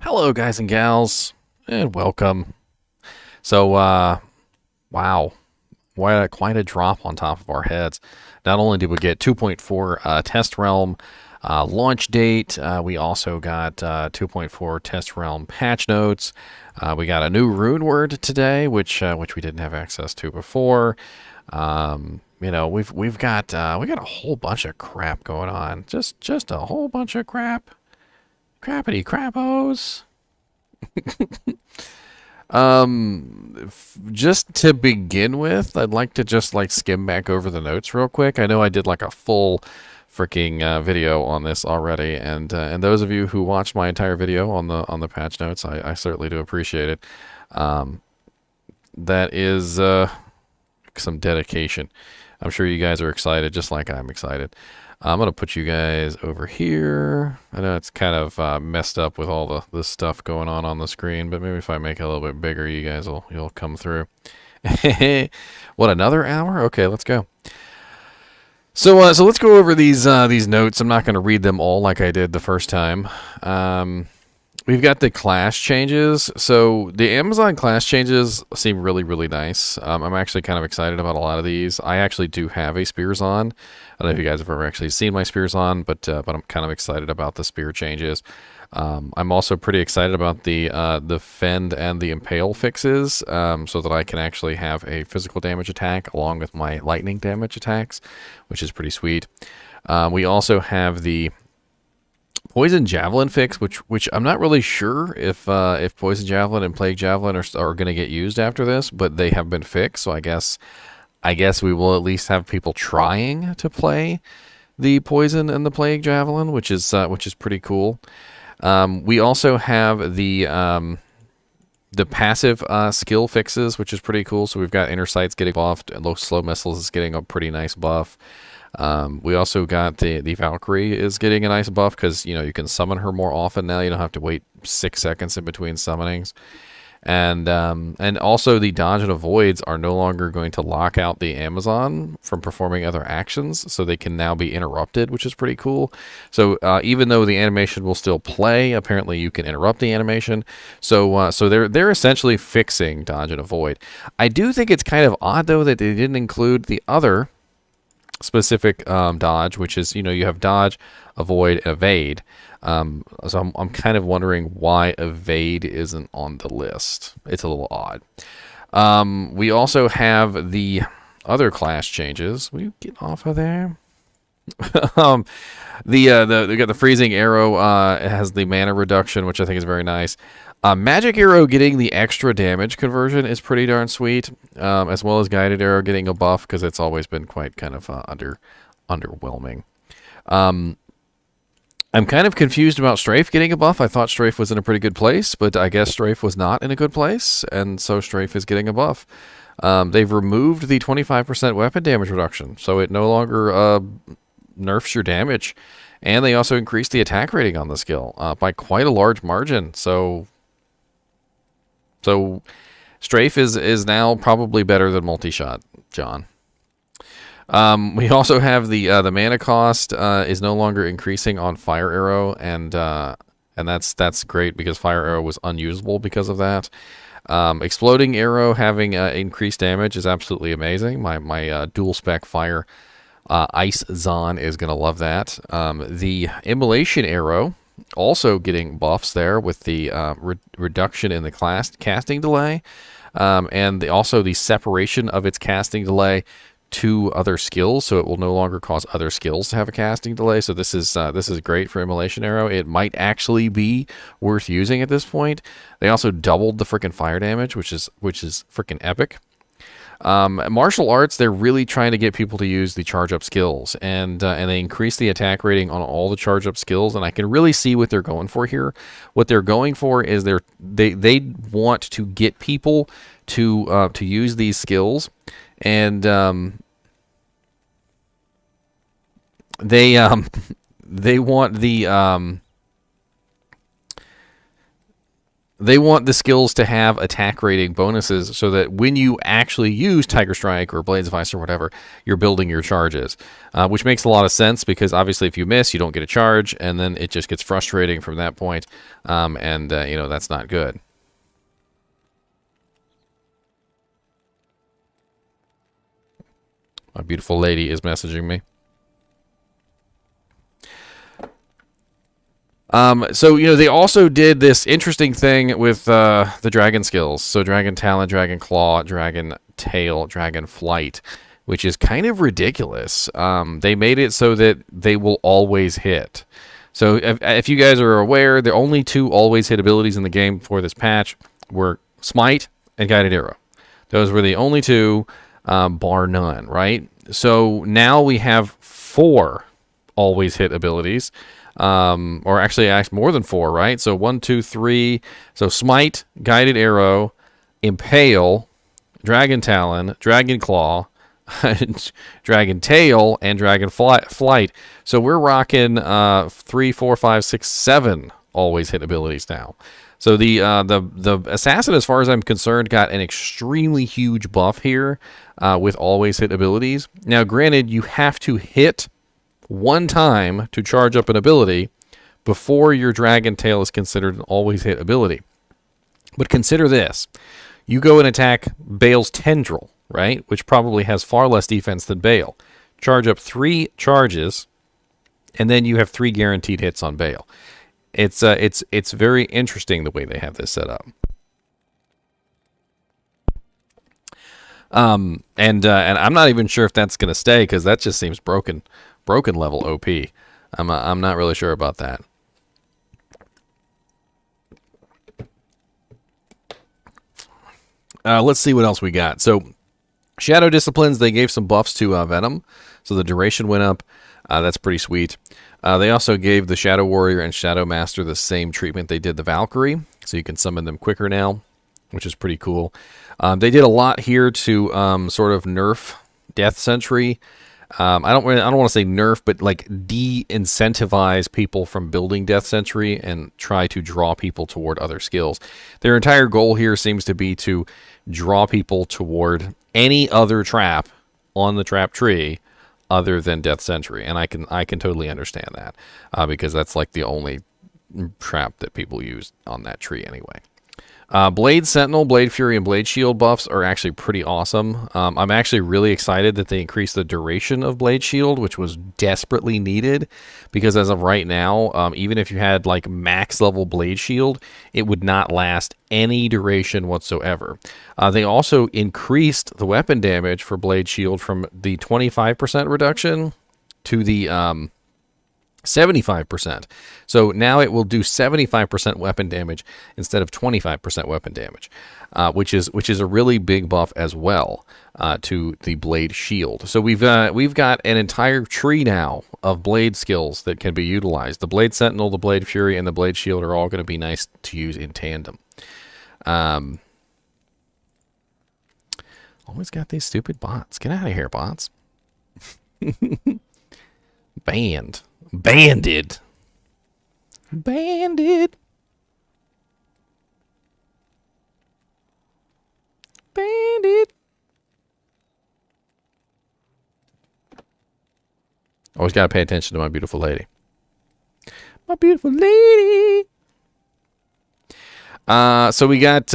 Hello, guys and gals, and welcome. So, wow, quite a drop on top of our heads. Not only did we get 2.4 Test Realm launch date, we also got 2.4 Test Realm patch notes. We got a new Runeword today, which we didn't have access to before. You know, we've got we got a whole bunch of crap going on. Just a whole bunch of crap. Crappity crappos. Just to begin with, I'd like to just like skim back over the notes real quick. I know I did like a full freaking video on this already, and those of you who watched my entire video on the patch notes, I certainly do appreciate it. That is some dedication. I'm sure you guys are excited, just like I'm excited. I'm going to put you guys over here. I know it's kind of messed up with all the stuff going on the screen, but maybe if I make it a little bit bigger, you guys you'll come through. What, another hour? Okay, let's go. So let's go over these notes. I'm not going to read them all like I did the first time. We've got the class changes. So the Amazon class changes seem really, really nice. I'm actually kind of excited about a lot of these. I actually do have a Spears on. I don't know if you guys have ever actually seen my Spears on, but I'm kind of excited about the spear changes. I'm also pretty excited about the Fend and the Impale fixes, so that I can actually have a physical damage attack along with my lightning damage attacks, which is pretty sweet. We also have the Poison Javelin fix, which I'm not really sure if Poison Javelin and Plague Javelin are going to get used after this, but they have been fixed, so I guess we will at least have people trying to play the Poison and the Plague Javelin, which is pretty cool. We also have the passive skill fixes, which is pretty cool. So we've got Inner Sight's getting buffed, and Slow Missiles is getting a pretty nice buff. We also got the Valkyrie is getting a nice buff because, you know, you can summon her more often now. You don't have to wait 6 seconds in between summonings. And also the dodge and avoids are no longer going to lock out the Amazon from performing other actions, so they can now be interrupted, which is pretty cool. So even though the animation will still play, apparently you can interrupt the animation. So they're essentially fixing dodge and avoid. I do think it's kind of odd though that they didn't include the other specific dodge, which is, you know, you have dodge, avoid, evade. So I'm kind of wondering why evade isn't on the list. It's a little odd. We also have the other class changes. Will you get off of there? We got the freezing arrow. It has the mana reduction, which I think is very nice. Magic arrow getting the extra damage conversion is pretty darn sweet, as well as guided arrow getting a buff because it's always been quite kind of underwhelming. I'm kind of confused about Strafe getting a buff. I thought Strafe was in a pretty good place, but I guess Strafe was not in a good place, and so Strafe is getting a buff. They've removed the 25% weapon damage reduction, so it no longer nerfs your damage, and they also increased the attack rating on the skill by quite a large margin. So Strafe is now probably better than multi-shot, John. We also have the mana cost is no longer increasing on Fire Arrow, and that's great because Fire Arrow was unusable because of that. Exploding Arrow having increased damage is absolutely amazing. My dual spec Fire Ice Zon is going to love that. The Immolation Arrow also getting buffs there with the reduction in the casting delay, and also the separation of its casting delay to other skills, so it will no longer cause other skills to have a casting delay. So this is great for Immolation Arrow. It might actually be worth using at this point. They also doubled the freaking fire damage, which is freaking epic. Martial arts, they're really trying to get people to use the charge up skills, and they increase the attack rating on all the charge up skills, and I can really see what they're going for here. What they're going for is they want to get people to use these skills, and they want they want the skills to have attack rating bonuses so that when you actually use Tiger Strike or Blades of Ice or whatever, you're building your charges, which makes a lot of sense because obviously if you miss, you don't get a charge, and then it just gets frustrating from that point, and you know, that's not good. My beautiful lady is messaging me. So, you know, they also did this interesting thing with the dragon skills. So Dragon Talon, Dragon Claw, Dragon Tail, Dragon Flight, which is kind of ridiculous. They made it so that they will always hit. So if you guys are aware, the only two always hit abilities in the game for this patch were Smite and Guided Arrow. Those were the only two, bar none, right? So now we have 4 always hit abilities. Or actually more than 4, right? So 1, 2, 3. So Smite, Guided Arrow, Impale, Dragon Talon, Dragon Claw, Dragon Tail, and Dragon Flight. So we're rocking 3, 4, 5, 6, 7 always hit abilities now. So the Assassin, as far as I'm concerned, got an extremely huge buff here with always hit abilities. Now, granted, you have to hit 1 time to charge up an ability before your Dragon Tail is considered an always hit ability. But consider this. You go and attack Bale's Tendril, right? Which probably has far less defense than Bale. Charge up 3 charges, and then you have 3 guaranteed hits on Bale. It's very interesting the way they have this set up. And I'm not even sure if that's going to stay, because that just seems broken level OP. I'm not really sure about that. Let's see what else we got. So Shadow Disciplines, they gave some buffs to Venom, so the duration went up. That's pretty sweet. They also gave the Shadow Warrior and Shadow Master the same treatment they did the Valkyrie, so you can summon them quicker now, which is pretty cool. They did a lot here to sort of nerf Death Sentry. I don't want to say nerf, but like de-incentivize people from building Death Sentry and try to draw people toward other skills. Their entire goal here seems to be to draw people toward any other trap on the trap tree other than Death Sentry, and I can totally understand that because that's like the only trap that people use on that tree anyway. Blade Sentinel, Blade Fury, and Blade Shield buffs are actually pretty awesome. I'm actually really excited that they increased the duration of Blade Shield, which was desperately needed, because as of right now, even if you had like max level Blade Shield, it would not last any duration whatsoever. They also increased the weapon damage for Blade Shield from the 25% reduction to the 75%. So now it will do 75% weapon damage instead of 25% weapon damage, which is a really big buff as well to the Blade Shield. So we've got an entire tree now of blade skills that can be utilized. The Blade Sentinel, the Blade Fury, and the Blade Shield are all going to be nice to use in tandem. Always got these stupid bots. Get out of here, bots. Banded. Banded. Banded. Always got to pay attention to my beautiful lady. My beautiful lady. So we got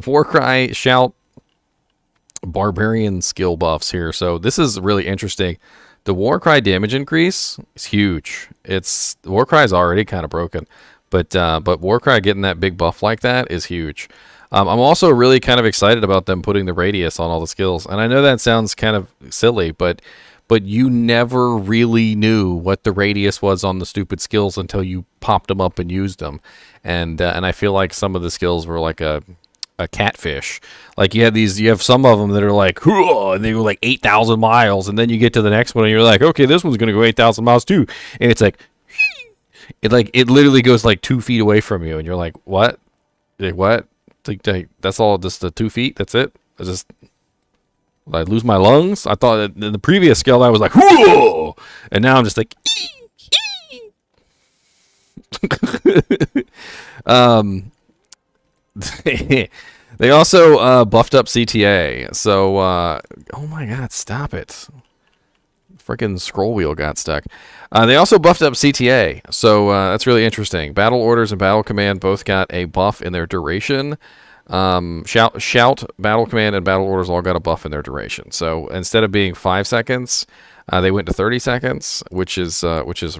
Warcry, Shout, Barbarian skill buffs here. So this is really interesting. The Warcry damage increase is huge. Warcry is already kind of broken, but Warcry getting that big buff like that is huge. I'm also really kind of excited about them putting the radius on all the skills. And I know that sounds kind of silly, but you never really knew what the radius was on the stupid skills until you popped them up and used them. And I feel like some of the skills were like a catfish. Like you have some of them that are like, and they go like 8,000 miles, and then you get to the next one and you're like, okay, this one's gonna go 8,000 miles too, and it's like, it literally goes like 2 feet away from you, and you're like, what? Like, what? Like, that's all, just the 2 feet? That's it? I lose my lungs? I thought in the previous skill I was like, whoa, and now I'm just like, They also buffed up CTA. So, oh my god, stop it. Freaking scroll wheel got stuck. They also buffed up CTA, so that's really interesting. Battle orders and battle command both got a buff in their duration. Shout, battle command, and battle orders all got a buff in their duration. So instead of being 5 seconds, they went to 30 seconds, which is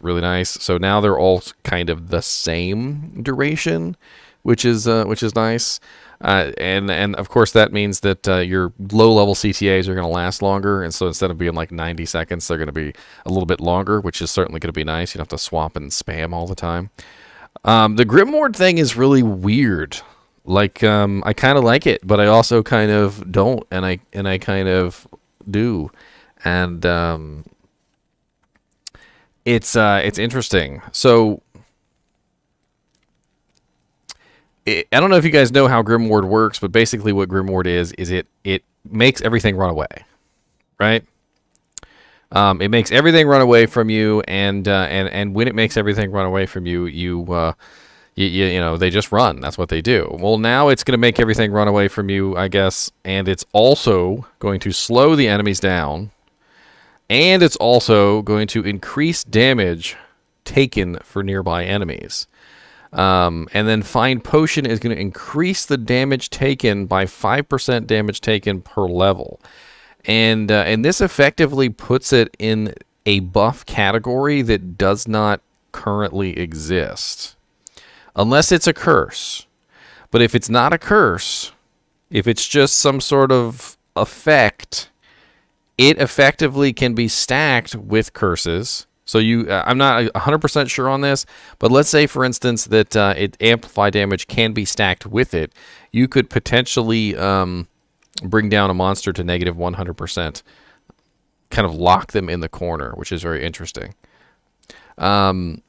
really nice. So now they're all kind of the same duration, which is nice. And of course that means that your low level CTAs are going to last longer, and so instead of being like 90 seconds, they're going to be a little bit longer, which is certainly going to be nice. You don't have to swap and spam all the time. The Grimoire thing is really weird. Like I kind of like it, but I also kind of don't, and I kind of do, and it's interesting. So I don't know if you guys know how Grimoire works, but basically what Grimoire is it makes everything run away, right? It makes everything run away from you, and when it makes everything run away from you, you know, they just run. That's what they do. Well, now it's going to make everything run away from you, I guess, and it's also going to slow the enemies down, and it's also going to increase damage taken for nearby enemies. And then Find Potion is going to increase the damage taken by 5% damage taken per level. And this effectively puts it in a buff category that does not currently exist. Unless it's a curse. But if it's not a curse, if it's just some sort of effect, it effectively can be stacked with curses. So I'm not 100% sure on this, but let's say, for instance, that amplify damage can be stacked with it. You could potentially bring down a monster to negative 100%, kind of lock them in the corner, which is very interesting. So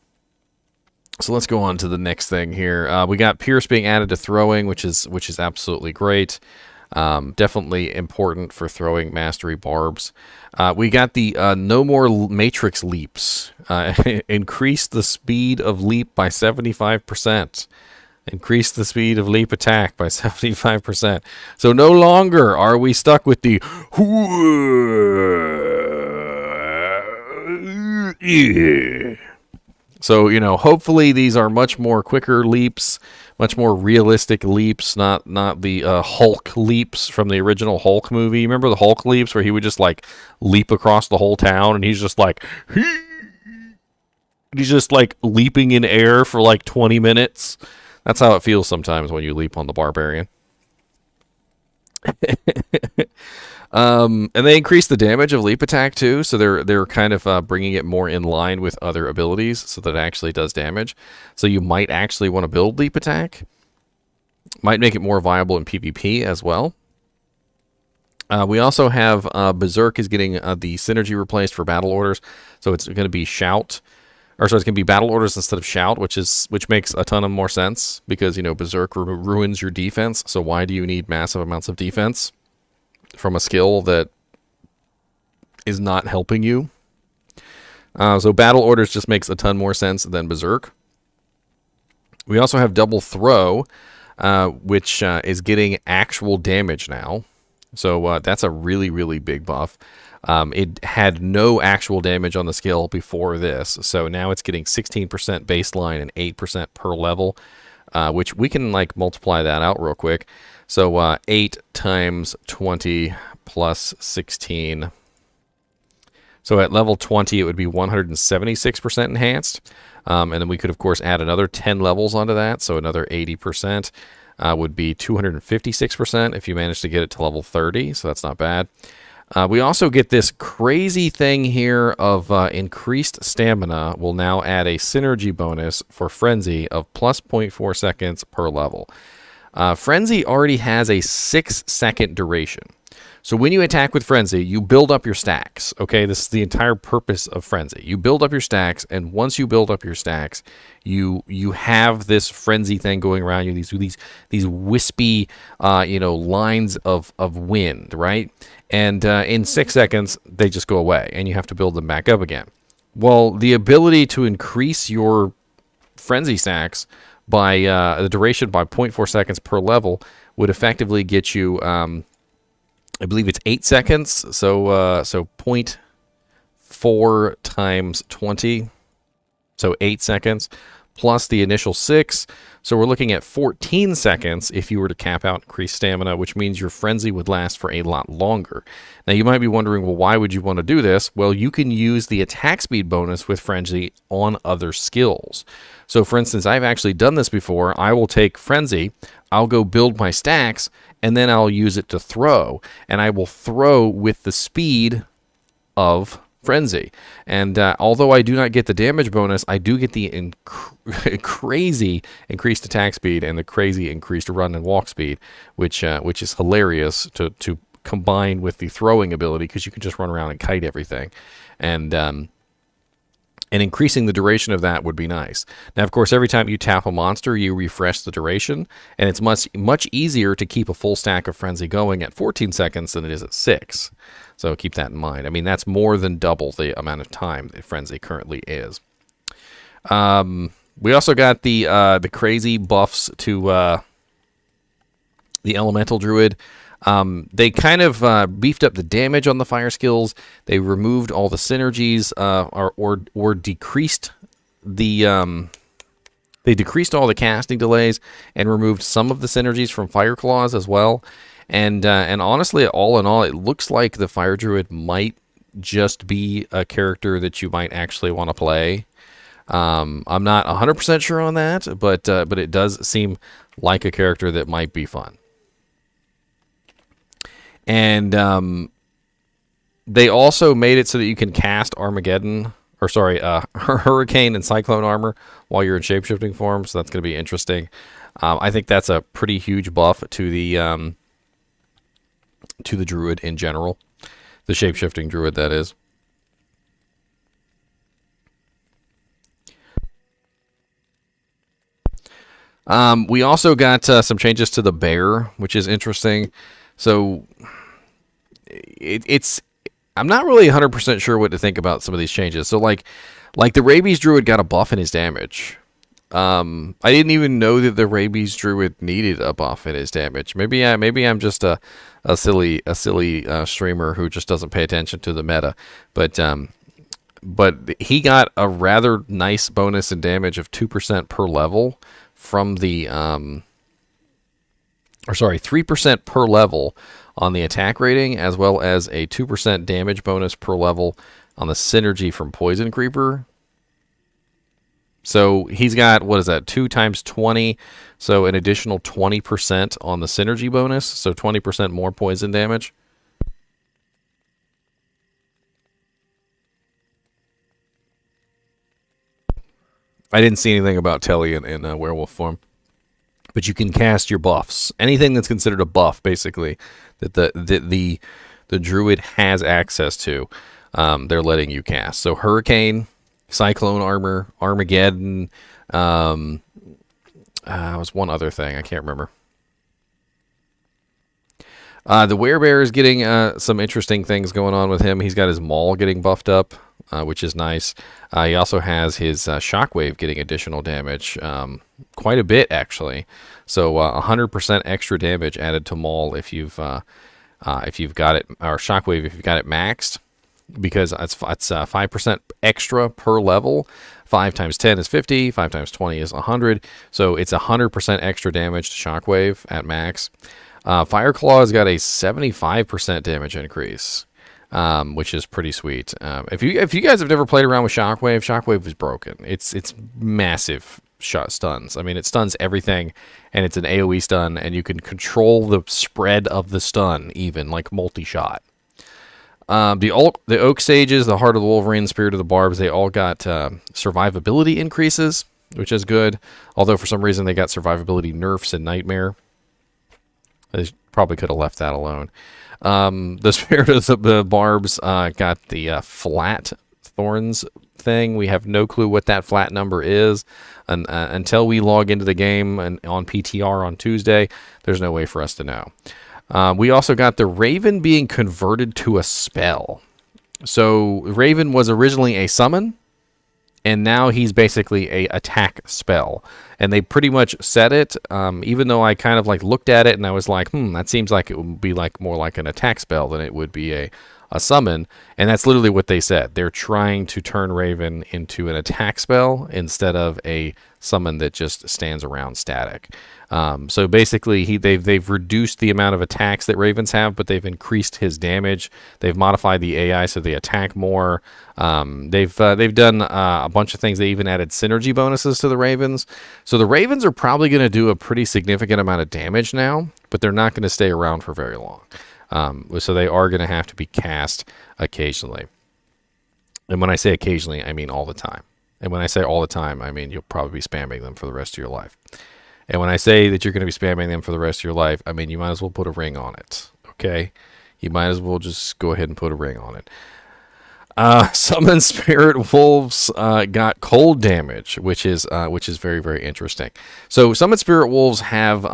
let's go on to the next thing here. We got Pierce being added to throwing, which is absolutely great. Definitely important for throwing mastery barbs. We got the no more matrix leaps. Increase the speed of leap by 75%. Increase the speed of leap attack by 75%. So no longer are we stuck with the So, you know, hopefully these are much more quicker leaps, much more realistic leaps, not the Hulk leaps from the original Hulk movie. Remember the Hulk leaps where he would just like leap across the whole town, and he's just like leaping in air for like 20 minutes. That's how it feels sometimes when you leap on the Barbarian. And they increase the damage of leap attack too, so they're kind of bringing it more in line with other abilities, so that it actually does damage. So you might actually want to build leap attack. Might make it more viable in PvP as well. We also have Berserk is getting the synergy replaced for battle orders, so it's going to be shout, or so it's going to be battle orders instead of shout, which makes a ton of more sense because, you know, Berserk ruins your defense. So why do you need massive amounts of defense from a skill that is not helping you? So battle orders just makes a ton more sense than Berserk. We also have double throw, which is getting actual damage now. So that's a really, really big buff. It had no actual damage on the skill before this, so now it's getting 16% baseline and 8% per level, which we can like multiply that out real quick. So 8 times 20 plus 16. So at level 20, it would be 176% enhanced. And then we could, of course, add another 10 levels onto that. So another 80% would be 256% if you manage to get it to level 30. So that's not bad. We also get this crazy thing here of increased stamina will now add a synergy bonus for Frenzy of plus 0.4 seconds per level. Frenzy already has a 6-second duration. So when you attack with Frenzy, you build up your stacks. Okay, this is the entire purpose of Frenzy. You build up your stacks, and once you build up your stacks, you have this Frenzy thing going around you. These wispy, lines of wind, right? And in 6 seconds, they just go away, and you have to build them back up again. Well, the ability to increase your Frenzy stacks by the duration by 0.4 seconds per level would effectively get you, I believe it's 8 seconds. So 0.4 times 20, so 8 seconds, plus the initial 6. So we're looking at 14 seconds if you were to cap out increased stamina, which means your frenzy would last for a lot longer. Now you might be wondering, well, why would you want to do this? Well, you can use the attack speed bonus with frenzy on other skills. So for instance, I've actually done this before. I will take frenzy, I'll go build my stacks, and then I'll use it to throw. And I will throw with the speed of frenzy. And although I do not get the damage bonus, I do get the crazy increased attack speed and the crazy increased run and walk speed, which is hilarious to combine with the throwing ability, because you can just run around and kite everything. And increasing the duration of that would be nice. Now, of course, every time you tap a monster, you refresh the duration, and it's much easier to keep a full stack of frenzy going at 14 seconds than it is at 6. So keep that in mind. I mean, that's more than double the amount of time that frenzy currently is. We also got the crazy buffs to the elemental druid. They kind of beefed up the damage on the fire skills. They removed all the synergies, or decreased the they decreased all the casting delays and removed some of the synergies from fire claws as well. And honestly, all in all, it looks like the fire druid might just be a character that you might actually want to play. I'm not 100% sure on that, but it does seem like a character that might be fun. And they also made it so that you can cast Armageddon, or sorry, Hurricane and Cyclone armor while you're in shapeshifting form. So that's going to be interesting. I think that's a pretty huge buff to the druid in general, the shapeshifting druid, that is. We also got some changes to the bear, which is interesting. So I'm not really 100% sure what to think about some of these changes. So like the rabies druid got a buff in his damage. I didn't even know that the rabies druid needed a buff in his damage. Maybe I'm just a silly streamer who just doesn't pay attention to the meta. But he got a rather nice bonus in damage of 2% per level from the 3% per level on the attack rating, as well as a 2% damage bonus per level on the synergy from Poison Creeper. So he's got, what is that, 2 times 20, so an additional 20% on the synergy bonus, so 20% more poison damage. I didn't see anything about Telly in werewolf form. But you can cast your buffs. Anything that's considered a buff, basically, that the druid has access to, they're letting you cast. So Hurricane, Cyclone armor, Armageddon, was one other thing, I can't remember. The werebear is getting some interesting things going on with him. He's got his maul getting buffed up, which is nice. He also has his shockwave getting additional damage, quite a bit actually. So 100% extra damage added to maul if you've got it, or shockwave if you've got it maxed, because it's 5% extra per level. 5 times 10 is 50. 5 times 20 is 100. So it's 100% extra damage to shockwave at max. Fireclaw's got a 75% damage increase, which is pretty sweet. If you guys have never played around with Shockwave, Shockwave is broken. It's massive shot stuns. I mean, it stuns everything, and it's an AoE stun, and you can control the spread of the stun, even like multi-shot. The Oak Sages, the Heart of the Wolverine, Spirit of the Barbs, they all got survivability increases, which is good. Although for some reason they got survivability nerfs in Nightmare. They probably could have left that alone. The Spirit of the Barbs got the flat thorns thing. We have no clue what that flat number is. And until we log into the game on PTR on Tuesday, there's no way for us to know. We also got the Raven being converted to a spell. So Raven was originally a summon, and now he's basically a attack spell. And they pretty much said it, even though I kind of like looked at it and I was like, that seems like it would be like more like an attack spell than it would be a summon. And that's literally what they said. They're trying to turn Raven into an attack spell instead of a summon that just stands around static. So basically, they've reduced the amount of attacks that Ravens have, but they've increased his damage. They've modified the AI so they attack more. They've done a bunch of things. They even added synergy bonuses to the Ravens. So the Ravens are probably going to do a pretty significant amount of damage now, but they're not going to stay around for very long. So they are going to have to be cast occasionally. And when I say occasionally, I mean all the time. And when I say all the time, I mean you'll probably be spamming them for the rest of your life. And when I say that you're going to be spamming them for the rest of your life, I mean you might as well put a ring on it. Okay? You might as well just go ahead and put a ring on it. Summon Spirit Wolves got cold damage, which is very, very interesting. So Summon Spirit Wolves have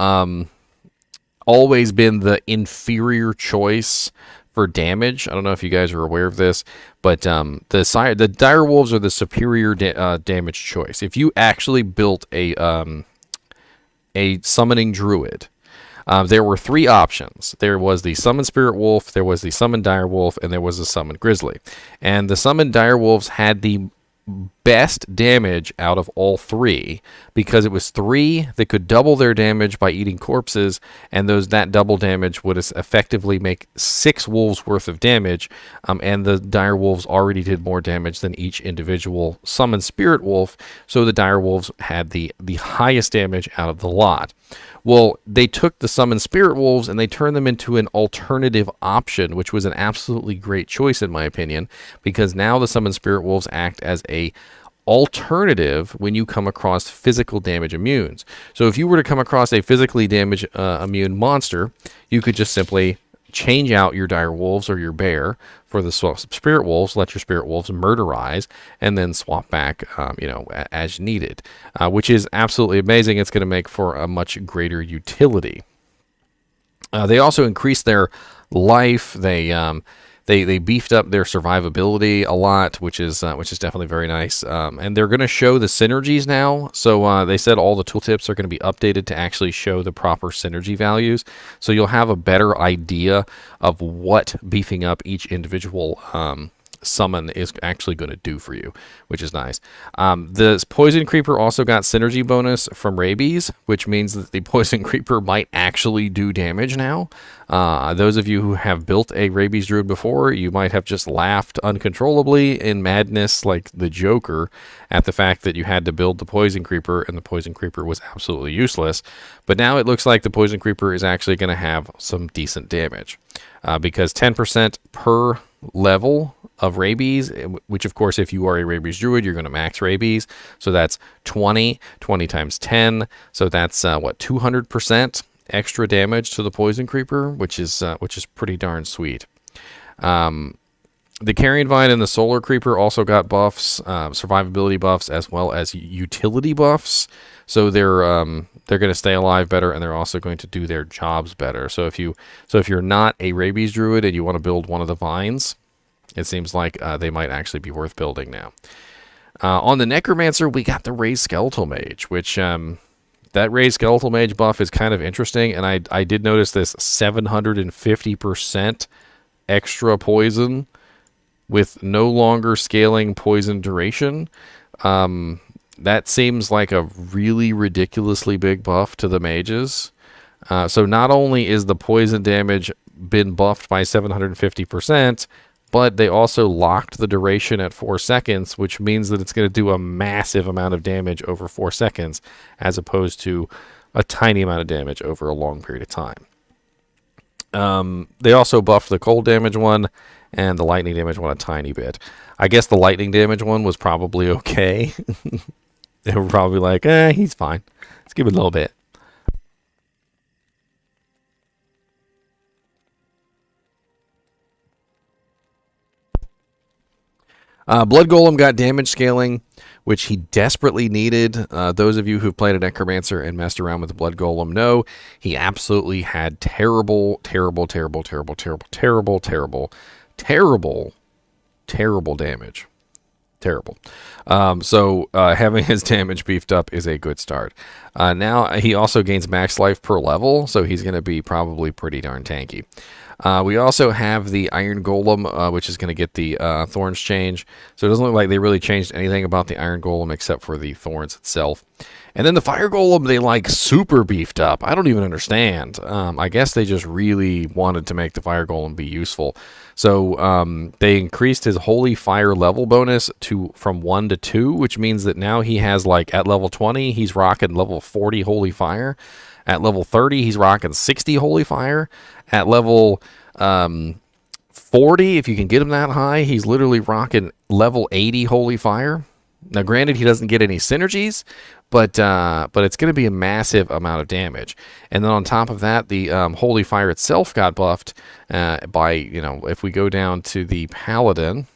always been the inferior choice for damage. I don't know if you guys are aware of this, but the Dire Wolves are the superior damage choice. If you actually built a summoning Druid, there were three options. There was the Summon Spirit Wolf, there was the Summon Dire Wolf, and there was the Summon Grizzly. And the Summon Dire Wolves had the best damage out of all three because it was three that could double their damage by eating corpses, and that double damage would effectively make 6 wolves worth of damage, and the Dire Wolves already did more damage than each individual Summon Spirit Wolf, so the Dire Wolves had the highest damage out of the lot. Well, they took the Summon Spirit Wolves and they turned them into an alternative option, which was an absolutely great choice in my opinion, because now the Summon Spirit Wolves act as a alternative when you come across physical damage immunes. So if you were to come across a physically damage immune monster, you could just simply change out your Dire Wolves or your bear for the Spirit Wolves, let your Spirit Wolves murderize, and then swap back, as needed, which is absolutely amazing. It's going to make for a much greater utility. They also increased their life. They beefed up their survivability a lot, which is definitely very nice. And they're going to show the synergies now. So they said all the tooltips are going to be updated to actually show the proper synergy values. So you'll have a better idea of what beefing up each individual summon is actually going to do for you, which is nice. The Poison Creeper also got synergy bonus from Rabies, which means that the Poison Creeper might actually do damage now. Those of you who have built a Rabies Druid before, you might have just laughed uncontrollably in madness like the Joker at the fact that you had to build the Poison Creeper and the Poison Creeper was absolutely useless. But now it looks like the Poison Creeper is actually going to have some decent damage because 10% per level of Rabies, which of course if you are a Rabies Druid you're going to max Rabies, so that's 20 times 10, so that's 200% extra damage to the Poison Creeper, which is pretty darn sweet. The Carrion Vine and the Solar Creeper also got buffs, survivability buffs as well as utility buffs, so they're going to stay alive better, and they're also going to do their jobs better. So if you're not a Rabies Druid and you want to build one of the vines, it seems like they might actually be worth building now. On the Necromancer, we got the Raised Skeletal Mage, which that Raised Skeletal Mage buff is kind of interesting, and I did notice this 750% extra poison with no longer scaling poison duration. That seems like a really ridiculously big buff to the mages. So not only is the poison damage been buffed by 750%, but they also locked the duration at 4 seconds, which means that it's going to do a massive amount of damage over 4 seconds, as opposed to a tiny amount of damage over a long period of time. They also buffed the cold damage one, and the lightning damage one a tiny bit. I guess the lightning damage one was probably okay. They were probably like, he's fine. Let's give it a little bit. Blood Golem got damage scaling, which he desperately needed. Those of you who've played a Necromancer and messed around with the Blood Golem know he absolutely had terrible damage. terrible. So having his damage beefed up is a good start. Now he also gains max life per level, so he's going to be probably pretty darn tanky. We also have the Iron Golem, which is going to get the Thorns change. So it doesn't look like they really changed anything about the Iron Golem except for the Thorns itself. And then the Fire Golem, they like super beefed up. I don't even understand. I guess they just really wanted to make the Fire Golem be useful. So they increased his Holy Fire level bonus from 1 to 2, which means that now he has, like, at level 20, he's rocking level 40 Holy Fire. At level 30, he's rocking 60 Holy Fire. At level 40, if you can get him that high, he's literally rocking level 80 Holy Fire. Now, granted, he doesn't get any synergies, but it's going to be a massive amount of damage. And then on top of that, the Holy Fire itself got buffed by, if we go down to the paladin,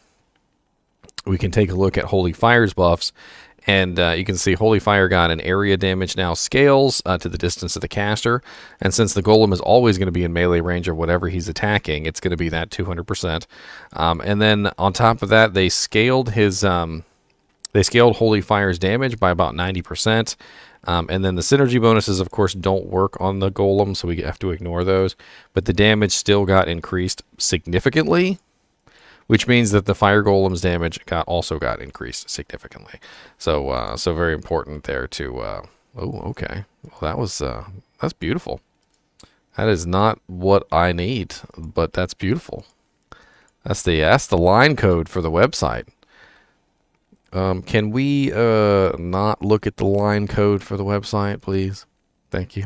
we can take a look at Holy Fire's buffs. And you can see Holy Fire got an area damage now scales to the distance of the caster. And since the Golem is always going to be in melee range of whatever he's attacking, it's going to be that 200%. And then on top of that, they scaled his... They scaled Holy Fire's damage by about 90%. And then the synergy bonuses, of course, don't work on the Golem, so we have to ignore those. But the damage still got increased significantly, which means that the Fire Golem's damage also got increased significantly. So so very important there to... oh, okay. Well, that's beautiful. That is not what I need, but that's beautiful. That's the line code for the website. Can we not look at the line code for the website, please? Thank you.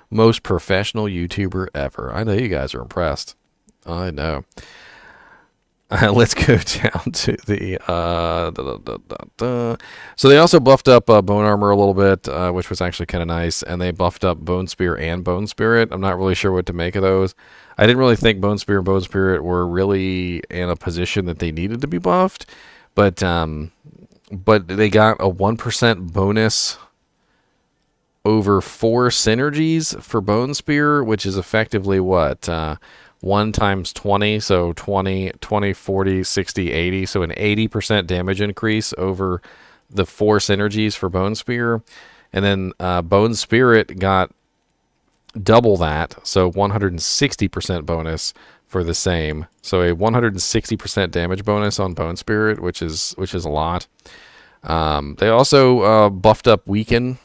Most professional YouTuber ever. I know you guys are impressed. I know. Let's go down to the... So they also buffed up Bone Armor a little bit, which was actually kind of nice. And they buffed up Bone Spear and Bone Spirit. I'm not really sure what to make of those. I didn't really think Bone Spear and Bone Spirit were really in a position that they needed to be buffed. But they got a 1% bonus over 4 synergies for Bone Spear, which is effectively what? 1 times 20, so 20, 40, 60, 80. So an 80% damage increase over the 4 synergies for Bone Spear. And then Bone Spirit got double that, so 160% bonus for the same. So a 160% damage bonus on Bone Spirit, which is a lot. They also buffed up Weaken.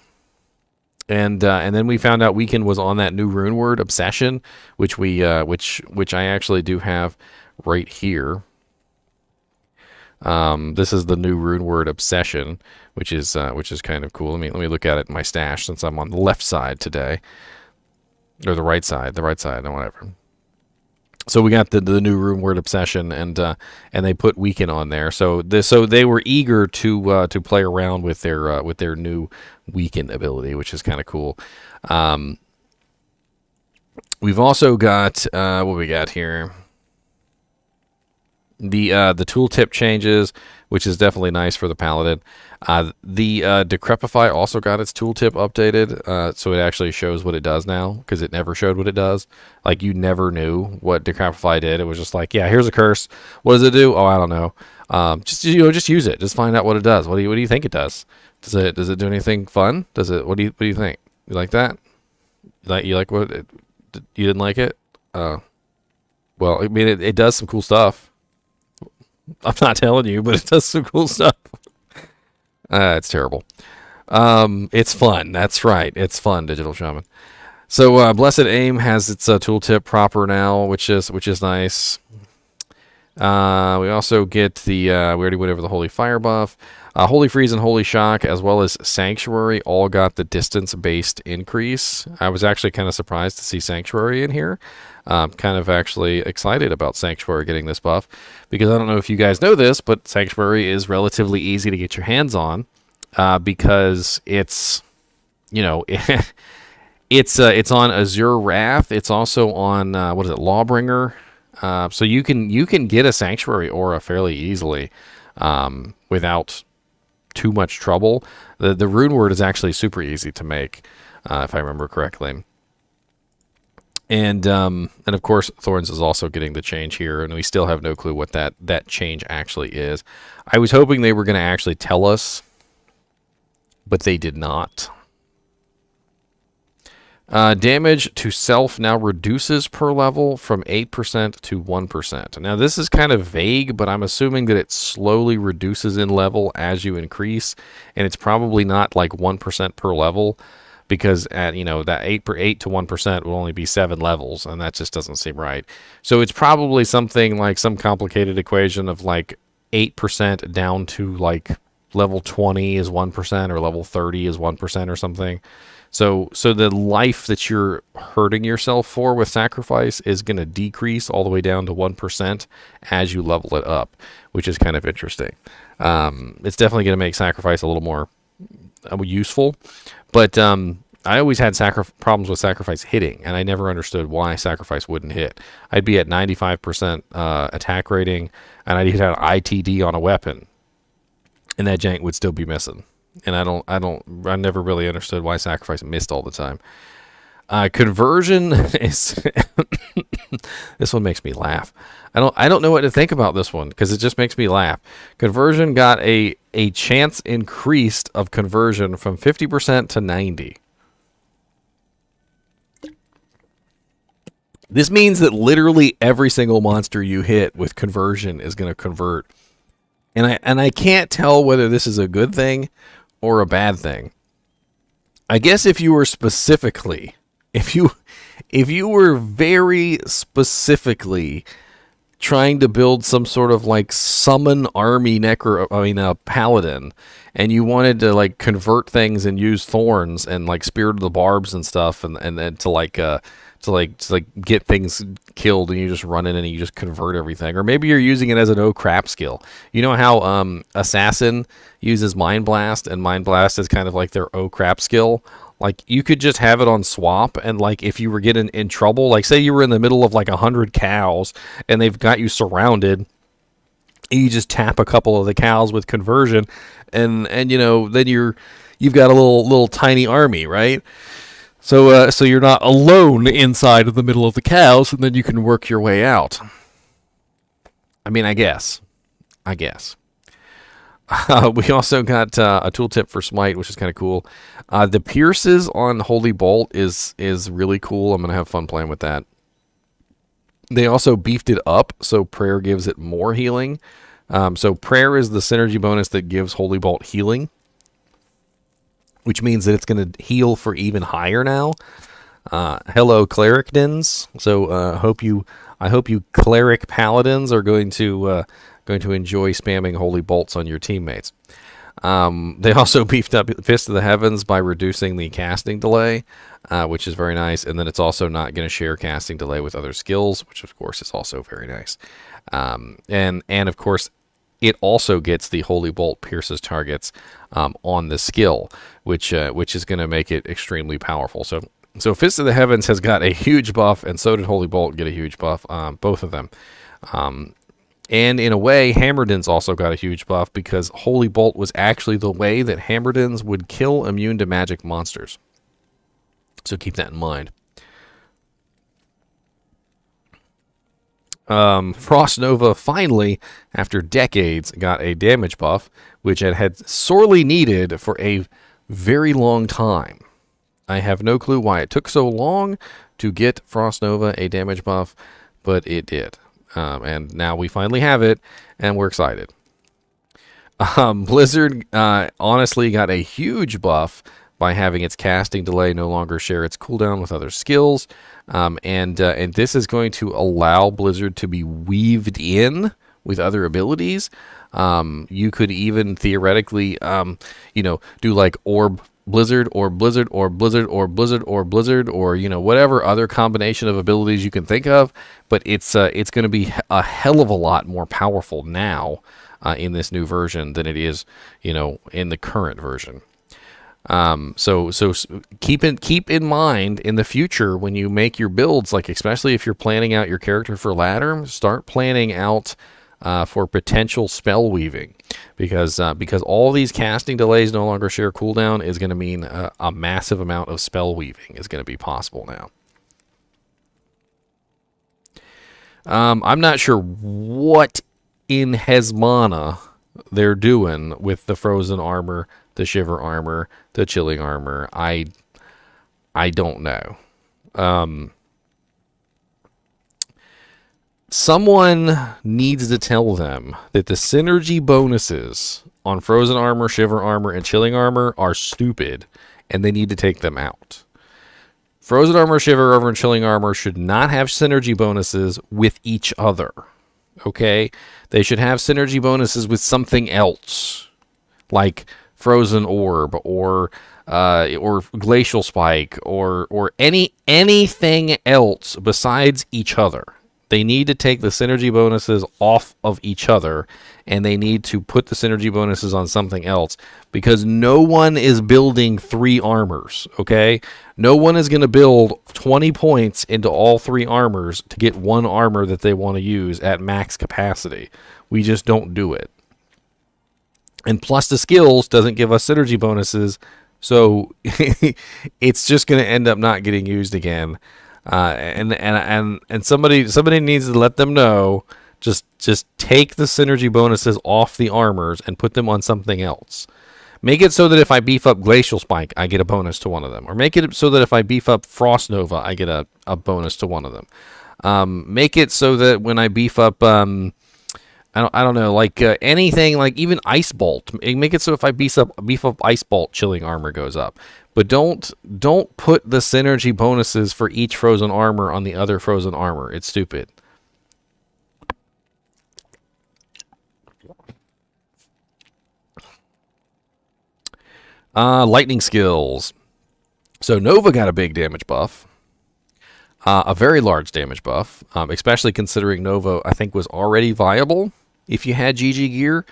And then we found out Weaken was on that new Runeword Obsession, which I actually do have right here. This is the new Runeword Obsession, which is kind of cool. Let me look at it in my stash since I'm on the left side today, or the right side, no, whatever. So we got the new Runeword Obsession, and they put Weaken on there. So they were eager to play around with their new Weaken ability, which is kind of cool. We've also got what we got here. The tooltip changes, which is definitely nice for the paladin. The Decrepify also got its tooltip updated, so it actually shows what it does now, because it never showed what it does. Like, you never knew what Decrepify did. It was just like, yeah, here's a curse. What does it do? Oh, I don't know. Just use it. Just find out what it does. What do you think it does? Does it do anything fun? What do you think? You like that? You like what? You didn't like it? Well, I mean, it does some cool stuff. I'm not telling you, but it does some cool stuff. It's terrible. It's fun. That's right. It's fun, Digital Shaman. So Blessed Aim has its tooltip proper now, which is nice. We also get the we already went over the Holy Fire buff. Holy Freeze and Holy Shock, as well as Sanctuary, all got the distance-based increase. I was actually kind of surprised to see Sanctuary in here. Kind of actually excited about Sanctuary getting this buff, because I don't know if you guys know this, but Sanctuary is relatively easy to get your hands on, because it's, it's on Azure Wrath. It's also on Lawbringer. So you can get a Sanctuary aura fairly easily without too much trouble. The Runeword is actually super easy to make, if I remember correctly. And of course, Thorns is also getting the change here, and we still have no clue what that change actually is. I was hoping they were going to actually tell us, but they did not. Damage to self now reduces per level from 8% to 1%. Now, this is kind of vague, but I'm assuming that it slowly reduces in level as you increase, and it's probably not like 1% per level, because at, you know, that 8 to 1% will only be 7 levels, and that just doesn't seem right. So it's probably something like some complicated equation of like 8% down to like level 20 is 1% or level 30 is 1% or something. So the life that you're hurting yourself for with sacrifice is going to decrease all the way down to 1% as you level it up, which is kind of interesting. It's definitely going to make sacrifice a little more useful, but I always had problems with sacrifice hitting, and I never understood why sacrifice wouldn't hit. I'd be at 95% attack rating, and I'd have ITD on a weapon, and that jank would still be missing. And I never really understood why sacrifice missed all the time. Conversion is this one makes me laugh. I don't know what to think about this one because it just makes me laugh. Conversion got a chance increased of conversion from 50% to 90%. This means that literally every single monster you hit with conversion is going to convert. And I can't tell whether this is a good thing or a bad thing. I guess if you were specifically, if you were very specifically trying to build some sort of like summon army paladin, and you wanted to like convert things and use thorns and like Spirit of the Barbs and stuff, and then to get things killed, and you just run in and you just convert everything. Or maybe you're using it as an oh crap skill. You know how Assassin uses Mind Blast, and Mind Blast is kind of like their oh crap skill? Like, you could just have it on swap, and like if you were getting in trouble, like say you were in the middle of like 100 cows and they've got you surrounded, you just tap a couple of the cows with conversion, and you know, then you've got a little tiny army, right? So you're not alone inside of the middle of the cows, and then you can work your way out. I mean, I guess. We also got a tooltip for Smite, which is kind of cool. The pierces on Holy Bolt is really cool. I'm going to have fun playing with that. They also beefed it up, so Prayer gives it more healing. So Prayer is the synergy bonus that gives Holy Bolt healing, which means that it's going to heal for even higher now. Hello, Clericdins. So I hope you Cleric Paladins are going to enjoy spamming Holy Bolts on your teammates. They also beefed up Fist of the Heavens by reducing the casting delay, which is very nice. And then it's also not going to share casting delay with other skills, which of course is also very nice. And of course, it also gets the Holy Bolt pierces targets on the skill, which is going to make it extremely powerful. So Fist of the Heavens has got a huge buff, and so did Holy Bolt get a huge buff, both of them. And in a way, Hammerdins also got a huge buff because Holy Bolt was actually the way that Hammerdins would kill immune to magic monsters. So keep that in mind. Frost Nova finally, after decades, got a damage buff, which it had sorely needed for a very long time. I have no clue why it took so long to get Frost Nova a damage buff, but it did. And now we finally have it, and we're excited. Blizzard honestly got a huge buff by having its casting delay no longer share its cooldown with other skills. And this is going to allow Blizzard to be weaved in with other abilities. You could even theoretically, do like Orb Blizzard or Blizzard or Blizzard or Blizzard or Blizzard or, whatever other combination of abilities you can think of. But it's going to be a hell of a lot more powerful now in this new version than it is, in the current version. So keep in mind in the future when you make your builds, like especially if you're planning out your character for ladder, start planning out for potential spell weaving, because all these casting delays no longer share cooldown is going to mean a massive amount of spell weaving is going to be possible now. I'm not sure what in Hezmana they're doing with the frozen armor, the shiver armor, the chilling armor. I don't know. Someone needs to tell them that the synergy bonuses on frozen armor, shiver armor, and chilling armor are stupid, and they need to take them out. Frozen armor, shiver armor, and chilling armor should not have synergy bonuses with each other. Okay? They should have synergy bonuses with something else, like frozen orb or glacial spike or anything else besides each other. They need to take the synergy bonuses off of each other, and they need to put the synergy bonuses on something else, because no one is building 3 armors, okay? No one is going to build 20 points into all 3 armors to get one armor that they want to use at max capacity. We just don't do it. And plus the skills doesn't give us synergy bonuses, so it's just going to end up not getting used again. And somebody needs to let them know, just take the synergy bonuses off the armors and put them on something else. Make it so that if I beef up Glacial Spike, I get a bonus to one of them. Or make it so that if I beef up Frost Nova, I get a bonus to one of them. Make it so that when I beef up I don't know, like anything, like even Ice Bolt. Make it so if I beef up Ice Bolt, chilling armor goes up. But don't put the synergy bonuses for each frozen armor on the other frozen armor. It's stupid. Lightning skills. So Nova got a big damage buff. A very large damage buff, especially considering Nova, I think, was already viable. If you had GG gear,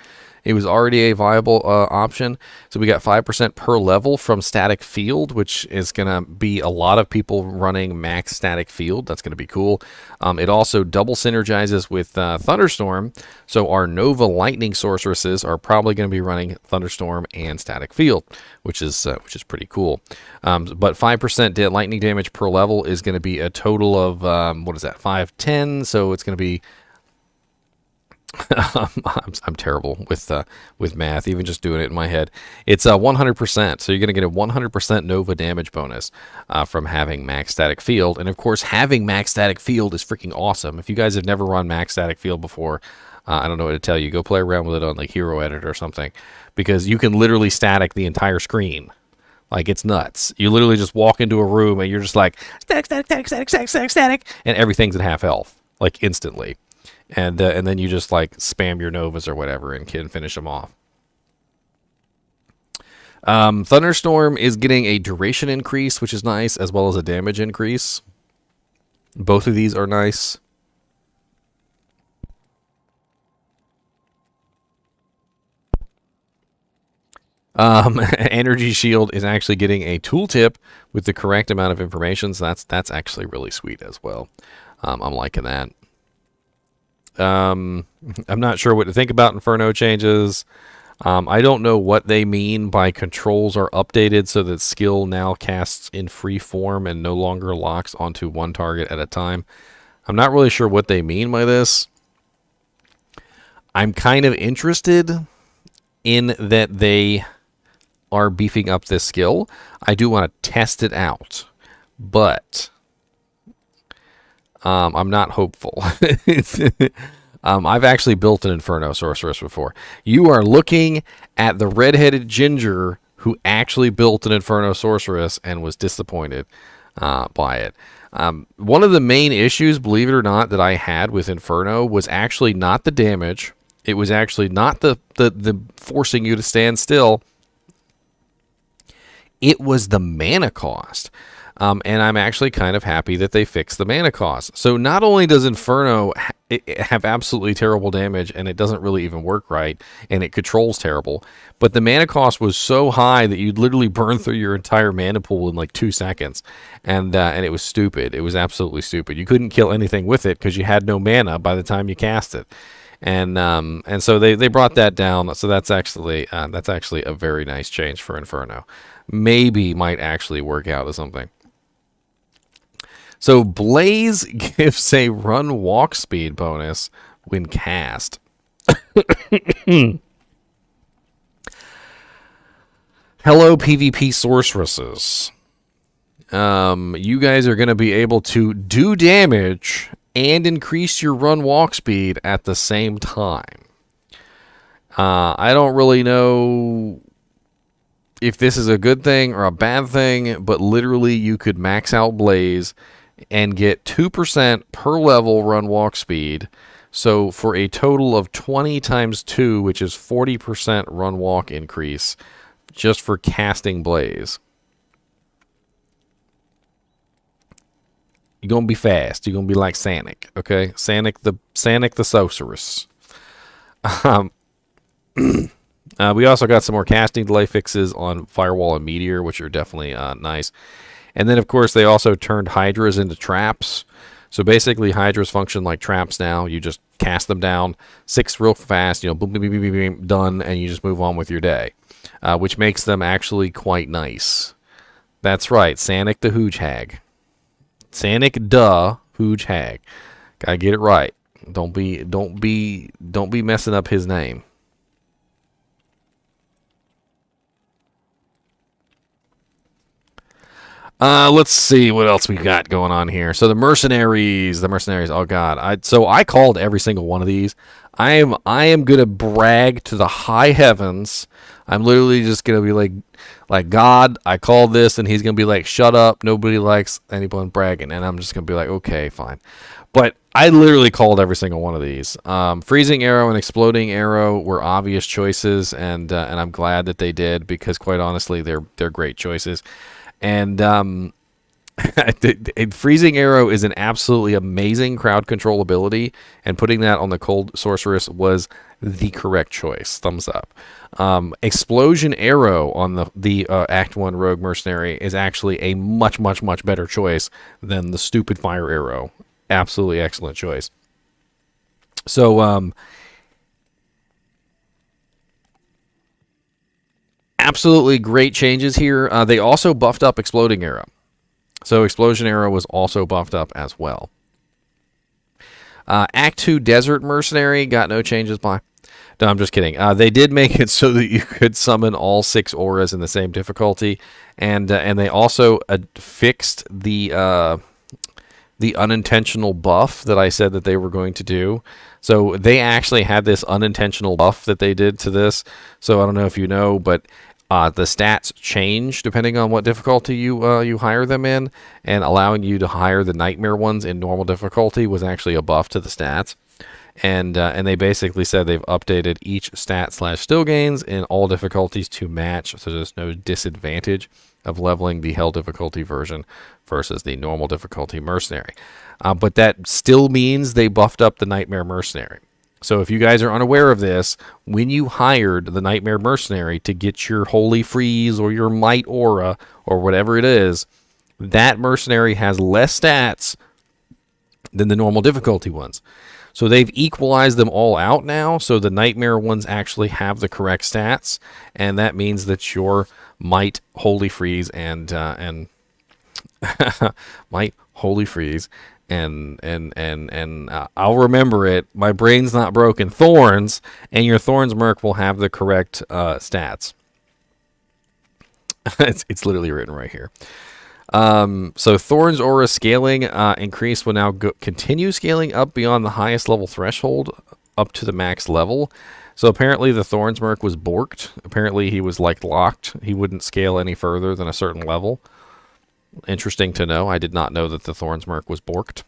it was already a viable option. So we got 5% per level from static field, which is going to be a lot of people running max static field. That's going to be cool. It also double synergizes with Thunderstorm. So our Nova Lightning Sorceresses are probably going to be running Thunderstorm and static field, which is pretty cool. But 5% lightning damage per level is going to be a total of, what is that, 510? So it's going to be... I'm terrible with math, even just doing it in my head. It's 100%, so you're going to get a 100% Nova damage bonus from having max static field. And of course, having max static field is freaking awesome. If you guys have never run max static field before, I don't know what to tell you. Go play around with it on like Hero Edit or something, because you can literally static the entire screen. Like, it's nuts. You literally just walk into a room and you're just like, static, static, static, static, static, static, static, and everything's at half health, like instantly. And then you just like spam your Novas or whatever and can finish them off. Thunderstorm is getting a duration increase, which is nice, as well as a damage increase. Both of these are nice. Energy Shield is actually getting a tooltip with the correct amount of information, so that's actually really sweet as well. I'm liking that. I'm not sure what to think about Inferno changes. I don't know what they mean by controls are updated so that skill now casts in free form and no longer locks onto one target at a time. I'm not really sure what they mean by this. I'm kind of interested in that they are beefing up this skill. I do want to test it out, but I'm not hopeful. I've actually built an Inferno Sorceress before. You are looking at the red-headed ginger who actually built an Inferno Sorceress and was disappointed by it. One of the main issues, believe it or not, that I had with Inferno was actually not the damage. It was actually not the forcing you to stand still. It was the mana cost. And I'm actually kind of happy that they fixed the mana cost. So not only does Inferno have absolutely terrible damage, and it doesn't really even work right, and it controls terrible, but the mana cost was so high that you'd literally burn through your entire mana pool in like 2 seconds, and it was stupid. It was absolutely stupid. You couldn't kill anything with it because you had no mana by the time you cast it, and so they brought that down. So that's actually a very nice change for Inferno. Maybe might actually work out as something. So Blaze gives a run walk speed bonus when cast. Hello, PvP sorceresses. You guys are going to be able to do damage and increase your run walk speed at the same time. I don't really know if this is a good thing or a bad thing, but literally you could max out Blaze and get 2% per level run walk speed. So for a total of 20 times 2, which is 40% run walk increase just for casting Blaze. You're going to be fast. You're going to be like Sanic, okay? Sanic the Sorceress. We also got some more casting delay fixes on Firewall and Meteor, which are definitely nice. And then, of course, they also turned Hydras into traps. So basically, Hydras function like traps now. You just cast them down, 6 real fast, boom, boom, boom, boom, boom, boom, done, and you just move on with your day, which makes them actually quite nice. That's right, Sanic the Hooge Hag. Sanic duh Hooge Hag. Gotta get it right. Don't be messing up his name. Let's see what else we got going on here. So the mercenaries. Oh god, I called every single one of these. I am gonna brag to the high heavens. I'm literally just gonna be like God. I called this, and he's gonna be like, shut up. Nobody likes anyone bragging, and I'm just gonna be like, okay, fine. But I literally called every single one of these. Freezing Arrow and Exploding Arrow were obvious choices, and I'm glad that they did, because quite honestly, they're great choices. And Freezing Arrow is an absolutely amazing crowd control ability, and putting that on the Cold Sorceress was the correct choice. Thumbs up. Explosion Arrow on the Act 1 Rogue Mercenary is actually a much, much, much better choice than the stupid Fire Arrow. Absolutely excellent choice. So, absolutely great changes here. They also buffed up Exploding Arrow. So Explosion Arrow was also buffed up as well. Act 2 Desert Mercenary got no changes by... No, I'm just kidding. They did make it so that you could summon all 6 auras in the same difficulty. And they also fixed the unintentional buff that I said that they were going to do. So they actually had this unintentional buff that they did to this. So I don't know if you know, but... the stats change depending on what difficulty you hire them in, and allowing you to hire the nightmare ones in normal difficulty was actually a buff to the stats. And they basically said they've updated each stat/skill gains in all difficulties to match, so there's no disadvantage of leveling the hell difficulty version versus the normal difficulty mercenary. But that still means they buffed up the nightmare mercenary. So if you guys are unaware of this, when you hired the Nightmare Mercenary to get your Holy Freeze or your Might Aura or whatever it is, that mercenary has less stats than the normal difficulty ones. So they've equalized them all out now, so the Nightmare ones actually have the correct stats, and that means that your Might, Holy Freeze, and Might, Holy Freeze, and I'll remember it. My brain's not broken. Thorns, and your Thorns Merc will have the correct stats. it's literally written right here. So Thorns Aura scaling increase will now continue scaling up beyond the highest level threshold up to the max level. So apparently the Thorns Merc was borked. Apparently he was locked. He wouldn't scale any further than a certain level. Interesting to know. I did not know that the Thorns Merc was borked.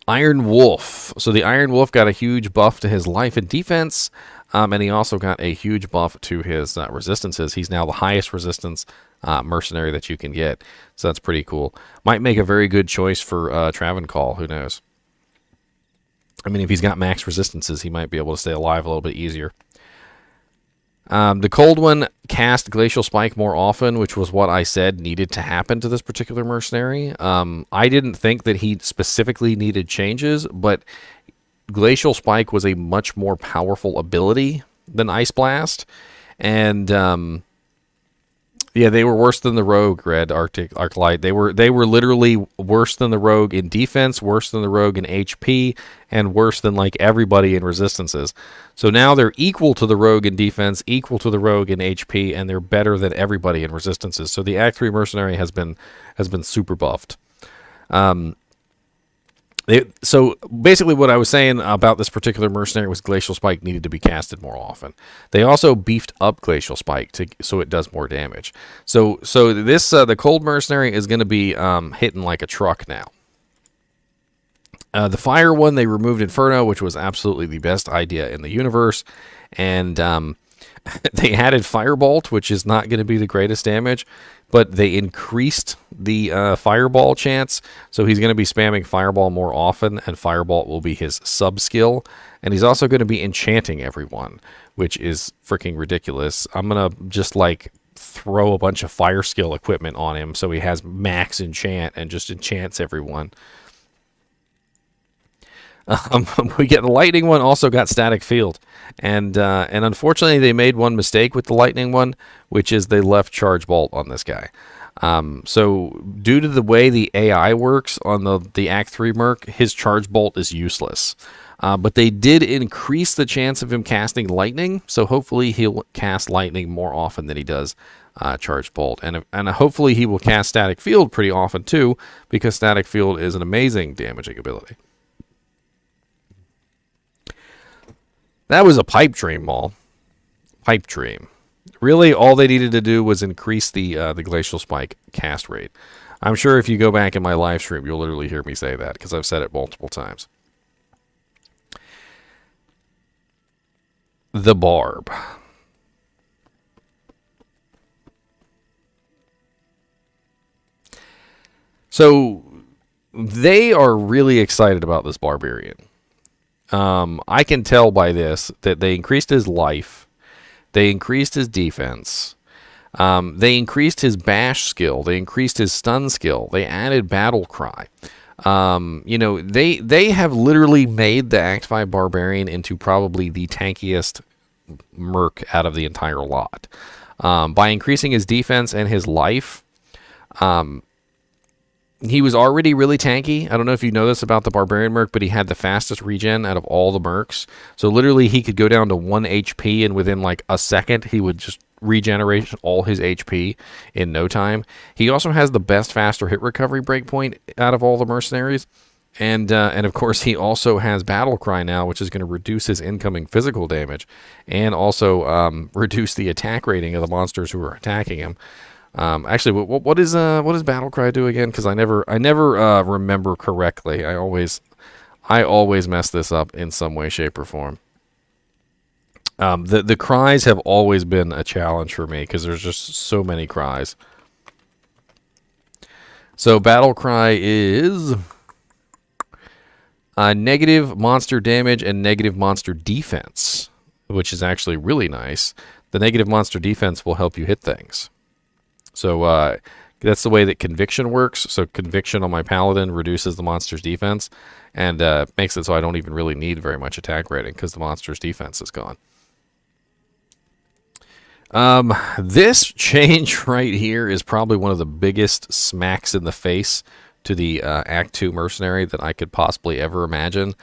Iron Wolf. So the Iron Wolf got a huge buff to his life and defense, and he also got a huge buff to his resistances. He's now the highest resistance mercenary that you can get, so that's pretty cool. Might make a very good choice for Travancore. Who knows? I mean, if he's got max resistances, he might be able to stay alive a little bit easier. The Cold One cast Glacial Spike more often, which was what I said needed to happen to this particular mercenary. I didn't think that he specifically needed changes, but Glacial Spike was a much more powerful ability than Ice Blast. And Yeah, they were worse than the rogue, Red Arctic Arclight. They were literally worse than the rogue in defense, worse than the rogue in HP, and worse than like everybody in resistances. So now they're equal to the rogue in defense, equal to the rogue in HP, and they're better than everybody in resistances. So the Act 3 Mercenary has been super buffed. So basically what I was saying about this particular mercenary was Glacial Spike needed to be casted more often. They also beefed up Glacial Spike so it does more damage. So this the Cold Mercenary is going to be hitting like a truck now. The Fire one, they removed Inferno, which was absolutely the best idea in the universe. And they added Firebolt, which is not going to be the greatest damage, but they increased the Fireball chance, so he's going to be spamming Fireball more often, and Firebolt will be his sub-skill, and he's also going to be enchanting everyone, which is freaking ridiculous. I'm going to just, like, throw a bunch of Fire skill equipment on him so he has max enchant and just enchants everyone. We get the Lightning one also got Static Field, and unfortunately they made one mistake with the Lightning one, which is they left Charge Bolt on this guy. So due to the way the AI works on the Act 3 Merc, his Charge Bolt is useless. But they did increase the chance of him casting Lightning, so hopefully he'll cast Lightning more often than he does Charge Bolt, and hopefully he will cast Static Field pretty often too, because Static Field is an amazing damaging ability. That was a pipe dream, Maul. Pipe dream. Really, all they needed to do was increase the Glacial Spike cast rate. I'm sure if you go back in my live stream, you'll literally hear me say that, because I've said it multiple times. The Barb. So, they are really excited about this Barbarian. I can tell by this that they increased his life, they increased his defense, they increased his bash skill, they increased his stun skill, they added battle cry. You know, they have literally made the Act 5 Barbarian into probably the tankiest merc out of the entire lot. By increasing his defense and his life, he was already really tanky. I don't know if you know this about the Barbarian Merc, but he had the fastest regen out of all the Mercs. So literally he could go down to 1 HP, and within like a second he would just regenerate all his HP in no time. He also has the best faster hit recovery breakpoint out of all the mercenaries. And of course he also has Battle Cry now, which is going to reduce his incoming physical damage and also reduce the attack rating of the monsters who are attacking him. Actually, what does Battle Cry do again? Because I never remember correctly. I always mess this up in some way, shape, or form. The cries have always been a challenge for me because there's just so many cries. So Battle Cry is negative monster damage and negative monster defense, which is actually really nice. The negative monster defense will help you hit things. So that's the way that Conviction works. So Conviction on my Paladin reduces the monster's defense and makes it so I don't even really need very much attack rating because the monster's defense is gone. This change right here is probably one of the biggest smacks in the face to the Act 2 Mercenary that I could possibly ever imagine.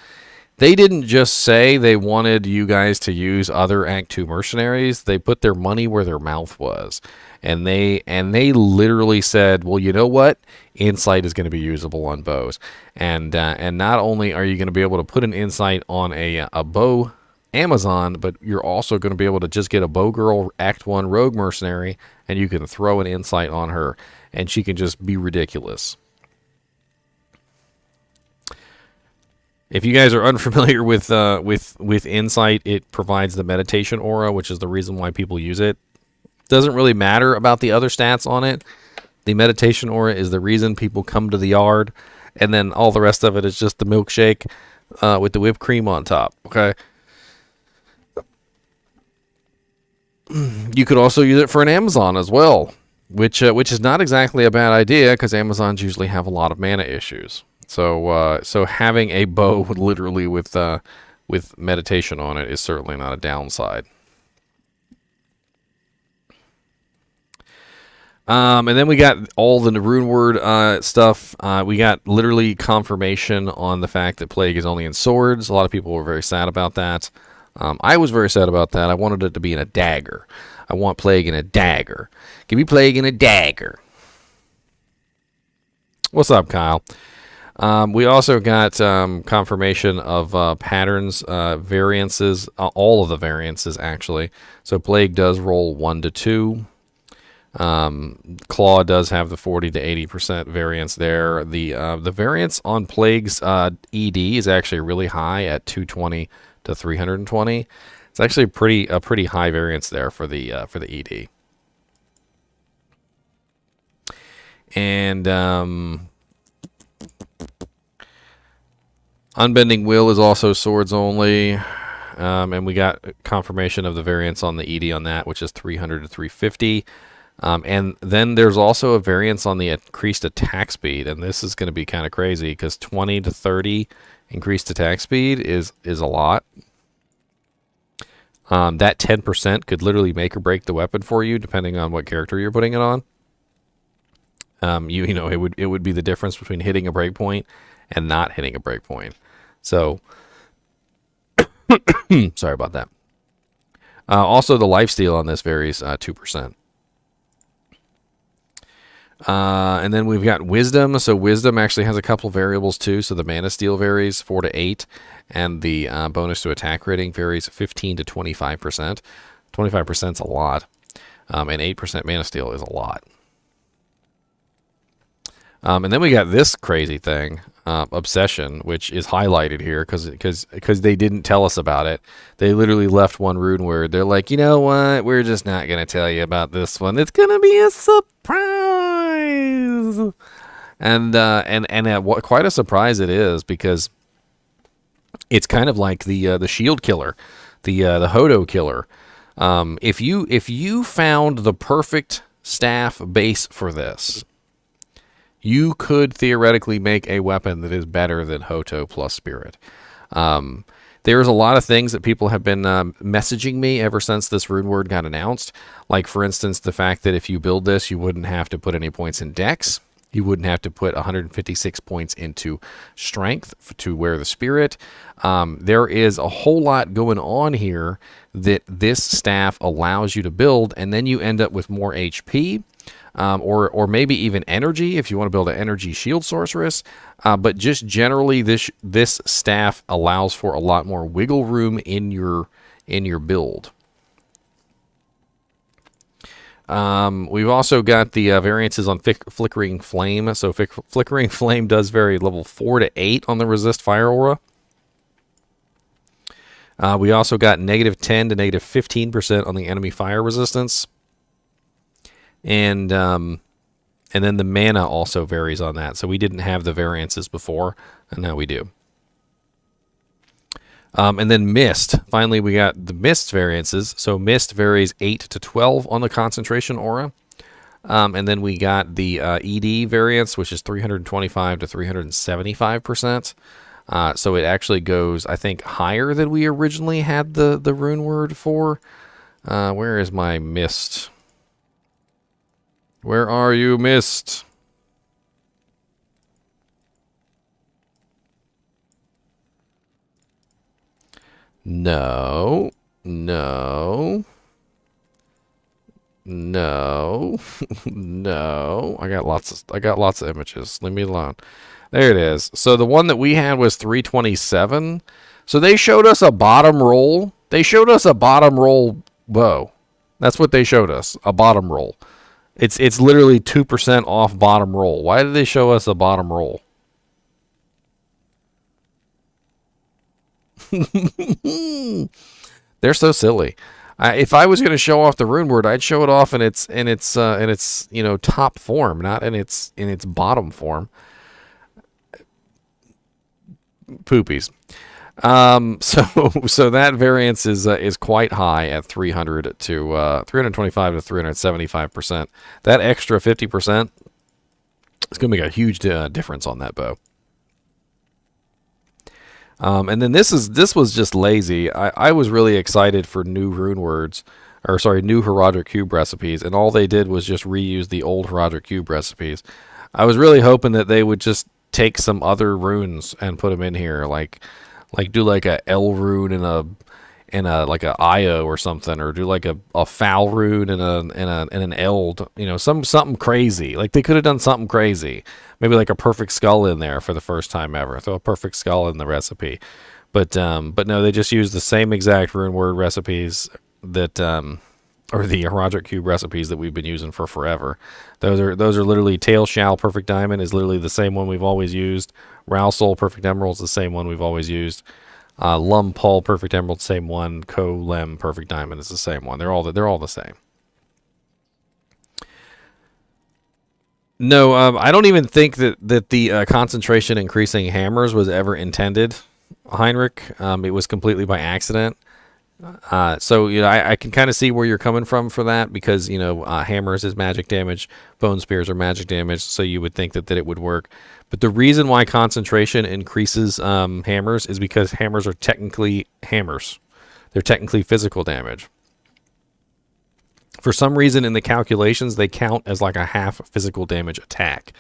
They didn't just say they wanted you guys to use other Act 2 Mercenaries. They put their money where their mouth was. And they literally said, well, you know what? Insight is going to be usable on bows. And not only are you going to be able to put an Insight on a bow Amazon, but you're also going to be able to just get a bow girl Act 1 Rogue Mercenary, and you can throw an Insight on her, and she can just be ridiculous. If you guys are unfamiliar with Insight, it provides the meditation aura, which is the reason why people use it. Doesn't really matter about the other stats on it. The meditation aura is the reason people come to the yard, and then all the rest of it is just the milkshake with the whipped cream on top. Okay. You could also use it for an Amazon as well, which is not exactly a bad idea because Amazons usually have a lot of mana issues. So having a bow literally with meditation on it is certainly not a downside. And then we got all the Runeword stuff. We got literally confirmation on the fact that Plague is only in swords. A lot of people were very sad about that. I was very sad about that. I wanted it to be in a dagger. I want Plague in a dagger. Give me Plague in a dagger. What's up, Kyle? We also got confirmation of patterns, variances, all of the variances, actually. So Plague does roll 1 to 2. Claw does have the 40 to 80% variance there. The variance on Plague's ED is actually really high at 220 to 320. It's actually a pretty high variance there for the ED. And Unbending Will is also swords only. And we got confirmation of the variance on the ED on that, which is 300 to 350. And then there's also a variance on the increased attack speed, and this is going to be kind of crazy because 20 to 30 increased attack speed is a lot. That 10% could literally make or break the weapon for you, depending on what character you're putting it on. You know, it would be the difference between hitting a breakpoint and not hitting a breakpoint. So, sorry about that. Also, the lifesteal on this varies 2%. And then we've got Wisdom. So Wisdom actually has a couple variables too. So the mana steal varies 4 to 8, and the bonus to attack rating varies 15 to 25%. 25% is a lot, and 8% mana steal is a lot. And then we got this crazy thing, Obsession, which is highlighted here because they didn't tell us about it. They literally left one rune word. They're like, you know what? We're just not going to tell you about this one. It's going to be a surprise. And quite a surprise it is, because it's kind of like the shield killer, the Hodo killer. If you found the perfect staff base for this, you could theoretically make a weapon that is better than Hoto plus Spirit. There's a lot of things that people have been messaging me ever since this rune word got announced. Like, for instance, the fact that if you build this, you wouldn't have to put any points in Dex. You wouldn't have to put 156 points into Strength to wear the Spirit. There is a whole lot going on here that this staff allows you to build, and then you end up with more HP. Or maybe even energy if you want to build an energy shield sorceress. But just generally, this staff allows for a lot more wiggle room in your build. We've also got the variances on Flickering Flame. So Flickering Flame does vary level 4 to 8 on the Resist Fire Aura. We also got negative 10 to negative 15% on the enemy fire resistance. And then the mana also varies on that. So we didn't have the variances before, and now we do. And then Mist. Finally, we got the Mist variances. So Mist varies 8 to 12 on the concentration aura. And then we got the ED variance, which is 325 to 375%. So it actually goes, I think, higher than we originally had the rune word for. Where is my Mist? Where are you, Mist? No. No. No. No. I got lots of images. Leave me alone. There it is. So the one that we had was 327. So they showed us a bottom roll. They showed us a bottom roll bow. That's what they showed us. A bottom roll. It's literally 2% off bottom roll. Why did they show us a bottom roll? They're so silly. If I was going to show off the rune word, I'd show it off in its top form, not in its bottom form. Poopies. So that variance is quite high at 300 to 325 to 375%. That extra 50% is going to make a huge difference on that bow. And then this was just lazy. I was really excited for new rune words, or sorry, new Heraldric Cube recipes, and all they did was just reuse the old Heraldric Cube recipes. I was really hoping that they would just take some other runes and put them in here, like do like a L rune and a like a Io or something, or do like a foul rune and an Eld, you know, something crazy. Like they could have done something crazy, maybe like a perfect skull in there for the first time ever. Throw a perfect skull in the recipe, but no, they just used the same exact rune word recipes that or the Heraldric Cube recipes that we've been using for forever. Those are literally Tail Shall Perfect Diamond is literally the same one we've always used. Rao Soul Perfect Emerald is the same one we've always used. Lum Paul Perfect Emerald, same one. Ko Lem Perfect Diamond is the same one. They're all the same. No, I don't even think that the concentration increasing hammers was ever intended, Heinrich. It was completely by accident. So you know, I can kind of see where you're coming from for that, because you know, hammers is magic damage, bone spears are magic damage, so you would think that it would work. But the reason why concentration increases hammers is because hammers are technically hammers. They're technically physical damage. For some reason in the calculations, they count as like a half physical damage attack,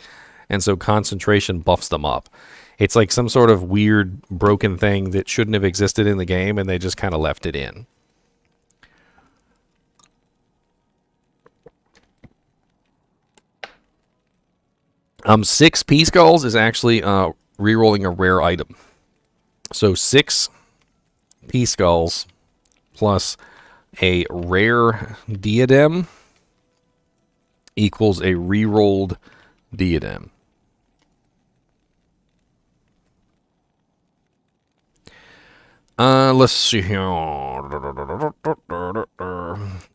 and so concentration buffs them up. It's like some sort of weird broken thing that shouldn't have existed in the game, and they just kind of left it in. Six P skulls is actually re-rolling a rare item. So 6 P skulls plus a rare diadem equals a re-rolled diadem. Let's see here.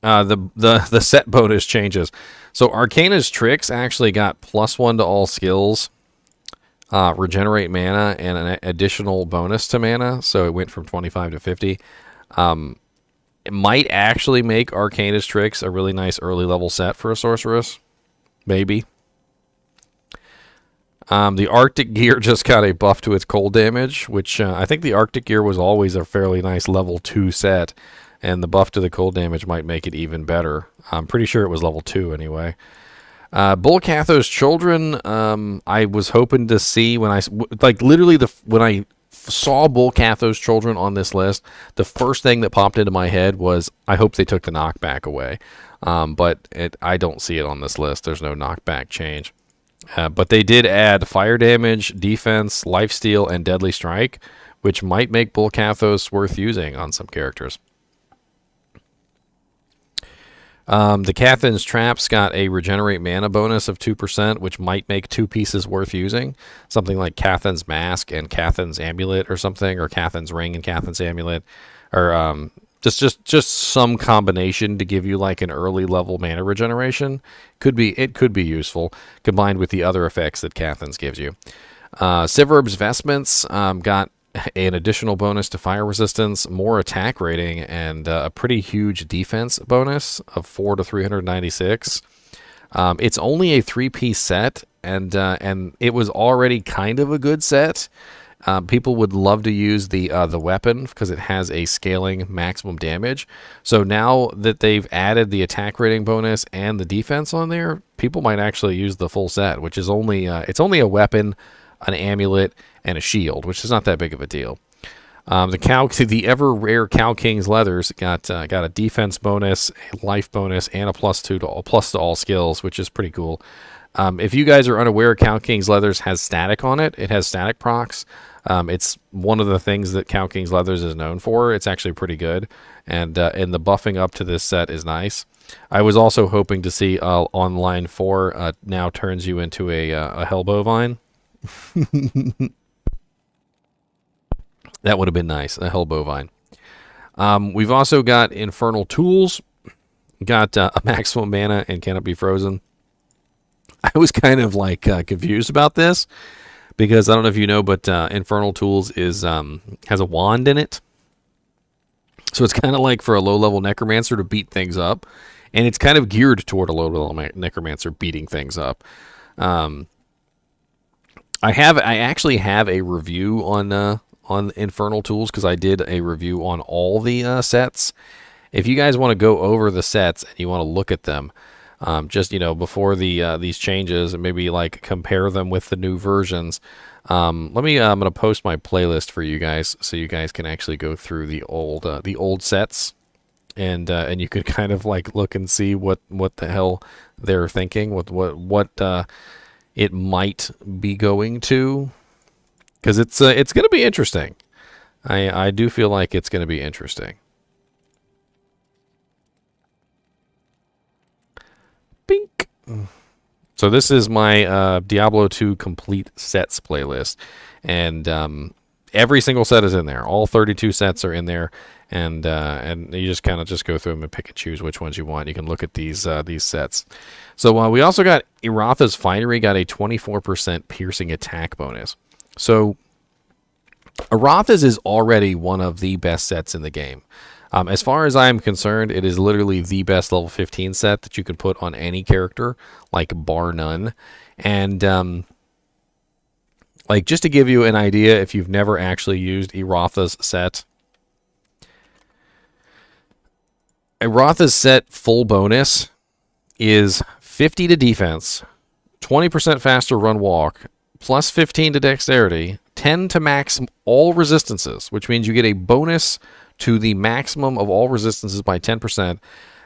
The set bonus changes. So Arcana's tricks actually got +1 to all skills, regenerate mana, and an additional bonus to mana. So it went from 25 to 50. It might actually make Arcana's tricks a really nice early level set for a sorceress. Maybe. The Arctic gear just got a buff to its cold damage, which I think the Arctic gear was always a fairly nice level 2 set, and the buff to the cold damage might make it even better. I'm pretty sure it was level 2 anyway. Bullcatho's Children, I was hoping to see when I, like literally when I saw Bullcatho's Children on this list, the first thing that popped into my head was, I hope they took the knockback away. But I don't see it on this list. There's no knockback change. But they did add fire damage, defense, lifesteal, and deadly strike, which might make Bullcathos worth using on some characters. The Cathin's Traps got a regenerate mana bonus of 2%, which might make 2 pieces worth using. Something like Cathin's Mask and Cathin's Amulet or something, or Cathin's Ring and Cathin's Amulet, or just some combination to give you like an early level mana regeneration. It could be useful combined with the other effects that Cathin's gives you. Siverb's Vestments got an additional bonus to fire resistance, more attack rating, and a pretty huge defense bonus of 4 to 396. It's only a 3-piece set, and it was already kind of a good set. People would love to use the weapon because it has a scaling maximum damage. So now that they've added the attack rating bonus and the defense on there, people might actually use the full set, which is only it's only a weapon, an amulet, and a shield, which is not that big of a deal. The ever rare Cow King's Leathers got a defense bonus, a life bonus, and a plus to all skills, which is pretty cool. If you guys are unaware, Cow King's Leathers has static on it. It has static procs. It's one of the things that Cow King's Leathers is known for. It's actually pretty good, and the buffing up to this set is nice. I was also hoping to see on line 4 now turns you into a Hellbovine. That would have been nice, a Hellbovine. We've also got Infernal Tools, got a maximum mana and cannot be frozen. I was kind of like confused about this, because I don't know if you know, but Infernal Tools is has a wand in it. So it's kind of like for a low-level Necromancer to beat things up. And it's kind of geared toward a low-level Necromancer beating things up. I actually have a review on Infernal Tools, because I did a review on all the sets. if you guys want to go over the sets and you want to look at them, just, you know, before these changes, and maybe like compare them with the new versions, I'm going to post my playlist for you guys so you guys can actually go through the old sets, and you could kind of like look and see what the hell they're thinking, what it might be going to, because it's going to be interesting. I do feel like it's going to be interesting. Bink. So this is my Diablo 2 complete sets playlist, and every single set is in there. All 32 sets are in there, and you just kind of just go through them and pick and choose which ones you want. You can look at these sets. So we also got Iratha's Finery got a 24% piercing attack bonus. So Iratha's is already one of the best sets in the game. As far as I'm concerned, it is literally the best level 15 set that you can put on any character, like bar none. And like, just to give you an idea, if you've never actually used Iratha's set, Iratha's set full bonus is 50 to defense, 20% faster run walk, plus 15 to dexterity, 10 to max all resistances, which means you get a bonus to the maximum of all resistances by 10%,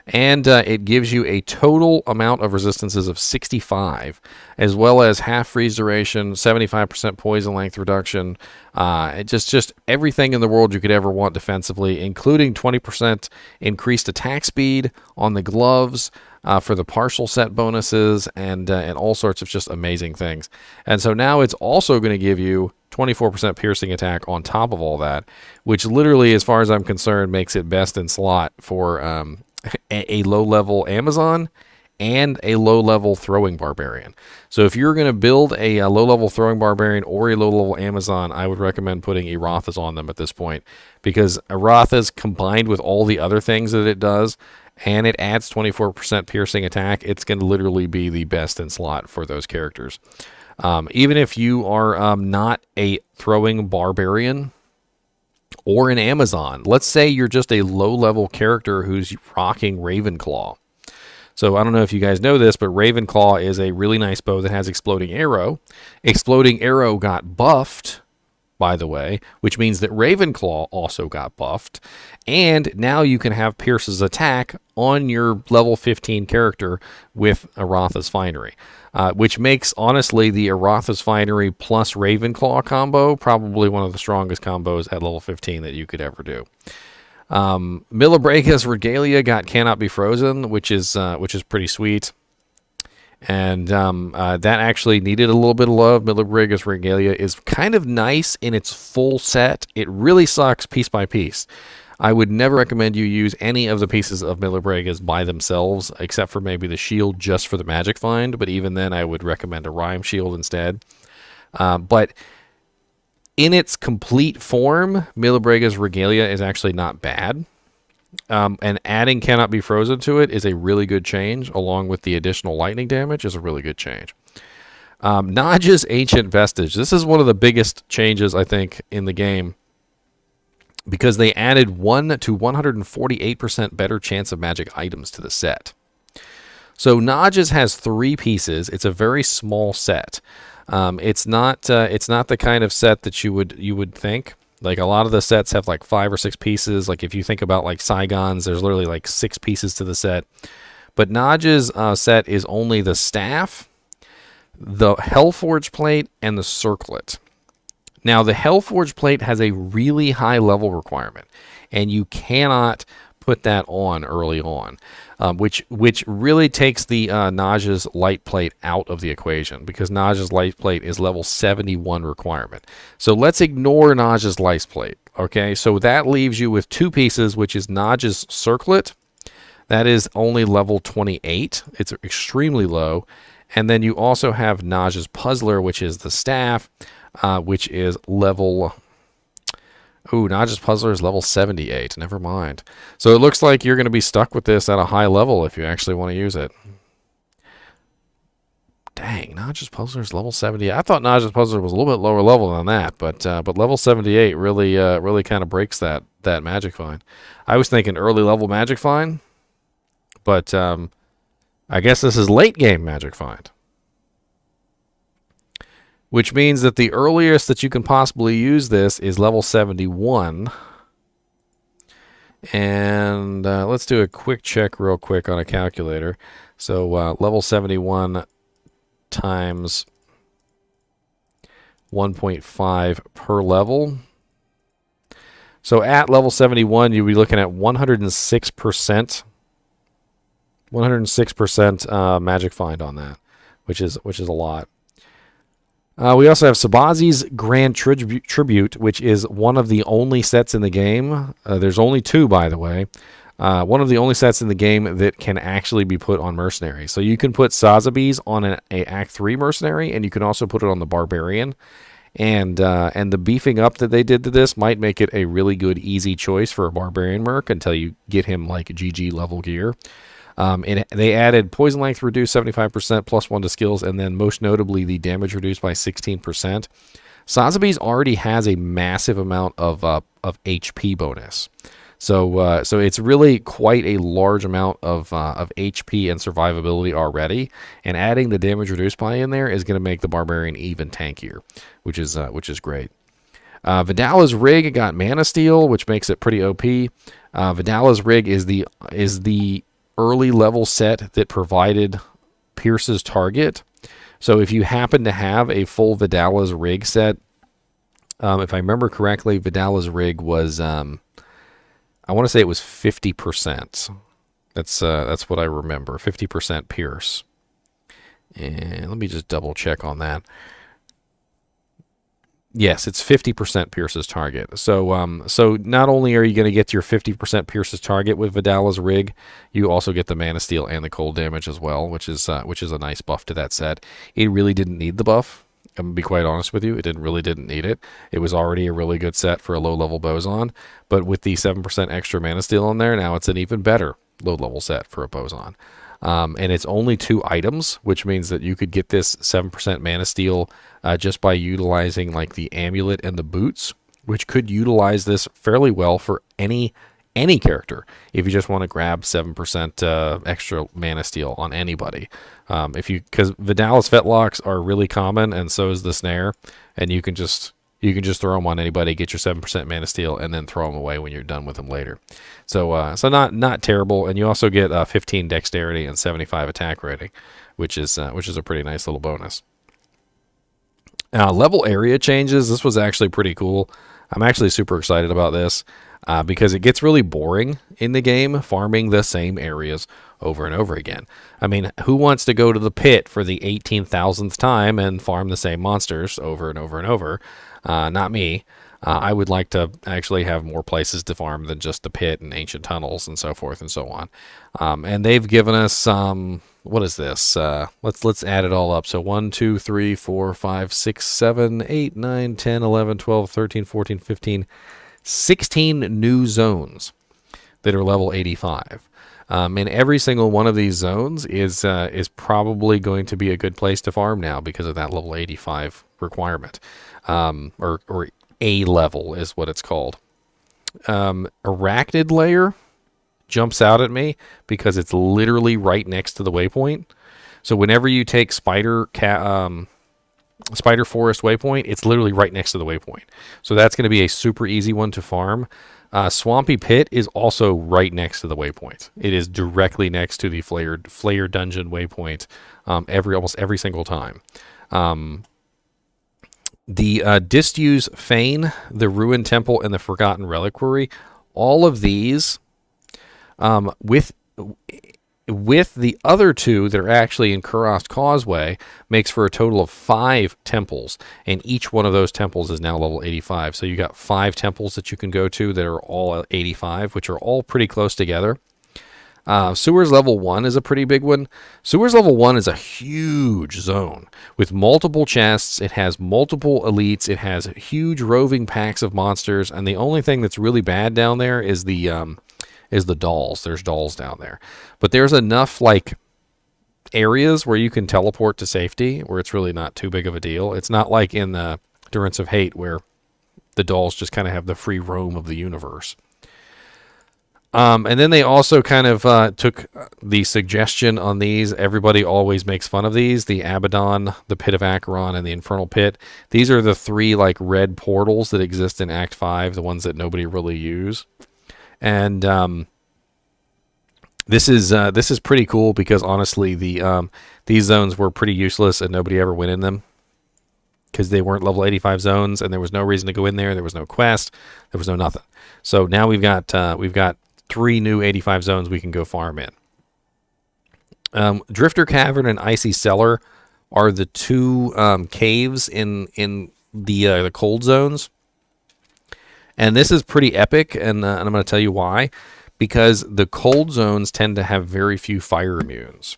and it gives you a total amount of resistances of 65, as well as half freeze duration, 75% poison length reduction, just everything in the world you could ever want defensively, including 20% increased attack speed on the gloves for the partial set bonuses, and all sorts of just amazing things. And so now it's also going to give you 24% piercing attack on top of all that, which literally, as far as I'm concerned, makes it best in slot for a low-level Amazon and a low-level throwing Barbarian. So if you're going to build a low-level throwing Barbarian or a low-level Amazon, I would recommend putting Iratha's on them at this point, because Iratha's, combined with all the other things that it does, and it adds 24% piercing attack, it's going to literally be the best in slot for those characters. Even if you are not a throwing Barbarian or an Amazon, let's say you're just a low-level character who's rocking Ravenclaw. So I don't know if you guys know this, but Ravenclaw is a really nice bow that has Exploding Arrow. Exploding Arrow got buffed, by the way, which means that Ravenclaw also got buffed. And now you can have Pierce's attack on your level 15 character with Iratha's Finery, which makes, honestly, the Iratha's Finery plus Ravenclaw combo probably one of the strongest combos at level 15 that you could ever do. Milibrega's Regalia got Cannot Be Frozen, which is pretty sweet. And that actually needed a little bit of love. Milibrega's Regalia is kind of nice in its full set. It really sucks piece by piece. I would never recommend you use any of the pieces of Milibrega's by themselves, except for maybe the shield just for the magic find. But even then, I would recommend a Rhyme Shield instead. But in its complete form, Milibrega's Regalia is actually not bad. And adding Cannot Be Frozen to it is a really good change, along with the additional lightning damage is a really good change. Naj's Ancient Vestige. This is one of the biggest changes, I think, in the game, because they added 1 to 148% better chance of magic items to the set. So Naj's has 3 pieces. It's a very small set. It's not the kind of set that you would think. Like, a lot of the sets have like 5 or 6 pieces. Like, if you think about like Saigons, there's literally like 6 pieces to the set. But Naj's set is only the staff, the Hellforge plate, and the circlet. Now, the Hellforge plate has a really high level requirement, and you cannot put that on early on, which really takes the Naj's light plate out of the equation, because Naj's light plate is level 71 requirement. So let's ignore Naj's light plate, okay? So that leaves you with 2 pieces, which is Naj's circlet. That is only level 28. It's extremely low. And then you also have Naj's puzzler, which is the staff, which is level... Ooh, Naj's Puzzler is level 78. Never mind. So it looks like you're going to be stuck with this at a high level if you actually want to use it. Dang, Notch's Puzzler's level 70. I thought Notch's Puzzler was a little bit lower level than that, but level 78 really kind of breaks that magic find. I was thinking early level magic find, but I guess this is late game magic find. Which means that the earliest that you can possibly use this is level 71. And let's do a quick check real quick on a calculator. So level 71 times 1.5 per level. So at level 71, you'd be looking at 106%. 106% magic find on that, which is a lot. We also have Sabazi's Grand Tribute, which is one of the only sets in the game. There's only two, by the way. One of the only sets in the game that can actually be put on Mercenary. So you can put Sazabi's on an Act 3 Mercenary, and you can also put it on the Barbarian. And the beefing up that they did to this might make it a really good, easy choice for a Barbarian Merc until you get him like GG level gear. They added poison length reduced 75%, plus 1 to skills, and then most notably the damage reduced by 16%. Sazabi's already has a massive amount of HP bonus, so it's really quite a large amount of HP and survivability already. And adding the damage reduced by in there is going to make the Barbarian even tankier, which is great. Vidala's Rig got Mana Steal, which makes it pretty OP. Vidala's Rig is the early level set that provided Pierce's target. So if you happen to have a full Vidala's Rig set, if I remember correctly, Vidala's Rig was I want to say it was 50%. That's what I remember, 50% Pierce. And let me just double check on that. Yes, it's 50% Pierce's target. So not only are you going to get your 50% Pierce's target with Vidala's Rig, you also get the Mana Steal and the cold damage as well, which is a nice buff to that set. It really didn't need the buff. I'm going to be quite honest with you. It really didn't need it. It was already a really good set for a low-level Boson, but with the 7% extra Mana Steal in there, now it's an even better low-level set for a Boson. And it's only 2 items, which means that you could get this 7% Mana Steal just by utilizing like the amulet and the boots, which could utilize this fairly well for any character if you just want to grab 7% extra Mana Steal on anybody. Because Vidala's Fetlocks are really common, and so is the Snare, and you can just throw them on anybody, get your 7% Mana Steal, and then throw them away when you're done with them later. So not terrible, and you also get 15 Dexterity and 75 Attack rating, which is a pretty nice little bonus. Level area changes. This was actually pretty cool. I'm actually super excited about this because it gets really boring in the game farming the same areas over and over again. I mean, who wants to go to the pit for the 18,000th time and farm the same monsters over and over and over? Not me. I would like to actually have more places to farm than just the pit and ancient tunnels and so forth and so on. And they've given us what is this? Let's add it all up. So 1, 2, 3, 4, 5, 6, 7, 8, 9, 10, 11, 12, 13, 14, 15, 16 new zones that are level 85. And every single one of these zones is probably going to be a good place to farm now because of that level 85 requirement. Or A level is what it's called. Arachnid Layer jumps out at me because it's literally right next to the waypoint. So whenever you take Spider Forest Waypoint, it's literally right next to the waypoint. So that's going to be a super easy one to farm. Swampy Pit is also right next to the waypoint. It is directly next to the Flayer Dungeon waypoint almost every single time. The Disused Fane, the Ruined Temple, and the Forgotten Reliquary, all of these, with the other 2 that are actually in Kurast Causeway, makes for a total of 5 temples, and each one of those temples is now level 85. So you got 5 temples that you can go to that are all 85, which are all pretty close together. Sewers level 1 is a pretty big one. Sewers level 1 is a huge zone with multiple chests. It has multiple elites. It has huge roving packs of monsters. And the only thing that's really bad down there is the dolls. There's dolls down there. But there's enough like areas where you can teleport to safety, where it's really not too big of a deal. It's not like in the Durance of Hate where the dolls just kind of have the free roam of the universe. And then they also kind of took the suggestion on these. Everybody always makes fun of these. The Abaddon, the Pit of Acheron, and the Infernal Pit. These are the three like red portals that exist in Act 5, the ones that nobody really use. And this is pretty cool because honestly, these zones were pretty useless and nobody ever went in them because they weren't level 85 zones and there was no reason to go in there. There was no quest. There was no nothing. So now we've got 3 new 85 zones we can go farm in. Drifter Cavern and Icy Cellar are the 2 caves in the cold zones. And this is pretty epic, and I'm going to tell you why. Because the cold zones tend to have very few fire immunes.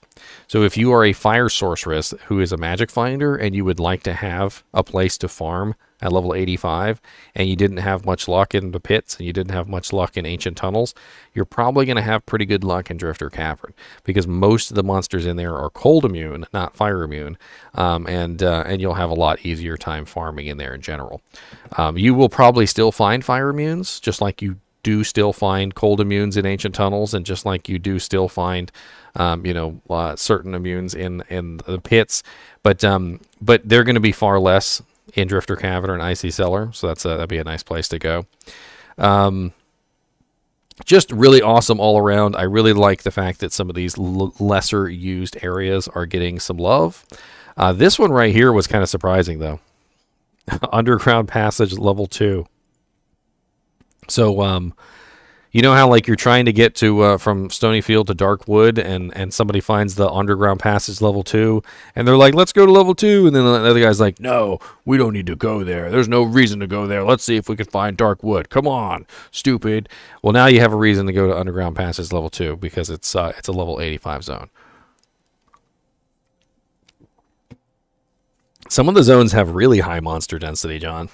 So if you are a fire sorceress who is a magic finder and you would like to have a place to farm at level 85 and you didn't have much luck in the pits and you didn't have much luck in ancient tunnels, you're probably going to have pretty good luck in Drifter Cavern because most of the monsters in there are cold immune, not fire immune, and you'll have a lot easier time farming in there in general. You will probably still find fire immunes, just like you do still find cold immunes in ancient tunnels, and just like you do still find certain immunes in the pits, but they're going to be far less in Drifter Cavern and Icy Cellar, so that'd be a nice place to go. Just really awesome all around. I really like the fact that some of these lesser used areas are getting some love. This one right here was kind of surprising though. Underground Passage level 2. So, you know how like you're trying to get to from Stonyfield to Darkwood, and somebody finds the Underground Passage level 2, and they're like, "Let's go to level 2," and then the other guy's like, "No, we don't need to go there. There's no reason to go there. Let's see if we can find Darkwood. Come on, stupid." Well, now you have a reason to go to Underground Passage level 2 because it's a level 85 zone. Some of the zones have really high monster density, John.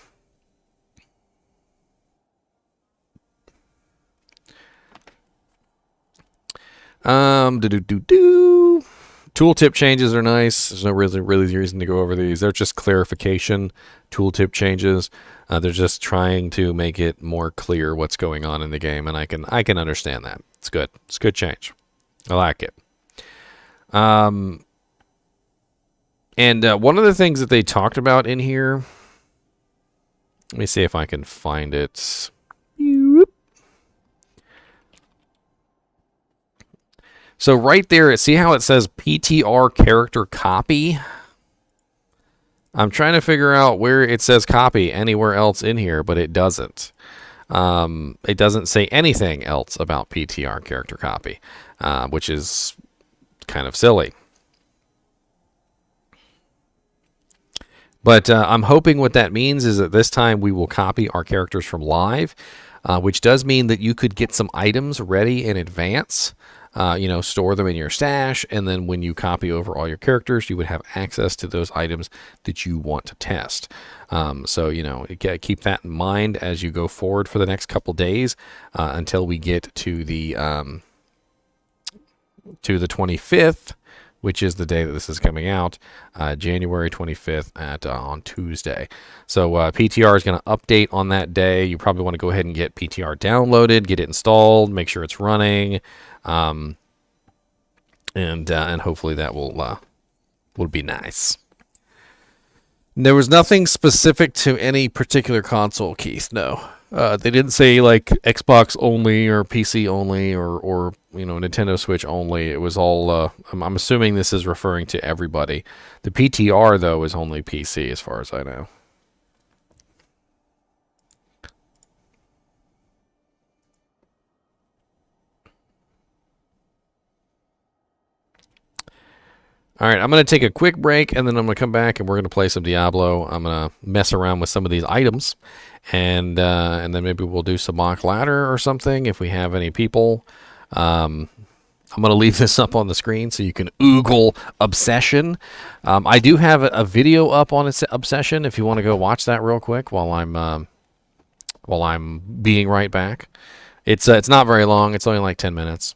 Tooltip changes are nice. There's no really reason to go over these. They're just clarification tooltip changes. They're just trying to make it more clear what's going on in the game, and I can understand that. It's good. It's a good change. I like it. And one of the things that they talked about in here, let me see if I can find it. So right there, see how it says PTR character copy? I'm trying to figure out where it says copy anywhere else in here, but it doesn't. It doesn't say anything else about PTR character copy, which is kind of silly. But I'm hoping what that means is that this time we will copy our characters from live, which does mean that you could get some items ready in advance. Store them in your stash, and then when you copy over all your characters, you would have access to those items that you want to test. So keep that in mind as you go forward for the next couple days until we get to the 25th, which is the day that this is coming out, January 25th on Tuesday. So PTR is going to update on that day. You probably want to go ahead and get PTR downloaded, get it installed, make sure it's running. And hopefully that will be nice. There was nothing specific to any particular console, Keith. No, they didn't say like Xbox only or PC only or Nintendo Switch only. It was all. I'm assuming this is referring to everybody. The PTR though is only PC, as far as I know. All right, I'm going to take a quick break, and then I'm going to come back, and we're going to play some Diablo. I'm going to mess around with some of these items, and then maybe we'll do some mock ladder or something if we have any people. I'm going to leave this up on the screen so you can Oogle Obsession. I do have a video up on Obsession if you want to go watch that real quick while I'm being right back. It's not very long. It's only like 10 minutes.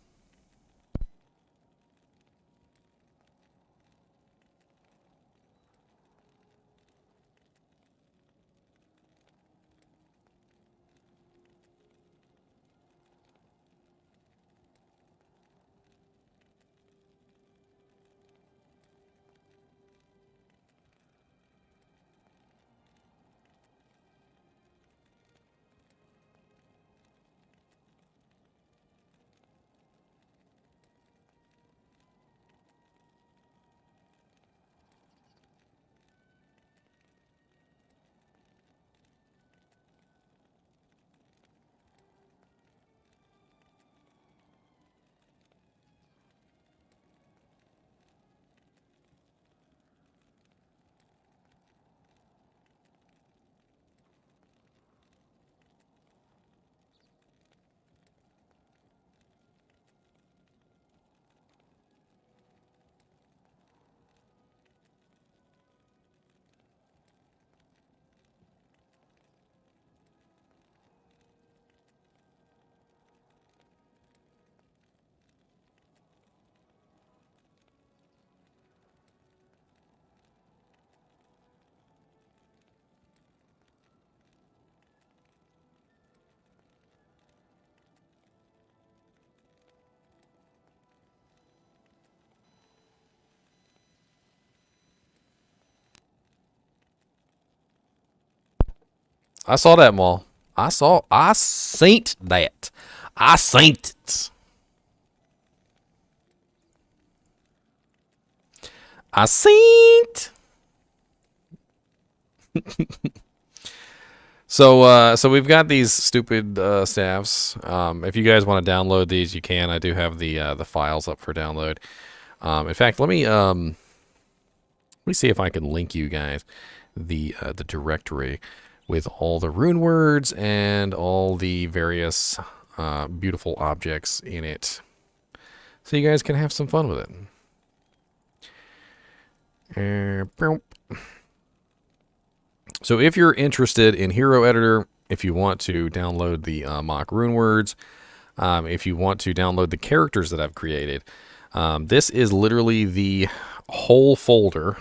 I saw that, Maul. I seen that. I seen it. I seen it. So we've got these stupid staffs. If you guys want to download these, you can. I do have the files up for download. In fact, let me see if I can link you guys the directory with all the rune words and all the various beautiful objects in it, so you guys can have some fun with it. So if you're interested in Hero Editor, if you want to download the mock rune words, if you want to download the characters that I've created, this is literally the whole folder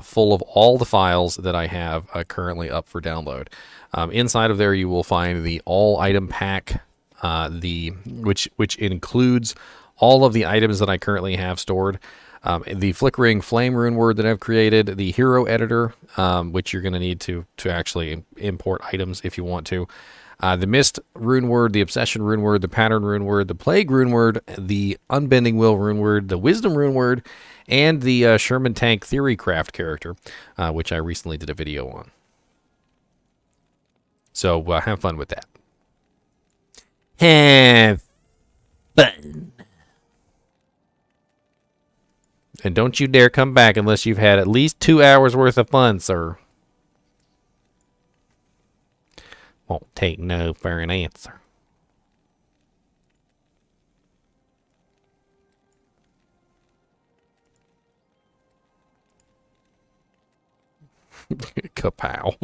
full of all the files that I have currently up for download. Inside of there, you will find the all item pack, which includes all of the items that I currently have stored. The flickering flame rune word that I've created, the hero editor, which you're going to need to actually import items if you want to. The mist rune word, the obsession rune word, the pattern rune word, the plague rune word, the unbending will rune word, the wisdom rune word, and the Sherman Tank theory craft character, which I recently did a video on. So have fun with that. Have fun. And don't you dare come back unless you've had at least 2 hours worth of fun, sir. Won't take no for an answer. Kapow.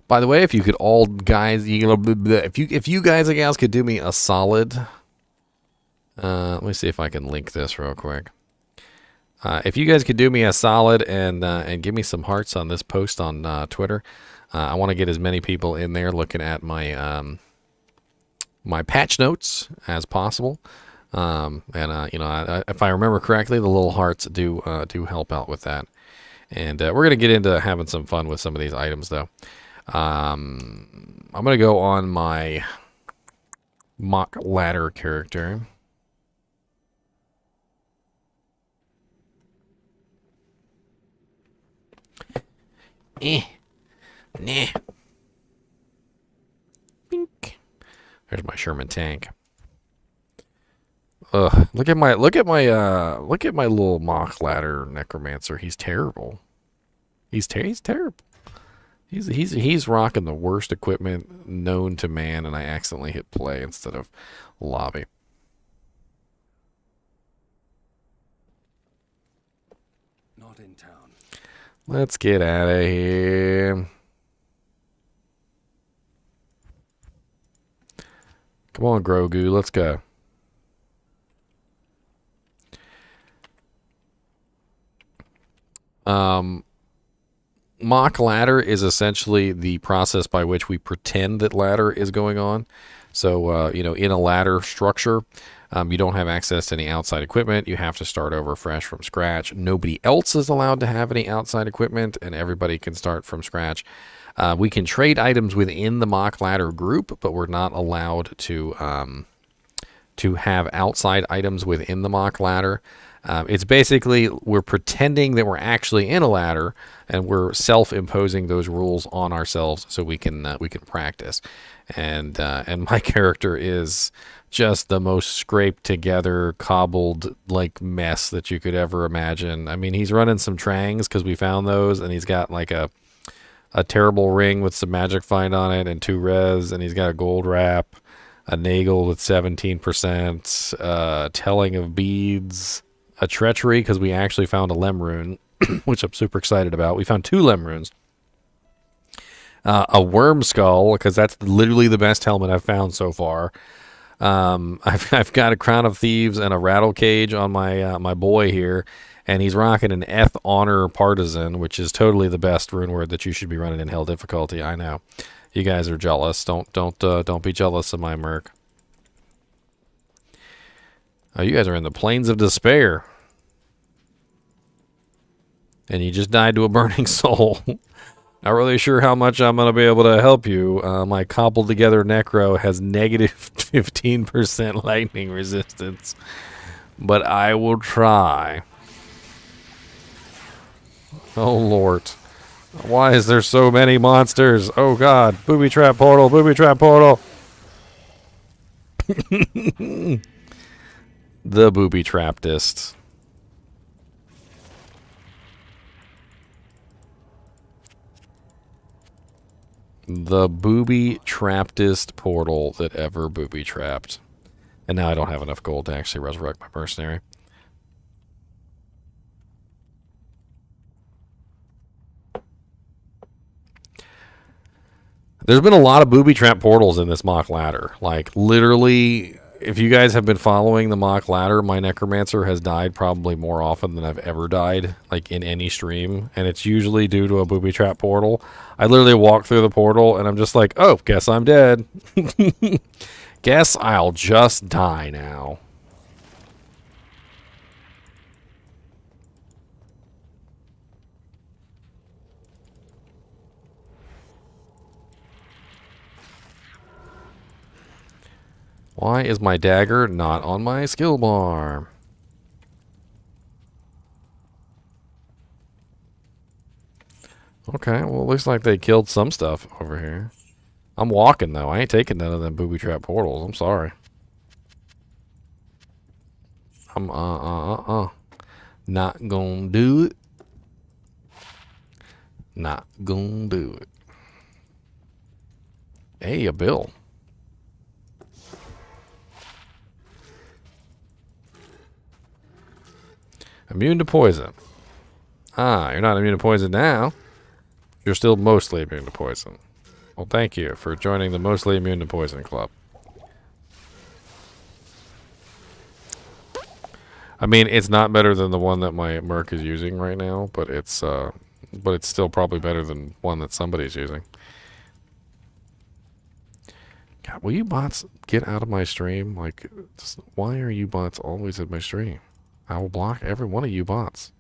By the way, if you could all guys, if you guys and gals could do me a solid, let me see if I can link this real quick. If you guys could do me a solid and give me some hearts on this post on Twitter, I want to get as many people in there looking at my my patch notes as possible. If I remember correctly, the little hearts do help out with that. And we're gonna get into having some fun with some of these items, though. I'm going to go on my mock ladder character. Nah. Bink. There's my Sherman tank. Ugh, look at my little mock ladder necromancer. He's terrible. He's terrible. He's rocking the worst equipment known to man, and I accidentally hit play instead of lobby. Not in town. Let's get out of here. Come on, Grogu, let's go. Mock ladder is essentially the process by which we pretend that ladder is going on. So, in a ladder structure, you don't have access to any outside equipment. You have to start over fresh from scratch. Nobody else is allowed to have any outside equipment, and everybody can start from scratch. We can trade items within the mock ladder group, but we're not allowed to have outside items within the mock ladder. It's basically we're pretending that we're actually in a ladder, and we're self-imposing those rules on ourselves so we can practice. And my character is just the most scraped together, cobbled like mess that you could ever imagine. I mean, he's running some trangs because we found those, and he's got like a terrible ring with some magic find on it and 2 res, and he's got a gold wrap, a nagel with 17%, telling of beads, a treachery because we actually found a lem rune, which I'm super excited about. We found 2 lem runes. A worm skull because that's literally the best helmet I've found so far. I've got a crown of thieves and a rattle cage on my my boy here, and he's rocking an Honor Partisan, which is totally the best rune word that you should be running in hell difficulty. I know. You guys are jealous. Don't be jealous of my merc. Oh, you guys are in the plains of despair. And you just died to a burning soul. Not really sure how much I'm going to be able to help you. My cobbled together necro has negative 15% lightning resistance. But I will try. Oh, Lord. Why is there so many monsters? Oh, God. Booby trap portal. Booby trap portal. The booby traptist. The booby traptest portal that ever booby trapped. And now I don't have enough gold to actually resurrect my mercenary. There's been a lot of booby trap portals in this mock ladder. Like, literally, if you guys have been following the mock ladder, my Necromancer has died probably more often than I've ever died, like, in any stream. And it's usually due to a booby trap portal. I literally walk through the portal, and I'm just like, oh, guess I'm dead. Guess I'll just die now. Why is my dagger not on my skill bar? Okay, well, it looks like they killed some stuff over here. I'm walking, though. I ain't taking none of them booby trap portals. I'm sorry. I'm, not gonna do it. Not gonna do it. Hey, a bill. Immune to poison. Ah, you're not immune to poison now. You're still mostly immune to poison. Well, thank you for joining the mostly immune to poison club. I mean, it's not better than the one that my merc is using right now, but it's still probably better than one that somebody's using. God, will you bots get out of my stream? Like, just, why are you bots always in my stream? I will block every one of you bots.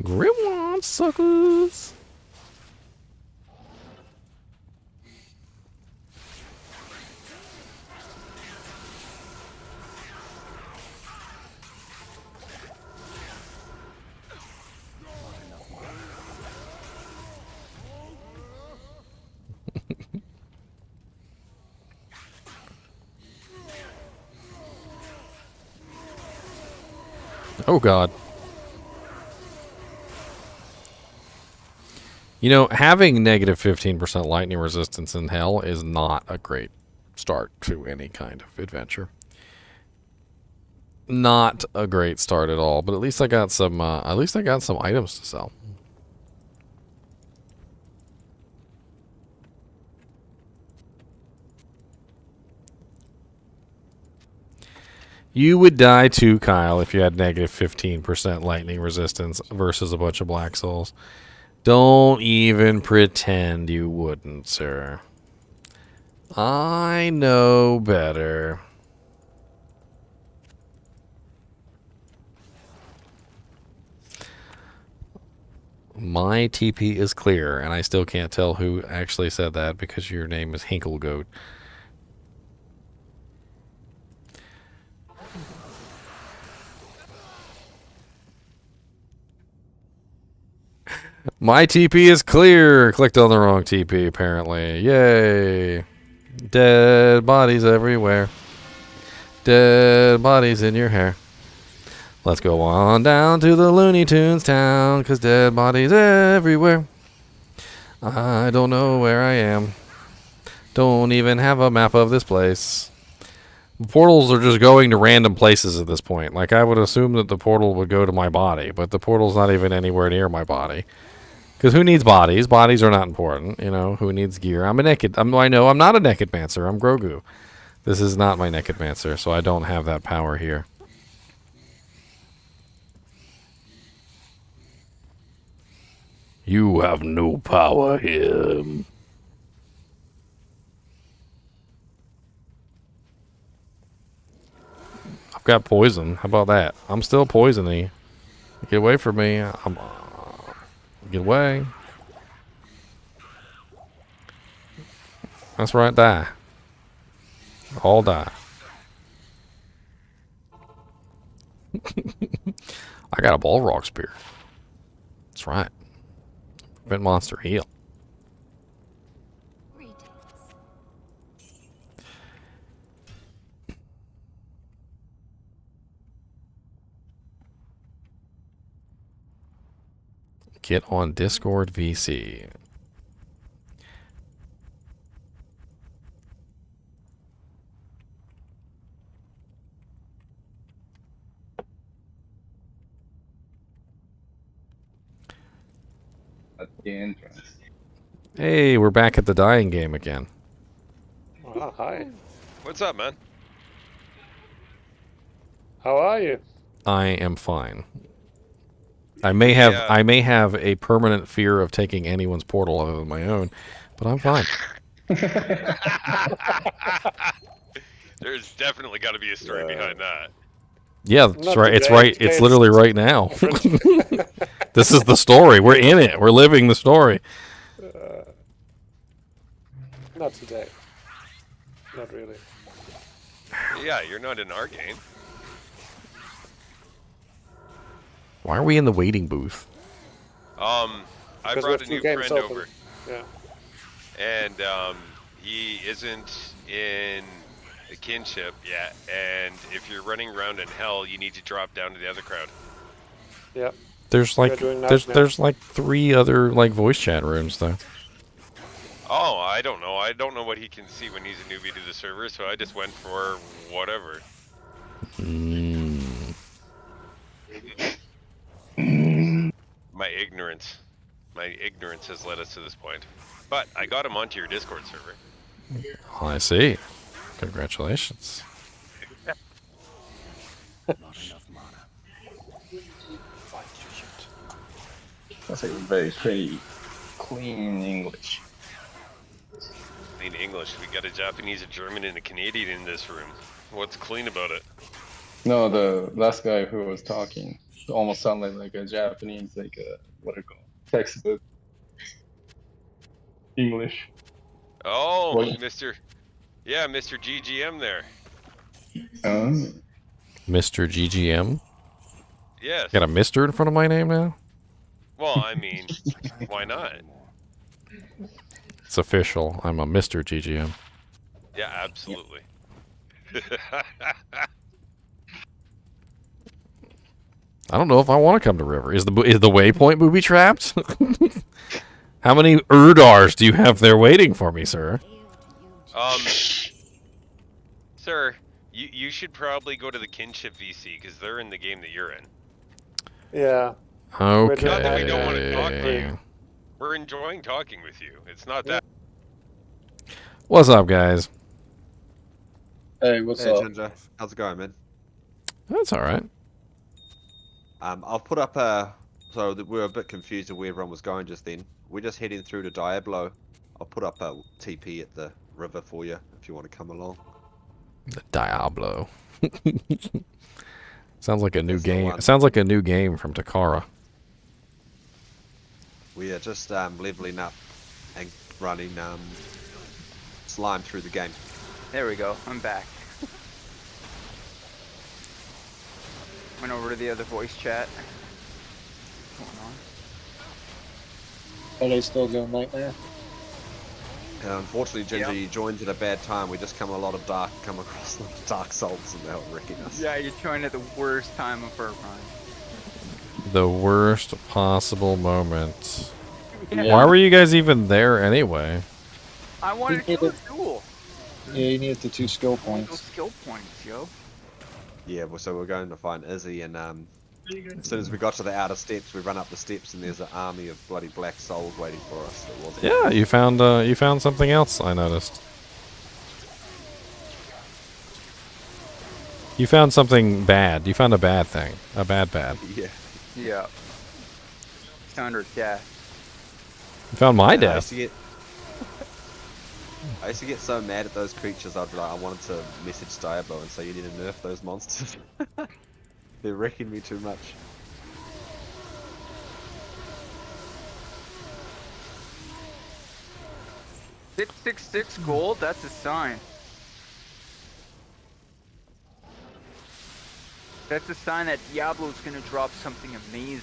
Grimoire suckers. Oh, God. You know, having negative 15% lightning resistance in hell is not a great start to any kind of adventure. Not a great start at all, but at least I got some items to sell. You would die too, Kyle, if you had negative 15% lightning resistance versus a bunch of black souls. Don't even pretend you wouldn't, sir. I know better. My TP is clear, and I still can't tell who actually said that because your name is Hinklegoat. My TP is clear. Clicked on the wrong TP, apparently. Yay. Dead bodies everywhere. Dead bodies in your hair. Let's go on down to the Looney Tunes town, 'cause dead bodies everywhere. I don't know where I am. Don't even have a map of this place. Portals are just going to random places at this point. Like, I would assume that the portal would go to my body, but the portal's not even anywhere near my body. Because who needs bodies? Bodies are not important. You know, who needs gear? I'm a naked. I know I'm not a Necromancer. I'm Grogu. This is not my Necromancer, so I don't have that power here. You have no power here. I've got poison. How about that? I'm still poisony. Get away from me. Get away. That's right, die. All die. I got a Balrog spear. That's right. Prevent monster heal. Get on Discord VC. At the entrance. Hey, we're back at the dying game again. Oh, hi. What's up, man? How are you? I am fine. I may have a permanent fear of taking anyone's portal other than my own, but I'm fine. There's definitely got to be a story behind that. Yeah, that's Not right. It's today. right. Today It's it's literally right now. This is the story. We're in it. We're living the story. Not today. Not really. Yeah, you're not in our game. Why are we in the waiting booth? I Because we brought have a two new games friend open. over, Yeah. and he isn't in the kinship yet. And if you're running around in hell, you need to drop down to the other crowd. Yeah. There's like doing that there's now. there's like 3 other like voice chat rooms though. Oh, I don't know. I don't know what he can see when he's a newbie to the server, so I just went for whatever. My ignorance has led us to this point. But I got him onto your Discord server. Oh, I see. Congratulations. Not enough mana. That's like very pretty, clean English. In English, we got a Japanese, a German, and a Canadian in this room. What's clean about it? No, the last guy who was talking almost sounded like a Japanese, like a what do you call it? Textbook English. Oh, What? Mr. GGM there. Mr. GGM. Yes. Got a Mister in front of my name now? Well, I mean, why not? It's official. I'm a Mr. GGM. Yeah, absolutely. I don't know if I want to come to River. Is the waypoint booby trapped? How many Urdars do you have there waiting for me, sir? Sir, you should probably go to the kinship VC because they're in the game that you're in. Yeah. Okay. Not that we don't want to talk to you. We're enjoying talking with you. It's not that. What's up, guys? Hey, what's Hey up? Ginger, how's it going, man? That's all right. I'll put up a. So we were a bit confused of where everyone was going just then. We're just heading through to Diablo. I'll put up a TP at the river for you if you want to come along. The Diablo. Sounds like a new That's the game. one. It sounds like a new game from Takara. We are just leveling up and running slime through the game. There we go. I'm back. Went over to the other voice chat. What's going on? Are they still doing Nightmare? Unfortunately, Ginger, Yep. you joined at a bad time. We just come across a lot of Dark Souls and they were wrecking us. Yeah, you're joined at the worst time of our run. The worst possible moment. Yeah. Why were you guys even there anyway? I wanted to do a duel. Yeah, you needed the 2 skill Those points. skill points, yo. Yeah, well, so we're going to find Izzy, and as soon as we got to the outer steps, we run up the steps, and there's an army of bloody black souls waiting for us. It wasn't Yeah, you found something else. I noticed. You found something bad. You found a bad thing. A bad. Yeah. Yeah. Found her death. You found my And death. I used to get so mad at those creatures. I'd be like, I wanted to message Diablo and say you need to nerf those monsters. They're wrecking me too much. $666 gold. That's a sign. That's a sign that Diablo's gonna drop something amazing.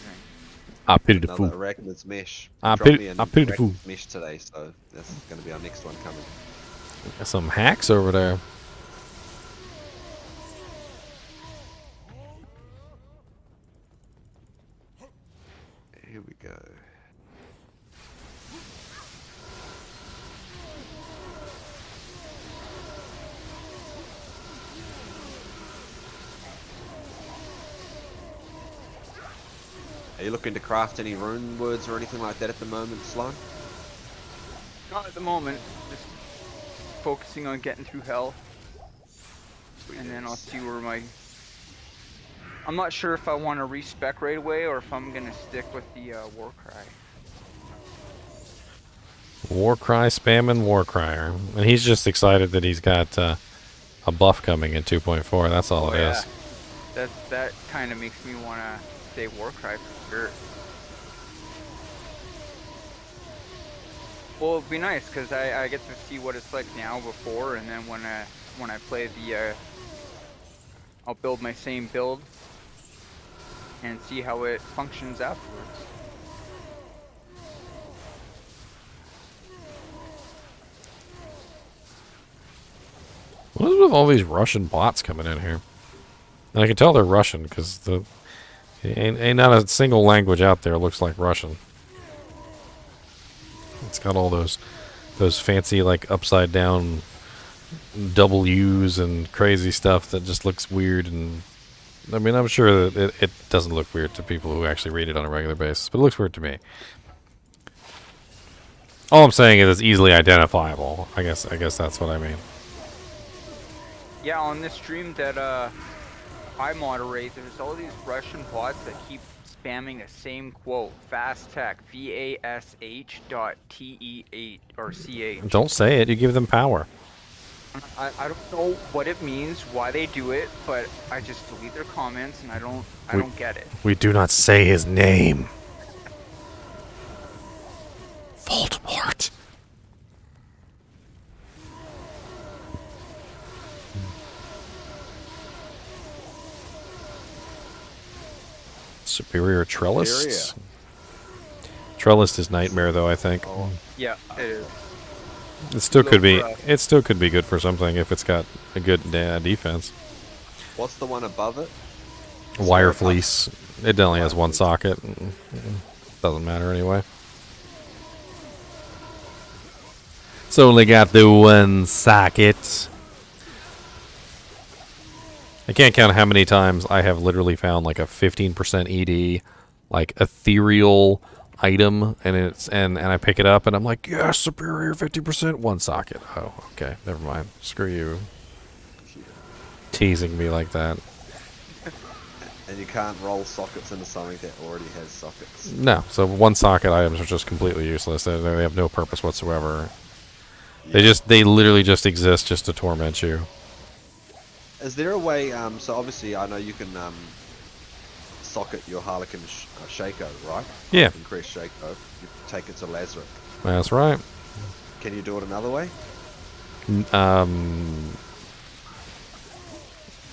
I pity the Another fool. Arachnid's Mesh. I Dropped pity- me an I pity the fool. Arachnid's Mesh today, so that's going to be our next one coming. Got some hacks over there. Here we go. Are you looking to craft any rune words or anything like that at the moment, Sloan? Not at the moment. Just focusing on getting through hell. And then I'll see where my... I'm not sure if I want to respec right away or if I'm going to stick with the Warcry. Warcry spamming Warcrier. And he's just excited that he's got a buff coming in 2.4. That's all it is. That kind of makes me want to stay Warcry for sure. Well, it'd be nice because I get to see what it's like now before, and then when I play the I'll build my same build and see how it functions afterwards. What is with all these Russian bots coming in here? And I can tell they're Russian because the ain't not a single language out there looks like Russian. It's got all those fancy like upside down W's and crazy stuff that just looks weird. And I mean, I'm sure that it doesn't look weird to people who actually read it on a regular basis, but it looks weird to me. All I'm saying is it's easily identifiable. I guess that's what I mean. Yeah, on this stream that I moderate, there's all these Russian bots that keep spamming the same quote: fast tech, VASH.TE8 or CH. Don't say it. You give them power. I don't know what it means, why they do it, but I just delete their comments and I don't get it. We do not say his name. Voldemort. Superior Trellis. Trellis is nightmare, though. I think Yeah, it is. it still could be. for us. It still could be good for something if it's got a good defense. What's the one above it? Wire fleece. It only has one socket. Doesn't matter anyway. It's only got the one socket. I can't count how many times I have literally found like a 15% ED, like ethereal item, and I pick it up and I'm like, yes, superior 50%, one socket. Oh, okay, never mind. Screw you. Teasing me like that. And you can't roll sockets into something that already has sockets. No, so one socket items are just completely useless. They have no purpose whatsoever. They literally just exist just to torment you. Is there a way, so obviously I know you can socket your Harlequin Shaco, right? Yeah. Harlequin Crest Shaco. You take it to Lazarus. That's right. Can you do it another way?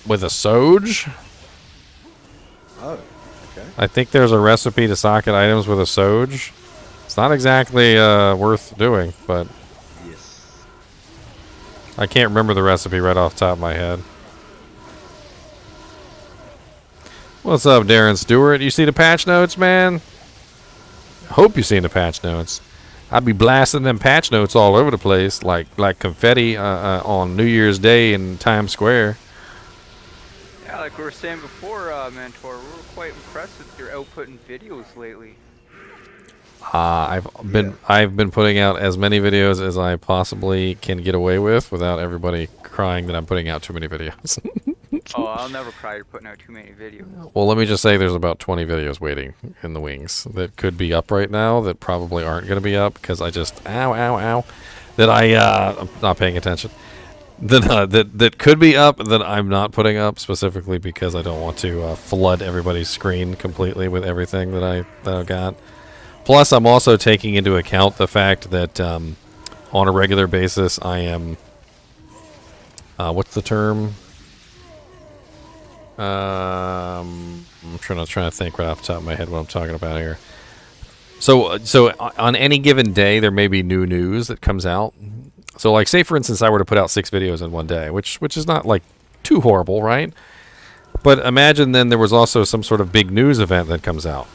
With a Soge? Oh, okay. I think there's a recipe to socket items with a Soge. It's not exactly worth doing, but Yes. I can't remember the recipe right off the top of my head. What's up, Darren Stewart? You see the patch notes, man? Hope you seen the patch notes. I'd be blasting them patch notes all over the place, like confetti on New Year's Day in Times Square. Yeah, like we were saying before, Mentor, we were quite impressed with your output in videos lately. I've been putting out as many videos as I possibly can get away with without everybody crying that I'm putting out too many videos. Oh, I'll never cry you're putting out too many videos. Well, let me just say there's about 20 videos waiting in the wings that could be up right now that probably aren't going to be up because I just, ow, that I'm not paying attention. That could be up that I'm not putting up specifically because I don't want to flood everybody's screen completely with everything that I've got. Plus, I'm also taking into account the fact that on a regular basis I am, what's the term? I'm trying to think right off the top of my head what I'm talking about here. So on any given day, there may be new news that comes out. So, like, say for instance, I were to put out 6 videos in one day, which is not like too horrible, right? But imagine then there was also some sort of big news event that comes out,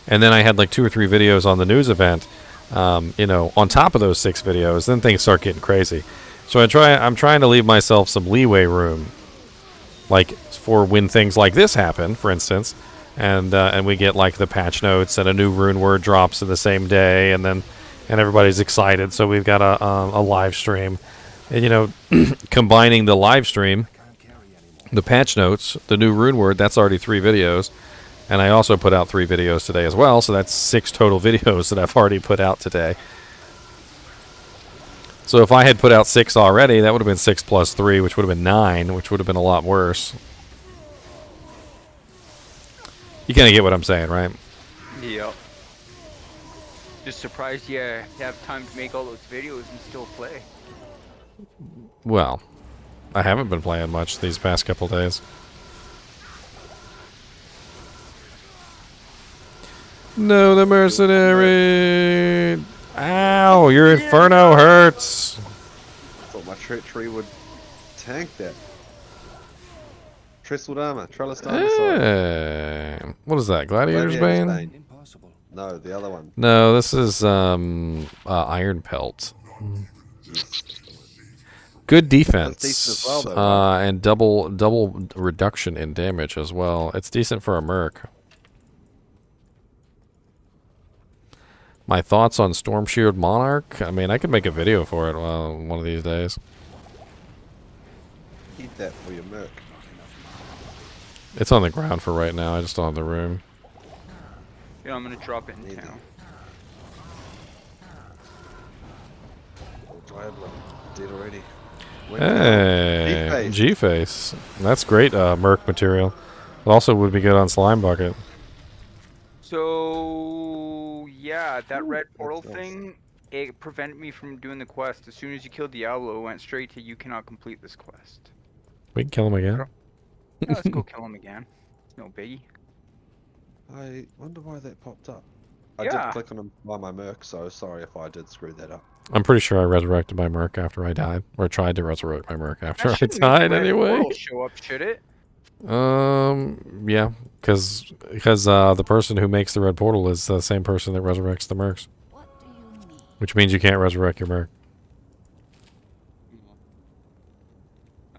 and then I had like 2 or 3 videos on the news event, on top of those 6 videos. Then things start getting crazy. So I'm trying to leave myself some leeway room, like for when things like this happen, for instance, and we get like the patch notes and a new rune word drops in the same day, and everybody's excited. So we've got a live stream, and combining the live stream, the patch notes, the new rune word, that's already 3 videos, and I also put out 3 videos today as well. So that's 6 total videos that I've already put out today. So if I had put out 6 already, that would have been 6 plus 3, which would have been 9, which would have been a lot worse. You kind of get what I'm saying, right? Yep. Just surprised you have time to make all those videos and still play. Well, I haven't been playing much these past couple days. No, the mercenary! Ow, your inferno hurts! I thought my treachery would tank that. Trestled armor, trellised armor, sorry. Hey. What is that, Gladiator's Gladiator's Bane? Impossible. No, the other one. No, this is Iron Pelt. Good defense, That's decent as well, though, right? and double reduction in damage as well. It's decent for a merc. My thoughts on Storm Shield Monarch? I mean, I could make a video for it one of these days. Eat that for your merc. It's on the ground for right now. I just don't have the room. Yeah, I'm gonna drop it in Neither. town. Oh, Diablo. Dead already. Hey, G-Face. G-Face. That's great merc material. It also would be good on Slime Bucket. So yeah, that red portal nice. thing, it prevented me from doing the quest. As soon as you killed Diablo, it went straight to you cannot complete this quest. We can kill him again. Yeah, let's go kill him again. It's no biggie. I wonder why that popped up. I Yeah. did click on him by my merc, so sorry if I did screw that up. I'm pretty sure I resurrected my merc after I died, or tried to resurrect my merc after That I shouldn't make died the red anyway. portal show up, should it? Yeah, because the person who makes the red portal is the same person that resurrects the mercs, which means you can't resurrect your merc.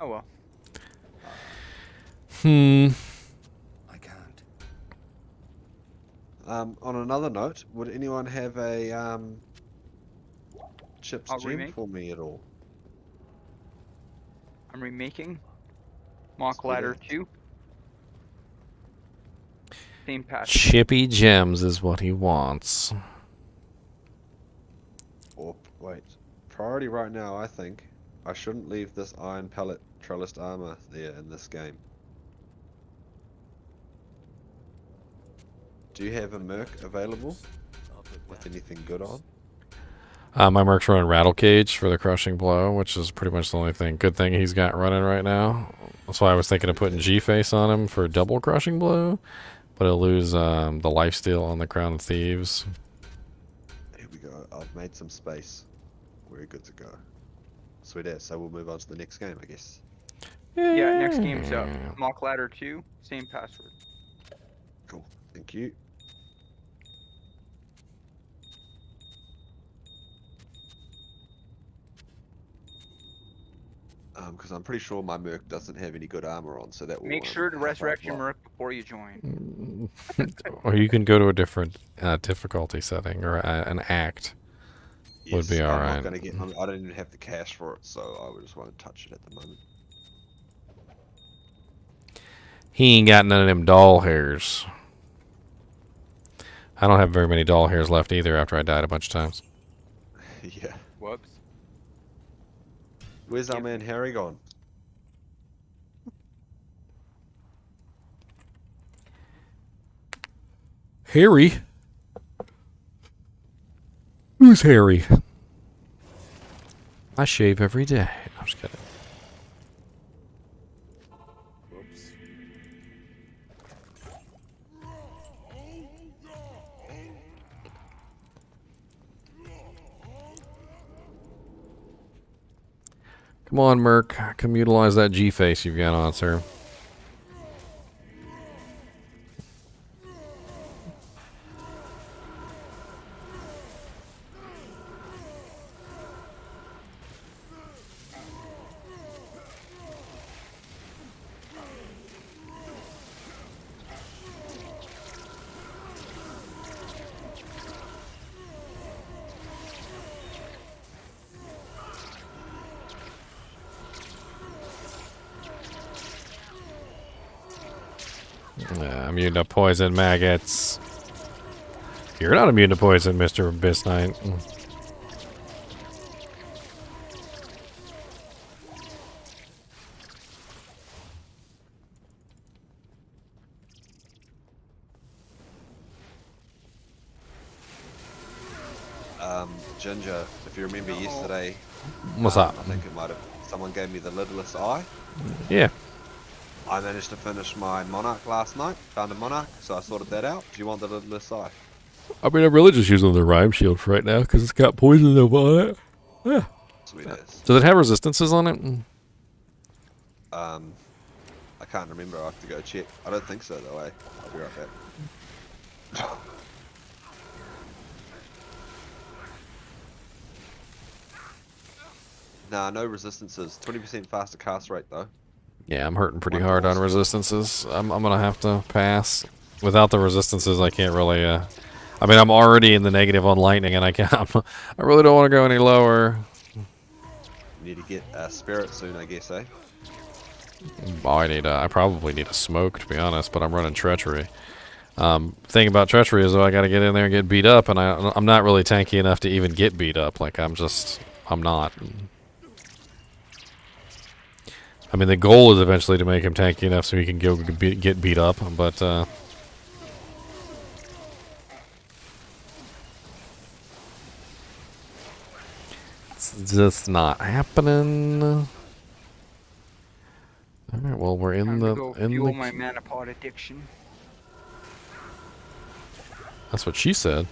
Oh well. I can't. On another note, would anyone have a Chip's I'll gem remake. for me at all? I'm remaking Mock Sweet Ladder ass. 2. Same patch. Chippy gems is what he wants. Or wait, priority right now, I think I shouldn't leave this iron pellet trellised armor there in this game. Do you have a merc available with anything good on? My merc's running Rattle Cage for the crushing blow, which is pretty much the only good thing he's got running right now. That's why I was thinking of putting G-Face on him for double crushing blow, but he'll lose the lifesteal on the Crown of Thieves. Here we go. I've made some space. We're good to go. Sweet ass. So we'll move on to the next game, I guess. Yeah, next game's up. Mock Ladder 2, same password. Cool. Thank you. Because I'm pretty sure my merc doesn't have any good armor on, so that will Make sure to help out resurrect a your lot. merc before you join. Or you can go to a different difficulty setting or an act. Would be I'm alright. not gonna get. I don't even have the cash for it, so I just won't touch it at the moment. He ain't got none of them doll hairs. I don't have very many doll hairs left either after I died a bunch of times. Yeah. Whoops. Where's our man Harry gone? Harry? Who's Harry? I shave every day. I'm just kidding. Oops. Come on, Merc. Come utilize that G-face you've got on, sir. Immune to poison, maggots. You're not immune to poison, Mr. Abyss Knight. Ginger, if you remember yesterday, What's up? I think it might have, someone gave me the lidless eye. Yeah. I managed to finish my monarch last night, found a monarch, so I sorted that out. Do you want the lidless eye? I mean, I'm really just using the rhyme shield for right now because it's got poison on it. Yeah. Sweet as. Does it have resistances on it? I can't remember, I have to go check. I don't think so though, eh? I'll be right back. Nah, no resistances. 20% faster cast rate though. Yeah, I'm hurting pretty One hard on pulse. resistances. I'm gonna have to pass. Without the resistances, I can't really. I mean, I'm already in the negative on lightning, and I can't. I really don't want to go any lower. You need to get a spirit soon, I guess, eh? Oh, I probably need a smoke to be honest, but I'm running treachery. Thing about treachery is though I got to get in there and get beat up, and I'm not really tanky enough to even get beat up. Like I'm not. I mean, the goal is eventually to make him tanky enough so he can go get beat up, but it's just not happening. All right, well, we're in Time the to go in fuel the. my mana pot addiction. That's what she said.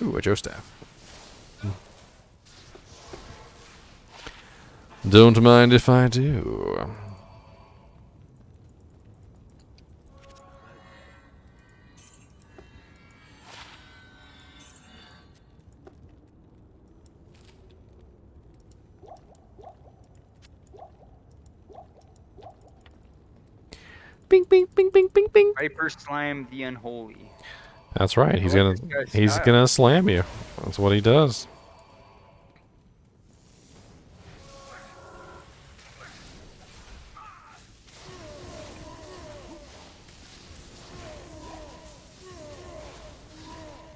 Ooh, a Joe staff. Don't mind if I do. Bing, bing, bing, bing, bing, bing. Viper Slam the Unholy. That's right. He's I gonna like this guy's he's style. gonna slam you. That's what he does.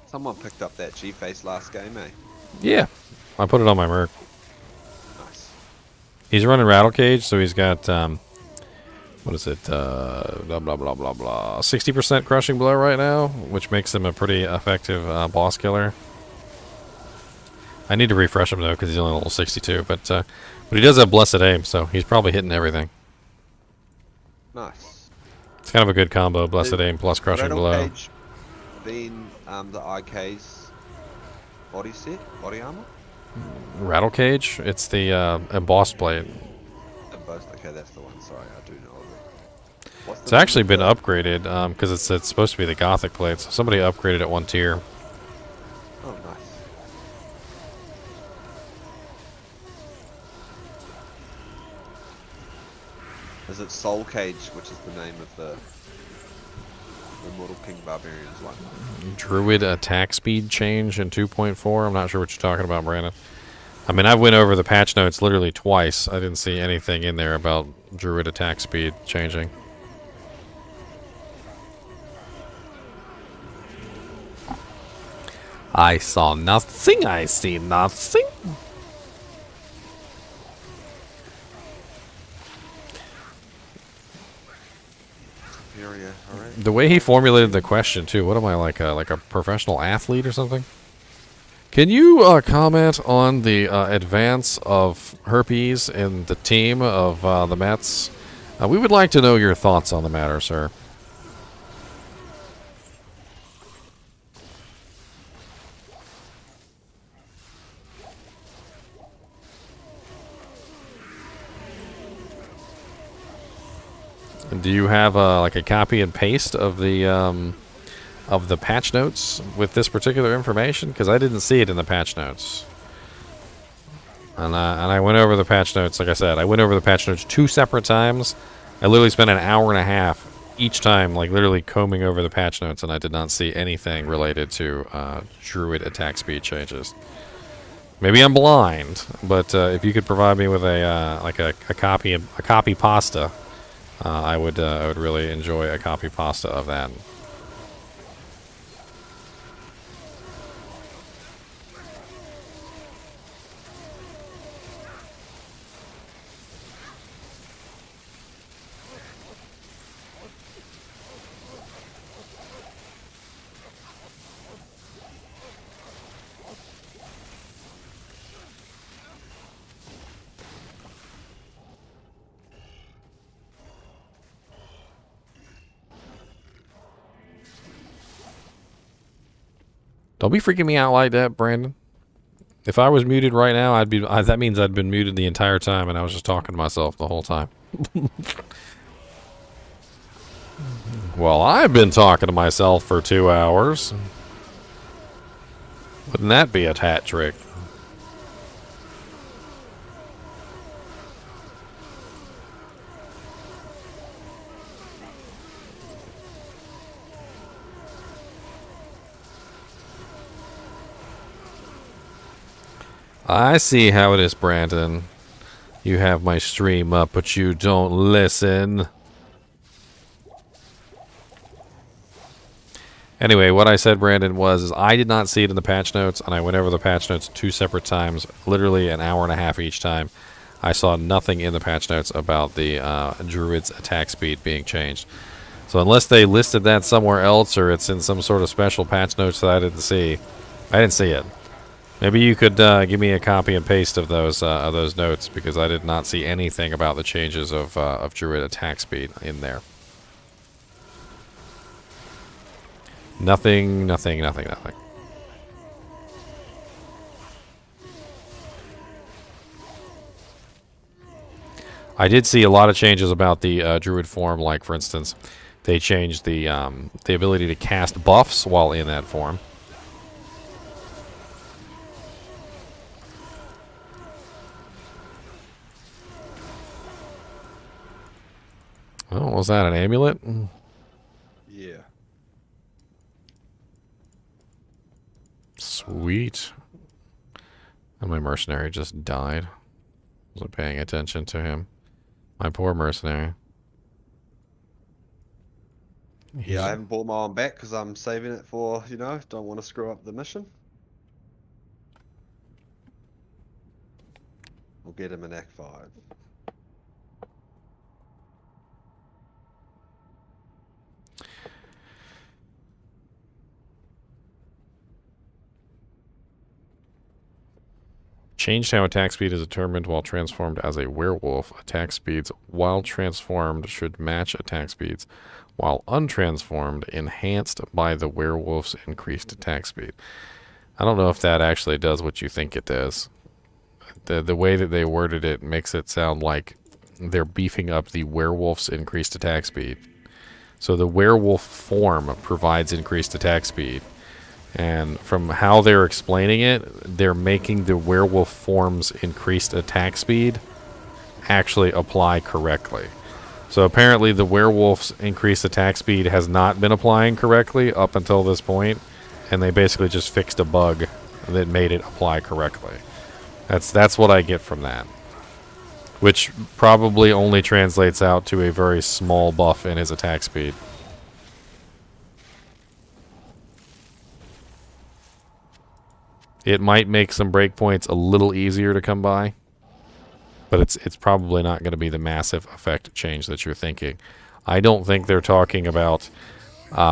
Someone picked up that G-face last game, eh? Yeah, I put it on my Merc. Nice. He's running Rattle Cage, so he's got what is it? Blah blah blah blah blah. 60% crushing blow right now, which makes him a pretty effective boss killer. I need to refresh him though because he's only level 62, but he does have blessed aim, so he's probably hitting everything. Nice. It's kind of a good combo: blessed aim plus crushing Rattle blow. Cage being the IK's body set, body armor? Rattle Cage. It's the embossed blade. Both. Okay, that's the one. Sorry, I do know of it. What's It's the name actually of been the- upgraded because it's supposed to be the Gothic blade. So somebody upgraded it one tier. Oh, nice. Is it Soul Cage, which is the name of the Immortal King Barbarians one? Druid attack speed change in 2.4. I'm not sure what you're talking about, Brandon. I mean, I went over the patch notes literally twice. I didn't see anything in there about Druid attack speed changing. I saw nothing. I see nothing. Area, all right. The way he formulated the question too. What am I, like a professional athlete or something? Can you comment on the advance of herpes in the team of the Mets? We would like to know your thoughts on the matter, sir. Do you have like a copy and paste of the patch notes with this particular information? Because I didn't see it in the patch notes. And I went over the patch notes. Like I said, I went over the patch notes 2 separate times. I literally spent an hour and a half each time, like literally combing over the patch notes, and I did not see anything related to Druid attack speed changes. Maybe I'm blind, but if you could provide me with a copy pasta, I would really enjoy a copy pasta of that. Don't be freaking me out like that, Brandon. If I was muted right now, I'd be. That means I'd been muted the entire time, and I was just talking to myself the whole time. Well, I've been talking to myself for 2 hours. Wouldn't that be a hat trick? I see how it is, Brandon. You have my stream up, but you don't listen. Anyway, what I said, Brandon, was I did not see it in the patch notes, and I went over the patch notes 2 separate times, literally an hour and a half each time. I saw nothing in the patch notes about the Druid's attack speed being changed. So unless they listed that somewhere else, or it's in some sort of special patch notes that I didn't see it. Maybe you could give me a copy and paste of those notes, because I did not see anything about the changes of Druid attack speed in there. Nothing. I did see a lot of changes about the Druid form, like for instance, they changed the ability to cast buffs while in that form. Oh, was that an amulet? Yeah. Sweet. And my mercenary just died. Wasn't paying attention to him. My poor mercenary. Yeah, I haven't bought my one back because I'm saving it for, don't want to screw up the mission. We'll get him in Act 5. Changed how attack speed is determined while transformed as a werewolf. Attack speeds while transformed should match attack speeds while untransformed, enhanced by the werewolf's increased attack speed. I don't know if that actually does what you think it does. The way that they worded it makes it sound like they're beefing up the werewolf's increased attack speed. So the werewolf form provides increased attack speed. And from how they're explaining it, they're making the werewolf form's increased attack speed actually apply correctly. So apparently the werewolf's increased attack speed has not been applying correctly up until this point, and they basically just fixed a bug that made it apply correctly. That's what I get from that. Which probably only translates out to a very small buff in his attack speed. It might make some breakpoints a little easier to come by, but it's probably not going to be the massive effect change that you're thinking. I don't think they're talking about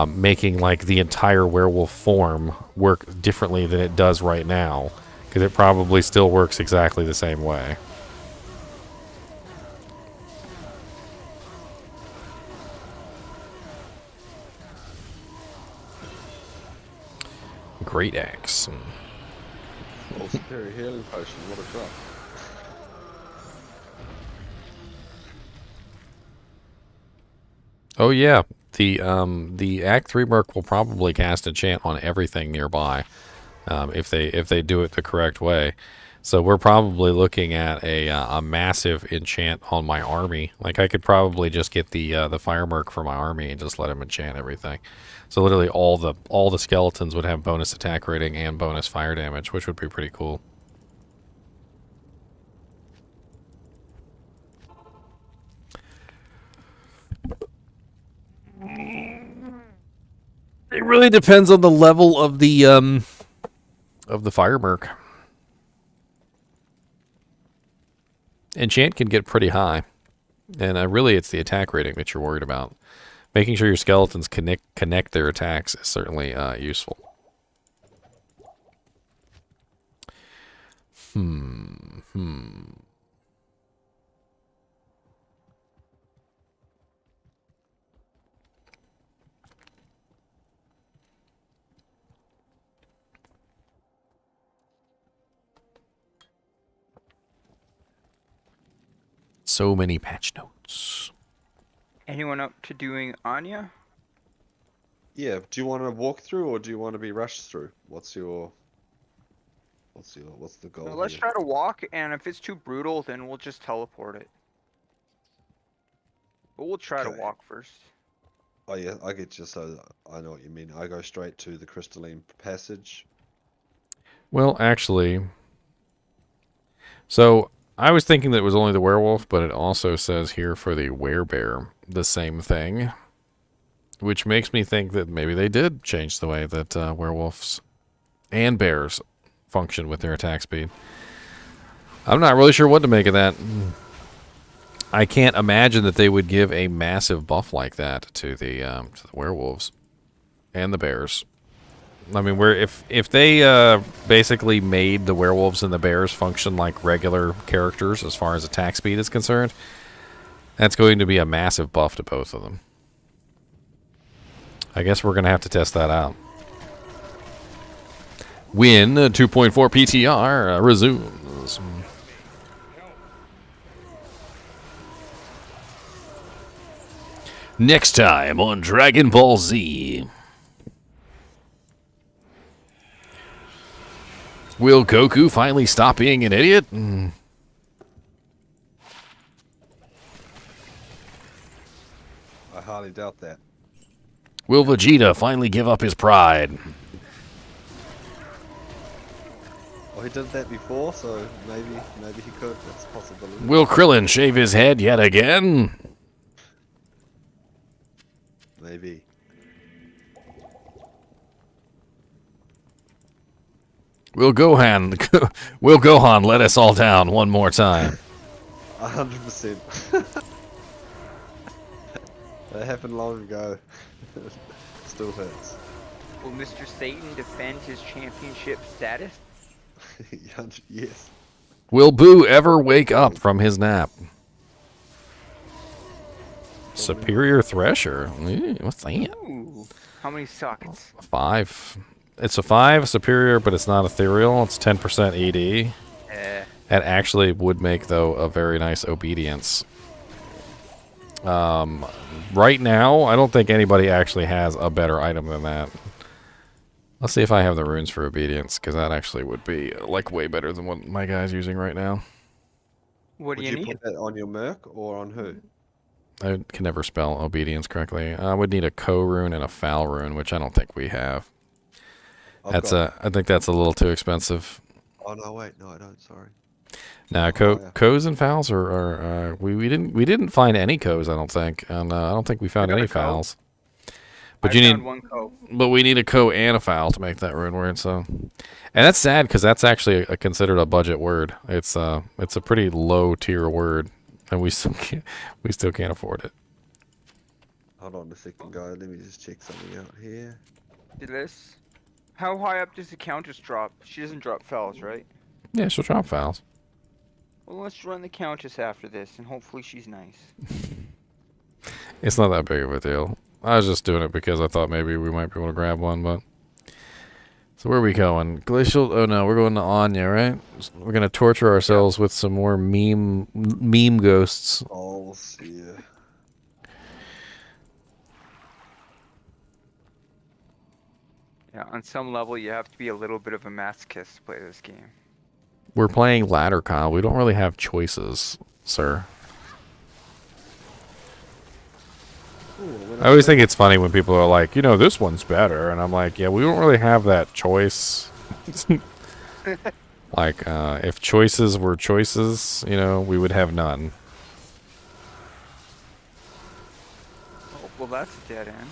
making like the entire werewolf form work differently than it does right now, because it probably still works exactly the same way. Great axe. Oh, superior healing potion. What a drop. Oh yeah, the Act 3 Merc will probably cast enchant on everything nearby, if they do it the correct way. So we're probably looking at a massive enchant on my army. Like I could probably just get the Fire Merc for my army and just let him enchant everything. So literally all the skeletons would have bonus attack rating and bonus fire damage, which would be pretty cool. It really depends on the level of the Fire Merc. Enchant can get pretty high, and really it's the attack rating that you're worried about. Making sure your skeletons connect their attacks is certainly useful. So many patch notes. Anyone up to doing Anya? Yeah. Do you want to walk through or do you want to be rushed through? What's the goal? Well, let's here? try to walk, and if it's too brutal, then we'll just teleport it. But we'll try to Okay. walk first. Oh yeah, I get you. So I know what you mean. I go straight to the crystalline passage. Well, actually, so I was thinking that it was only the werewolf, but it also says here for the werebear the same thing, which makes me think that maybe they did change the way that werewolves and bears function with their attack speed. I'm not really sure what to make of that. I can't imagine that they would give a massive buff like that to the werewolves and the bears. I mean, if they basically made the werewolves and the bears function like regular characters as far as attack speed is concerned, that's going to be a massive buff to both of them. I guess we're going to have to test that out. Win 2.4 PTR resumes. Next time on Dragon Ball Z. Will Goku finally stop being an idiot? I highly doubt that. Will Vegeta finally give up his pride? Well, he did that before, so maybe he could. That's a possibility. Will Krillin shave his head yet again? Maybe. Will Gohan let us all down one more time? 100%. That happened long ago. Still hurts. Will Mr. Satan defend his championship status? Yes. Will Boo ever wake up from his nap? Superior Thresher? What's that? Ooh. How many sockets? 5. It's a 5 superior, but it's not ethereal. It's 10% ED. That actually would make, though, a very nice obedience. Right now, I don't think anybody actually has a better item than that. Let's see if I have the runes for obedience, because that actually would be like way better than what my guy's using right now. What do Would you you need? put that on your merc or on who? I can never spell obedience correctly. I would need a co rune and a foul rune, which I don't think we have. I I think that's a little too expensive. Oh no, wait, no, I don't. Sorry. Now, yeah. co's and fowls are we didn't find any co's, I don't think, and I don't think we found got any a cow. fowls. But I you found need, one cove. but we need a co and a fowl to make that rune word. So, and that's sad because that's actually considered a budget word. It's a pretty low tier word, and we still can't afford it. Hold on a second, guys. Let me just check something out here. Did this? How high up does the countess drop? She doesn't drop fells, right? Yeah, she'll drop fowls. Well, let's run the countess after this, and hopefully she's nice. It's not that big of a deal. I was just doing it because I thought maybe we might be able to grab one, but. So where are we going? Glacial? Oh no, we're going to Anya, right? We're gonna torture ourselves with some more meme ghosts. Oh, yeah. Yeah, on some level, you have to be a little bit of a masochist to play this game. We're playing ladder, Kyle. We don't really have choices, sir. I always think it's funny when people are like, you know, this one's better, and I'm like, yeah, we don't really have that choice. Like, if choices were choices, you know, we would have none. Oh, well, that's a dead end.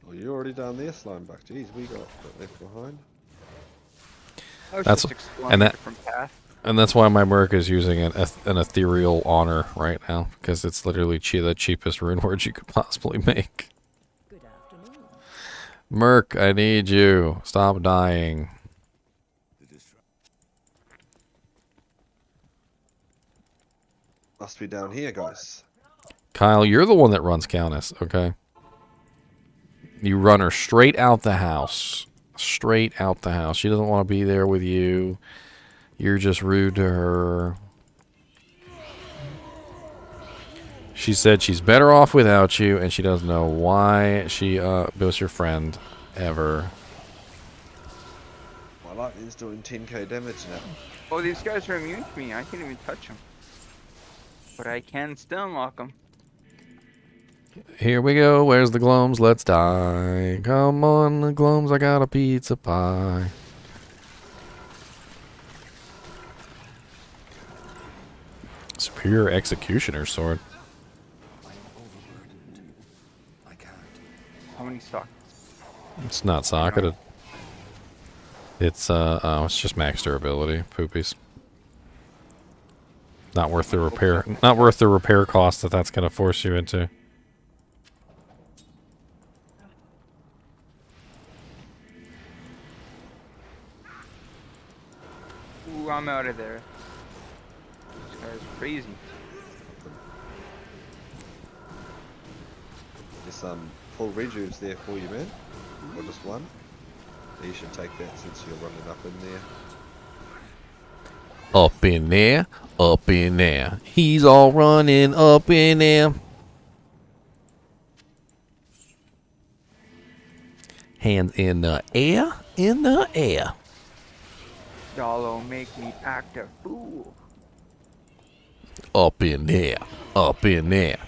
Well, you already down there, Slimebuck. Jeez, we got left behind. I was That's- just exploring and a that- different path. And that's why my merc is using an ethereal honor right now, because it's literally the cheapest rune word you could possibly make. Good afternoon. Merc, I need you. Stop dying. Must be down here, guys. Kyle, you're the one that runs Countess, okay? You run her straight out the house. Straight out the house. She doesn't want to be there with you. You're just rude to her. She said she's better off without you, and she doesn't know why she was your friend ever. My lightning's doing 10k damage now. Oh, these guys are immune to me. I can't even touch them. But I can still unlock them. Here we go. Where's the glums? Let's die. Come on, the glums. I got a pizza pie. Superior Executioner Sword. I am overburdened. I can't. How many sockets? It's not socketed. It's it's just max durability. Poopies. Not worth the repair. Not worth the repair cost that's gonna force you into. Ooh, I'm out of there. This guy's crazy. There's some full rejuves there for you, man. Or just one. You should take that since you're running up in there. Up in there, up in there. He's all running up in there. Hands in the air, in the air. Y'all make me act a fool. Up in there, up in there.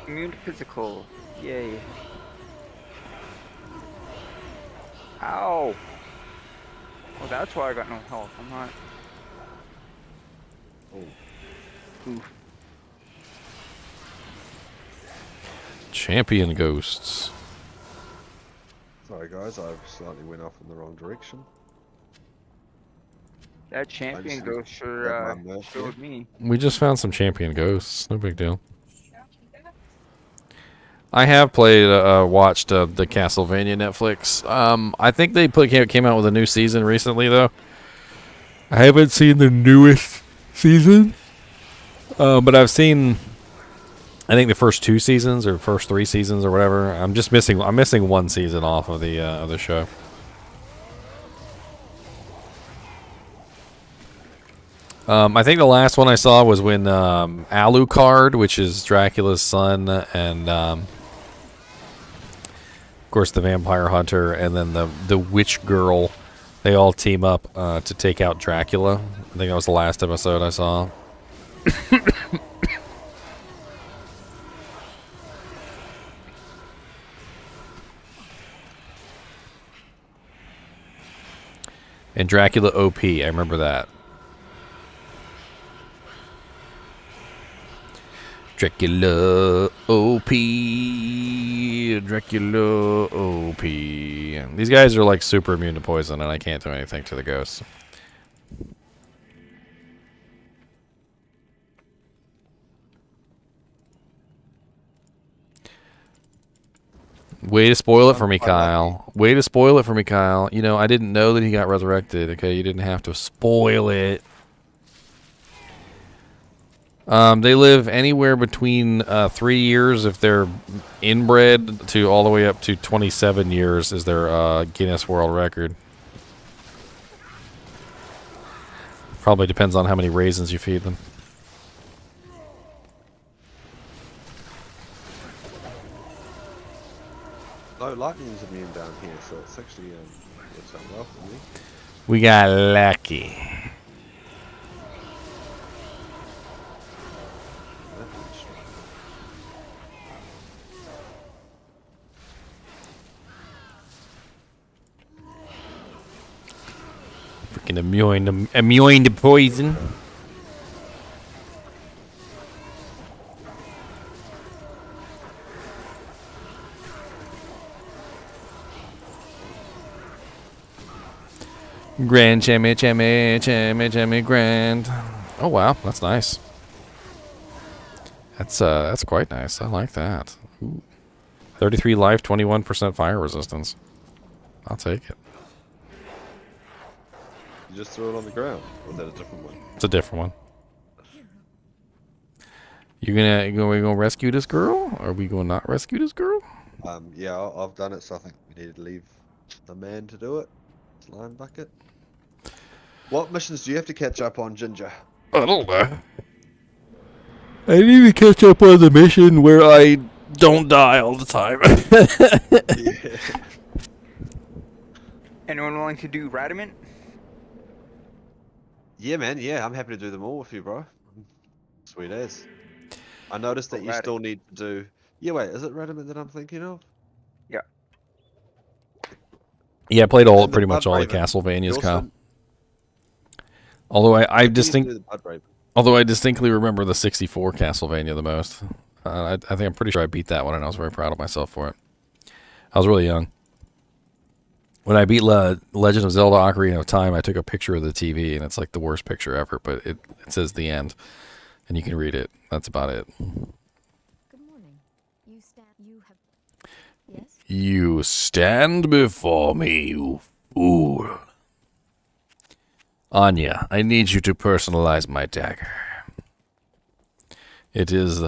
Immune to physical. Yay. Ow. Oh, that's why I got no health. I'm not. Oh. Oof. Champion ghosts. Sorry guys, I slightly went off in the wrong direction. That champion just ghost sure grabbed my merc showed me. We just found some champion ghosts. No big deal. I have played, watched the Castlevania Netflix. I think they came out with a new season recently, though. I haven't seen the newest season, but I've seen, I think the first 2 seasons or first 3 seasons or whatever. I'm missing 1 season off of the show. I think the last one I saw was when Alucard, which is Dracula's son, and of course the vampire hunter, and then the witch girl, they all team up to take out Dracula. I think that was the last episode I saw. And Dracula OP, I remember that. Dracula OP. Dracula OP. These guys are like super immune to poison, and I can't do anything to the ghosts. Way to spoil it for me, Kyle. Way to spoil it for me, Kyle. You know, I didn't know that he got resurrected, okay? You didn't have to spoil it. They live anywhere between 3 years if they're inbred to all the way up to 27 years is their Guinness World Record. Probably depends on how many raisins you feed them. No, lightning's immune down here, so it's actually works out well for me. We got lucky. Freaking immune to poison. Grand chimmy grand. Oh wow, that's nice. That's quite nice. I like that. Ooh. 33 life, 21% fire resistance. I'll take it. You just throw it on the ground, or is that a different one? It's a different one. We gonna rescue this girl? Or are we gonna not rescue this girl? Yeah, I've done it, so I think we need to leave the man to do it. Slime bucket. What missions do you have to catch up on, Ginger? I don't know. I need to catch up on the mission where I don't die all the time. Yeah. Anyone willing to do Radiment? Yeah, man. Yeah, I'm happy to do them all with you, bro. Sweet as. I noticed that you still need to do. Yeah, wait. Is it Radiment that I'm thinking of? Yeah. Yeah, I played And pretty the much all the Blood Raven. Castlevanias, You also- Kyle. Although I you do the Blood Raven. Although I distinctly remember the 64 Castlevania the most. I think I'm pretty sure I beat that one, and I was very proud of myself for it. I was really young. When I beat Legend of Zelda Ocarina of Time, I took a picture of the TV, and it's like the worst picture ever, but it says the end, and you can read it. That's about it. Good morning. Yes? You stand before me, you fool. Anya, I need you to personalize my dagger. It is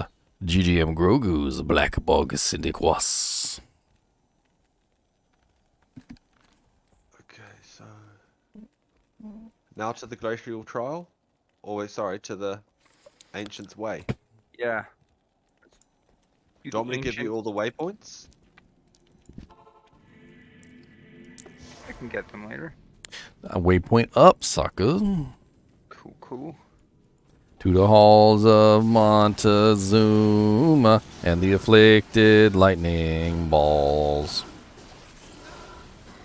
GGM Grogu's Black Bog Syndiquas. Okay, so now to the glacial trial, or wait, sorry, to the Ancient's Way. Yeah. Do you want me to give you all the waypoints? I can get them later. A waypoint up, sucker. Cool, cool. To the halls of Montezuma and the afflicted lightning balls.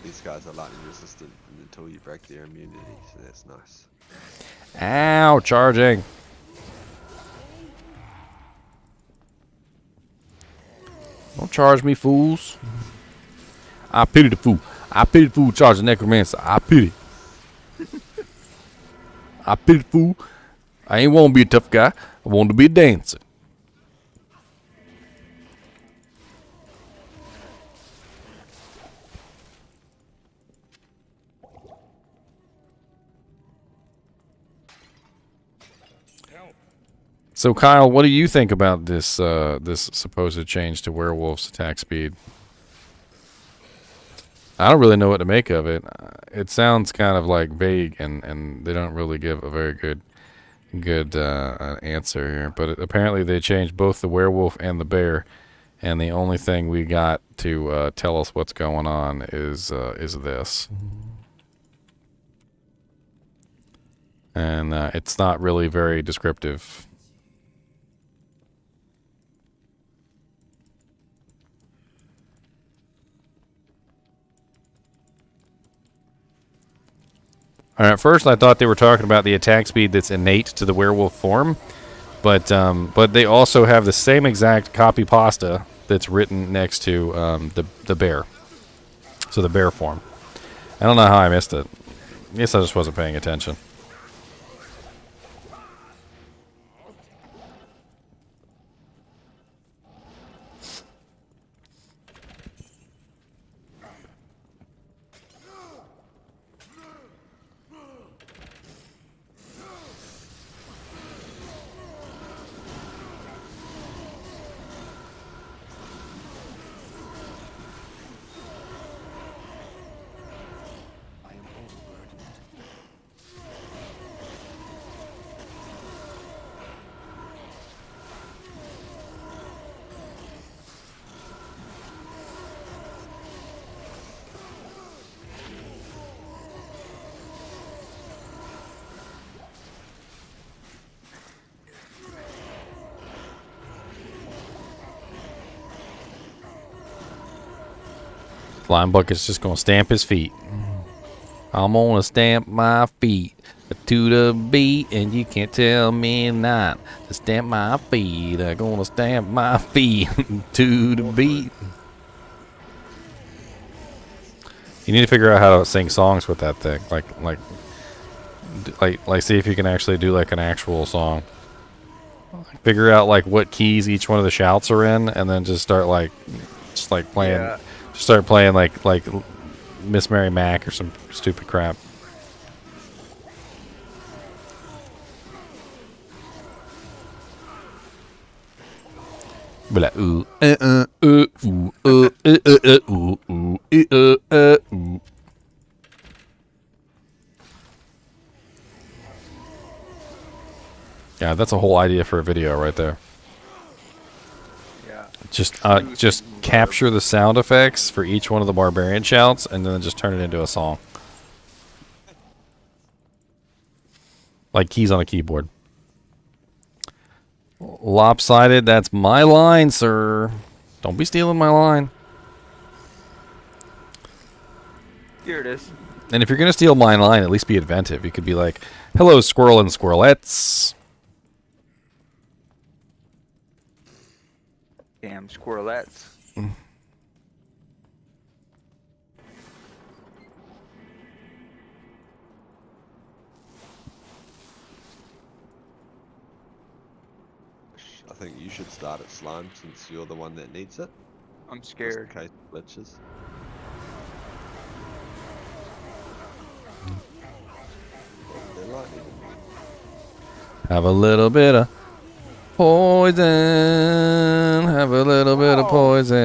These guys are lightning resistant until you break their immunity, so that's nice. Ow, charging. Don't charge me, fools. I pity the fool. I pity the fool charging Necromancer. I pity. I pity the fool. I ain't want to be a tough guy. I want to be a dancer. So Kyle, what do you think about this this supposed change to werewolves' attack speed? I don't really know what to make of it. It sounds kind of like vague, and they don't really give a very good answer here. But apparently they changed both the werewolf and the bear, and the only thing we got to tell us what's going on is this. And it's not really very descriptive. At first, I thought they were talking about the attack speed that's innate to the werewolf form, but they also have the same exact copy pasta that's written next to the bear. So the bear form. I don't know how I missed it. I guess I just wasn't paying attention. I am overburdened. Flying Bucket's just gonna stamp his feet. I'm gonna stamp my feet to the beat, and you can't tell me not to stamp my feet. I'm gonna stamp my feet to the beat. You need to figure out how to sing songs with that thing. Like, see if you can actually do like an actual song. Figure out like what keys each one of the shouts are in, and then just start playing. Yeah. Just start playing like Miss Mary Mac or some stupid crap. Be like ooh ooh ooh ooh ooh. Yeah, that's a whole idea for a video right there. Yeah. Just capture the sound effects for each one of the barbarian shouts, and then just turn it into a song. Like keys on a keyboard. Lopsided, that's my line, sir. Don't be stealing my line. Here it is. And if you're gonna steal my line, at least be inventive. You could be like, "Hello, squirrel and squirrelettes." Damn squirrelettes. I think you should start at slime since you're the one that needs it. I'm Just in scared. case it glitches. They're lightning immune. Have a little bit of poison. Have a little bit of poison.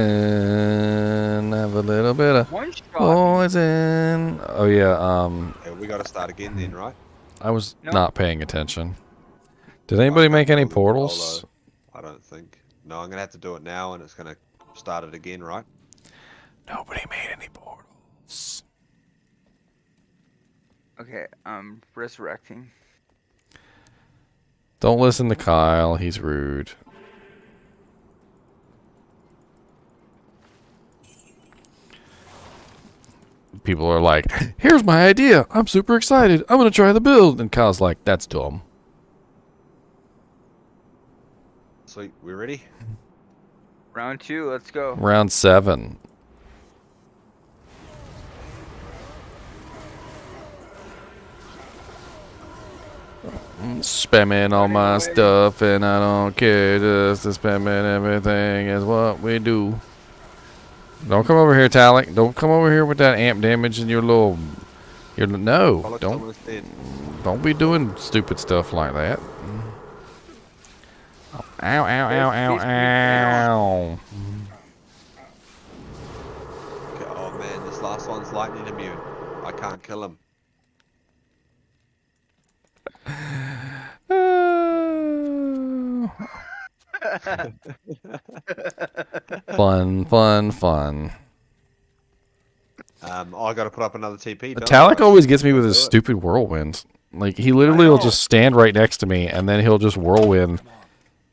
Have a little bit of One shot. poison. Oh yeah. Yeah, we gotta start again then, right? I was No. not paying attention. Did anybody make any portals? I don't think. No, I'm gonna have to do it now, and it's gonna start it again, right? Nobody made any portals. Okay, I'm resurrecting. Don't listen to Kyle. He's rude. People are like, "Here's my idea. I'm super excited. I'm gonna try the build." And Kyle's like, "That's dumb." Sweet, we ready? Round 2, let's go. Round 7. Spamming all my stuff, and I don't care. Just spamming everything is what we do. Don't come over here, Talik. Don't come over here with that amp damage and your little. No, Follow don't. someone's dead. Don't be doing stupid stuff like that. Ow! Ow! Ow! Ow! Ow! Okay, oh man, this last one's lightning immune. I can't kill him. Fun, fun, fun. I gotta put up another TP. don't Talik I? always gets me with Do his it. stupid whirlwind. Like, he literally will just stand right next to me, and then he'll just whirlwind,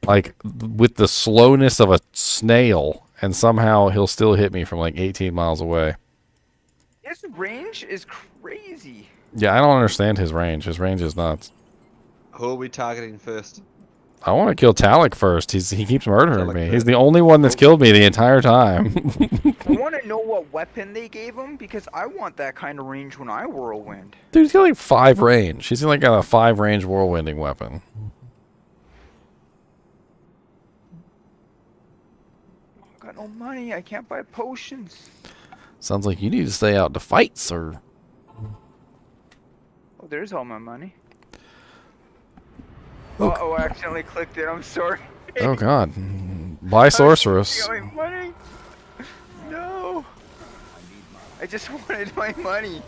like, with the slowness of a snail, and somehow he'll still hit me from, like, 18 miles away. His range is crazy. Yeah, I don't understand his range. His range is nuts. Who are we targeting first? I want to kill Talik first. He keeps murdering Talik me. He's first. the only one that's Cool. killed me the entire time. I want to know what weapon they gave him because I want that kind of range when I whirlwind. Dude, he's got like 5 range. He's like got a 5 range whirlwinding weapon. I got no money. I can't buy potions. Sounds like you need to stay out to fight, sir. Oh, there's all my money. Okay. Oh, I accidentally clicked it. I'm sorry. Oh god. Buy Sorceress. My money. No. I just wanted my money.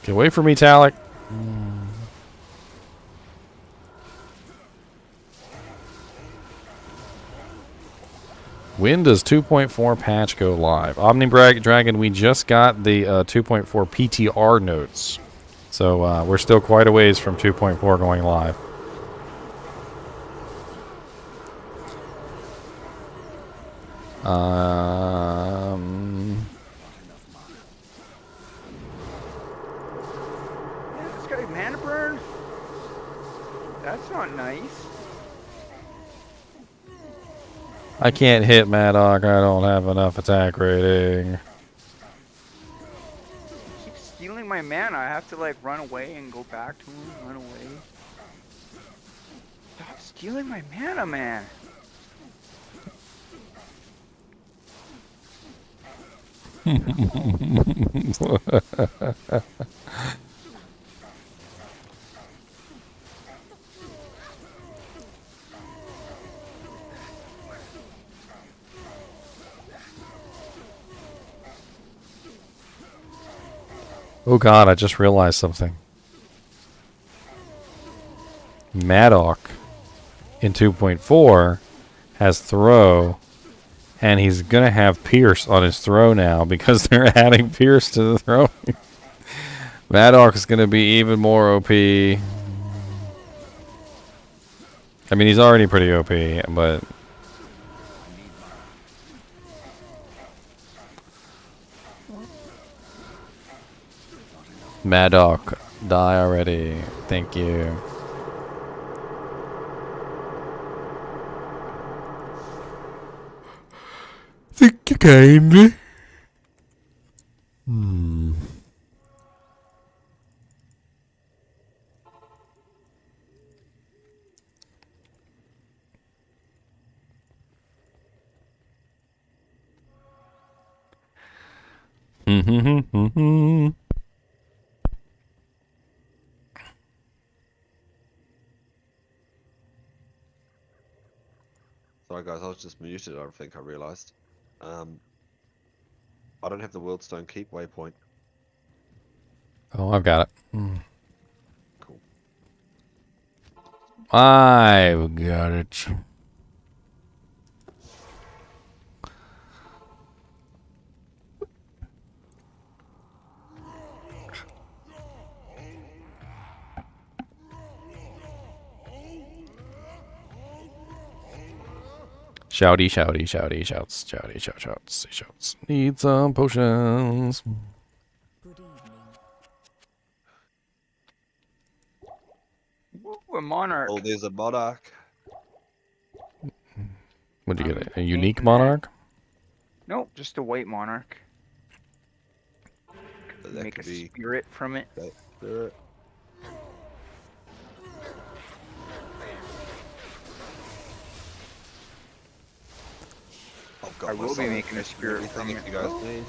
Get away from me, Talik. When does 2.4 patch go live? Dragon, we just got the 2.4 PTR notes. So we're still quite a ways from 2.4 going live. Yeah, this guy mana burn. That's not nice. I can't hit Maddock. I don't have enough attack rating. He keeps stealing my mana. I have to like run away and go back to him. Run away. Stop stealing my mana, man. Oh god, I just realized something. Maddock in 2.4 has throw, and he's gonna have Pierce on his throw now because they're adding Pierce to the throw. Maddock is gonna be even more OP. I mean, he's already pretty OP, but Maddock, die already. Thank you. Think you kindly. Sorry guys, I was just muted. I don't think I realised. I don't have the Worldstone Keep waypoint. Oh, I've got it. Cool. I've got it. Shouty, shouty, shouty, shouts, shouty, shout, shouts, shouts. Need some potions. Good evening. Ooh, a monarch. Oh, there's a Monarch. What'd you get? A unique monarch? Nope, just a white monarch. That Make a could be spirit from it. that spirit. I've got I my will be Sonic making a Ash and spirit everything from if it. you guys need.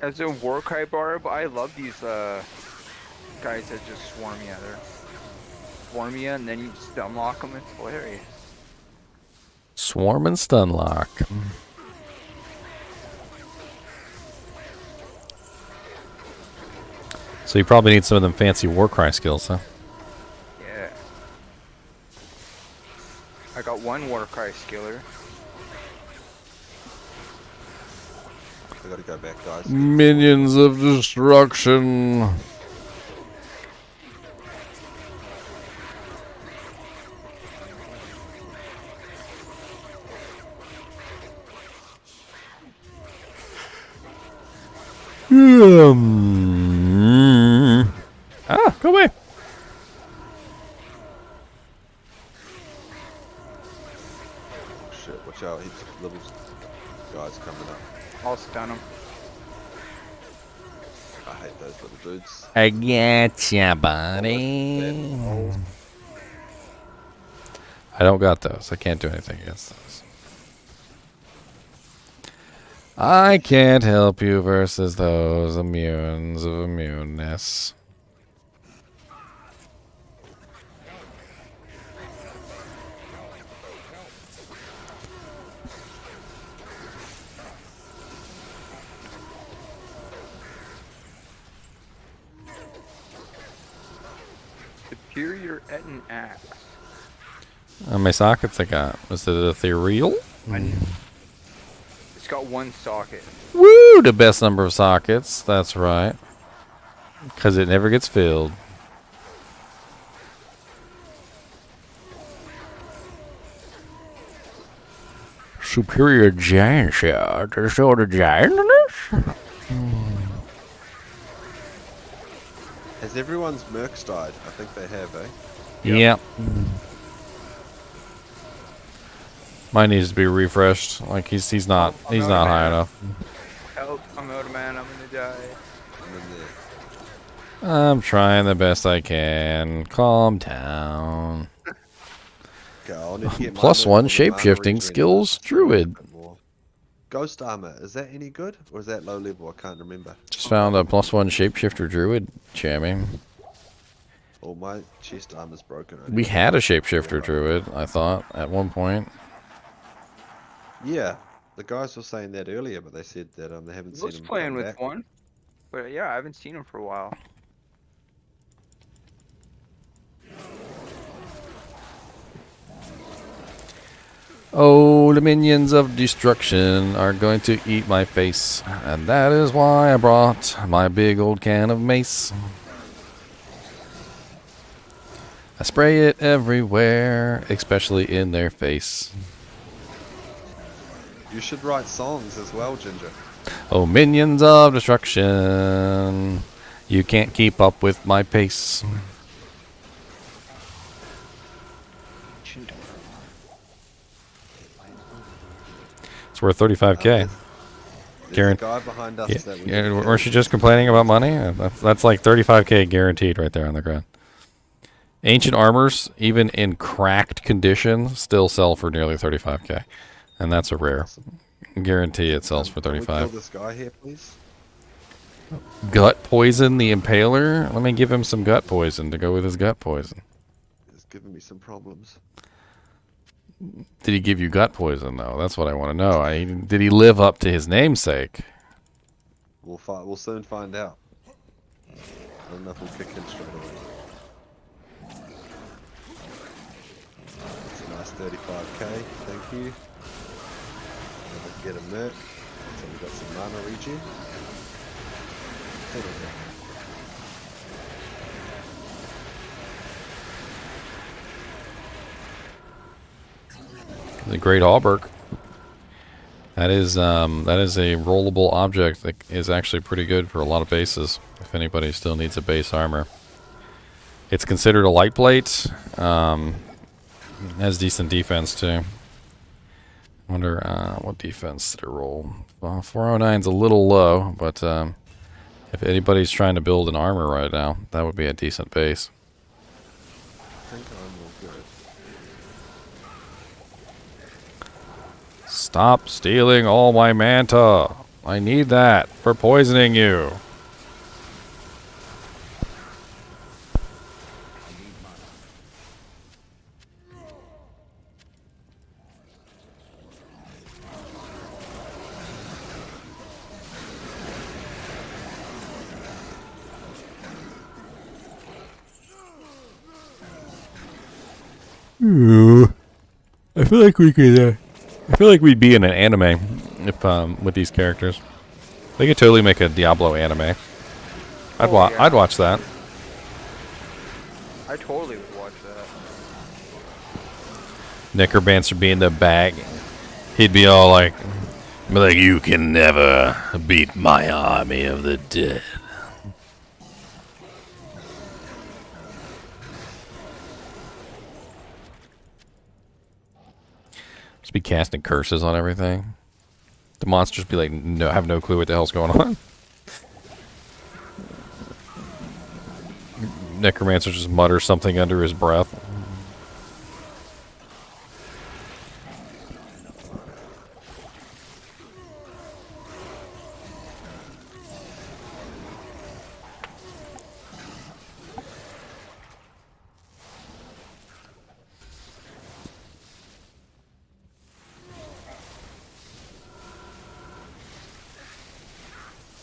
As a Warcry Barb, I love these guys that just swarm you. They're swarm you and then you just unlock them. It's hilarious. Swarm and Stunlock. So you probably need some of them fancy Warcry skills, huh? Yeah. I got one Warcry skiller. I gotta go back, guys. Minions of destruction. Go away. Shit, watch out, he's little guys coming up. I'll stun him. I hate those little dudes. I getcha, buddy. I don't got those. I can't do anything against those. I can't help you versus those immunes of immuneness. Superior at an axe. How many sockets I got? Was it ethereal? It's got one socket. Woo! The best number of sockets. That's right. Because it never gets filled. Superior giant shot. To show the giantness. Has everyone's mercs died? I think they have, eh? Yep. Mine needs to be refreshed. Like he's not high enough. Help, I'm out of mana, I'm gonna die. And then there. I'm trying the best I can. Calm down. Okay, I'll need to get my Plus merc one all the mana shapeshifting regen skills, up, so I'll Druid. get more. Ghost armor, is that any good? Or is that low level? I can't remember. Just found a plus one shapeshifter druid, Jammy. Oh, my chest armor's broken. I We need to had a get shapeshifter druid, I thought, at one point. Yeah, the guys were saying that earlier, but they said that they haven't I seen was him playing come with back. one. But yeah, I haven't seen him for a while. Oh, the minions of destruction are going to eat my face. And that is why I brought my big old can of mace. I spray it everywhere, especially in their face. You should write songs as well, Ginger. Oh, minions of destruction, you can't keep up with my pace. It's worth 35k. There's a Guaranteed. guy behind us Yeah, that we yeah, need to weren't you kill. just complaining about money? That's like 35k guaranteed right there on the ground. Ancient armors, even in cracked condition, still sell for nearly 35k. And that's a rare. Guarantee it sells for Can we kill 35. this guy here, please? Gut poison the impaler? Let me give him some gut poison to go with his gut poison. He's giving me some problems. Did he give you gut poison, though? That's what I want to know. Did he live up to his namesake? We'll soon find out. I don't know if we'll kick him straight away. That's a nice 35k, thank you. And we can get a merc. So we've got some mana regen. There we go. The Great Hauberk. That is a rollable object that is actually pretty good for a lot of bases. If anybody still needs a base armor, it's considered a light plate. Has decent defense too. Wonder what defense did it roll? 409's a little low, but if anybody's trying to build an armor right now, that would be a decent base. I think I'm all good. Stop stealing all my manta. I need that for poisoning you. I feel like we could. I feel like we'd be in an anime if with these characters. They could totally make a Diablo anime. I'd Oh, yeah. I'd watch that. I totally would watch that. Necromancer be in the bag. He'd be all like, But like, you can never beat my army of the dead. Just be casting curses on everything. The monsters be like, no, have no clue what the hell's going on. Necromancer just mutters something under his breath.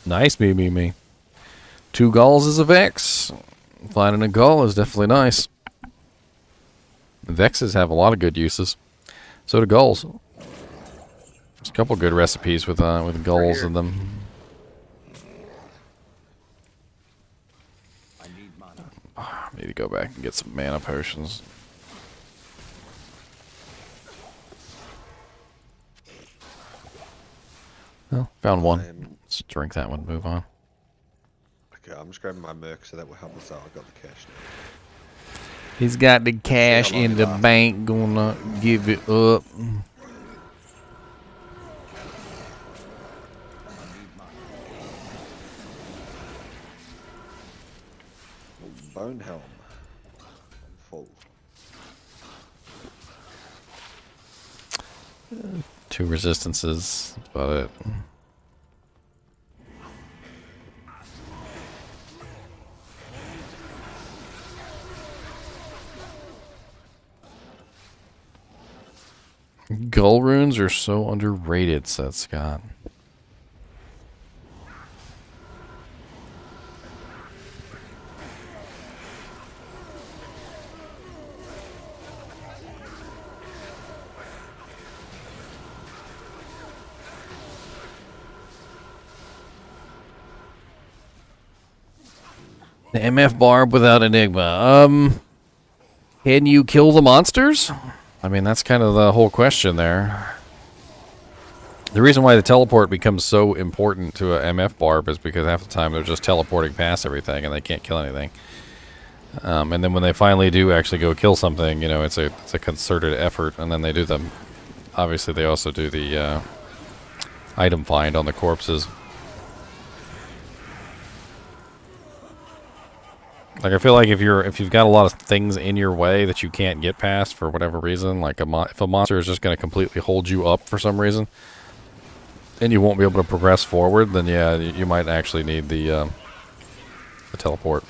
Nice, me. 2 gulls is a vex. Finding a gull is definitely nice. Vexes have a lot of good uses. So do gulls. There's a couple good recipes with gulls in them. I need mana. I need to go back and get some mana potions. Oh, found one. Let's drink that one. Move on. Okay, I'm just grabbing my merc, so that will help us out. I got the cash now. He's got the cash how long in it the lasts. bank. Gonna give it up. Bone helm. Full. 2 resistances. That's about it. Gull runes are so underrated, said Scott. The MF barb without Enigma. Can you kill the monsters? I mean, that's kind of the whole question there. The reason why the teleport becomes so important to a MF barb is because half the time they're just teleporting past everything and they can't kill anything. And then when they finally do actually go kill something, you know, it's a concerted effort, and then they do them. Obviously, they also do the item find on the corpses. Like, I feel like if you've got a lot of things in your way that you can't get past for whatever reason, like if a monster is just going to completely hold you up for some reason, and you won't be able to progress forward, then yeah, you might actually need the teleport.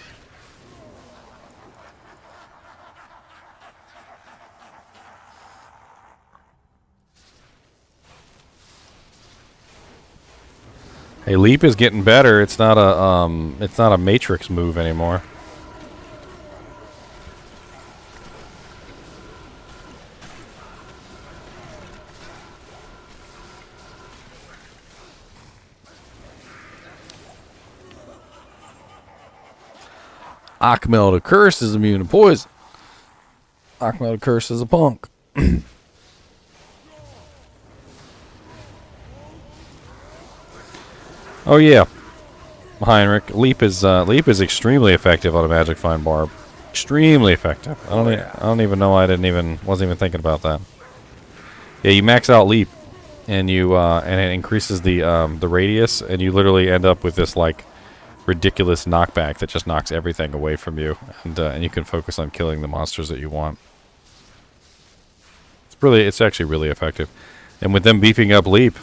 Hey, leap is getting better. It's not a matrix move anymore. Achmel the Curse is immune to poison. Achmel the Curse is a punk. Oh yeah, Heinrich. Leap is extremely effective on a Magic Find Barb. Extremely effective. I don't even know. Wasn't even thinking about that. Yeah, you max out Leap, and and it increases the radius, and you literally end up with this like ridiculous knockback that just knocks everything away from you, and you can focus on killing the monsters that you want. It's actually really effective, and with them beefing up Leap.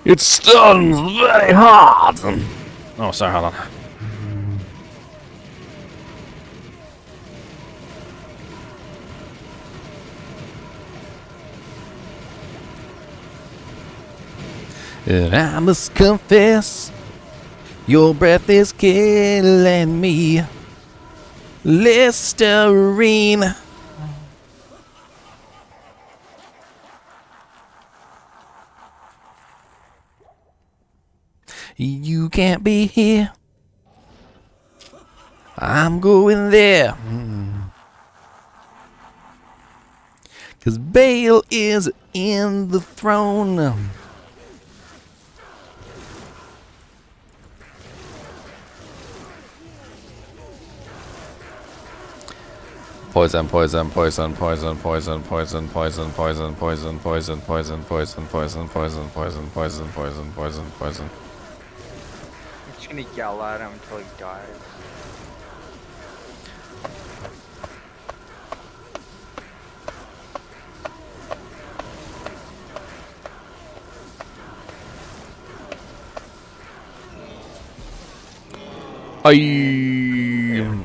It stuns very hard. Oh, sorry, hold on. And I must confess, your breath is killing me. Listerine. You can't be here. I'm going there. 'Cause Bale is in the throne. Poison, poison, poison, poison, poison, poison, poison, poison, poison, poison, poison, poison, poison, poison, poison, poison, poison, poison, poison. I'm just gonna yell at him until he dies.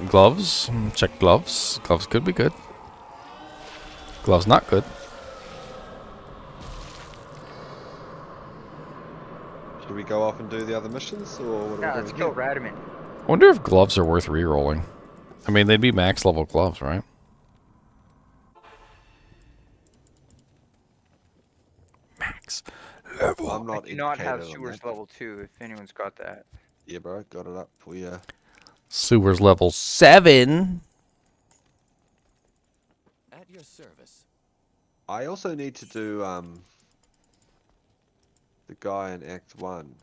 Gloves. Check gloves. Gloves could be good. Gloves not good. Should we go off and do the other missions, or what Yeah, are we let's gonna go Radamant. I wonder if gloves are worth re-rolling. I mean, they'd be max level gloves, right? Max level. do? I'm not Do not have educated on Sewers that. level 2 if anyone's got that. Yeah, bro, got it up for you. Sewers level 7. At your service. I also need to do the guy in Act 1.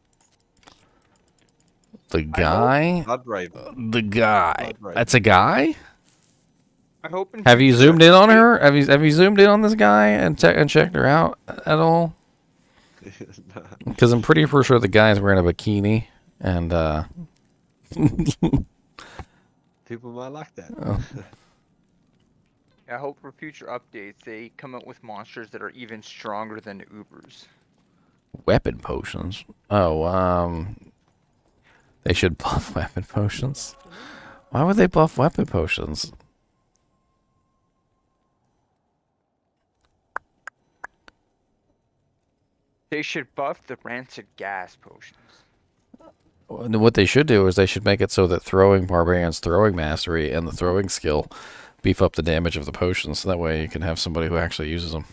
The guy? Bloodraven. The guy. Blood Raven. That's a guy? I hope in Have you future zoomed in on updates- her? Have you zoomed in on this guy and checked her out at all? Nah. Because I'm pretty sure the guy's wearing a bikini and People might like that. Oh. I hope for future updates they come out with monsters that are even stronger than the Ubers. weapon potions. Oh, they should buff weapon potions. Why would they buff weapon potions? They should buff the rancid gas potions. What they should do is they should make it so that throwing barbarians, throwing mastery, and the throwing skill beef up the damage of the potions. So that way you can have somebody who actually uses them.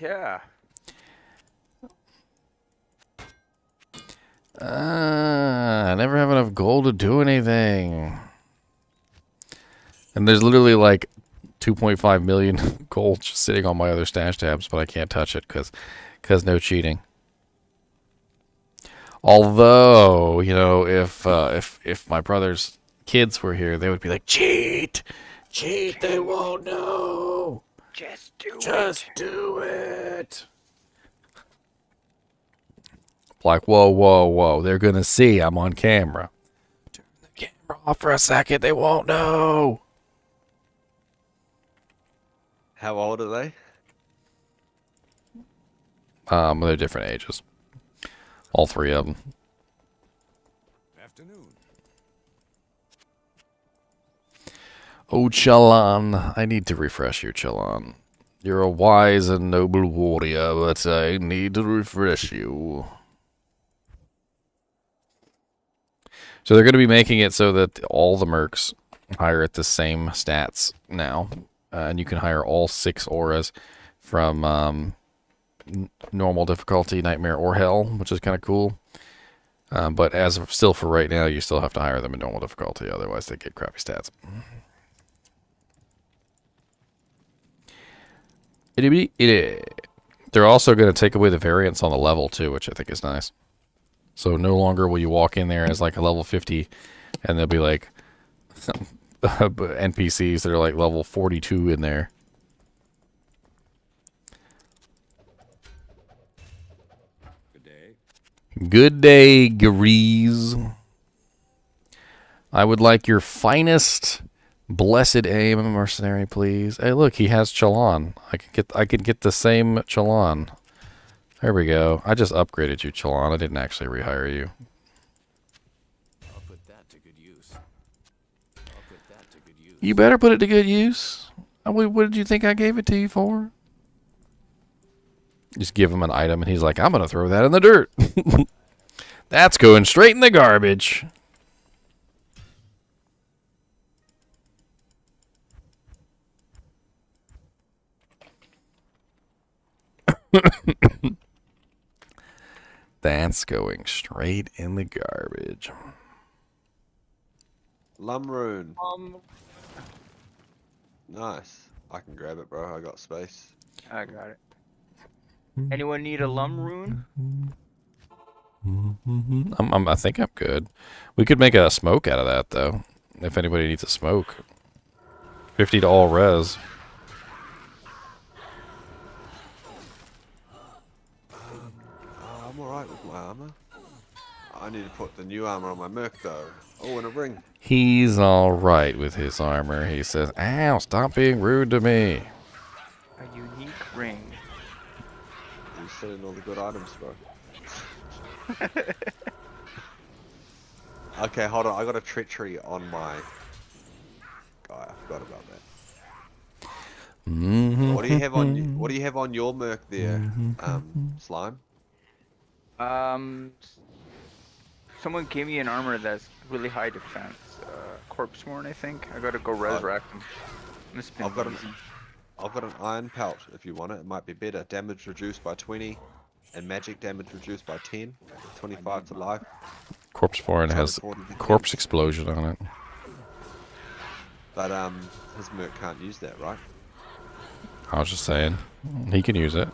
Yeah. I never have enough gold to do anything. And there's literally like 2.5 million gold just sitting on my other stash tabs, but I can't touch it because no cheating. Although, you know, if my brother's kids were here, they would be like, cheat, they won't know. Just do Do it. Like, whoa, they're gonna see I'm on camera. Turn the camera off for a second, they won't know. How old are they? They're different ages. All three of them. Afternoon. Oh, Chalan, I need to refresh you, Chalan. You're a wise and noble warrior, but I need to refresh you. So they're going to be making it so that all the mercs hire at the same stats now. And you can hire all 6 auras from normal difficulty, nightmare, or hell, which is kind of cool. But as of still for right now, you still have to hire them in normal difficulty, otherwise they get crappy stats. They're also going to take away the variance on the level too, which I think is nice. So no longer will you walk in there as like a level 50 and there'll be like NPCs that are like level 42 in there. Good day. Good day, Grease. I would like your finest blessed aim, mercenary, please. Hey, look, he has Chalan. I could get the same Chalan. There we go. I just upgraded you, Chalan. I didn't actually rehire you. I'll put that to good use. You better put it to good use. What did you think I gave it to you for? Just give him an item, and he's like, I'm going to throw that in the dirt. That's going straight in the garbage. That's going straight in the garbage. Rune. Nice. I can grab it, bro. I got space. I got it. Anyone need a rune? I think I'm good. We could make a smoke out of that, though. If anybody needs a smoke. 50 to all res. I'm alright with my armor. I need to put the new armor on my merc, though. Oh, and a ring. He's alright with his armor. He says, ow, stop being rude to me. A unique ring. You're selling all the good items, bro. Okay, hold on. I got a treachery on my guy. I forgot about that. What do you have on your merc there, Slime? Someone gave me an armor that's really high defense. Corpse Morn, I think. I gotta go resurrect him. I've got an iron pelt if you want it. It might be better. Damage reduced by 20, and magic damage reduced by 10. 25 to life. Corpse Foreign has corpse explosion on it. But his merc can't use that, right? I was just saying, he can use it.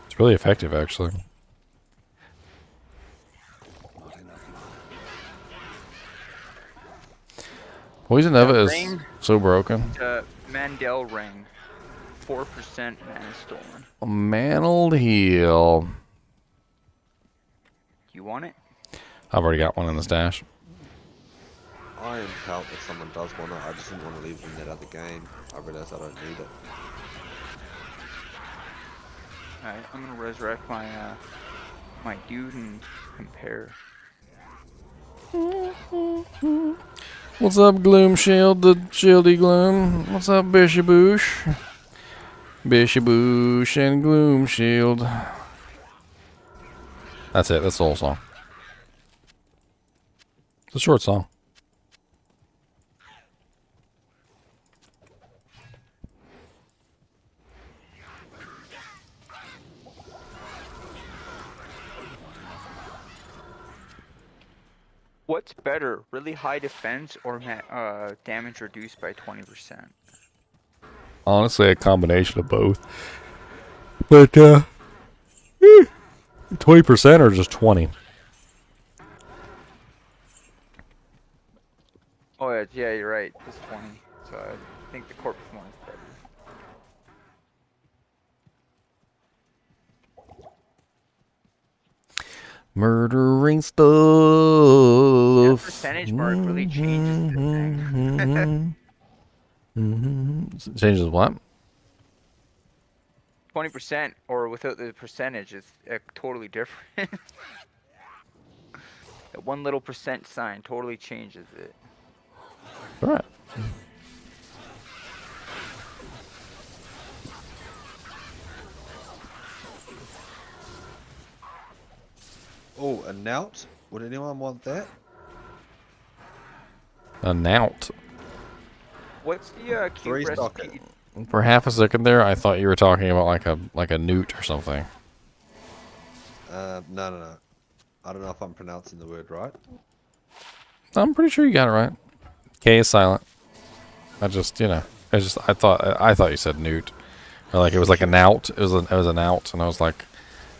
It's really effective, actually. Poison Nova is so broken. Mandel ring. 4% mana stolen. A mantled heal. You want it? I've already got one in the stash. Iron pelt if someone does want it. I just didn't want to leave it in that other game. I realize I don't need it. Alright, I'm gonna resurrect my my dude and compare. What's up, Gloom Shield, the Shieldy Gloom? What's up, Bishoboosh? Bishoboosh and Gloom Shield. That's it, that's the whole song. It's a short song. What's better, really high defense or damage reduced by 20%? Honestly, a combination of both. But, 20% or just 20? Oh yeah, you're right. It's 20. So I think the corpse one is better. Murdering stuff. Yeah, percentage mark really changes the thing. Changes what? 20% or without the percentage is totally different. That one little percent sign totally changes it. All right. Oh, a knout? Would anyone want that? A knout. What's the cube 3 socket. recipe? For half a second there, I thought you were talking about like a newt or something. No. I don't know if I'm pronouncing the word right. I'm pretty sure you got it right. K is silent. I just, I thought you said newt, or like it was like a knout. It was a knout, and I was like,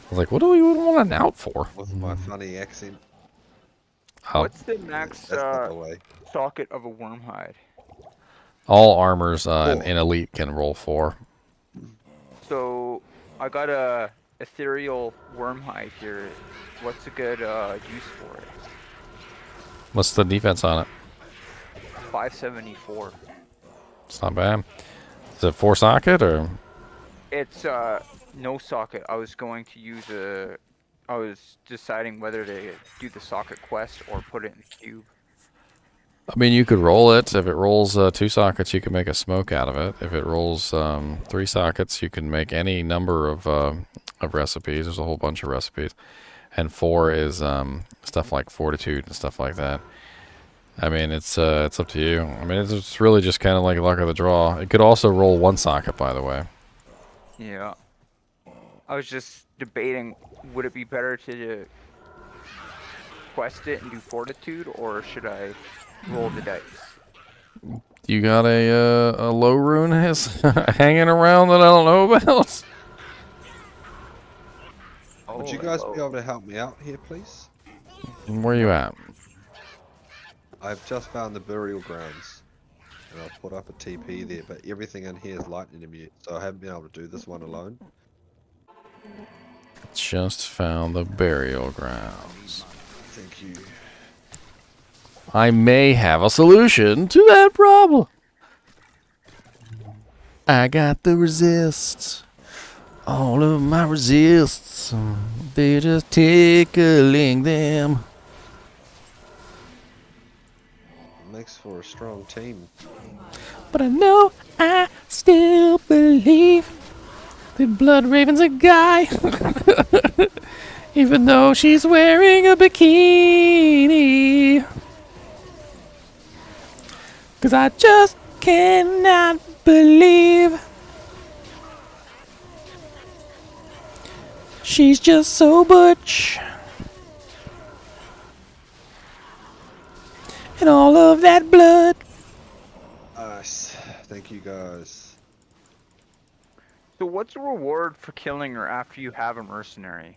what do we want a knout for? What's my funny accent? Oh. What's the max That's not the way. socket of a worm hide? All armors in elite can roll 4. So I got a ethereal worm hide here. What's a good use for it? What's the defense on it? 574. It's not bad. Is it 4 socket or? It's no socket. I was going to use I was deciding whether to do the socket quest or put it in the cube. I mean, you could roll it. If it rolls 2 sockets, you can make a smoke out of it. If it rolls 3 sockets, you can make any number of recipes. There's a whole bunch of recipes. And 4 is stuff like fortitude and stuff like that. I mean, it's up to you. I mean, it's really just kind of like luck of the draw. It could also roll 1 socket, by the way. Yeah. I was just debating, would it be better to quest it and do fortitude, or should I roll the dice? You got a low rune hanging around that I don't know about? Would you guys be able to help me out here, please? Where you at? I've just found the burial grounds, and I'll put up a TP there, but everything in here is lightning immune, so I haven't been able to do this one alone. Just found the burial grounds. Thank you. I may have a solution to that problem. I got the resists. All of my resists. They're just tickling them. Makes for a strong team. But I know I still believe that Blood Raven's a guy. Even though she's wearing a bikini. 'Cause I just cannot believe she's just so butch. And all of that blood. Nice. Thank you guys. So what's the reward for killing her after you have a mercenary?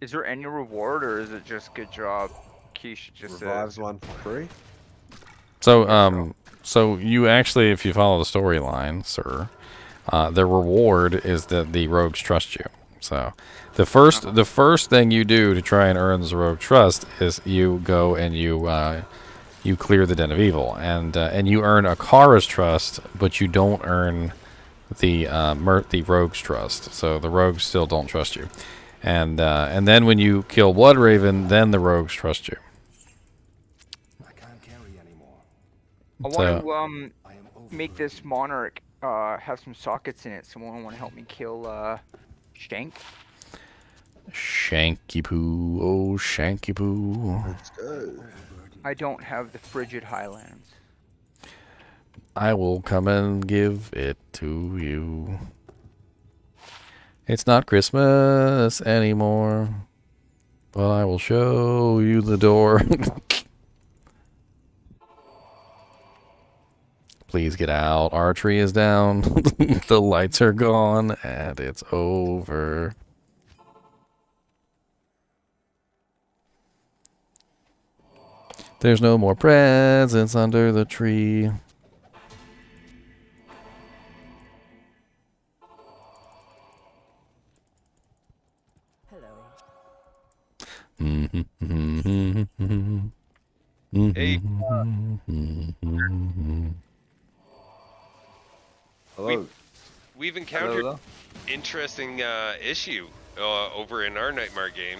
Is there any reward, or is it just good job? Keisha just Revives says. one for free. So you actually, if you follow the storyline, sir, the reward is that the rogues trust you. So the first thing you do to try and earn the rogue trust is you go and you clear the Den of Evil, and you earn Akara's trust, but you don't earn the rogue's trust. So the rogues still don't trust you, and then when you kill Blood Raven, then the rogues trust you. I can't carry anymore. I want to make this monarch have some sockets in it. Someone want to help me kill Shank? Shanky poo, oh shanky poo. Let's go. I don't have the frigid highlands. I will come and give it to you. It's not Christmas anymore, but I will show you the door. Please get out. Archery is down. The lights are gone, and it's over. There's no more presents under the tree. Hey. Hello. We've encountered interesting issue over in our Nightmare game.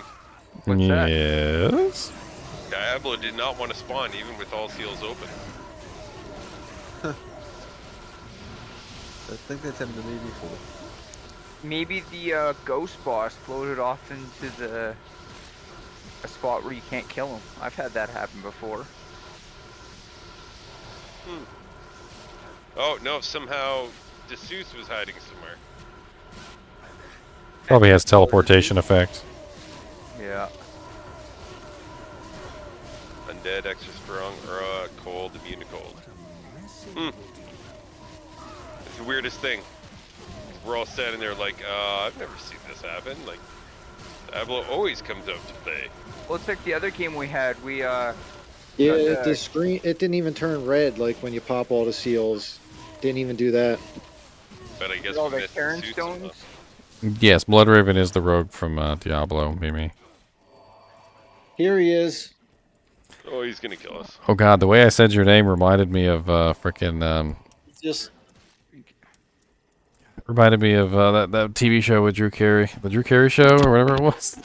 What's that? Yes. Diablo did not want to spawn even with all seals open. I think that's happened to me before. Maybe the ghost boss floated off into a spot where you can't kill him. I've had that happen before. Oh no! Somehow Dessous was hiding somewhere. Probably has teleportation effect. Yeah. Undead, extra strong, cold, immune to cold. It's the weirdest thing. We're all standing there like, I've never seen this happen. Like, Diablo always comes out to play. Well, it's like the other game we had. Yeah, the screen, it didn't even turn red like when you pop all the seals. Didn't even do that. But I guess all we the missed Karen Dessous stones. enough. Yes, Blood Raven is the rogue from Diablo, Mimi. Here he is. Oh, he's gonna kill us. Oh god, the way I said your name reminded me of frickin' Just reminded me of that TV show with Drew Carey, the Drew Carey show or whatever it was.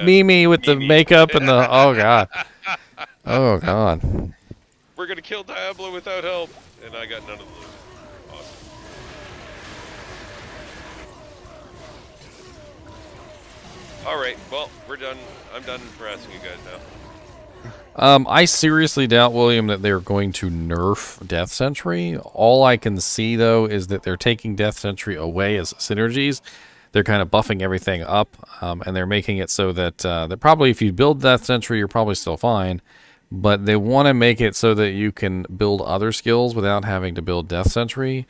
Mimi with the makeup and the oh god, oh god. We're gonna kill Diablo without help, and I got none of the loot. Awesome. All right, well, we're done. I'm done harassing you guys now. I seriously doubt, William, that they're going to nerf Death Sentry. All I can see, though, is that they're taking Death Sentry away as synergies. They're kind of buffing everything up, and they're making it so that probably if you build Death Sentry, you're probably still fine. But they want to make it so that you can build other skills without having to build Death Sentry.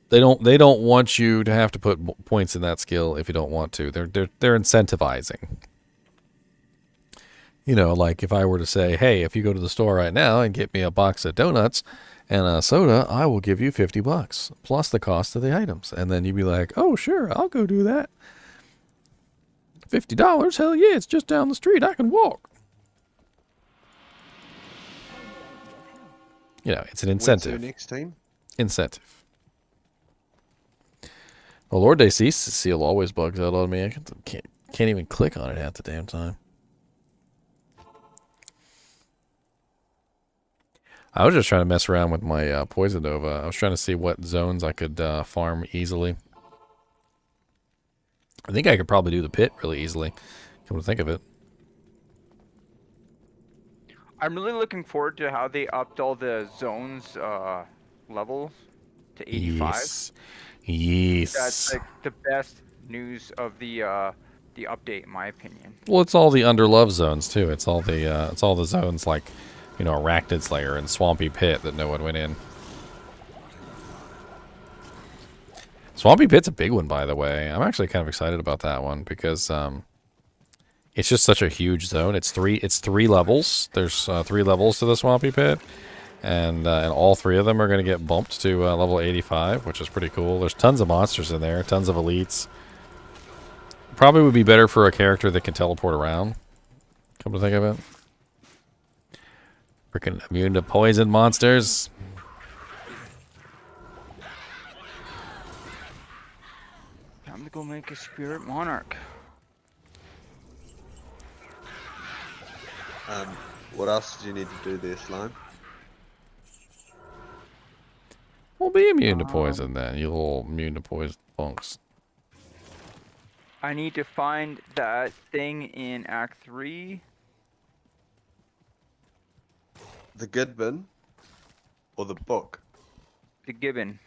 They don't want you to have to put points in that skill if you don't want to. They're incentivizing. You know, like if I were to say, hey, if you go to the store right now and get me a box of donuts and a soda, I will give you $50 plus the cost of the items. And then you'd be like, oh, sure, I'll go do that. $50? Hell yeah, it's just down the street. I can walk. You know, it's an incentive. When's your next team? Incentive. Well, Lord Deceased seal always bugs out on me. I can't even click on it half the damn time. I was just trying to mess around with my Poison Nova. I was trying to see what zones I could farm easily. I think I could probably do the pit really easily, come to think of it. I'm really looking forward to how they upped all the zones levels to 85. Yes. That's like the best news of the update, in my opinion. Well, it's all the underlove zones too. It's all the zones like, you know, Arachnid Slayer and Swampy Pit that no one went in. Swampy Pit's a big one, by the way. I'm actually kind of excited about that one because it's just such a huge zone. It's three levels. There's 3 levels to the Swampy Pit, and all 3 of them are going to get bumped to level 85, which is pretty cool. There's tons of monsters in there, tons of elites. Probably would be better for a character that can teleport around, come to think of it. Freaking immune to poison monsters. Time to go make a spirit monarch. What else do you need to do there, Slime? Well, be immune to poison then, you little immune to poison punks. I need to find that thing in Act 3. The Gibbon or the book? The Gibbon.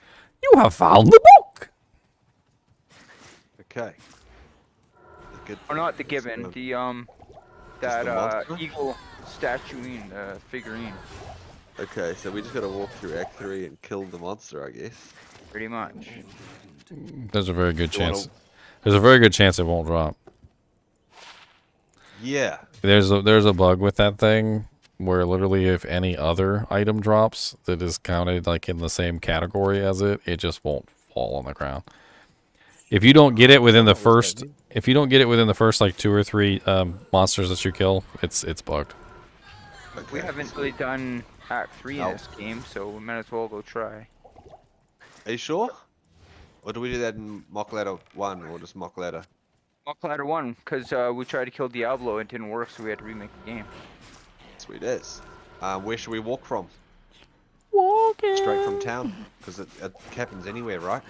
You have found the book! Okay. The Gibbon. Or not the It's Gibbon, the- that monster? eagle statuine, figurine, Okay, so we just gotta walk through Act 3 and kill the monster, I guess. pretty much. There's a very good You wanna- chance. There's a very good chance it won't drop. Yeah. There's a bug with that thing where literally if any other item drops that is counted like in the same category as it just won't fall on the ground. If you don't get it within the first like 2 or 3 monsters that you kill, it's bugged. Okay. We haven't really done Act 3 in No. this game, so we might as well go try. Are you sure? Or do we do that in Mock Ladder 1 or just Mock Ladder? Mock Ladder 1, because we tried to kill Diablo, it didn't work, so we had to remake the game. Sweet as. Where should we walk from? Walking. Straight from town? Because it happens anywhere, right?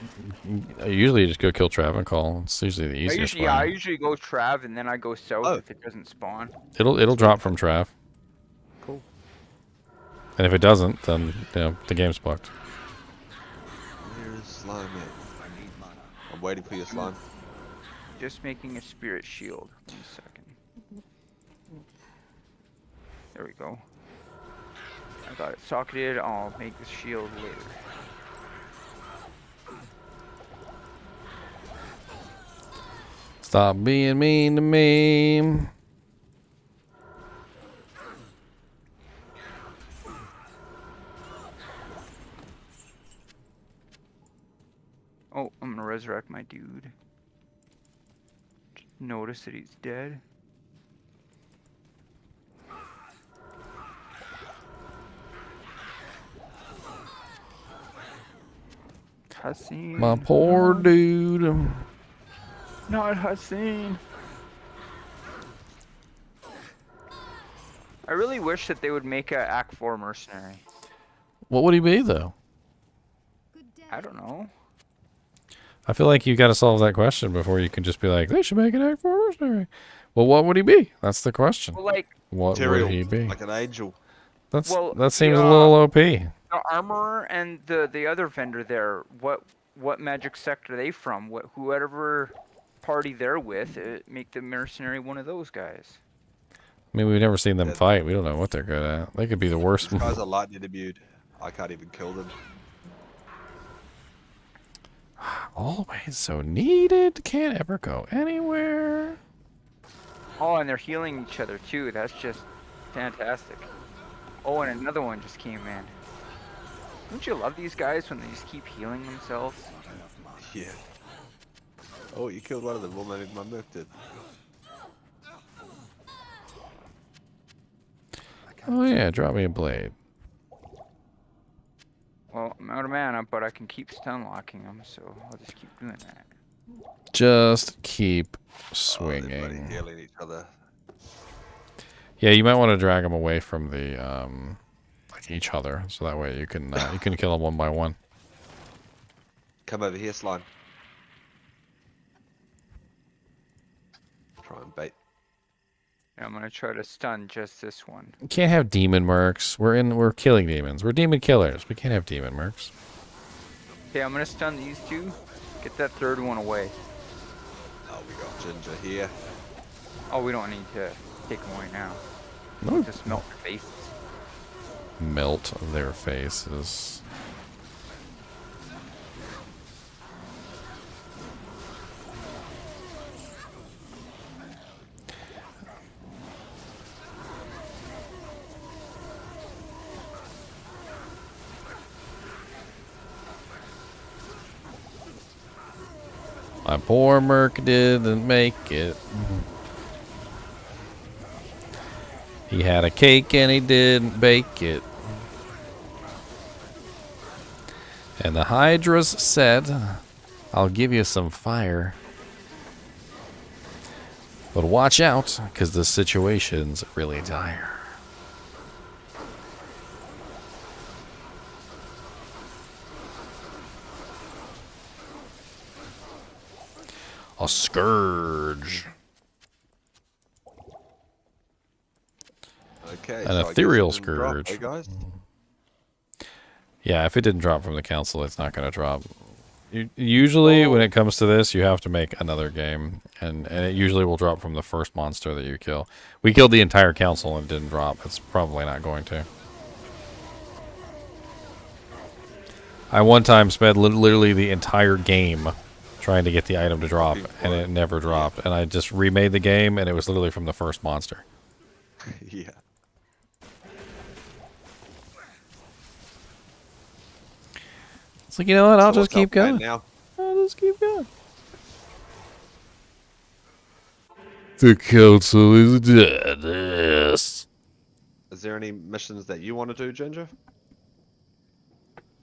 Usually you just go kill Travancore. It's usually the easiest way. I usually go Trav and then I go south Oh. if it doesn't spawn. It'll drop from Trav. Cool. And if it doesn't, then you know the game's bugged. Where is Slime at? I'm waiting for your Slime. Just making a spirit shield. 1 second. There we go. I got it socketed. I'll make the shield later. Stop being mean to me. Oh, I'm gonna resurrect my dude. Just notice that he's dead. Cutscene. My poor dude. Not Hassan. I really wish that they would make a Act 4 Mercenary. What would he be though? I don't know. I feel like you got to solve that question before you can just be like, they should make an Act 4 mercenary. Well, what would he be? That's the question. Well, like What Material, would he be? like an angel. That seems a little OP. the armorer and the other vendor there. What magic sect are they from? Whoever party they're with, make the mercenary one of those guys. I mean, we've never seen them Yeah. fight. We don't know what they're good at. They could be the worst. These guys are lightning imbued. I can't even kill them. Always so needed. Can't ever go anywhere. Oh, and they're healing each other too. That's just fantastic. Oh, and another one just came in. Don't you love these guys when they just keep healing themselves? Yeah. Oh, you killed one of them. Well, maybe my move did. Oh yeah, drop me a blade. Well, I'm out of mana, but I can keep stun locking them, so I'll just keep doing that. Just keep Oh, swinging. everybody healing each other. Yeah, you might want to drag them away from the like each other, so that way you can kill them one by one. Come over here, slime. Try and bait. I'm gonna try to stun just this one. You can't have demon mercs. We're killing demons. We're demon killers. We can't have demon mercs. Okay, I'm gonna stun these two. Get that third one away. Oh, we got Ginger here. Oh, we don't need to take them away now. No. Just melt their faces. Melt their faces. My poor merc didn't make it. He had a cake and he didn't bake it. And the Hydras said, I'll give you some fire. But watch out, because the situation's really dire. A scourge. Okay. An so I guess ethereal it didn't drop, scourge. eh, guys? Yeah, if it didn't drop from the council, it's not going to drop. Usually, when it comes to this, you have to make another game, and it usually will drop from the first monster that you kill. We killed the entire council and it didn't drop. It's probably not going to. I one time spent literally the entire game trying to get the item to drop, and it never dropped. And I just remade the game, and it was literally from the first monster. Yeah. It's like, you know what? I'll So just what's our keep plan going. now? I'll just keep going. The council is dead. Yes. Is there any missions that you want to do, Ginger?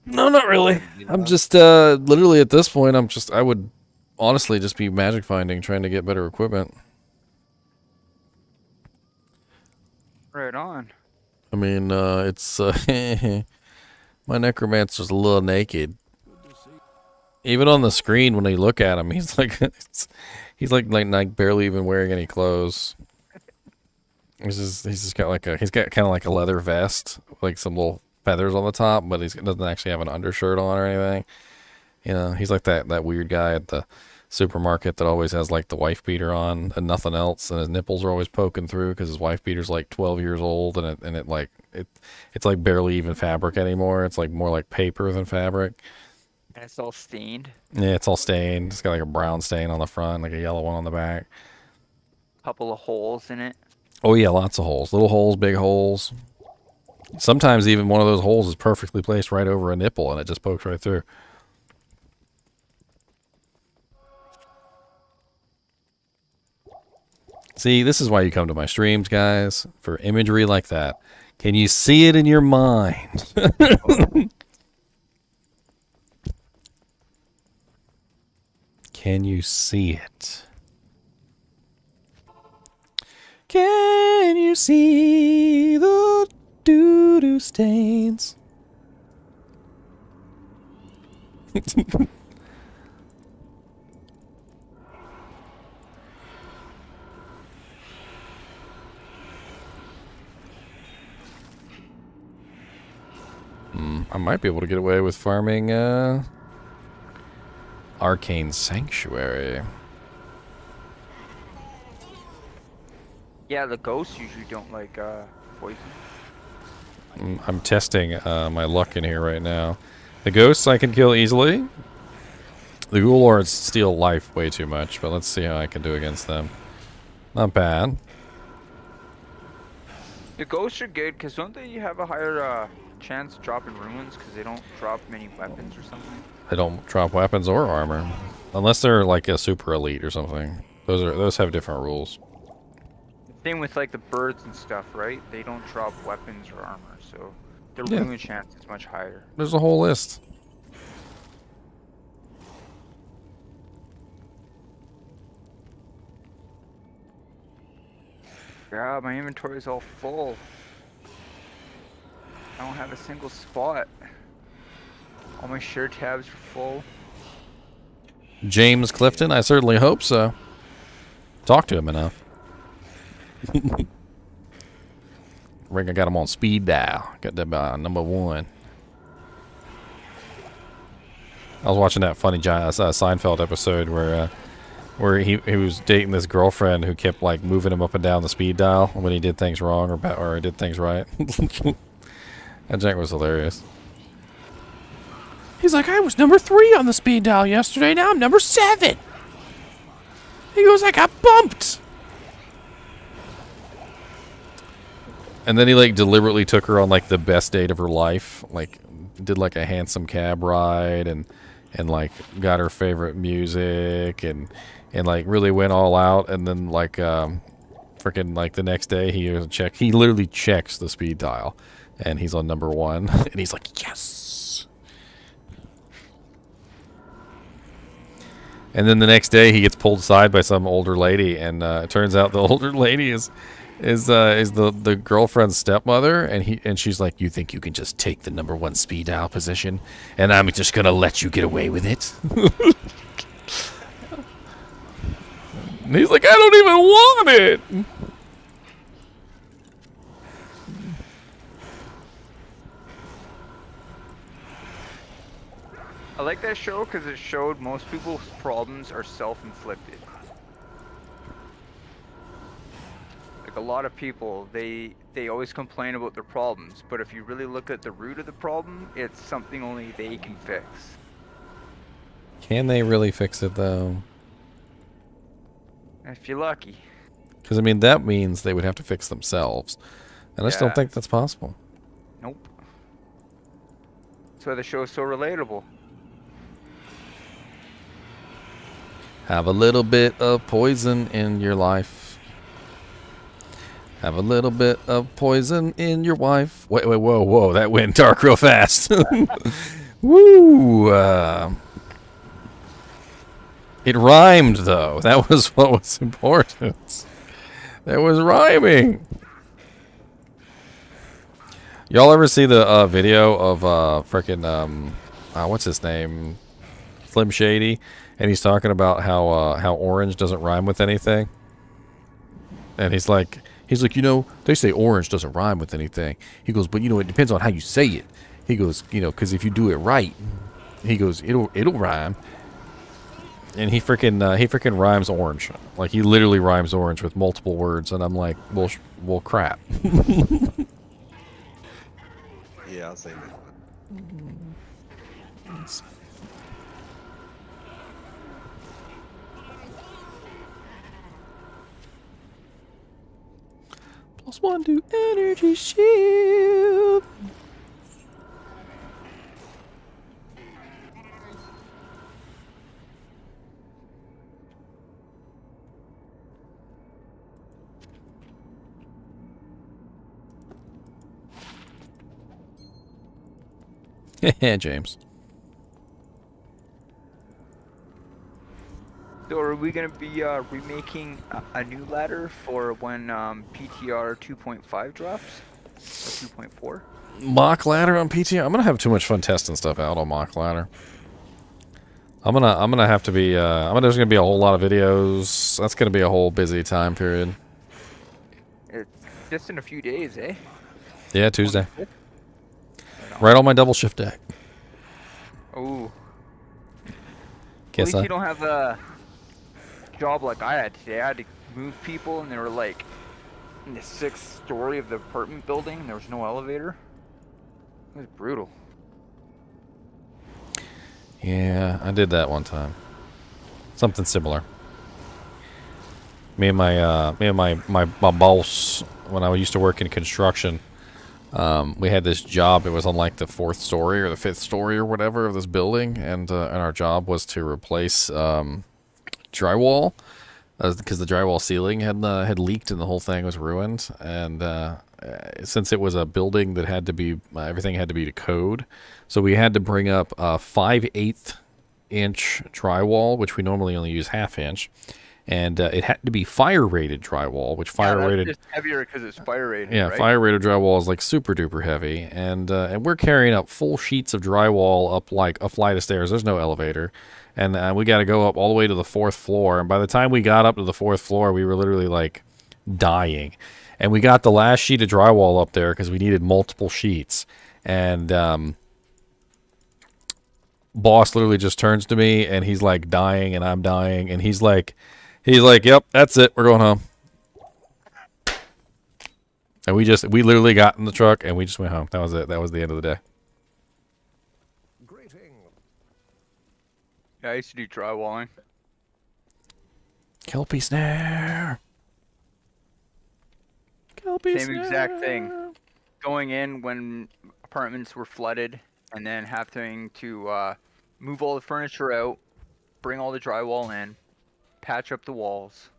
No, not really. You I'm know? just literally at this point. I would honestly just be magic finding, trying to get better equipment. Right on. I mean, it's my necromancer's a little naked. Even on the screen, when you look at him, he's like, he's like barely even wearing any clothes. He's just got he's got kind of like a leather vest, like some little feathers on the top, but he doesn't actually have an undershirt on or anything. You know, he's like that weird guy at the supermarket that always has like the wife beater on and nothing else, and his nipples are always poking through because his wife beater's like 12 years old, and it's like barely even fabric anymore. It's like more like paper than fabric. And it's all stained. Yeah, it's all stained. It's got like a brown stain on the front, like a yellow one on the back. Couple of holes in it. Oh yeah, lots of holes. Little holes, big holes. Sometimes even one of those holes is perfectly placed right over a nipple and it just pokes right through. See, this is why you come to my streams, guys, for imagery like that. Can you see it in your mind? Can you see it? Can you see the doo-doo stains? I might be able to get away with farming Arcane Sanctuary. Yeah, the ghosts usually don't like poison. I'm testing my luck in here right now. The ghosts I can kill easily. The ghoul lords steal life way too much, but let's see how I can do against them. Not bad. The ghosts are good because don't they have a higher chance of dropping ruins because they don't drop many weapons or something? They don't drop weapons or armor, unless they're like a super elite or something. Those have different rules. Same with like the birds and stuff, right? They don't drop weapons or armor, so their Yeah. ruin chance is much higher. There's a whole list. Yeah, my inventory is all full. I don't have a single spot. All my share tabs are full. James Clifton, I certainly hope so. Talk to him enough. I got him on speed dial. Got that by number 1. I was watching that funny Seinfeld episode where he was dating this girlfriend who kept like moving him up and down the speed dial when he did things wrong or did things right. That jank was hilarious. He's like, I was number 3 on the speed dial yesterday. Now I'm number 7. He goes, I got bumped. And then he like deliberately took her on like the best date of her life. Like did like a handsome cab ride and like got her favorite music and like really went all out. And then like freaking like the next day he literally checks the speed dial and he's on number 1 and he's like, yes. And then the next day he gets pulled aside by some older lady and it turns out the older lady is the girlfriend's stepmother, and she's like, you think you can just take the number 1 speed dial position and I'm just gonna let you get away with it? And he's like, I don't even want it. I like that show because it showed most people's problems are self-inflicted. Like a lot of people, they always complain about their problems, but if you really look at the root of the problem, it's something only they can fix. Can they really fix it though? If you're lucky. Because I mean that means they would have to fix themselves, and I just don't Yeah. think that's possible. Nope. That's why the show is so relatable. Have a little bit of poison in your life. Have a little bit of poison in your wife. Wait, whoa. That went dark real fast. Woo! It rhymed, though. That was what was important. That was rhyming. Y'all ever see the video of frickin' what's his name? Slim Shady? And he's talking about how orange doesn't rhyme with anything. And he's like, you know, they say orange doesn't rhyme with anything. He goes, but you know, it depends on how you say it. He goes, you know, because if you do it right, he goes, it'll rhyme. And he freaking rhymes orange. Like he literally rhymes orange with multiple words. And I'm like, well, crap. Yeah, I've seen that one. +1 to energy shield. Yeah, James. So are we going to be remaking a new ladder for when PTR 2.5 drops? Or 2.4? Mock ladder on PTR. I'm gonna have too much fun testing stuff out on mock ladder. I'm gonna have to be. There's gonna be a whole lot of videos. That's gonna be a whole busy time period. It's just in a few days, eh? Yeah, Tuesday. Right on my double shift deck. Oh. At Guess least you don't have a job like I had today. I had to move people, and they were like in the 6th story of the apartment building, and there was no elevator. It was brutal. Yeah, I did that one time. Something similar. Me and my boss, when I used to work in construction, we had this job. It was on like the 4th story or the 5th story or whatever of this building, and our job was to replace drywall, because the drywall ceiling had leaked and the whole thing was ruined. And since it was a building that had to be everything had to be to code, so we had to bring up 5/8 inch drywall, which we normally only use 1/2 inch. And it had to be fire rated drywall, which fire rated. It's heavier because it's fire rated. Yeah, right? fire rated drywall is like super duper heavy, and we're carrying up full sheets of drywall up like a flight of stairs. There's no elevator, and we got to go up all the way to the 4th floor. And by the time we got up to the 4th floor, we were literally like dying. And we got the last sheet of drywall up there because we needed multiple sheets. And boss literally just turns to me, and he's like dying, and I'm dying, and he's like, "Yep, that's it. We're going home." And we literally got in the truck and we just went home. That was it. That was the end of the day. Yeah, I used to do drywalling. Kelpie snare. Kelpie Same snare. exact thing. Going in when apartments were flooded, and then having to move all the furniture out, bring all the drywall in, patch up the walls.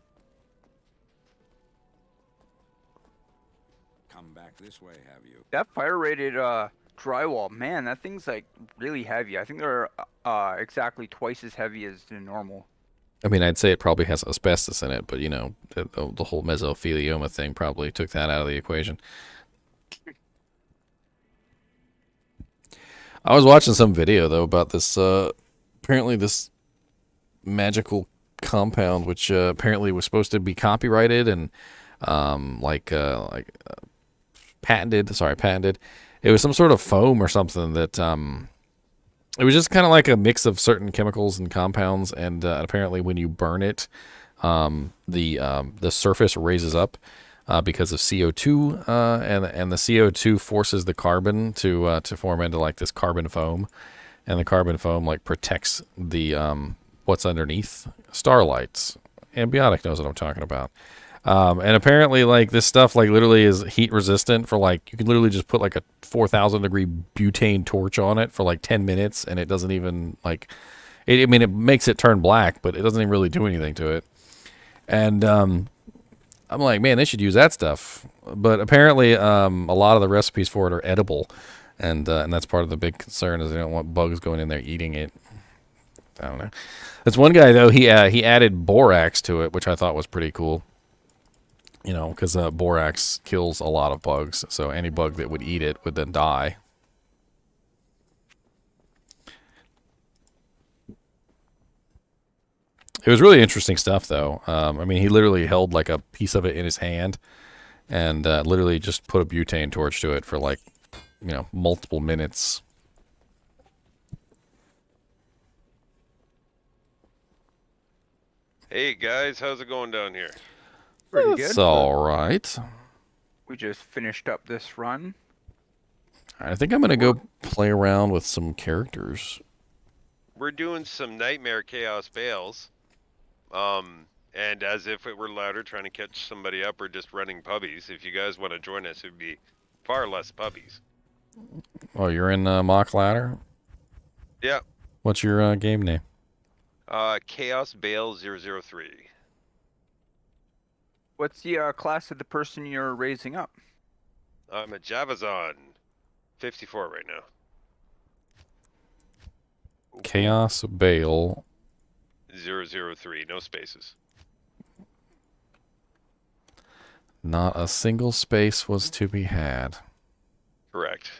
Come back this way, have you? That fire rated drywall, man, that thing's like really heavy. I think they're exactly twice as heavy as the normal. I mean, I'd say it probably has asbestos in it, but you know, the whole mesothelioma thing probably took that out of the equation. I was watching some video though about this. Apparently, this magical compound, which apparently was supposed to be copyrighted and patented. Sorry, patented. It was some sort of foam or something that it was just kind of like a mix of certain chemicals and compounds, and apparently when you burn it, the surface raises up because of CO2, and the CO2 forces the carbon to form into like this carbon foam, and the carbon foam like protects the what's underneath starlights. Ambiotic knows what I'm talking about. And apparently, like, this stuff, like, literally is heat resistant for, like, you can literally just put, like, a 4,000 degree butane torch on it for, like, 10 minutes, and it doesn't even, like, I mean, it makes it turn black, but it doesn't even really do anything to it. And I'm like, man, they should use that stuff. But apparently, a lot of the recipes for it are edible, and that's part of the big concern is they don't want bugs going in there eating it. I don't know. This one guy, though, he added borax to it, which I thought was pretty cool. You know, because borax kills a lot of bugs, so any bug that would eat it would then die. It was really interesting stuff, though. I mean, he literally held like a piece of it in his hand and literally just put a butane torch to it for like, you know, multiple minutes. Hey guys, how's it going down here? Pretty good. It's all right. We just finished up this run. I think I'm going to go play around with some characters. We're doing some Nightmare Chaos Bales. And as if it were louder, trying to catch somebody up or just running puppies. If you guys want to join us, it would be far less puppies. Oh, you're in Mock Ladder? Yeah. What's your game name? Chaos Bale 003. What's the class of the person you're raising up? I'm a Javazon 54 right now. Chaos Bale 003, no spaces. Not a single space was to be had. Correct.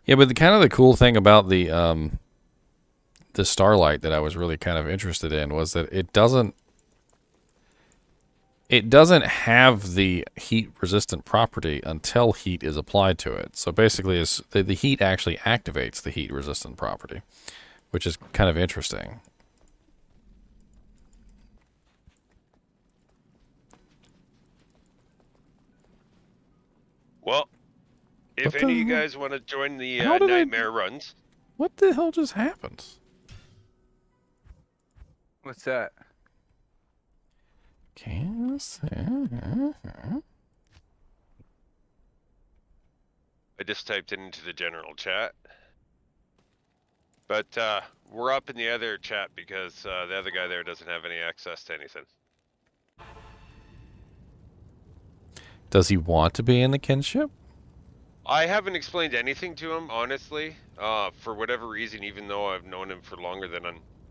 Yeah, but the cool thing about the Starlight that I was really kind of interested in was that it doesn't have the heat resistant property until heat is applied to it. So basically the heat actually activates the heat resistant property, which is kind of interesting. Well, if What any the of you hell? guys want to join the How did I- nightmare runs, What the hell just happened? What's that? I just typed it into the general chat. But we're up in the other chat because the other guy there doesn't have any access to anything. Does he want to be in the kinship? I haven't explained anything to him, honestly. For whatever reason, even though I've known him for longer than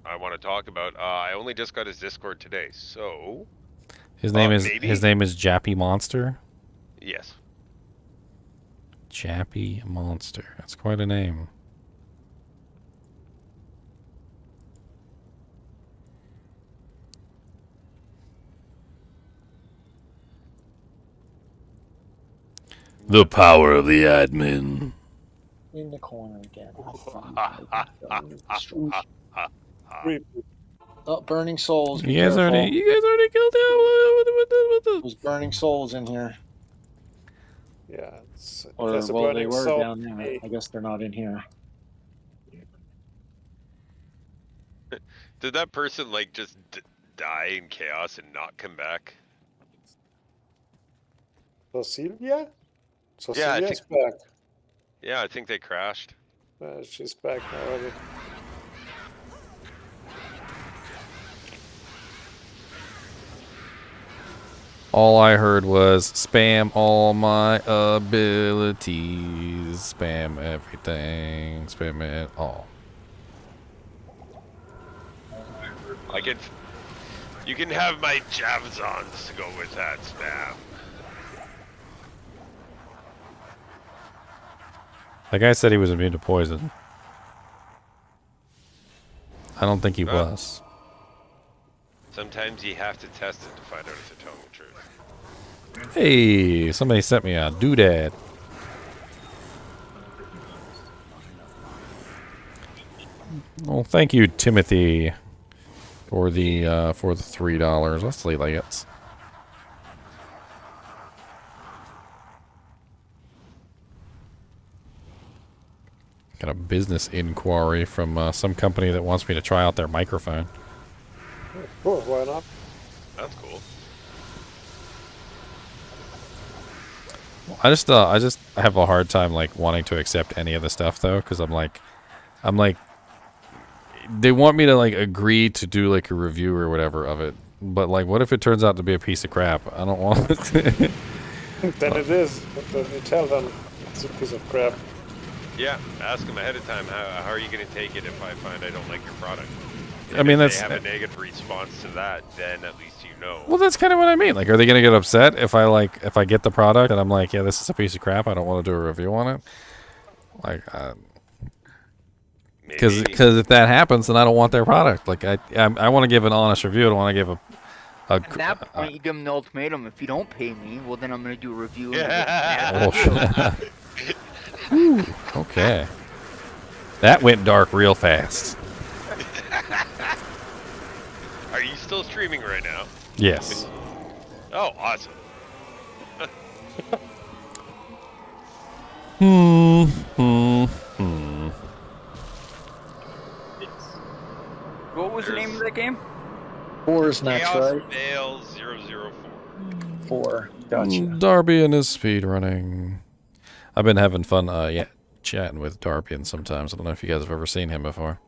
I want to talk about. I only just got his Discord today, so His name is maybe? Jappy Monster. Yes. Jappy Monster. That's quite a name. The power of the admin. In the corner again. Oh, burning souls. Be You guys careful. already killed him. There's burning souls in here. Yeah. It's, Or, there's a well, they burning were soul. down there. I guess they're not in here. Did that person like just die in chaos and not come back? So Sylvia? So Yeah, I Sylvia's back. Yeah, I think they crashed. She's back already. All I heard was spam all my abilities, spam everything, spam it all. You can have my Javazons to go with that spam. That guy said he was immune to poison. I don't think he was. Sometimes you have to test it to find out if they're telling the truth. Hey, somebody sent me a doodad. Well, thank you, Timothy, for the $3. Let's see, like it's. Got a business inquiry from some company that wants me to try out their microphone. Oh, why not? That's cool. I just have a hard time like wanting to accept any of the stuff though, because I'm like, they want me to like agree to do like a review or whatever of it, but like, what if it turns out to be a piece of crap? I don't want it. Then it is. But then you tell them it's a piece of crap. Yeah, ask them ahead of time. How are you going to take it if I find I don't like your product? I mean, if that's. they have a negative response to that, then at least you know. Well, that's kind of what I mean. Like, are they gonna get upset if I get the product and I'm like, yeah, this is a piece of crap. I don't want to do a review on it. Like, because if that happens, then I don't want their product. Like, I want to give an honest review. I don't want to give a. At that point, you give them the ultimatum. If you don't pay me, well, then I'm gonna do a review. Oh, shit. Whew, okay. That went dark real fast. Are you still streaming right now? Yes. Oh, awesome. What was the name of that game? 4 is next, Chaos right? Veil 004. 4. Gotcha. Darby and his speedrunning. I've been having fun, chatting with Darby sometimes. I don't know if you guys have ever seen him before.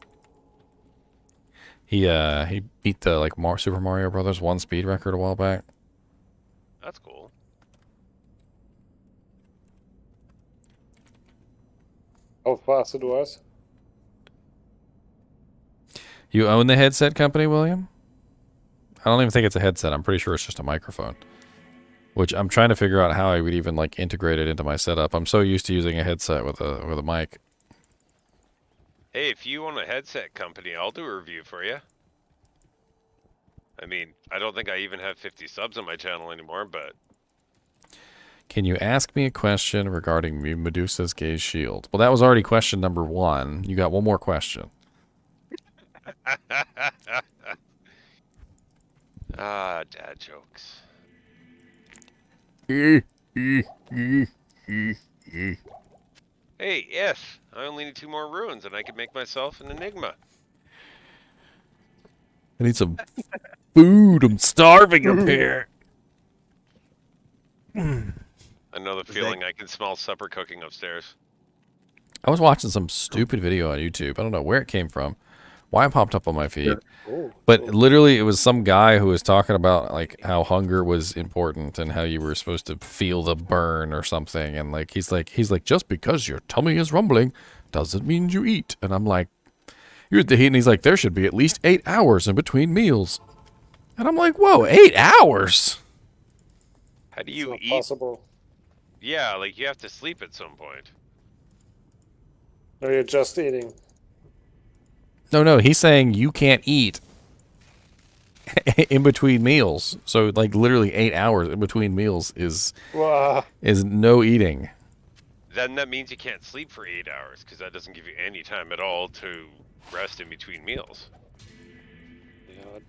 He beat the Super Mario Brothers 1 speed record a while back. That's cool. How fast it was? You own the headset company, William? I don't even think it's a headset. I'm pretty sure it's just a microphone. Which I'm trying to figure out how I would even integrate it into my setup. I'm so used to using a headset with a mic. Hey, if you want a headset company, I'll do a review for you. I mean, I don't think I even have 50 subs on my channel anymore, but... Can you ask me a question regarding Medusa's gaze shield? Well, that was already question number 1. You got one more question. Ah, dad jokes. Hey, if I only need 2 more runes and I can make myself an enigma. I need some food. I'm starving up here. I know the feeling. I can smell supper cooking upstairs. I was watching some stupid video on YouTube. I don't know where it came from, why it popped up on my feed. But literally, it was some guy who was talking about like how hunger was important and how you were supposed to feel the burn or something. And like he's like just because your tummy is rumbling doesn't mean you eat. And I'm like, you're the heat. And he's like, there should be at least 8 hours in between meals. And I'm like, whoa, 8 hours? How do you It's not eat? possible. Yeah, like you have to sleep at some point. Or you're just eating. No, he's saying you can't eat in between meals. So like literally 8 hours in between meals is Wow. no eating. Then that means you can't sleep for 8 hours because that doesn't give you any time at all to rest in between meals. Yeah.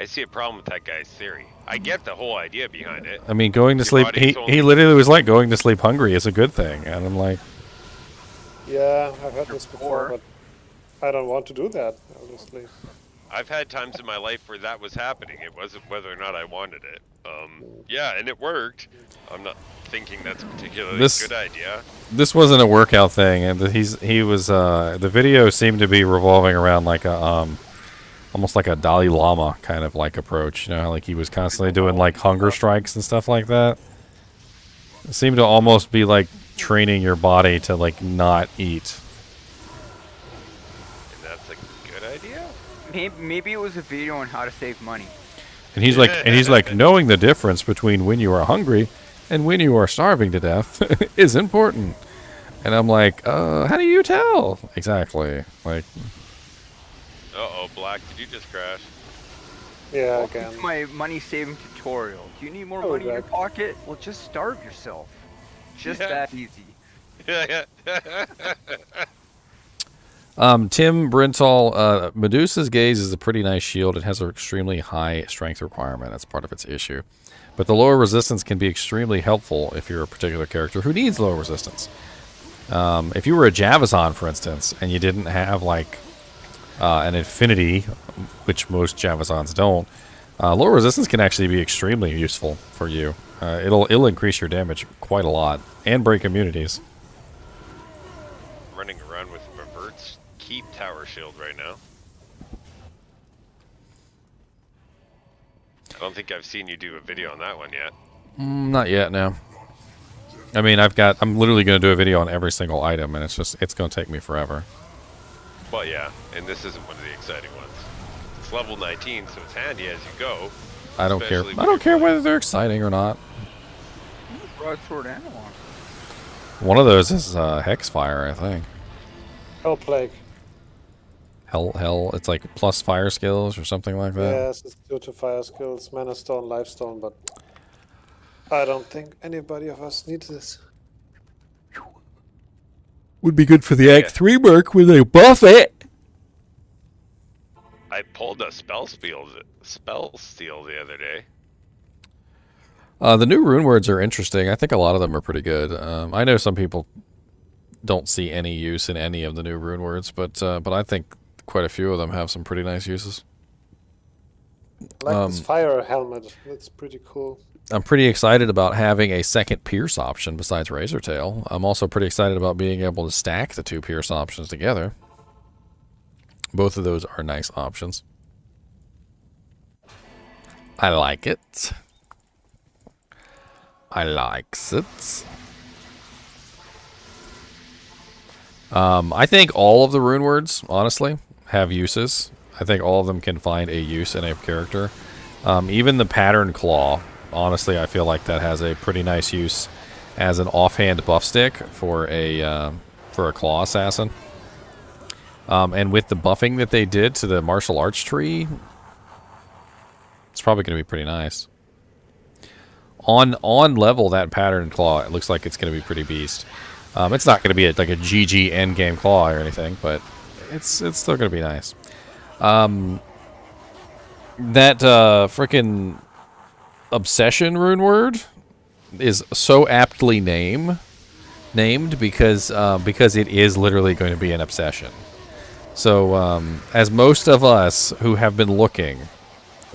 I see a problem with that guy's theory. I get the whole idea behind it. I mean, going to Your sleep, body's he only- literally was like, going to sleep hungry is a good thing. And I'm like, Yeah, I've heard this before, Or- but I don't want to do that, obviously. I've had times in my life where that was happening. It wasn't whether or not I wanted it. Yeah, and it worked. I'm not thinking that's a particularly good idea. this wasn't a workout thing. And the video seemed to be revolving around like a, almost like a Dalai Lama kind of like approach. You know, how, like he was constantly doing like hunger strikes and stuff like that. It seemed to almost be like training your body to like not eat. And that's a good idea? Maybe it was a video on how to save money. And he's like, knowing the difference between when you are hungry and when you are starving to death is important. And I'm like, how do you tell? Exactly. Like, Uh-oh, Black, did you just crash? Yeah, Welcome again. to my money saving tutorial. Do you need more Oh, money in your Jack. pocket? Well, just starve yourself. Just Yeah. that easy. Tim Brintal, Medusa's Gaze is a pretty nice shield. It has an extremely high strength requirement. That's part of its issue. But the lower resistance can be extremely helpful if you're a particular character who needs low resistance. If you were a Javazon, for instance, and you didn't have like an infinity, which most Javazons don't, low resistance can actually be extremely useful for you. It'll increase your damage quite a lot and break immunities. Running around with Revert's Keep Tower Shield right now. I don't think I've seen you do a video on that one yet. Not yet, no. I mean, I'm literally going to do a video on every single item, and it's going to take me forever. Well, yeah, and this isn't one of the exciting ones. It's level 19, so it's handy as you go. I don't care. especially I when don't you're care playing- whether they're exciting or not. Broadsword analog. One of those is Hexfire, I think. Hell Plague. Hell, it's like plus fire skills or something like that. Yes, it's due to fire skills, mana stone, life stone, but I don't think anybody of us needs this. Would be good for the Act Yeah. 3 merc when they buff it. I pulled a spell steal the other day. The new rune words are interesting. I think a lot of them are pretty good. I know some people don't see any use in any of the new rune words, but I think quite a few of them have some pretty nice uses. I like this fire helmet. It's pretty cool. I'm pretty excited about having a second pierce option besides Razor Tail. I'm also pretty excited about being able to stack the 2 pierce options together. Both of those are nice options. I like it. I likes it. I think all of the rune words, honestly, have uses. I think all of them can find a use in a character. Even the pattern claw, honestly, I feel like that has a pretty nice use as an offhand buff stick for a claw assassin. And with the buffing that they did to the martial arts tree, it's probably going to be pretty nice. On level, that pattern claw, it looks like it's going to be pretty beast. It's not going to be like a GG endgame claw or anything, but it's still going to be nice. That frickin' obsession rune word is so aptly named because it is literally going to be an obsession. So as most of us who have been looking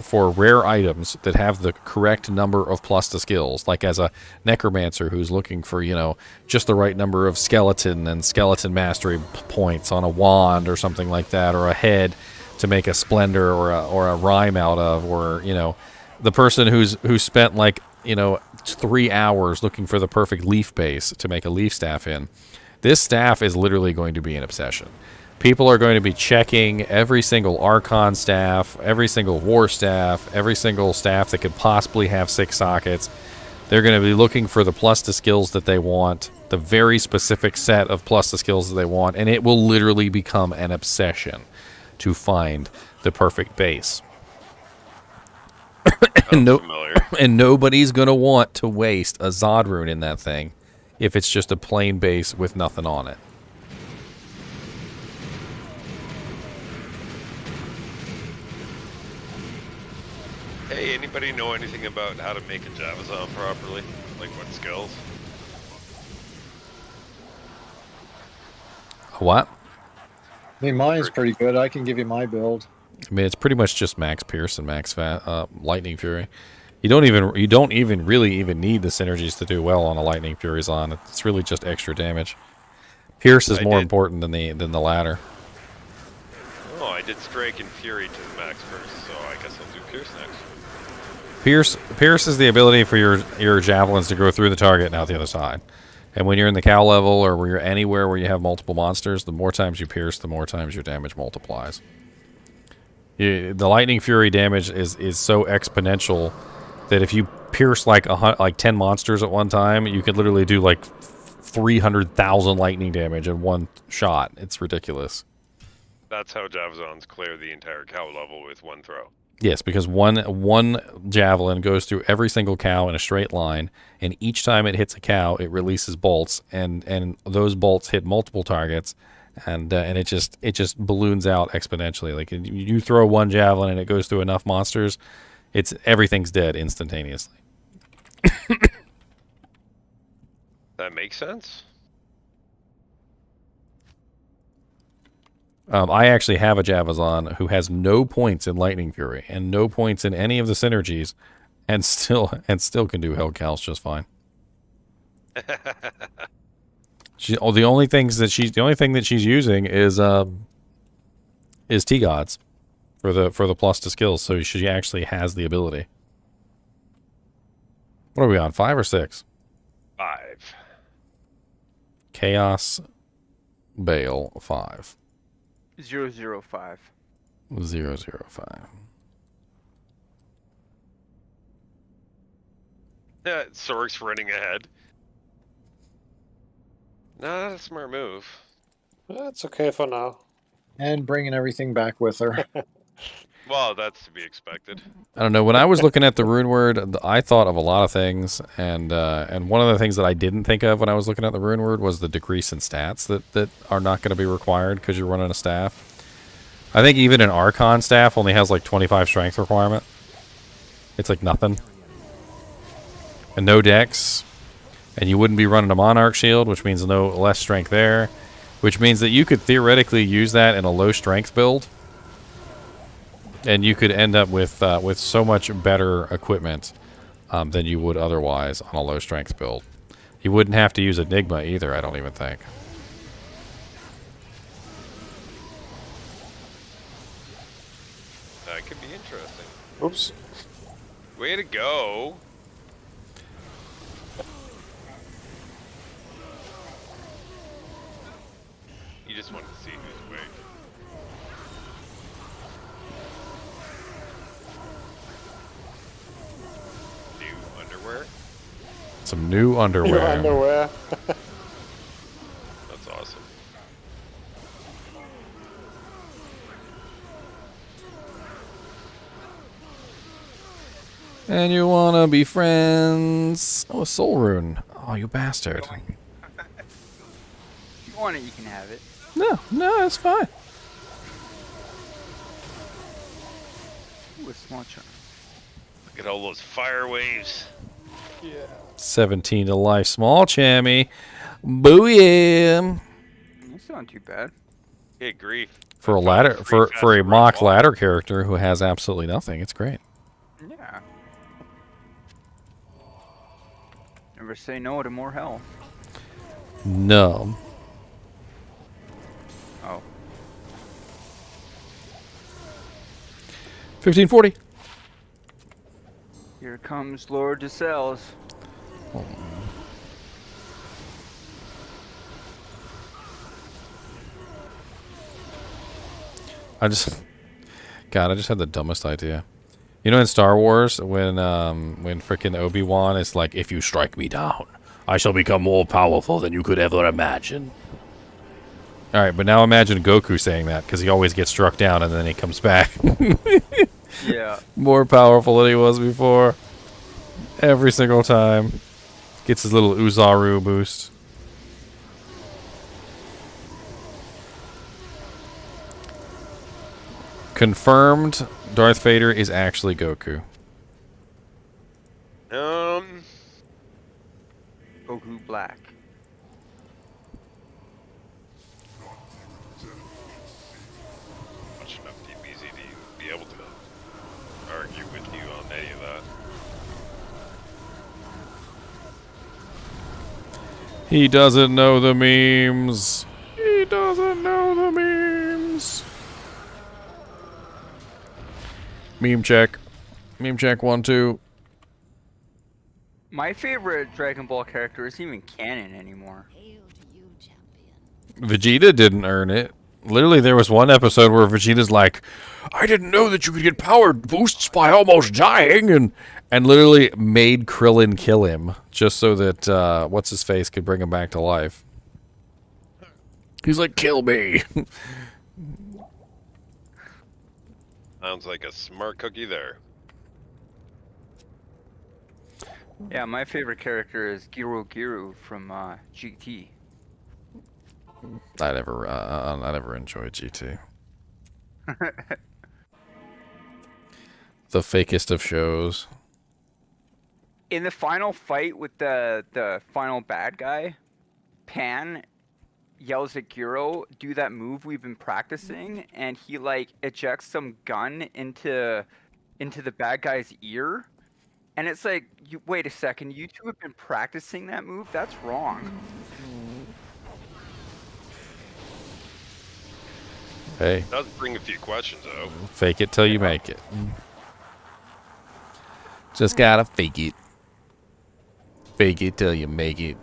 for rare items that have the correct number of plus to skills, like as a necromancer who's looking for, you know, just the right number of skeleton and skeleton mastery points on a wand or something like that, or a head to make a splendor or a rhyme out of, or, you know, the person who spent like, you know, 3 hours looking for the perfect leaf base to make a leaf staff in. This staff is literally going to be an obsession. People are going to be checking every single Archon staff, every single War staff, every single staff that could possibly have 6 sockets. They're going to be looking for the plus to skills that they want, the very specific set of plus to skills that they want, and it will literally become an obsession to find the perfect base. And nobody's going to want to waste a Zod rune in that thing if it's just a plain base with nothing on it. Hey, anybody know anything about how to make a Javazon properly? Like what skills? What? I mean, mine's pretty good. I can give you my build. I mean, it's pretty much just max Pierce and max Lightning Fury. You don't even really need the synergies to do well on a Lightning Fury on. It's really just extra damage. Pierce is more important than the latter. Oh, I did Strike and Fury to the max first, so I guess I'll do Pierce next. Pierce is the ability for your javelins to go through the target and out the other side. And when you're in the cow level or where you're anywhere where you have multiple monsters, the more times you pierce, the more times your damage multiplies. The Lightning Fury damage is so exponential that if you pierce like 10 monsters at one time, you could literally do like 300,000 lightning damage in one shot. It's ridiculous. That's how Javazons clear the entire cow level with one throw. Yes, because one javelin goes through every single cow in a straight line, and each time it hits a cow, it releases bolts, and those bolts hit multiple targets, and it just balloons out exponentially. Like you throw one javelin and it goes through enough monsters, everything's dead instantaneously. That makes sense. I actually have a Javazon who has no points in Lightning Fury and no points in any of the synergies, and still can do Hellcows just fine. The only thing that she's using is T-Gods for the plus to skills, so she actually has the ability. What are we on, 5 or 6? 5. Chaos Bale 5. 005. 005. Sork's running ahead. Not a smart move. That's okay for now. And bringing everything back with her. Well, that's to be expected. I don't know. When I was looking at the rune word, I thought of a lot of things, and one of the things that I didn't think of when I was looking at the rune word was the decrease in stats that are not going to be required because you're running a staff. I think even an Archon staff only has like 25 strength requirement. It's like nothing. And no dex. And you wouldn't be running a Monarch shield, which means less strength there. Which means that you could theoretically use that in a low strength build. And you could end up with so much better equipment than you would otherwise on a low strength build. You wouldn't have to use Enigma either, I don't even think. That could be interesting. Oops. Way to go. You just wanted to see who's awake. New underwear? Some new underwear. Your underwear. That's awesome. And you wanna be friends? Oh, a soul rune. Oh, you bastard. If you want it, you can have it. No, it's fine. Ooh, a small charm. Look at all those fire waves. Yeah. 17 to life, small chammy. Booyah! That's not too bad. Hey, grief. For a I found ladder, free for a fast mock wall. ladder character who has absolutely nothing, it's great. Yeah. Never say no to more health. No. Oh. 1540. Here comes Lord DeSales. I just had the dumbest idea. You know, in Star Wars, when frickin' Obi-Wan is like, "If you strike me down, I shall become more powerful than you could ever imagine." All right, but now imagine Goku saying that, because he always gets struck down and then he comes back Yeah. more powerful than he was before. Every single time, gets his little Uzaru boost. Confirmed, Darth Vader is actually Goku. Goku Black. Watch enough DBZ to be able to argue with you on any of that. He doesn't know the memes. He doesn't know the memes. Meme check. Meme check 1, 2. My favorite Dragon Ball character isn't even canon anymore. Hail to you, champion. Vegeta didn't earn it. Literally, there was one episode where Vegeta's like, "I didn't know that you could get power boosts by almost dying," and literally made Krillin kill him just so that what's his face could bring him back to life. He's like, "Kill me." Sounds like a smart cookie there. Yeah, my favorite character is Giru from GT. I never enjoyed GT. The fakest of shows. In the final fight with the final bad guy, Pan yells at Giro, "Do that move we've been practicing," and he like ejects some gun into the bad guy's ear. And it's like, wait a second, you two have been practicing that move? That's wrong. Hey, It does bring a few questions though. fake it till you make it. Just gotta fake it. Fake it till you make it.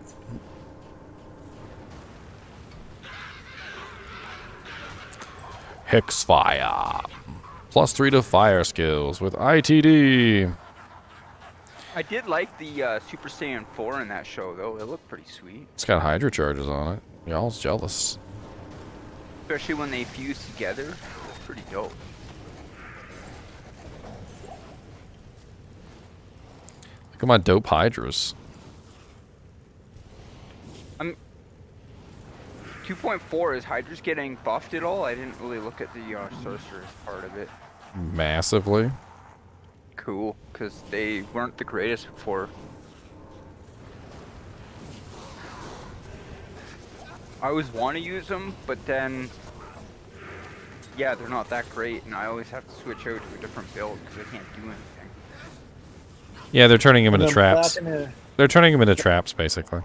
Hexfire. +3 to fire skills with ITD. I did like the Super Saiyan 4 in that show, though. It looked pretty sweet. It's got Hydra charges on it. Y'all's jealous. Especially when they fuse together. It's pretty dope. Look at my dope Hydras. 2.4, is Hydra's getting buffed at all? I didn't really look at the Sorceress part of it. Massively. Cool, because they weren't the greatest before. I always want to use them, but then, yeah, they're not that great, and I always have to switch out to a different build because I can't do anything. Yeah, they're turning him into And then traps. back in the- They're turning him into traps, basically.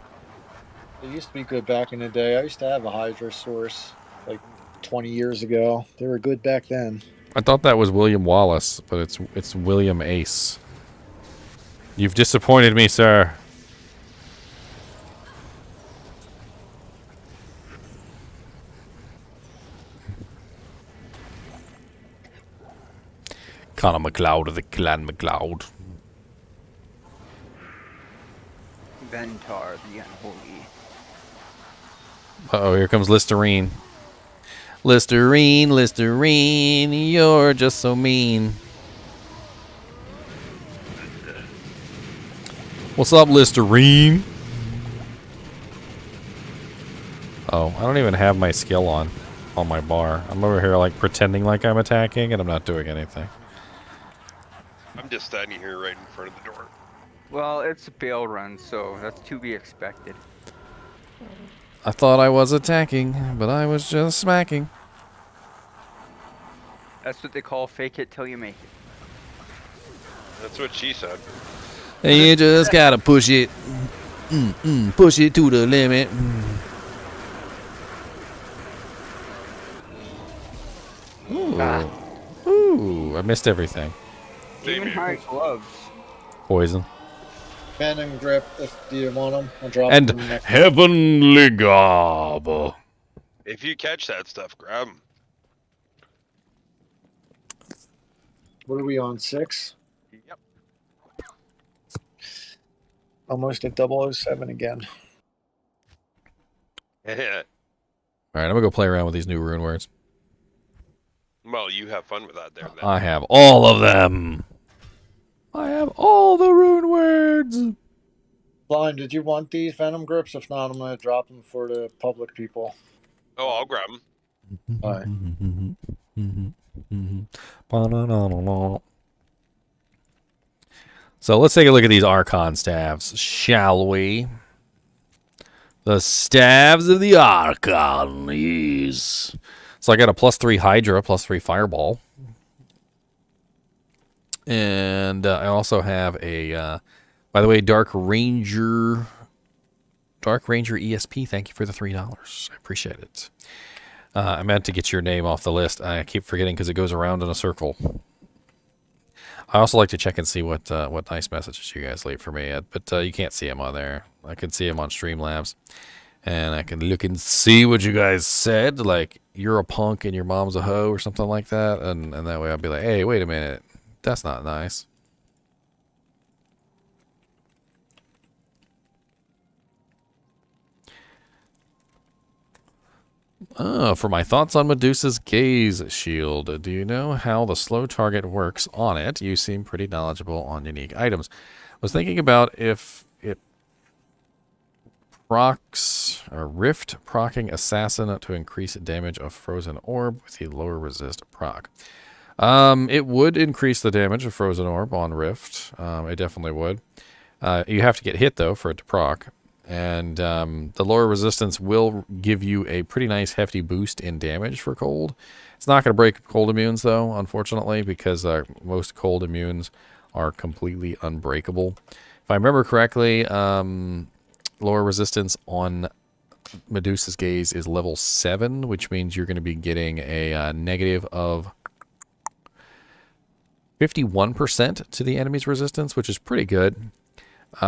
They used to be good back in the day. I used to have a Hydra source like 20 years ago. They were good back then. I thought that was William Wallace, but it's William Ace. You've disappointed me, sir. Connor McLeod of the Clan McLeod. Ventar the Unholy. Uh-oh, here comes Listerine. Listerine, Listerine, you're just so mean. What's up, Listerine? Oh, I don't even have my skill on my bar. I'm over here like pretending like I'm attacking and I'm not doing anything. I'm just standing here right in front of the door. Well, it's a bail run, so that's to be expected. I thought I was attacking, but I was just smacking. That's what they call fake it till you make it. That's what she said. And you just gotta push it. Push it to the limit. Ooh. Ooh, I missed everything. Even high gloves. Poison. Venom grip, if you want them. I'll drop And them next. heavenly gobble. If you catch that stuff, grab them. What are we on, 6? Yep. Almost at 007 again. Alright, I'm gonna go play around with these new rune words. Well, you have fun with that there, then. I have all of them. I have all the rune words. Blind, did you want these Venom grips? If not, I'm going to drop them for the public people. Oh, I'll grab them. Alright. So let's take a look at these Archon staves, shall we? The staves of the Archons. So I got a +3 Hydra, +3 Fireball. And I also have a, by the way, Dark Ranger ESP. Thank you for the $3. I appreciate it. I meant to get your name off the list. I keep forgetting because it goes around in a circle. I also like to check and see what nice messages you guys leave for me, but you can't see them on there. I can see them on Streamlabs, and I can look and see what you guys said, like you're a punk and your mom's a hoe or something like that, and that way I'll be like, hey, wait a minute, that's not nice. For my thoughts on Medusa's Gaze Shield. Do you know how the slow target works on it? You seem pretty knowledgeable on unique items. I was thinking about if it procs or Rift procking Assassin to increase damage of Frozen Orb with the lower resist proc. It would increase the damage of Frozen Orb on Rift. It definitely would. You have to get hit, though, for it to proc. And the lower resistance will give you a pretty nice hefty boost in damage for cold. It's not going to break cold immunes, though, unfortunately, because most cold immunes are completely unbreakable. If I remember correctly, lower resistance on Medusa's Gaze is level 7, which means you're going to be getting a negative of 51% to the enemy's resistance, which is pretty good.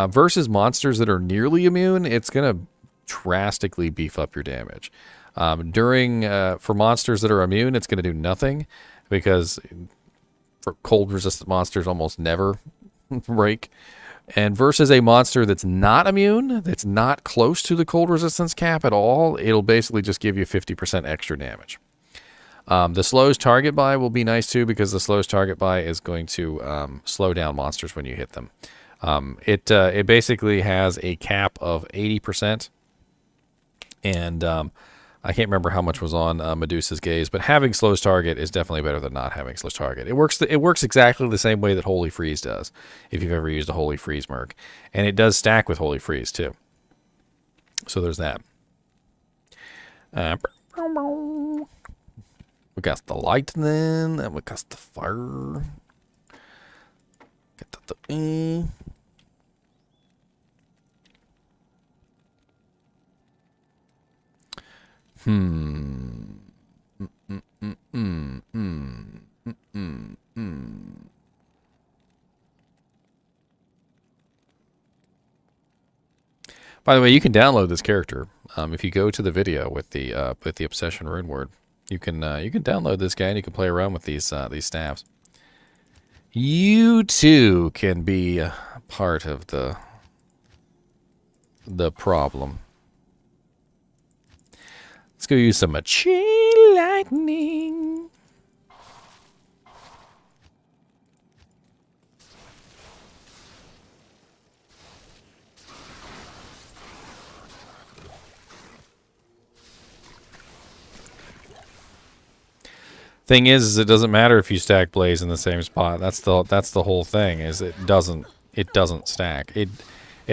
Versus monsters that are nearly immune, it's going to drastically beef up your damage. For monsters that are immune, it's going to do nothing, because for cold-resistant monsters almost never break. And versus a monster that's not immune, that's not close to the cold resistance cap at all, it'll basically just give you 50% extra damage. The slows target by will be nice too, because the slows target by is going to slow down monsters when you hit them. It basically has a cap of 80%, and I can't remember how much was on Medusa's Gaze, but having slows target is definitely better than not having slows target. It works exactly the same way that Holy Freeze does, if you've ever used a Holy Freeze merc, and it does stack with Holy Freeze too. So there's that. We got the lightning, and we got the fire. Get the By the way, you can download this character. If you go to the video with the Obsession rune word, you can download this guy and you can play around with these staffs. You too can be part of the the problem. Let's go use some chain lightning. Thing is it doesn't matter if you stack blaze in the same spot. That's the whole thing. Is it doesn't stack. It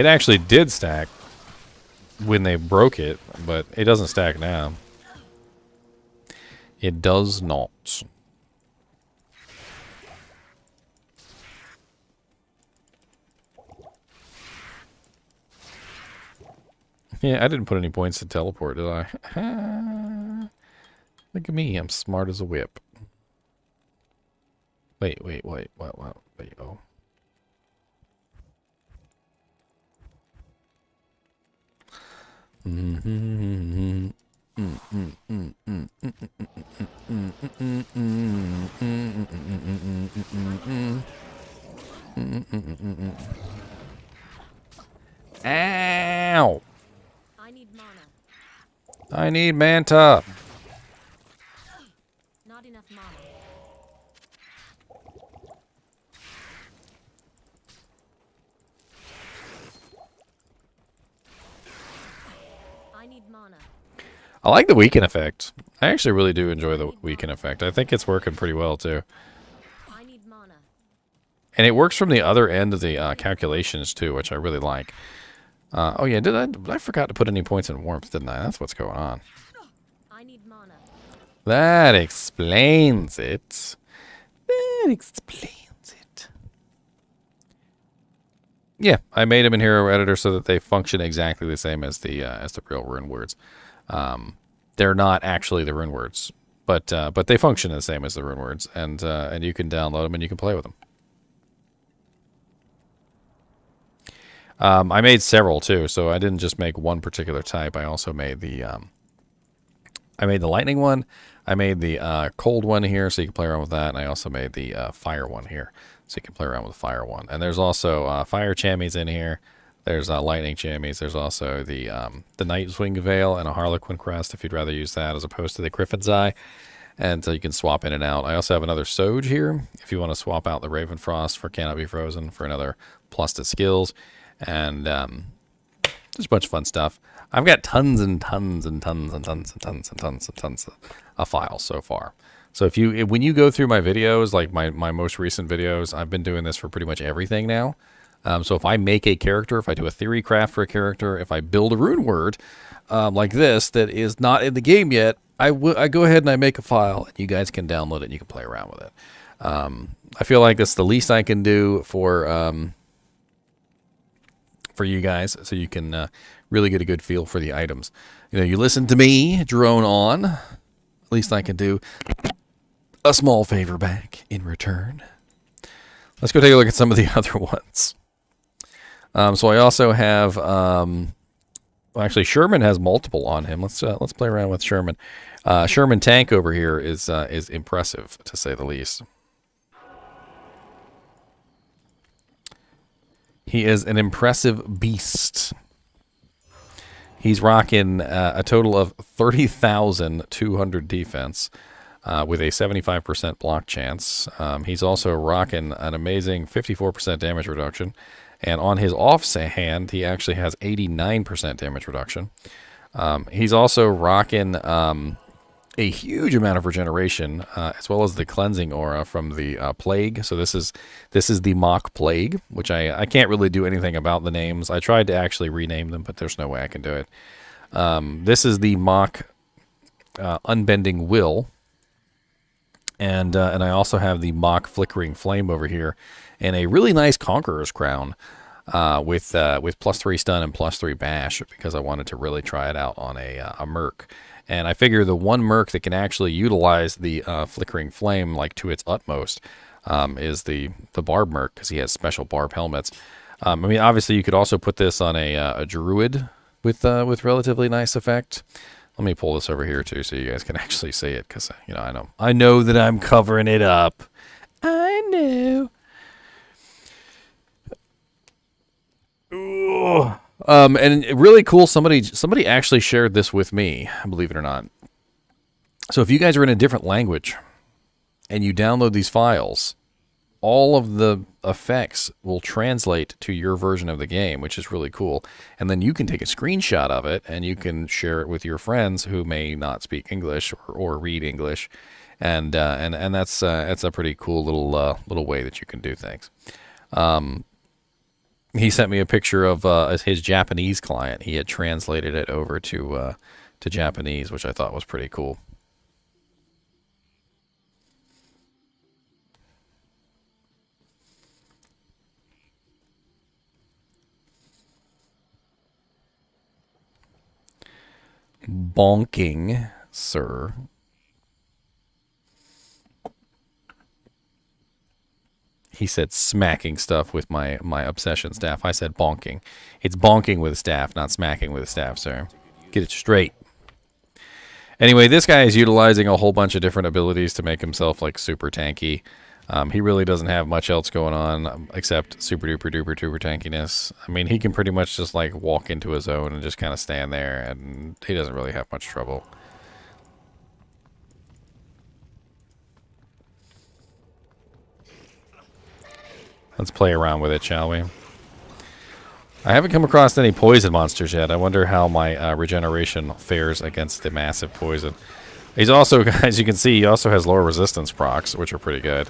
actually did stack when they broke it, but it doesn't stack now. It does not. Yeah, I didn't put any points to teleport, did I? Look at me, I'm smart as a whip. Wait, what, oh. Ow! I need mana. I need manta. Not enough mana. I need mana. I like the weaken effect. I actually really do enjoy the weaken effect. I think it's working pretty well too. I need mana. And it works from the other end of the calculations too, which I really like. Oh yeah, I forgot to put any points in warmth, didn't I? That's what's going on. I need mana. That explains it. That explains it. Yeah, I made them in Hero Editor so that they function exactly the same as the real rune words. They're not actually the rune words, but they function the same as the rune words, and you can download them and you can play with them. I made several too, so I didn't just make one particular type. I also made the lightning one. I made the cold one here, so you can play around with that, and I also made the fire one here, so you can play around with the fire one. And there's also fire chamois in here. There's lightning chamois. There's also the Nightwing Veil and a Harlequin crest if you'd rather use that as opposed to the Griffin's Eye. And you can swap in and out. I also have another Soge here if you want to swap out the Ravenfrost for Cannot Be Frozen for another plus to skills. And just a bunch of fun stuff. I've got tons and tons and tons and tons and tons and tons and tons of files so far. So when you go through my videos, like my most recent videos, I've been doing this for pretty much everything now. So if I make a character, if I do a theory craft for a character, if I build a rune word like this that is not in the game yet, I go ahead and I make a file, and you guys can download it and you can play around with it. I feel like that's the least I can do for you guys, so you can really get a good feel for the items. You know, you listen to me drone on. At least I can do a small favor back in return. Let's go take a look at some of the other ones. So I also have, well, actually Sherman has multiple on him. Let's play around with Sherman. Sherman tank over here is impressive to say the least. He is an impressive beast. He's rocking a total of 30,200 defense with a 75% block chance. He's also rocking an amazing 54% damage reduction. And on his offhand, he actually has 89% damage reduction. He's also rocking a huge amount of regeneration, as well as the cleansing aura from the plague. So this is the mock plague, which I can't really do anything about the names. I tried to actually rename them, but there's no way I can do it. This is the mock unbending will, and I also have the mock flickering flame over here, and a really nice conqueror's crown with +3 stun and +3 bash, because I wanted to really try it out on a merc. And I figure the one merc that can actually utilize the flickering flame like to its utmost is the barb merc, because he has special barb helmets. I mean, obviously you could also put this on a druid with relatively nice effect. Let me pull this over here too, so you guys can actually see it, because you know I know that I'm covering it up. I know. Ooh. And really cool. Somebody actually shared this with me, believe it or not. So if you guys are in a different language and you download these files, all of the effects will translate to your version of the game, which is really cool. And then you can take a screenshot of it and you can share it with your friends who may not speak English or read English, and that's a pretty cool little way that you can do things. He sent me a picture of his Japanese client. He had translated it over to Japanese, which I thought was pretty cool. Bonking, sir. He said smacking stuff with my obsession staff. I said bonking. It's bonking with a staff, not smacking with a staff, sir. Get it straight. Anyway, this guy is utilizing a whole bunch of different abilities to make himself like super tanky. He really doesn't have much else going on except super duper duper duper tankiness. I mean, he can pretty much just like walk into his zone and just kind of stand there, and he doesn't really have much trouble. Let's play around with it, shall we? I haven't come across any poison monsters yet. I wonder how my regeneration fares against the massive poison. He's also, as you can see, he also has lower resistance procs, which are pretty good.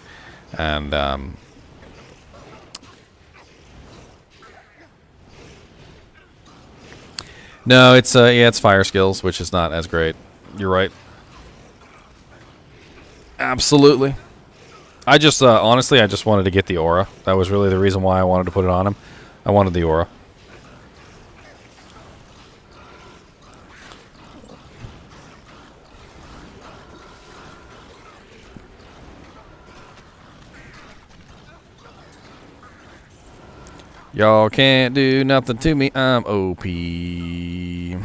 And no, it's it's fire skills, which is not as great. You're right. Absolutely. I just honestly, I just wanted to get the aura. That was really the reason why I wanted to put it on him. I wanted the aura. Y'all can't do nothing to me. I'm OP. You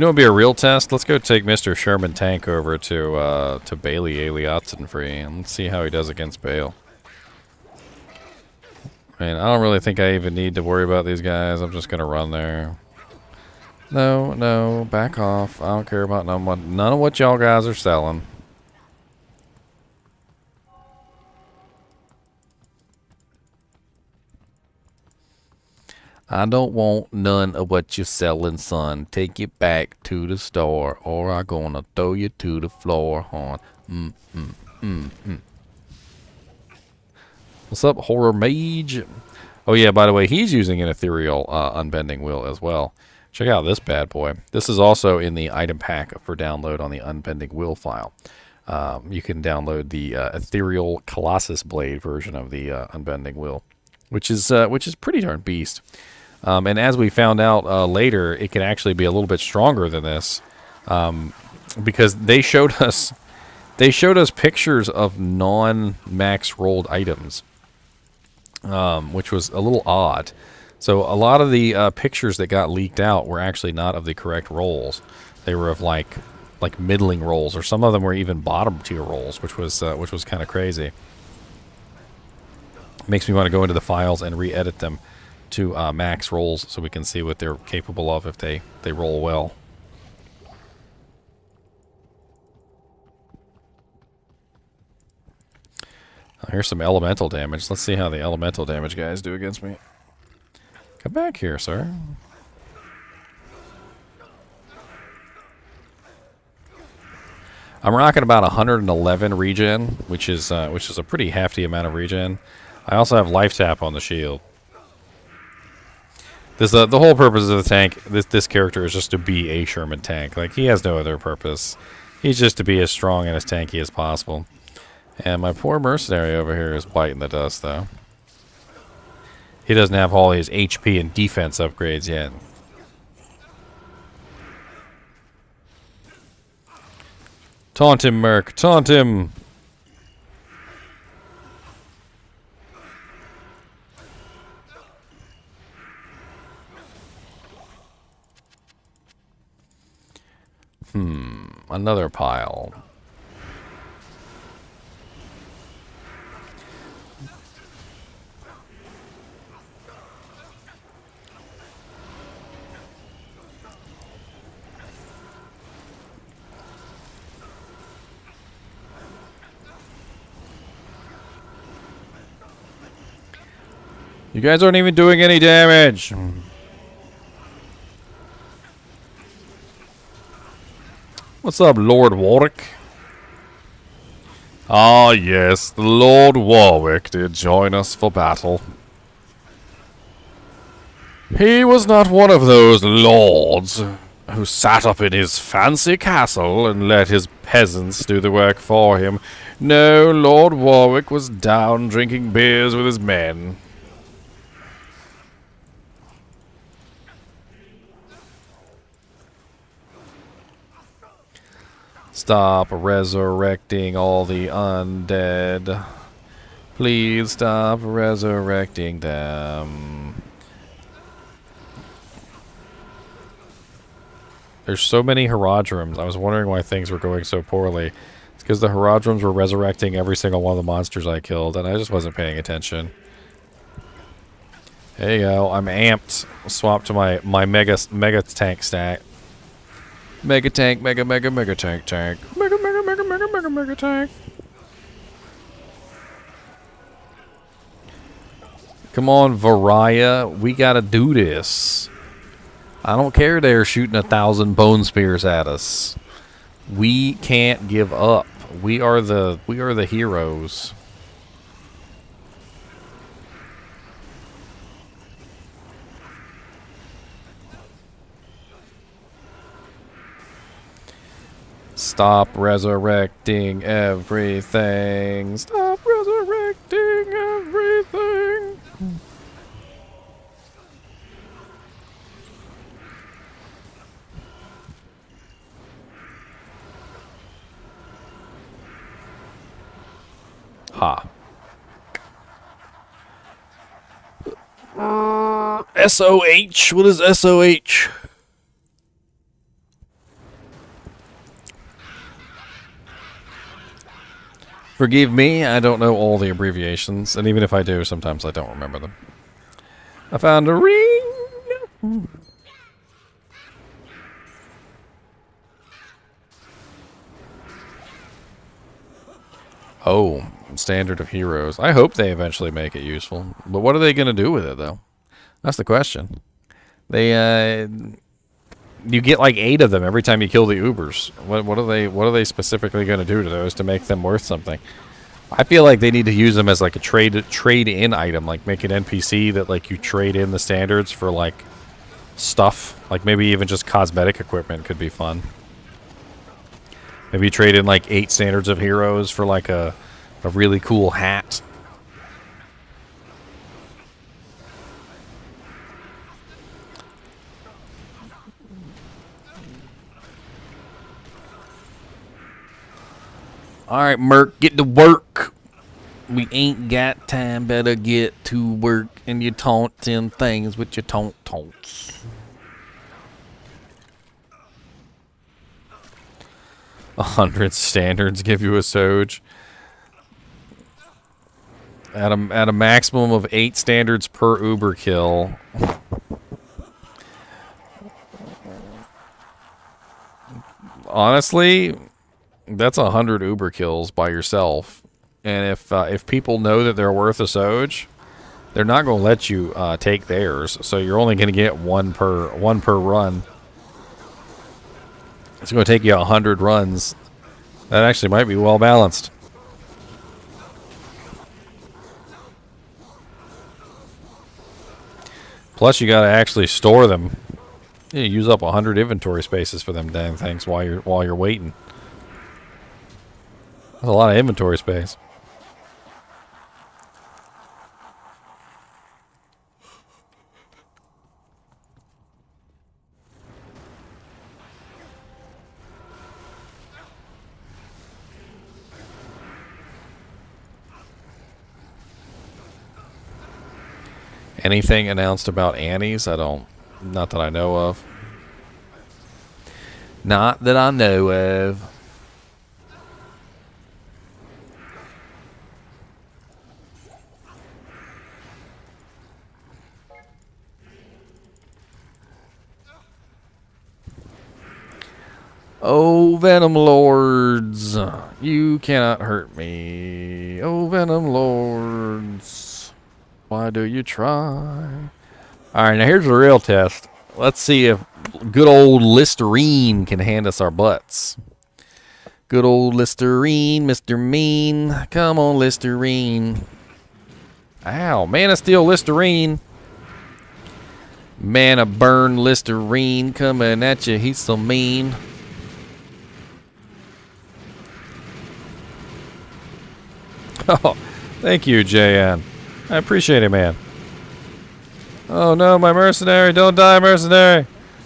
know, it'd be a real test. Let's go take Mr. Sherman Tank over to Bailey Aliotzenfree and let's see how he does against Bale. I mean, I don't really think I even need to worry about these guys. I'm just gonna run there. No, back off. I don't care about none of what y'all guys are selling. I don't want none of what you're selling, son. Take it back to the store, or I'm gonna throw you to the floor, hon. What's up, horror mage? Oh yeah, by the way, he's using an ethereal unbending will as well. Check out this bad boy. This is also in the item pack for download on the unbending will file. You can download the ethereal Colossus blade version of the unbending will, which is pretty darn beast. And as we found out later, it can actually be a little bit stronger than this, because they showed us pictures of non-max rolled items, which was a little odd. So a lot of the pictures that got leaked out were actually not of the correct rolls. They were of like middling rolls, or some of them were even bottom tier rolls, which was kind of crazy. Makes me want to go into the files and re-edit them to max rolls so we can see what they're capable of if they roll well. Here's some elemental damage. Let's see how the elemental damage guys do against me. Come back here, sir. I'm rocking about 111 regen, which is a pretty hefty amount of regen. I also have life tap on the shield. This the whole purpose of the tank. This character is just to be a Sherman tank. Like, he has no other purpose. He's just to be as strong and as tanky as possible. And my poor mercenary over here is biting the dust, though. He doesn't have all his HP and defense upgrades yet. Taunt him, Merc. Taunt him. Another pile. You guys aren't even doing any damage. What's up, Lord Warwick? Ah, yes, the Lord Warwick did join us for battle. He was not one of those lords who sat up in his fancy castle and let his peasants do the work for him. No, Lord Warwick was down drinking beers with his men. Stop resurrecting all the undead. Please stop resurrecting them. There's so many Herodrums. I was wondering why things were going so poorly. It's because the Herodrums were resurrecting every single one of the monsters I killed, and I just wasn't paying attention. There you go. I'm amped. Swap to my mega tank stat. Mega tank, mega tank. Mega tank. Come on, Varia. We gotta do this. I don't care they're shooting 1,000 bone spears at us. We can't give up. We are the heroes. Stop resurrecting everything. Stop resurrecting everything. Ha. SOH? What is SOH? Forgive me, I don't know all the abbreviations, and even if I do, sometimes I don't remember them. I found a ring! Oh, standard of heroes. I hope they eventually make it useful. But what are they going to do with it, though? That's the question. They, you get like 8 of them every time you kill the Ubers. What are they specifically going to do to those to make them worth something? I feel like they need to use them as like a trade-in item, like make an NPC that like you trade in the standards for like stuff. Like maybe even just cosmetic equipment could be fun. Maybe you trade in like 8 standards of heroes for like a really cool hat. Alright, Merc, get to work. We ain't got time, better get to work. And you taunting things with your taunts. A 100 standards give you a Soj. At a maximum of 8 standards per Uber kill. Honestly, that's 100 Uber kills by yourself. And if people know that they're worth a Soj, they're not going to let you take theirs. So you're only going to get one per run. It's going to take you 100 runs. That actually might be well balanced. Plus, you got to actually store them. You use up 100 inventory spaces for them damn things while you're waiting. That's a lot of inventory space. Anything announced about Annie's? Not that I know of. Not that I know of. Oh, Venom Lords, you cannot hurt me. Oh, Venom Lords. Why do you try? Alright, now here's the real test. Let's see if good old Listerine can hand us our butts. Good old Listerine, Mr. Mean. Come on, Listerine. Ow, Mana Steel Listerine. Mana Burn Listerine coming at you. He's so mean. Oh, thank you, JN. I appreciate it, man. Oh no, my mercenary. Don't die, mercenary.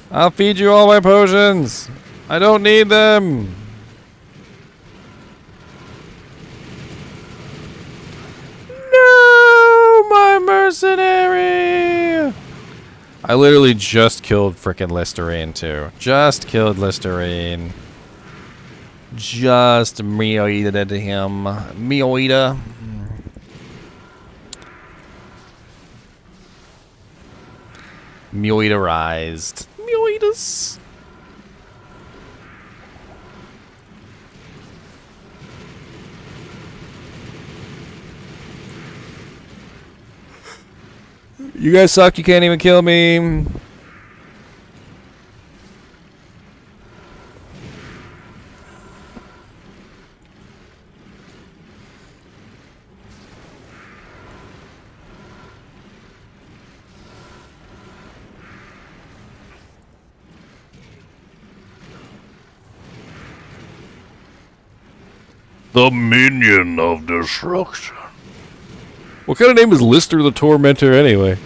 I'll feed you all my potions. I don't need them. No, my mercenary. I literally just killed frickin' Listerine, too. Just killed Listerine. Just meoed him. Meoida. Meoiderized. Meoidas. You guys suck. You can't even kill me. The minion of destruction. What kind of name is Lister the Tormentor anyway?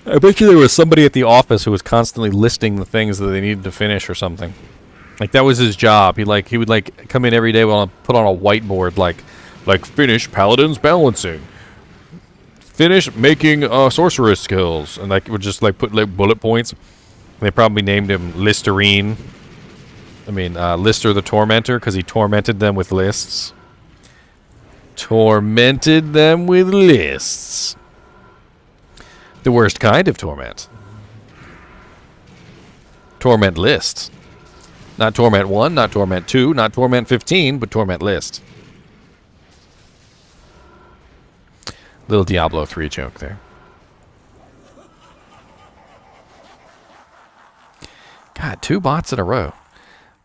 I bet you there was somebody at the office who was constantly listing the things that they needed to finish or something. Like that was his job. He would like come in every day and put on a whiteboard like finish Paladin's balancing. Finish making sorceress skills, and like would just like put like bullet points. They probably named him Listerine. I mean, Lister the Tormentor, because he tormented them with lists. Tormented them with lists. The worst kind of torment. Torment list. Not Torment 1, not Torment 2, not Torment 15, but Torment list. Little Diablo 3 joke there. God, 2 bots in a row.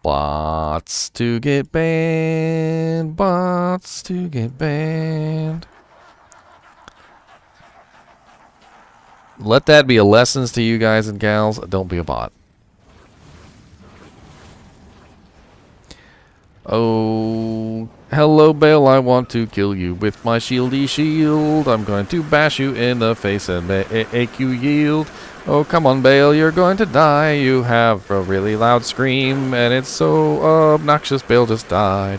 Bots to get banned. Bots to get banned. Let that be a lesson to you guys and gals. Don't be a bot. Oh, hello, Bale. I want to kill you with my shieldy shield. I'm going to bash you in the face and make you yield. Oh, come on, Bale, you're going to die. You have a really loud scream, and it's so obnoxious. Bale, just die.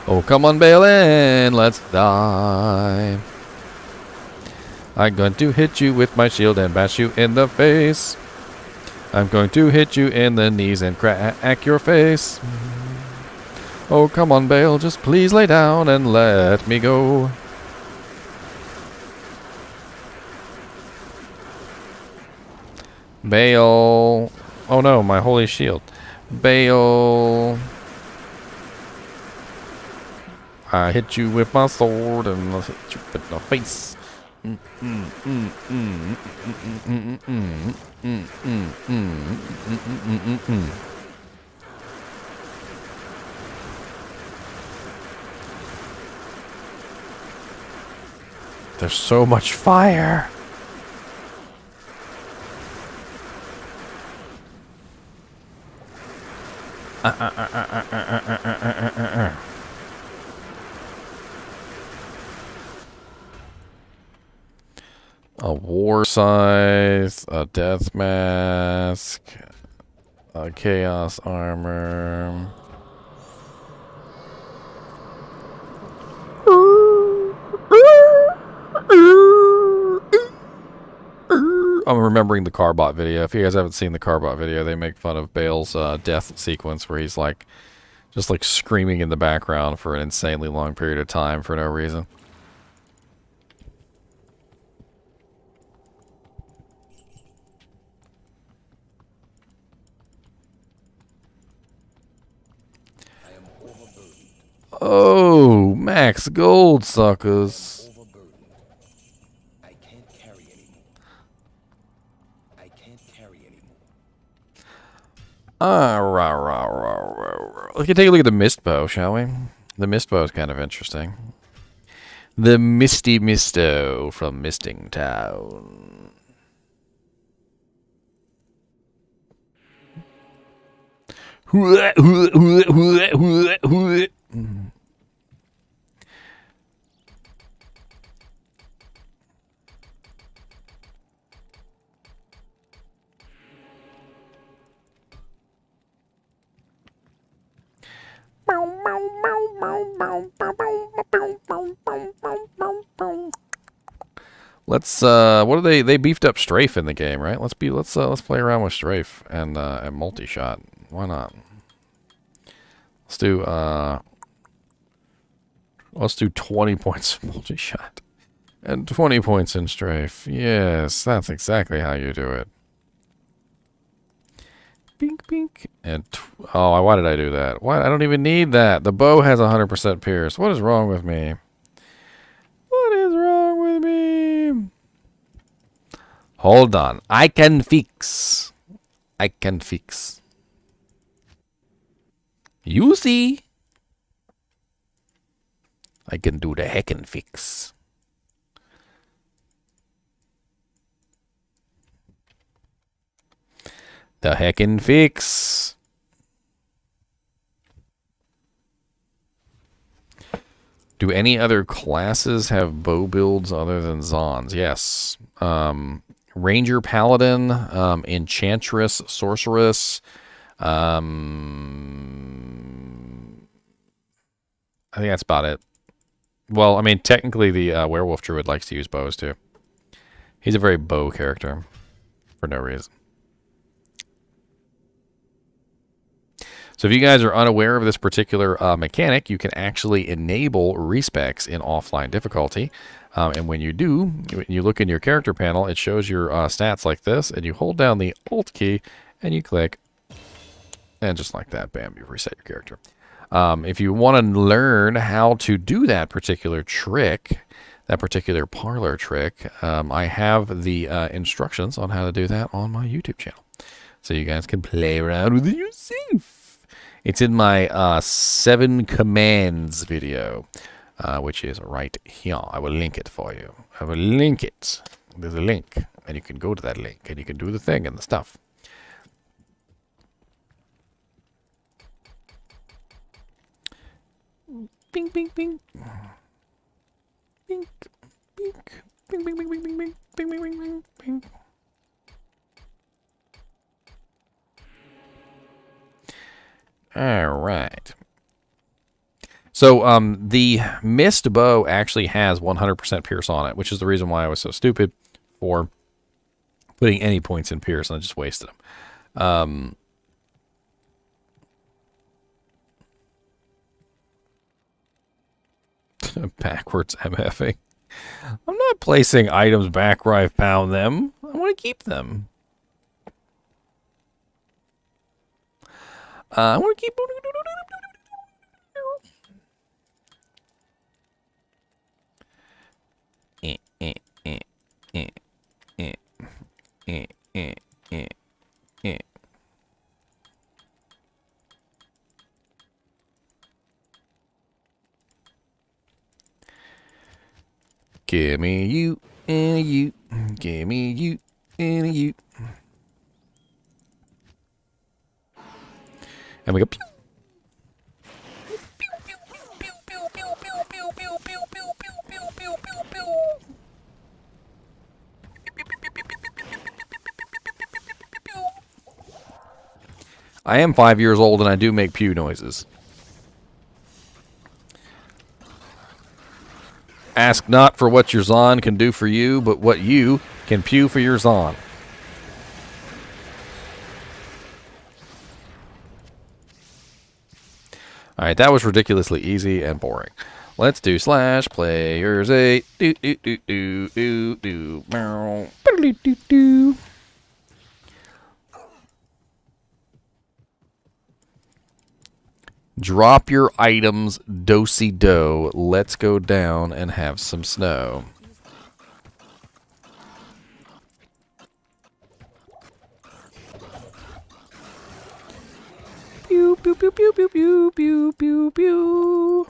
Oh, come on, Bale, and let's die. I'm going to hit you with my shield and bash you in the face. I'm going to hit you in the knees and crack your face. Oh, come on, Bale, just please lay down and let me go. Bale. Oh no, my holy shield. Bale. I hit you with my sword and I'll hit you in the face. There's so much fire. A war size, a death mask, a chaos armor. I'm remembering the Carbot video. If you guys haven't seen the Carbot video, they make fun of Bale's death sequence where he's like, just like screaming in the background for an insanely long period of time for no reason. Oh, max gold, suckers. Overburdened. I can't carry anymore. I can't carry anymore. We can take a look at the mist bow, shall we? The mist bow is kind of interesting. The Misty Misto from Misting Town. Let's what are they beefed up strafe in the game, right? Let's play around with strafe and multi-shot. Why not? Let's do 20 points in multi-shot and 20 points in strafe. Yes, that's exactly how you do it. Bink, bink. And oh, why did I do that? Why? I don't even need that. The bow has 100% pierce. What is wrong with me? What is wrong with me? Hold on. I can fix. I can fix. You see? I can do the heckin' fix. The heckin' fix. Do any other classes have bow builds other than Zons? Yes. Ranger Paladin, Enchantress, Sorceress. I think that's about it. Well, I mean, technically the Werewolf Druid likes to use bows too. He's a very bow character for no reason. So if you guys are unaware of this particular mechanic, you can actually enable respecs in offline difficulty. And when you do, when you look in your character panel, it shows your stats like this, and you hold down the Alt key, and you click, and just like that, bam, you reset your character. If you want to learn how to do that particular trick, that particular parlor trick, I have the instructions on how to do that on my YouTube channel. So you guys can play around with it yourself. It's in my 7 commands video, which is right here. I will link it for you. I will link it. There's a link, and you can go to that link, and you can do the thing and the stuff. Bing, bing, bing. Bing, bing, bing, bing, bing, bing, bing, bing, bing, bing, bing, bing, bing. All right. So the mist bow actually has 100% pierce on it, which is the reason why I was so stupid for putting any points in pierce, and I just wasted them. Backwards MFing. I'm not placing items back where I've found them. I want to keep them. I want to keep... Give me you and you. Give me you and you. And we go. Pew. I am 5 years old and I do make pew noises. Ask not for what your Zon can do for you, but what you can pew for your Zon. Alright, that was ridiculously easy and boring. Let's do /players8. Do do do do do do. Do do do. Drop your items, do-si-do. Let's go down and have some snow. Pew, pew, pew, pew, pew, pew, pew, pew, pew.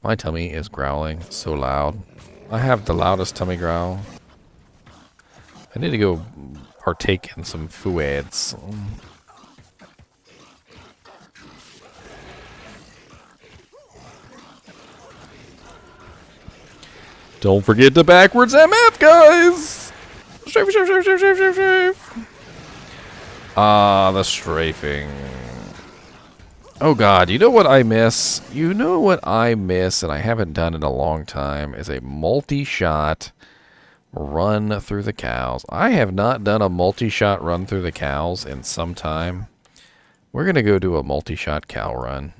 My tummy is growling so loud. I have the loudest tummy growl. I need to go partake in some foods. Don't forget the backwards MF, guys! Strafe, strafe, strafe, strafe, strafe, strafe, strafe. Ah, the strafing. Oh god, you know what I miss? You know what I miss, and I haven't done in a long time, is a multi-shot run through the cows. I have not done a multi-shot run through the cows in some time. We're going to go do a multi-shot cow run.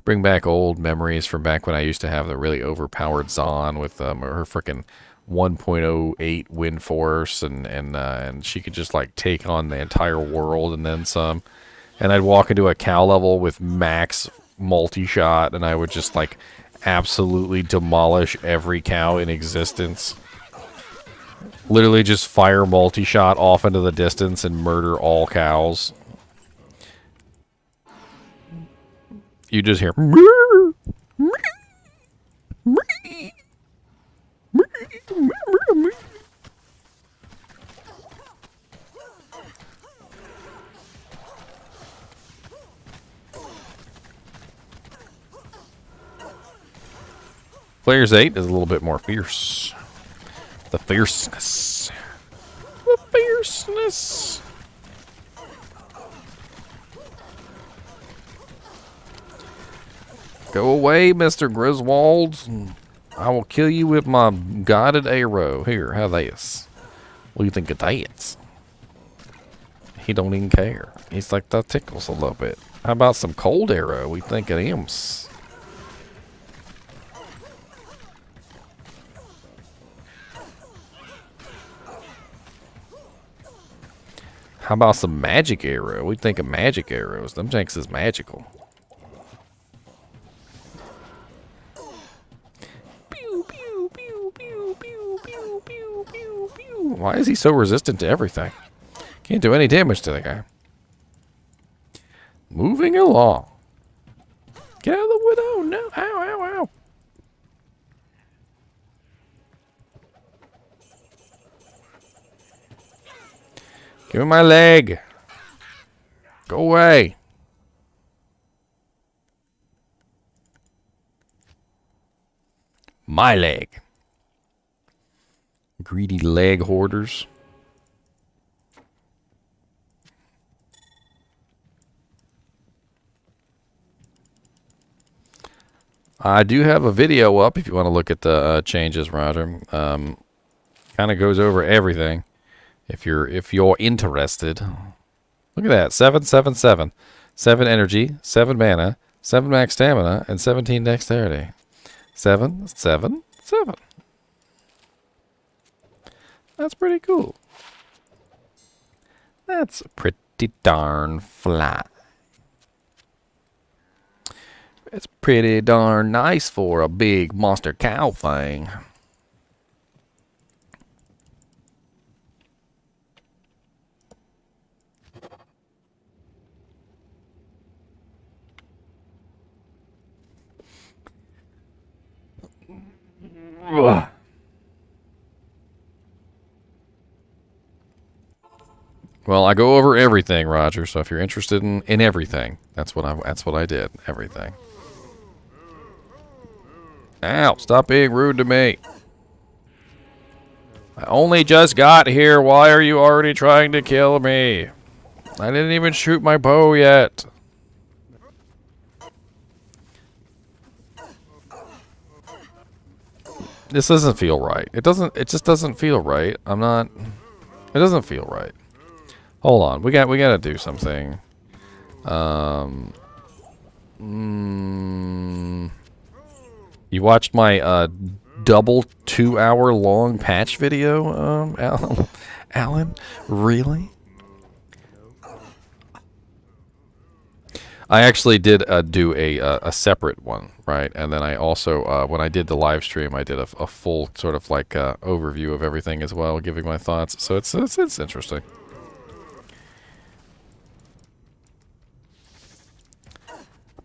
Bring back old memories from back when I used to have the really overpowered Zon with her frickin' 1.08 wind force, and she could just like take on the entire world and then some. And I'd walk into a cow level with max multi-shot, and I would just like absolutely demolish every cow in existence. Literally just fire multi-shot off into the distance and murder all cows. You just hear Players 8 is a little bit more fierce. The fierceness. The fierceness. Go away, Mr. Griswold. I will kill you with my guided arrow. Here, have this. What do you think of that? He don't even care. He's like, that tickles a little bit. How about some cold arrow? We think of him. How about some magic arrow? We think of magic arrows. Them janks is magical. Pew, pew, pew, pew, pew, pew, pew, pew, pew. Why is he so resistant to everything? Can't do any damage to the guy. Moving along. Get out of the wood. Oh no. Ow, ow, ow. Give me my leg. Go away. My leg. Greedy leg hoarders. I do have a video up if you want to look at the changes, Roger. Kind of goes over everything. If you're interested. Look at that. 777. 7 energy, 7 mana, 7 max stamina, and 17 dexterity. 7, 7, 7. That's pretty cool. That's pretty darn fly. It's pretty darn nice for a big monster cow thing. Ugh. Well, I go over everything, Roger. So if you're interested in everything, that's what I did. Everything. Ow! Stop being rude to me. I only just got here. Why are you already trying to kill me? I didn't even shoot my bow yet. This doesn't feel right. It just doesn't feel right. It doesn't feel right. Hold on. We gotta do something. You watched my double 2-hour long patch video, Alan? Really? I actually did do a separate one, right? And then I also, when I did the live stream, I did a full sort of like overview of everything as well, giving my thoughts. So it's interesting.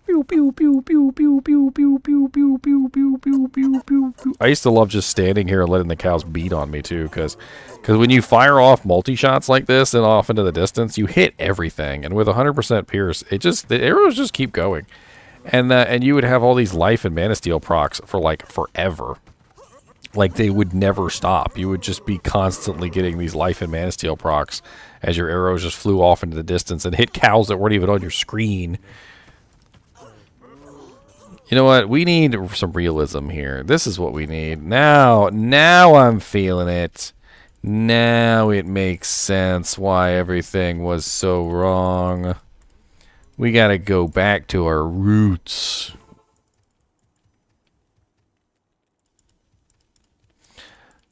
Pew, pew, pew, pew, pew, pew, pew, pew, pew, pew, pew, pew, pew, pew. I used to love just standing here and letting the cows beat on me too, because when you fire off multi-shots like this and off into the distance, you hit everything. And with 100% pierce, the arrows just keep going. And you would have all these life and mana steel procs for like forever. Like they would never stop. You would just be constantly getting these life and mana steel procs as your arrows just flew off into the distance and hit cows that weren't even on your screen. You know what? We need some realism here. This is what we need. Now I'm feeling it. Now it makes sense why everything was so wrong. We gotta go back to our roots.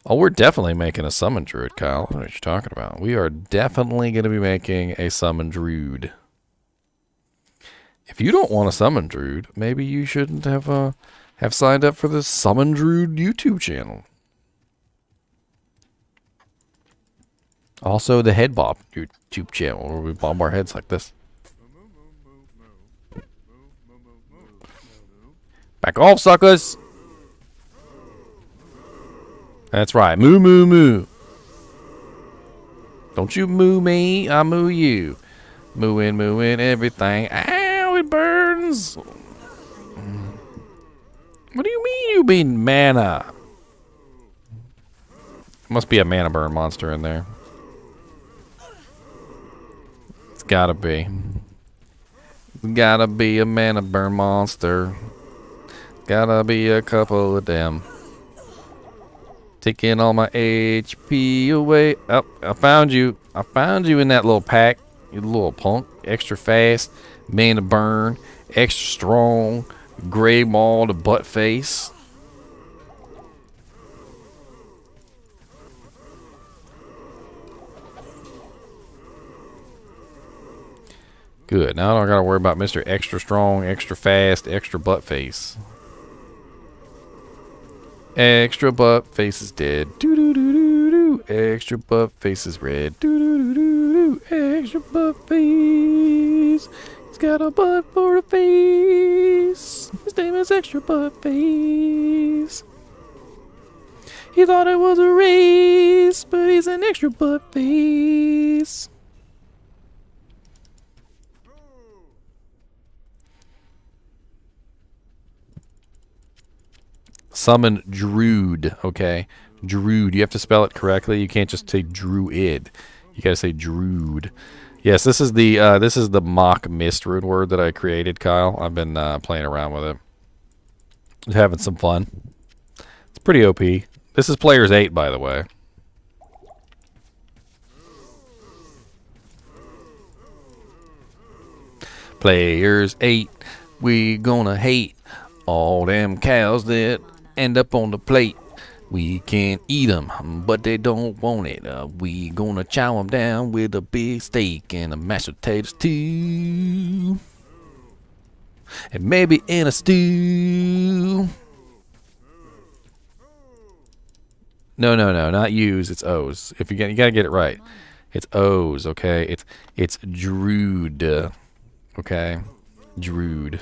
Oh, we're definitely making a summon druid, Kyle. What are you talking about? We are definitely going to be making a summon druid. If you don't want to summon druid, maybe you shouldn't have signed up for the Summon Druid YouTube channel. Also, the Head Bob YouTube channel, where we bomb our heads like this. Back off, suckers! That's right. Moo, moo, moo. Don't you moo me, I moo you. Moo in everything. Ow, it burns. What do you mean you mean mana? Must be a mana burn monster in there. It's gotta be. Gotta be a mana burn monster. Gotta be a couple of them. Taking all my HP away. Oh, I found you. I found you in that little pack. You little punk. Extra fast. Mana burn. Extra strong. Gray maul to butt face. Good. Now I don't gotta worry about Mr. Extra Strong, Extra Fast, Extra Butt Face. Extra butt face is dead. Doo doo doo doo doo. Extra butt face is red. Doo doo doo doo doo. Extra butt face. He's got a butt for a face. His name is Extra Butt Face. He thought it was a race, but he's an extra butt face. Summon Druid, okay? Druid. You have to spell it correctly. You can't just say Druid. You gotta say Druid. Yes, this is the mock mist rune word that I created, Kyle. I've been playing around with it. Just having some fun. It's pretty OP. This is players 8, by the way. Players 8, we gonna hate all them cows that end up on the plate. We can't eat them, but they don't want it. We gonna chow them down with a big steak and a mashed potatoes too. And maybe in a stew. No, not U's, it's O's. If you gotta get it right. It's O's, okay? It's Druid. Okay? Druid.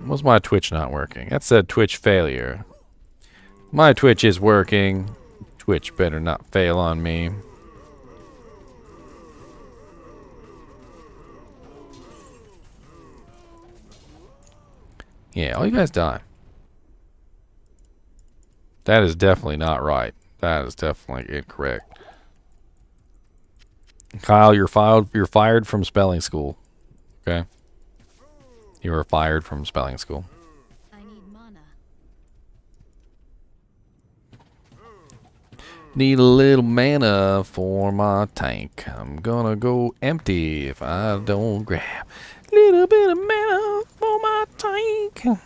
Was my Twitch not working? That said Twitch failure. My Twitch is working. Twitch better not fail on me. Yeah, all you guys die. That is definitely not right. That is definitely incorrect. Kyle, you're fired from spelling school. Okay? You were fired from spelling school. I need mana. Need a little mana for my tank. I'm gonna go empty if I don't grab a little bit of mana for my tank.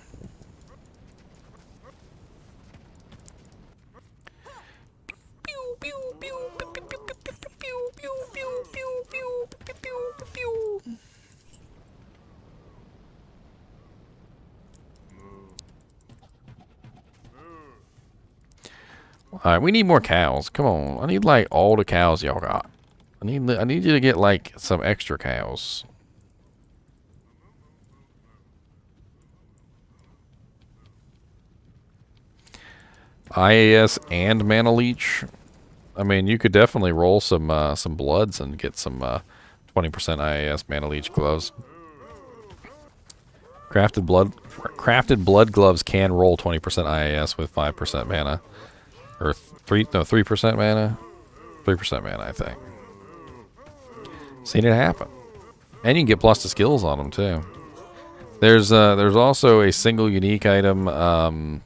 Alright, we need more cows. Come on. I need like all the cows y'all got. I need you to get like some extra cows. IAS and Mana Leech. I mean, you could definitely roll some bloods and get some 20% IAS Mana Leech gloves. Crafted blood gloves can roll 20% IAS with 5% mana, or 3% mana, 3% mana, I think. Seen it happen, and you can get plus to skills on them too. There's also a single unique item.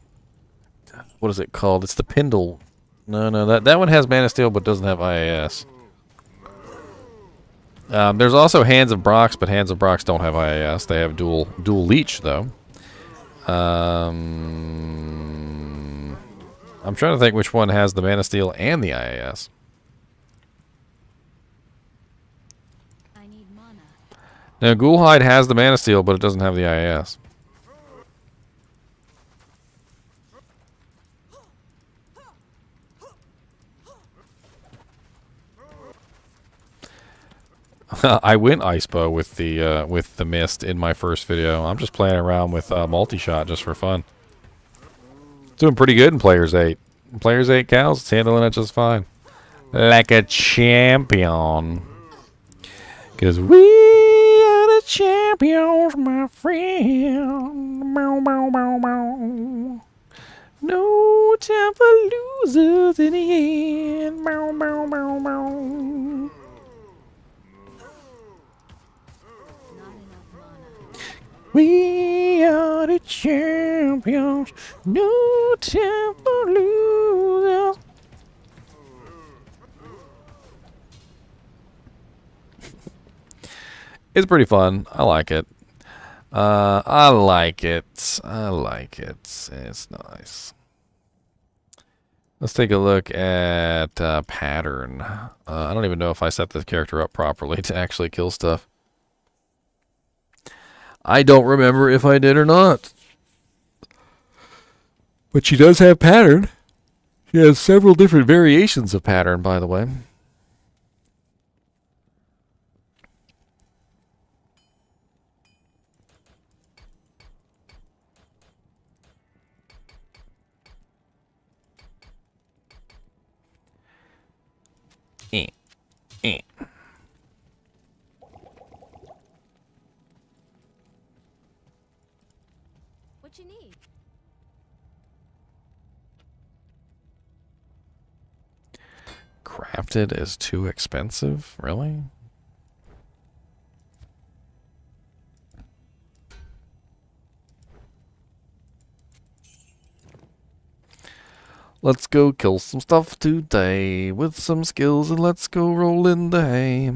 What is it called? It's the Pindle. No, that one has Mana Steel but doesn't have IAS. There's also Hands of Brox, but Hands of Brox don't have IAS. They have dual leech though. I'm trying to think which one has the Mana Steel and the IAS. I need mana. Now Ghoulhide has the Mana Steel, but it doesn't have the IAS. I went Icepo with the mist in my first video. I'm just playing around with multi-shot just for fun. Doing pretty good in Players 8. In Players 8 cows, it's handling it just fine. Like a champion. Because we are the champions, my friend. Bow, bow, bow, bow. No time for losers in the end. Bow, bow, bow, bow. We are the champions. No time for losers. It's pretty fun. I like it. I like it. I like it. It's nice. Let's take a look at pattern. I don't even know if I set this character up properly to actually kill stuff. I don't remember if I did or not. But she does have pattern. She has several different variations of pattern, by the way. What you need? Crafted is too expensive? Really? Let's go kill some stuff today with some skills and let's go roll in the hay.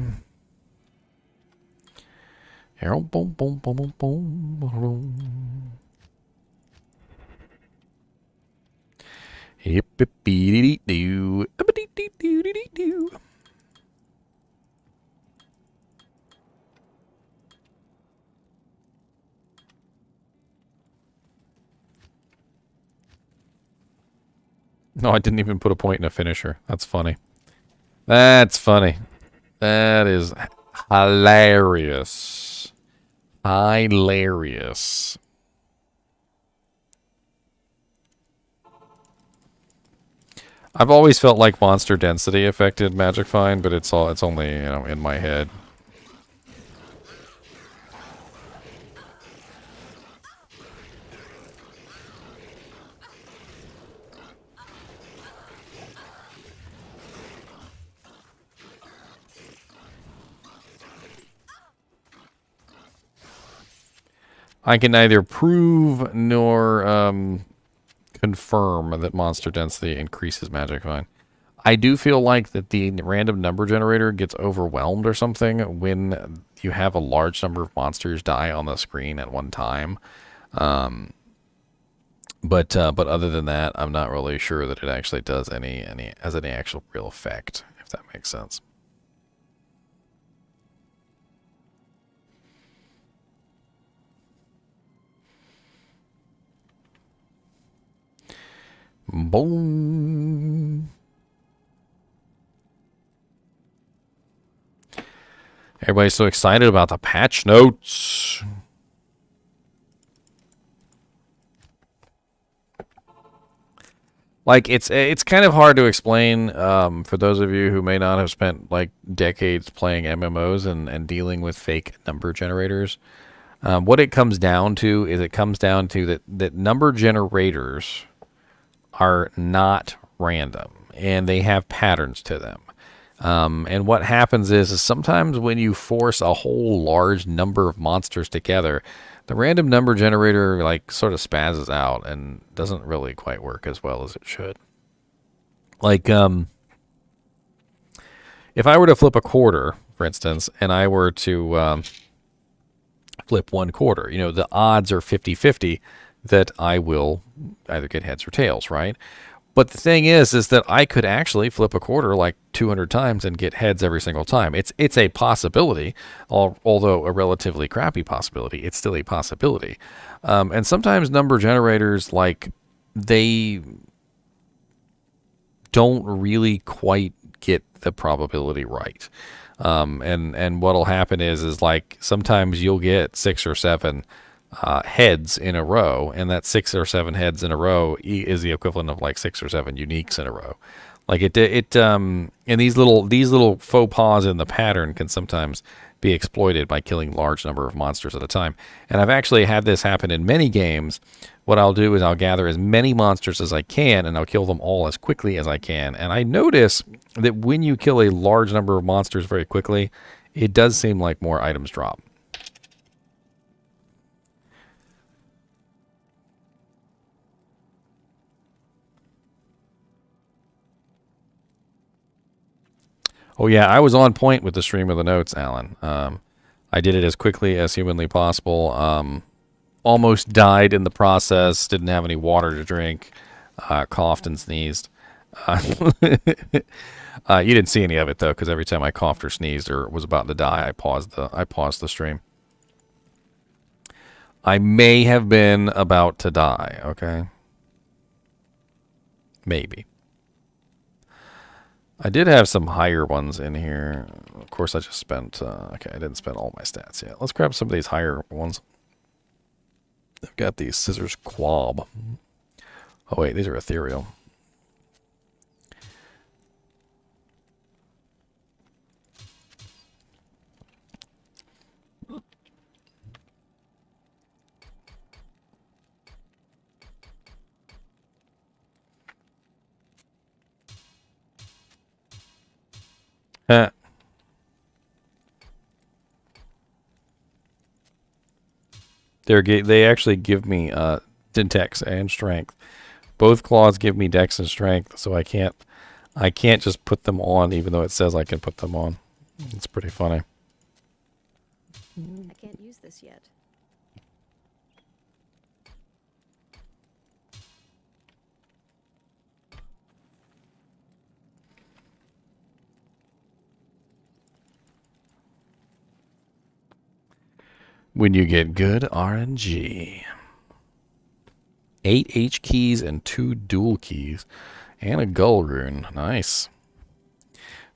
Boom, boom, boom, boom, boom, boom. Hip-a-dee-dee-doo. Hip-a-dee-dee-doo-dee-doo. No, I didn't even put a point in a finisher. That's funny. That's funny. That is hilarious. Hilarious. I've always felt like monster density affected Magic Find, but it's only, you know, in my head. I can neither prove nor confirm that monster density increases Magic Find. I do feel like that the random number generator gets overwhelmed or something when you have a large number of monsters die on the screen at one time. But other than that, I'm not really sure that it actually does has any actual real effect, if that makes sense. Boom. Everybody's so excited about the patch notes. Like it's kind of hard to explain for those of you who may not have spent like decades playing MMOs and dealing with fake number generators. What it comes down to is that number generators are not random and they have patterns to them. And what happens is sometimes when you force a whole large number of monsters together, the random number generator like sort of spazzes out and doesn't really quite work as well as it should. Like, if I were to flip a quarter, for instance, and I were to flip one quarter, the odds are 50-50 that I will either get heads or tails, right? But the thing is that I could actually flip a quarter like 200 times and get heads every single time. It's a possibility, although a relatively crappy possibility. It's still a possibility. And sometimes number generators, like, they don't really quite get the probability right. And what'll happen is like sometimes you'll get 6 or 7 heads in a row, and that 6 or 7 heads in a row is the equivalent of like 6 or 7 uniques in a row. Like and these little faux pas in the pattern can sometimes be exploited by killing large number of monsters at a time. And I've actually had this happen in many games. What I'll do is I'll gather as many monsters as I can, and I'll kill them all as quickly as I can. And I notice that when you kill a large number of monsters very quickly, it does seem like more items drop. Oh yeah, I was on point with the stream of the notes, Alan. I did it as quickly as humanly possible. Almost died in the process. Didn't have any water to drink. Coughed and sneezed. You didn't see any of it though, because every time I coughed or sneezed or was about to die, I paused the stream. I may have been about to die. Okay, maybe. I did have some higher ones in here. Of course, I just spent... okay, I didn't spend all my stats yet. Let's grab some of these higher ones. I've got these scissors quab. Oh, wait, these are ethereal. They actually give me dex and strength. Both claws give me dex and strength, so I can't just put them on, even though it says I can put them on. It's pretty funny. I can't use this yet. When you get good RNG. 8 H keys and 2 dual keys. And a gull rune. Nice.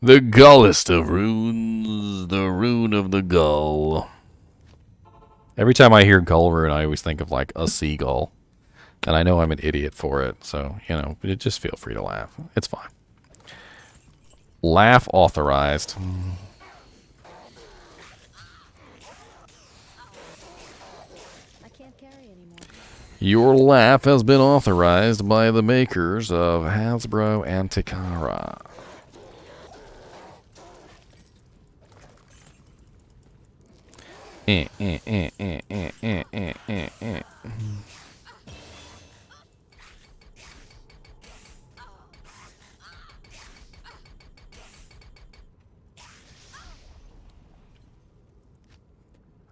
The gullest of runes. The rune of the gull. Every time I hear gull rune, I always think of like a seagull. And I know I'm an idiot for it. So, just feel free to laugh. It's fine. Laugh authorized. Your laugh has been authorized by the makers of Hasbro and Takara.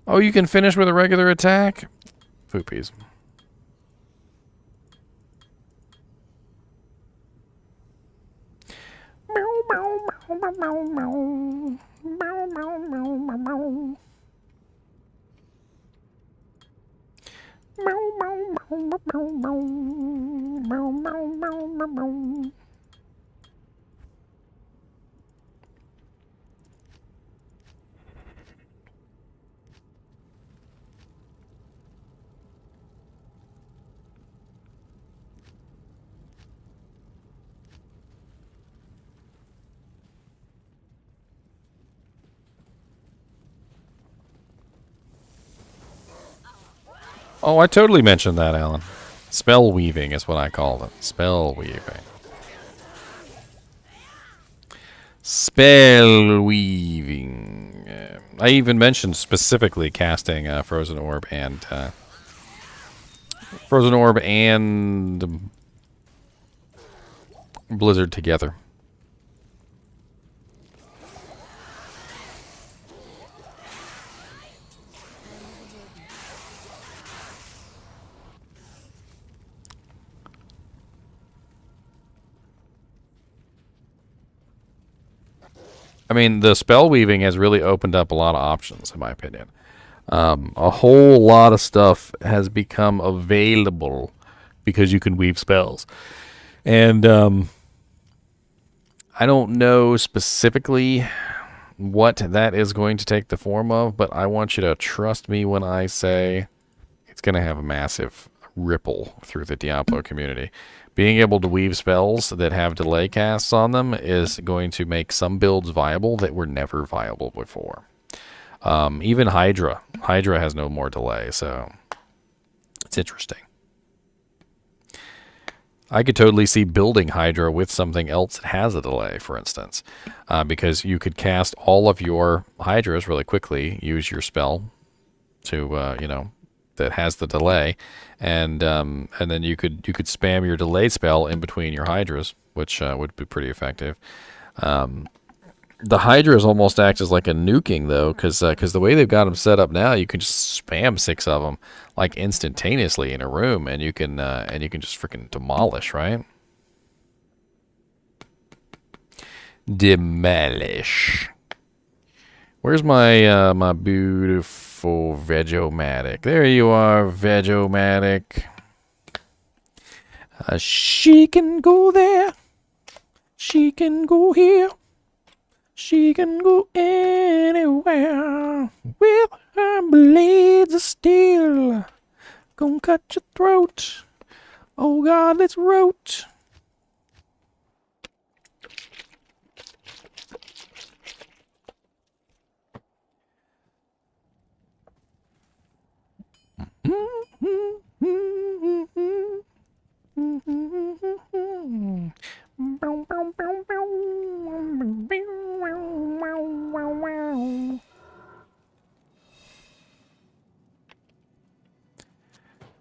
Oh, you can finish with a regular attack? Poopies. Oh, I totally mentioned that, Alan. Spell weaving is what I called it. Spell weaving. Spell weaving. I even mentioned specifically casting Frozen Orb and Blizzard together. I mean, the spell weaving has really opened up a lot of options, in my opinion. A whole lot of stuff has become available because you can weave spells. And I don't know specifically what that is going to take the form of, but I want you to trust me when I say it's going to have a massive ripple through the Diablo community. Being able to weave spells that have delay casts on them is going to make some builds viable that were never viable before. Even Hydra. Hydra has no more delay, so it's interesting. I could totally see building Hydra with something else that has a delay, for instance, because you could cast all of your Hydras really quickly, use your spell to, that has the delay, and then you could spam your delayed spell in between your Hydras, which would be pretty effective. The Hydras almost act as like a nuking, though, because the way they've got them set up now, you can just spam 6 of them like instantaneously in a room, and you can just freaking demolish, right? Demolish. Where's my my beautiful Vegomatic? There you are, Vegomatic. She can go there. She can go here. She can go anywhere with her blades of steel. Gonna cut your throat. Oh God, let's root.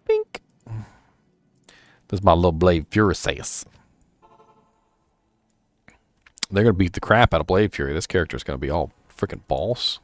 Pink. This is my little Blade Fury says. They're gonna beat the crap out of Blade Fury. This character is gonna be all freaking boss.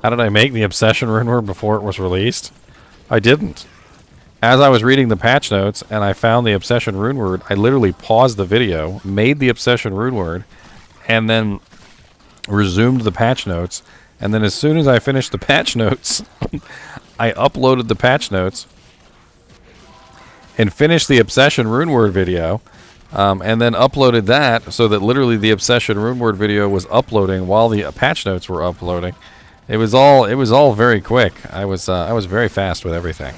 How did I make the Obsession Runeword before it was released? I didn't. As I was reading the patch notes and I found the Obsession Runeword, I literally paused the video, made the Obsession Runeword, and then resumed the patch notes. And then as soon as I finished the patch notes, I uploaded the patch notes and finished the Obsession Runeword video, and then uploaded that so that literally the Obsession Runeword video was uploading while the patch notes were uploading. It was all very quick. I was very fast with everything.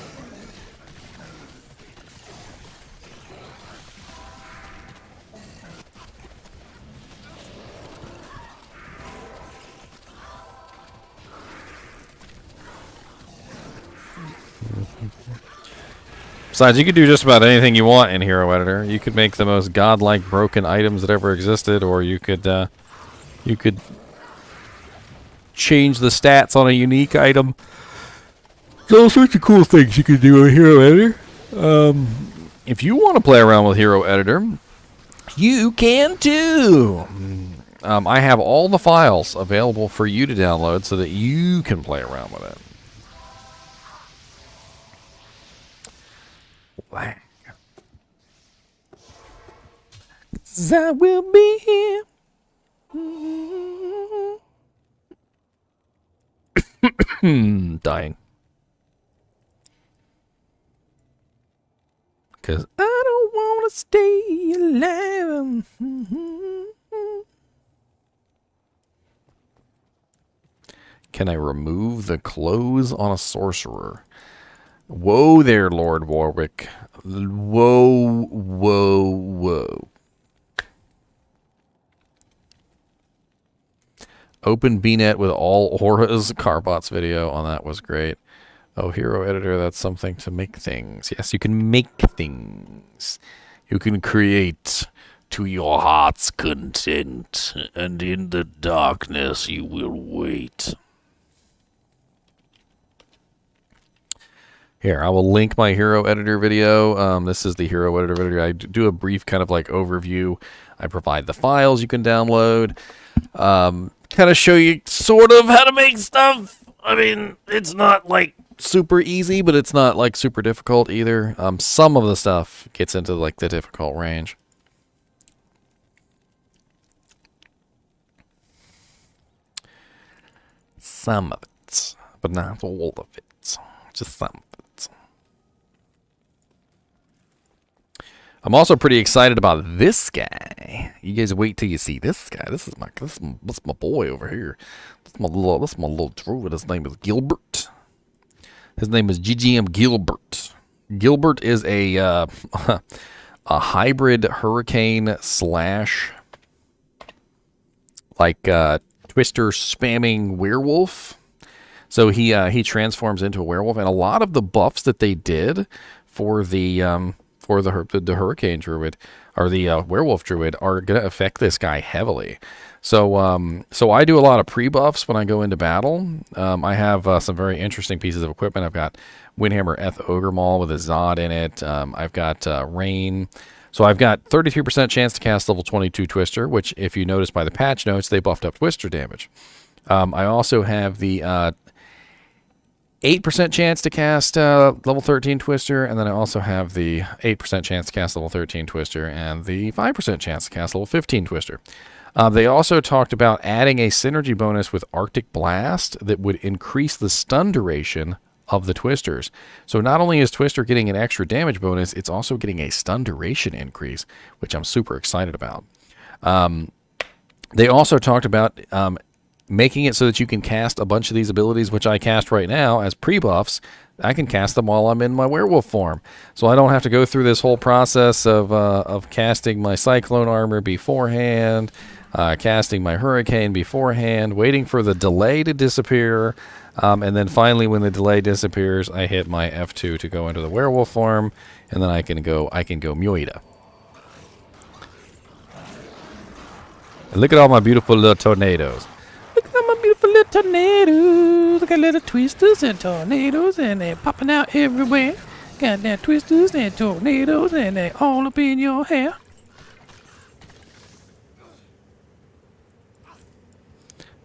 Besides, you could do just about anything you want in Hero Editor. You could make the most godlike broken items that ever existed, or you could change the stats on a unique item. There's all sorts of cool things you can do in Hero Editor. If you want to play around with Hero Editor, you can too. I have all the files available for you to download so that you can play around with it. 'Cause I will be here. Dying. Because I don't want to stay alive. Can I remove the clothes on a sorcerer? Whoa there, Lord Warwick. Whoa, whoa, whoa. Open BNet with all auras. Carbot's video on that was great. Oh, hero editor, that's something to make things. Yes, you can make things. You can create to your heart's content, and in the darkness you will wait. Here, I will link my hero editor video. This is the hero editor video. I do a brief kind of like overview. I provide the files you can download. Kind of show you sort of how to make stuff. I mean, it's not like super easy, but it's not like super difficult either. Some of the stuff gets into like the difficult range. Some of it, but not all of it. Just some of it. I'm also pretty excited about this guy. You guys wait till you see this guy. This is my boy over here. This is my little druid. His name is Gilbert. His name is GGM Gilbert. Gilbert is a a hybrid hurricane slash like twister spamming werewolf. So he transforms into a werewolf, and a lot of the buffs that they did for the hurricane druid or the werewolf druid are going to affect this guy heavily. So so I do a lot of pre-buffs when I go into battle. I have some very interesting pieces of equipment. I've got Windhammer Eth Ogre Maul with a Zod in it. I've got Rain. So I've got 33% chance to cast level 22 Twister, which if you notice by the patch notes, they buffed up Twister damage. I also have the 8% chance to cast level 13 Twister, and then I also have the 8% chance to cast level 13 Twister and the 5% chance to cast level 15 Twister. They also talked about adding a synergy bonus with Arctic Blast that would increase the stun duration of the Twisters. So not only is Twister getting an extra damage bonus, it's also getting a stun duration increase, which I'm super excited about. They also talked about making it so that you can cast a bunch of these abilities, which I cast right now as pre-buffs. I can cast them while I'm in my werewolf form. So I don't have to go through this whole process of casting my Cyclone armor beforehand, casting my Hurricane beforehand, waiting for the delay to disappear, and then finally when the delay disappears, I hit my F2 to go into the werewolf form, and then I can go Myoida. And look at all my beautiful little tornadoes. Look at all my beautiful little tornadoes. I got little twisters and tornadoes, and they're popping out everywhere. Got that twisters and tornadoes, and they're all up in your hair.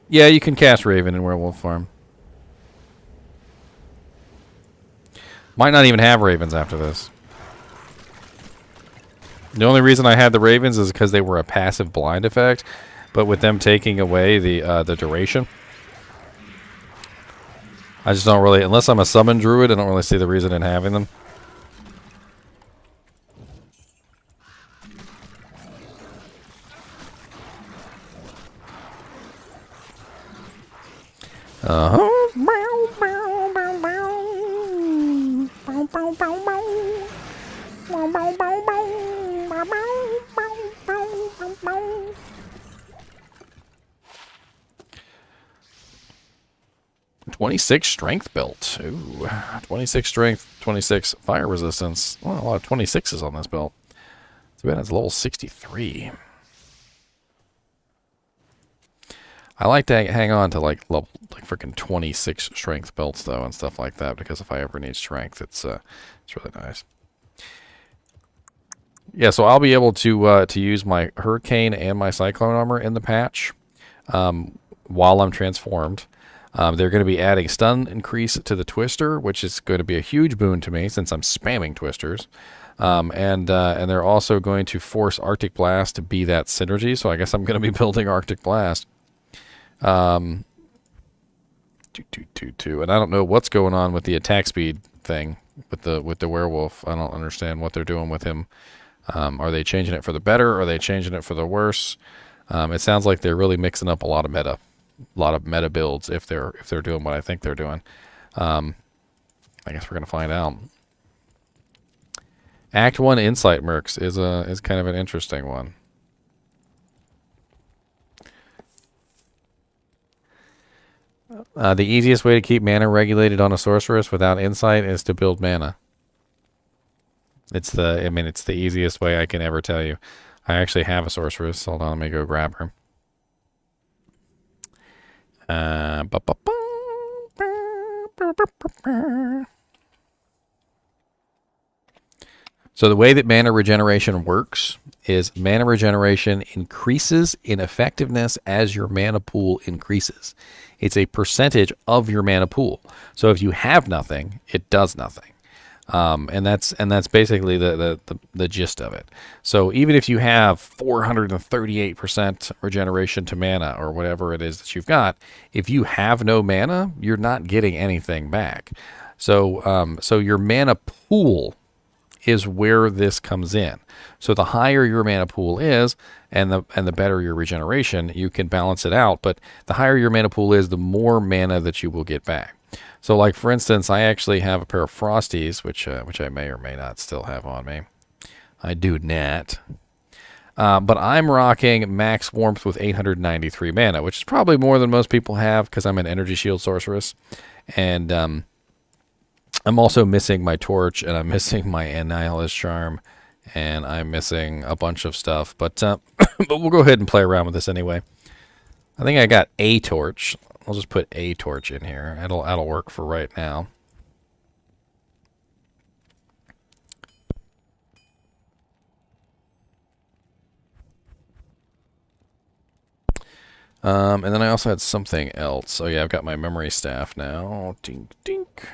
Yeah, you can cast Raven in Werewolf Farm. Might not even have Ravens after this. The only reason I had the Ravens is because they were a passive blind effect, but with them taking away the duration, I just don't really, unless I'm a summon druid, I don't really see the reason in having them. $26 strength belt. Ooh, 26 strength, 26 fire resistance. Well, a lot of 26s on this belt. Too bad it's level 63. I like to hang on to like freaking 26 strength belts though and stuff like that, because if I ever need strength, it's really nice. Yeah, so I'll be able to use my Hurricane and my Cyclone armor in the patch while I'm transformed. They're going to be adding stun increase to the Twister, which is going to be a huge boon to me since I'm spamming Twisters. and they're also going to force Arctic Blast to be that synergy. So I guess I'm going to be building Arctic Blast. And I don't know what's going on with the attack speed thing with the werewolf. I don't understand what they're doing with him. Are they changing it for the better? Or are they changing it for the worse? It sounds like they're really mixing up a lot of meta builds if they're doing what I think they're doing. I guess we're gonna find out. Act 1 Insight Mercs is kind of an interesting one. The easiest way to keep mana regulated on a sorceress without insight is to build mana. It's the easiest way I can ever tell you. I actually have a sorceress. Hold on, let me go grab her. So the way that mana regeneration works is mana regeneration increases in effectiveness as your mana pool increases. It's a percentage of your mana pool. So if you have nothing, it does nothing. And that's basically the gist of it. So even if you have 438% regeneration to mana or whatever it is that you've got, if you have no mana, you're not getting anything back. So so your mana pool is where this comes in. So the higher your mana pool is, and the better your regeneration, you can balance it out. But the higher your mana pool is, the more mana that you will get back. So, like for instance, I actually have a pair of Frosties, which I may or may not still have on me. I do not. But I'm rocking max warmth with 893 mana, which is probably more than most people have because I'm an energy shield sorceress, and I'm also missing my torch, and I'm missing my Annihilus charm, and I'm missing a bunch of stuff. But but we'll go ahead and play around with this anyway. I think I got a torch. I'll just put a torch in here. That'll work for right now. And then I also had something else. Oh yeah, I've got my memory staff now. Dink dink.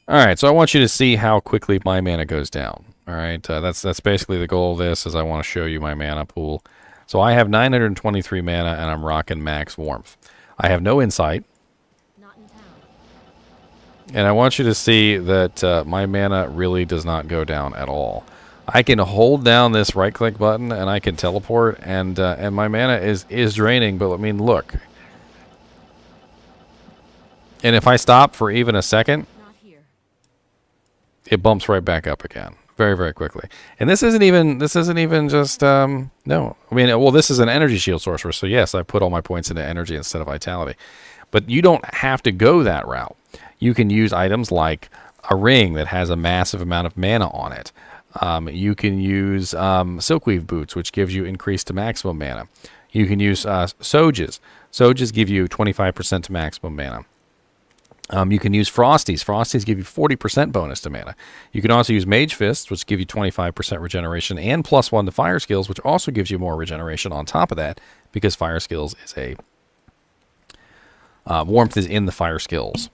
Alright, so I want you to see how quickly my mana goes down. Alright, that's basically the goal of this, is I want to show you my mana pool. So I have 923 mana, and I'm rocking max warmth. I have no insight. Not in town. And I want you to see that my mana really does not go down at all. I can hold down this right-click button, and I can teleport, and my mana is draining, but I mean, look. And if I stop for even a second, Not here. it bumps right back up again very, very quickly. And this isn't even just no. I mean, well, this is an energy shield sorcerer, so yes, I put all my points into energy instead of vitality. But you don't have to go that route. You can use items like a ring that has a massive amount of mana on it. You can use Silkweave Boots, which gives you increased to maximum mana. You can use Soges. Soges give you 25% to maximum mana. You can use Frosties. Frosties give you 40% bonus to mana. You can also use Mage Fists, which give you 25% regeneration, and +1 to Fire Skills, which also gives you more regeneration on top of that, because Fire Skills is a... warmth is in the Fire Skills.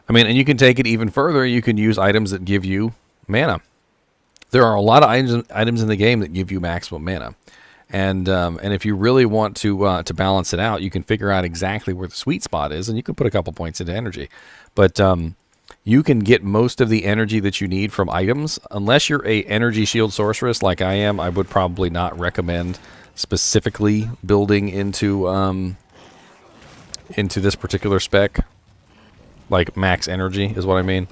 I mean, and you can take it even further. You can use items that give you mana. There are a lot of items in the game that give you maximum mana, and if you really want to balance it out, you can figure out exactly where the sweet spot is, and you can put a couple points into energy. But you can get most of the energy that you need from items. Unless you're a energy shield sorceress like I am, I would probably not recommend specifically building into this particular spec. Like max energy is what I mean.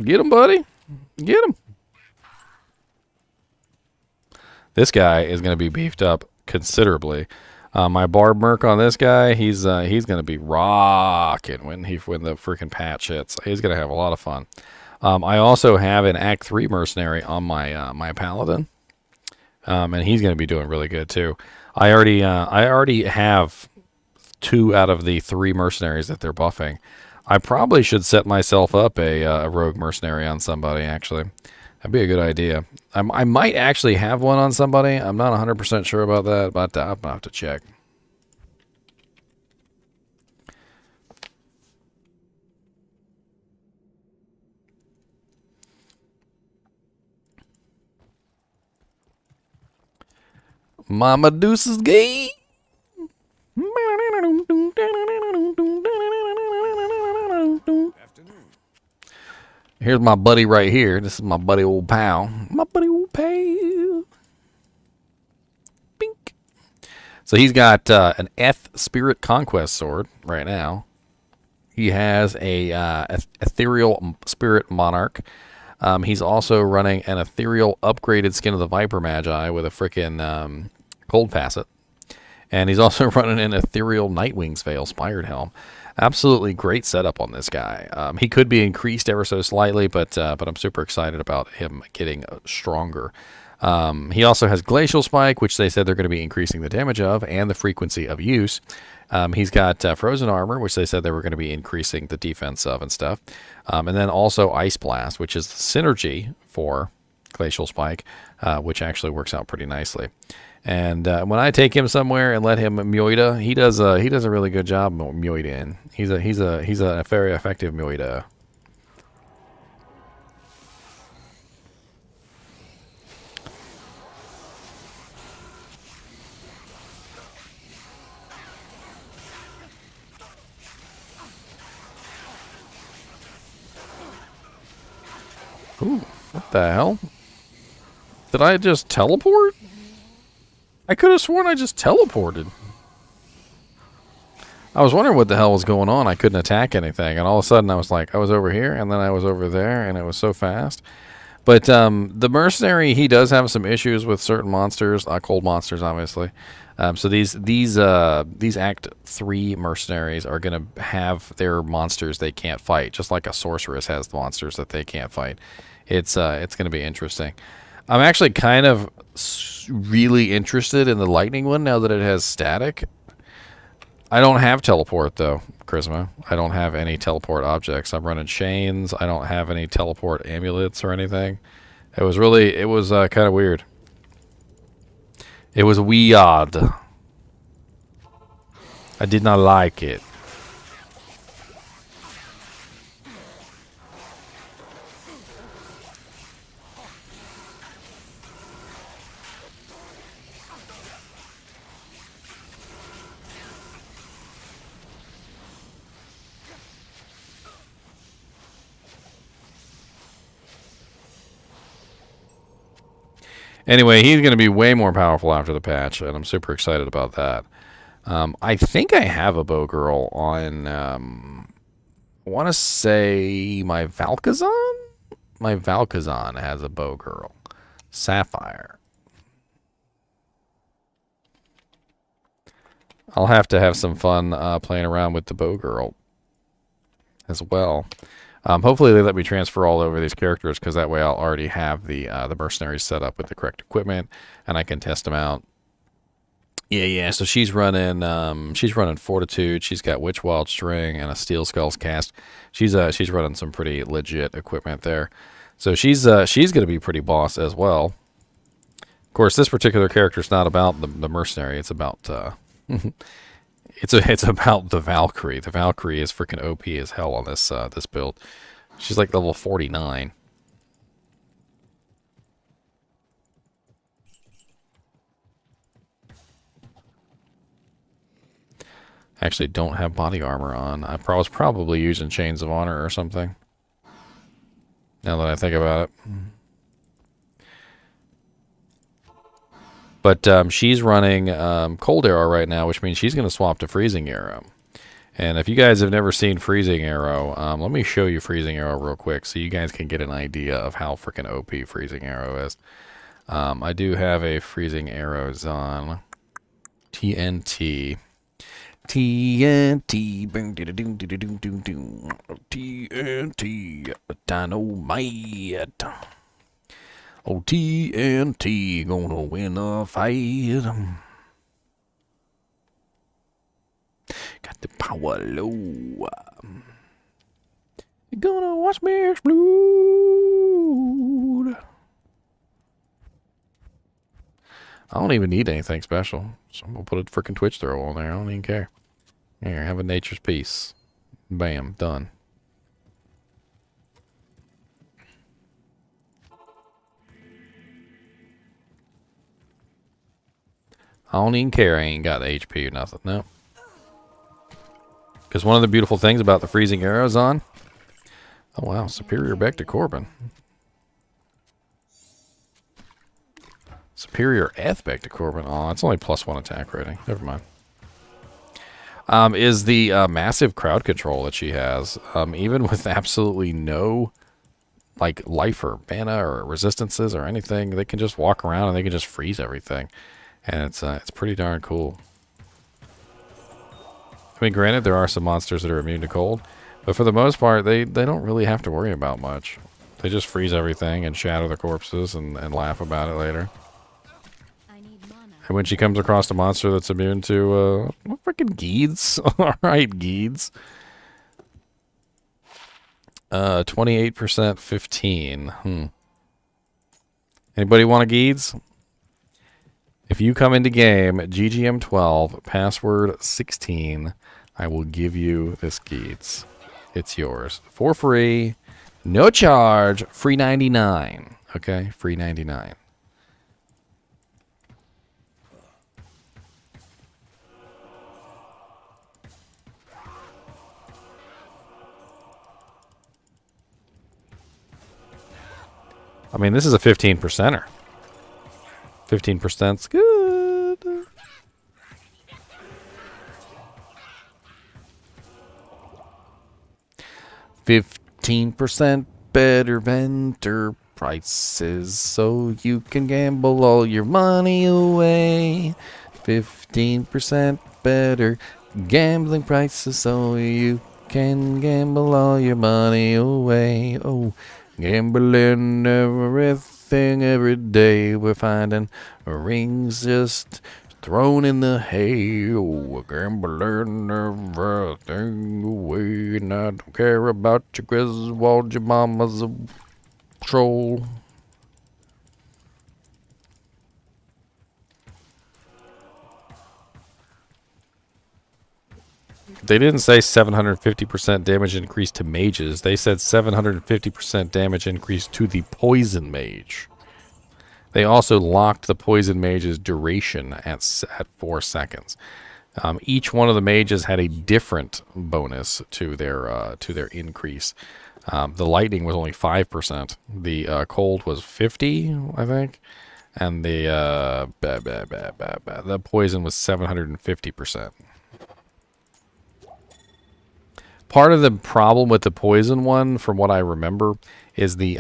Get him, buddy. Get him. This guy is going to be beefed up considerably. My barb merc on this guy, he's going to be rocking when the freaking patch hits. He's going to have a lot of fun. I also have an Act 3 mercenary on my paladin, and he's going to be doing really good too. I already have 2 out of the 3 mercenaries that they're buffing. I probably should set myself up a rogue mercenary on somebody, actually. That'd be a good idea. I might actually have one on somebody. I'm not 100% sure about that, but I'm going to have to check. Mama Deuce is gay. Here's my buddy right here. This is my buddy old pal. My buddy old pal. Bink. So he's got an Eth Spirit Conquest Sword right now. He has a Ethereal Spirit Monarch. He's also running an Ethereal Upgraded Skin of the Viper Magi with a frickin' Cold Facet. And he's also running an Ethereal Nightwing's Veil Spired Helm. Absolutely great setup on this guy. He could be increased ever so slightly, but I'm super excited about him getting stronger. He also has Glacial Spike, which they said they're going to be increasing the damage of and the frequency of use. He's got Frozen Armor, which they said they were going to be increasing the defense of and stuff. And then also Ice Blast, which is the synergy for Glacial Spike, which actually works out pretty nicely. And when I take him somewhere and let him Myoida, he does a really good job Myoida-ing. He's a very effective Myoida. Ooh, what the hell? Did I just teleport? I could have sworn I just teleported. I was wondering what the hell was going on. I couldn't attack anything, and all of a sudden I was like, I was over here, and then I was over there, and it was so fast. But the mercenary, he does have some issues with certain monsters, cold monsters, obviously. So these Act 3 mercenaries are going to have their monsters they can't fight, just like a sorceress has monsters that they can't fight. It's going to be interesting. I'm actually kind of really interested in the lightning one now that it has static. I don't have teleport though, Charisma. I don't have any teleport objects. I'm running chains. I don't have any teleport amulets or anything. It was kind of weird. It was weird. I did not like it. Anyway, he's going to be way more powerful after the patch, and I'm super excited about that. I think I have a bow girl on, I want to say my Valkazon? My Valkazon has a bow girl. Sapphire. I'll have to have some fun playing around with the bow girl as well. Hopefully they let me transfer all over these characters, because that way I'll already have the mercenaries set up with the correct equipment, and I can test them out. Yeah. So she's running Fortitude. She's got Witch Wild String and a Steel Skulls cast. She's running some pretty legit equipment there. So she's going to be pretty boss as well. Of course, this particular character is not about the mercenary. It's about It's about the Valkyrie. The Valkyrie is freaking OP as hell on this this build. She's like level 49. Actually, don't have body armor on. I was probably using Chains of Honor or something. Now that I think about it. But she's running Cold Arrow right now, which means she's going to swap to Freezing Arrow. And if you guys have never seen Freezing Arrow, let me show you Freezing Arrow real quick so you guys can get an idea of how freaking OP Freezing Arrow is. I do have a Freezing Arrows on TNT. TNT, TNT, dynamite. Oh, TNT, gonna win a fight. Got the power low. You're gonna watch me explode. I don't even need anything special. So I'm gonna put a freaking Twitch throw on there. I don't even care. Here, have a nature's piece. Bam, done. I don't even care. I ain't got the HP or nothing. No. Because one of the beautiful things about the Freezing Arrows on... Oh, wow. Superior back to Corbin. Superior F back to Corbin. Oh, it's only +1 attack rating. Never mind. Is the massive crowd control that she has. Even with absolutely no like life or mana or resistances or anything, they can just walk around and they can just freeze everything. And it's pretty darn cool. I mean, granted, there are some monsters that are immune to cold, but for the most part, they don't really have to worry about much. They just freeze everything and shatter the corpses and laugh about it later. And when she comes across a monster that's immune to, freaking Geeds. Alright, Geeds. 28%, 15. Anybody want a Geeds? If you come into game, GGM12, password 16, I will give you this Geeds. It's yours. For free, no charge, free 99. Okay, free 99. I mean, this is a 15%er. 15%'s good. $15% better vendor prices, so you can gamble all your money away. 15% better gambling prices, so you can gamble all your money away. Oh, gambling everything every day. We're finding rings just thrown in the hay. Oh, gambling everything away. And I don't care about your Griswold, your mama's a troll. They didn't say 750% damage increase to mages. They said 750% damage increase to the poison mage. They also locked the poison mage's duration at 4 seconds. Each one of the mages had a different bonus to their increase. The lightning was only 5%. The cold was 50, I think, and the poison was 750%. Part of the problem with the poison one, from what I remember, is the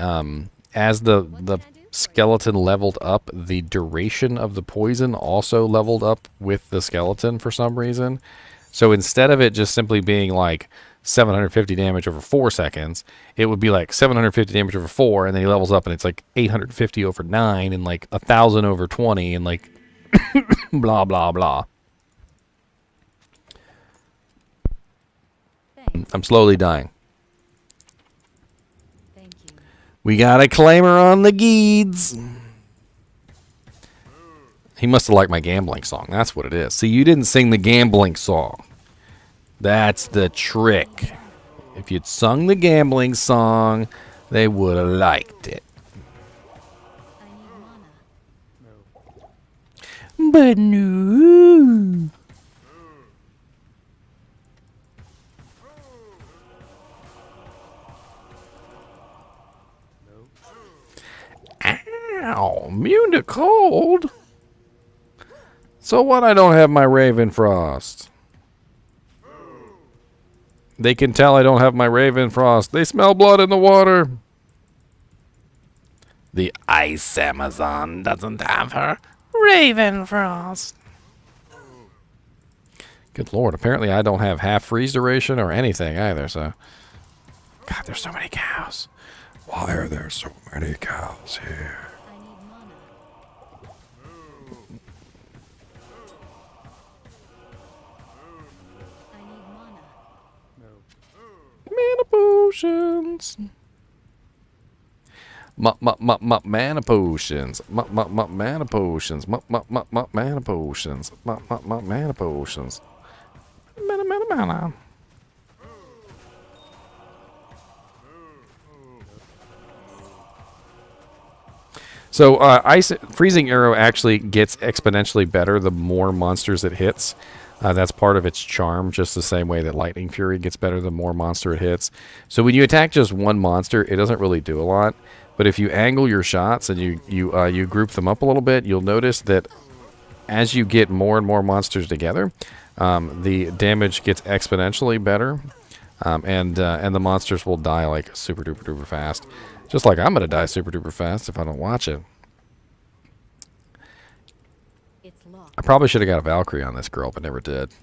as the skeleton leveled up, the duration of the poison also leveled up with the skeleton for some reason. So instead of it just simply being like 750 damage over 4 seconds, it would be like 750 damage over 4, and then he levels up and it's like 850 over 9 and like 1,000 over 20 and like blah blah blah. I'm slowly dying. Thank you. We got a claimer on the Geeds. He must have liked my gambling song. That's what it is. See, you didn't sing the gambling song. That's the trick. If you'd sung the gambling song, they would have liked it. I need mana. But no. Ow, immune to cold. So what? I don't have my Raven Frost. They can tell I don't have my Raven Frost. They smell blood in the water. The Ice Amazon doesn't have her Raven Frost. Good lord, apparently I don't have half freeze duration or anything either, so... God, there's so many cows. Why are there so many cows here? I need mana. Mana potions. Mana potions. Mana potions. Mana potions. Mana potions. Mana. So ice freezing arrow actually gets exponentially better the more monsters it hits. That's part of its charm, just the same way that lightning fury gets better the more monster it hits. So when you attack just one monster, it doesn't really do a lot. But if you angle your shots and you group them up a little bit, you'll notice that as you get more and more monsters together, the damage gets exponentially better, and the monsters will die like super duper duper fast. Just like I'm gonna die super duper fast if I don't watch it. It's locked. I probably should have got a Valkyrie on this girl, but never did.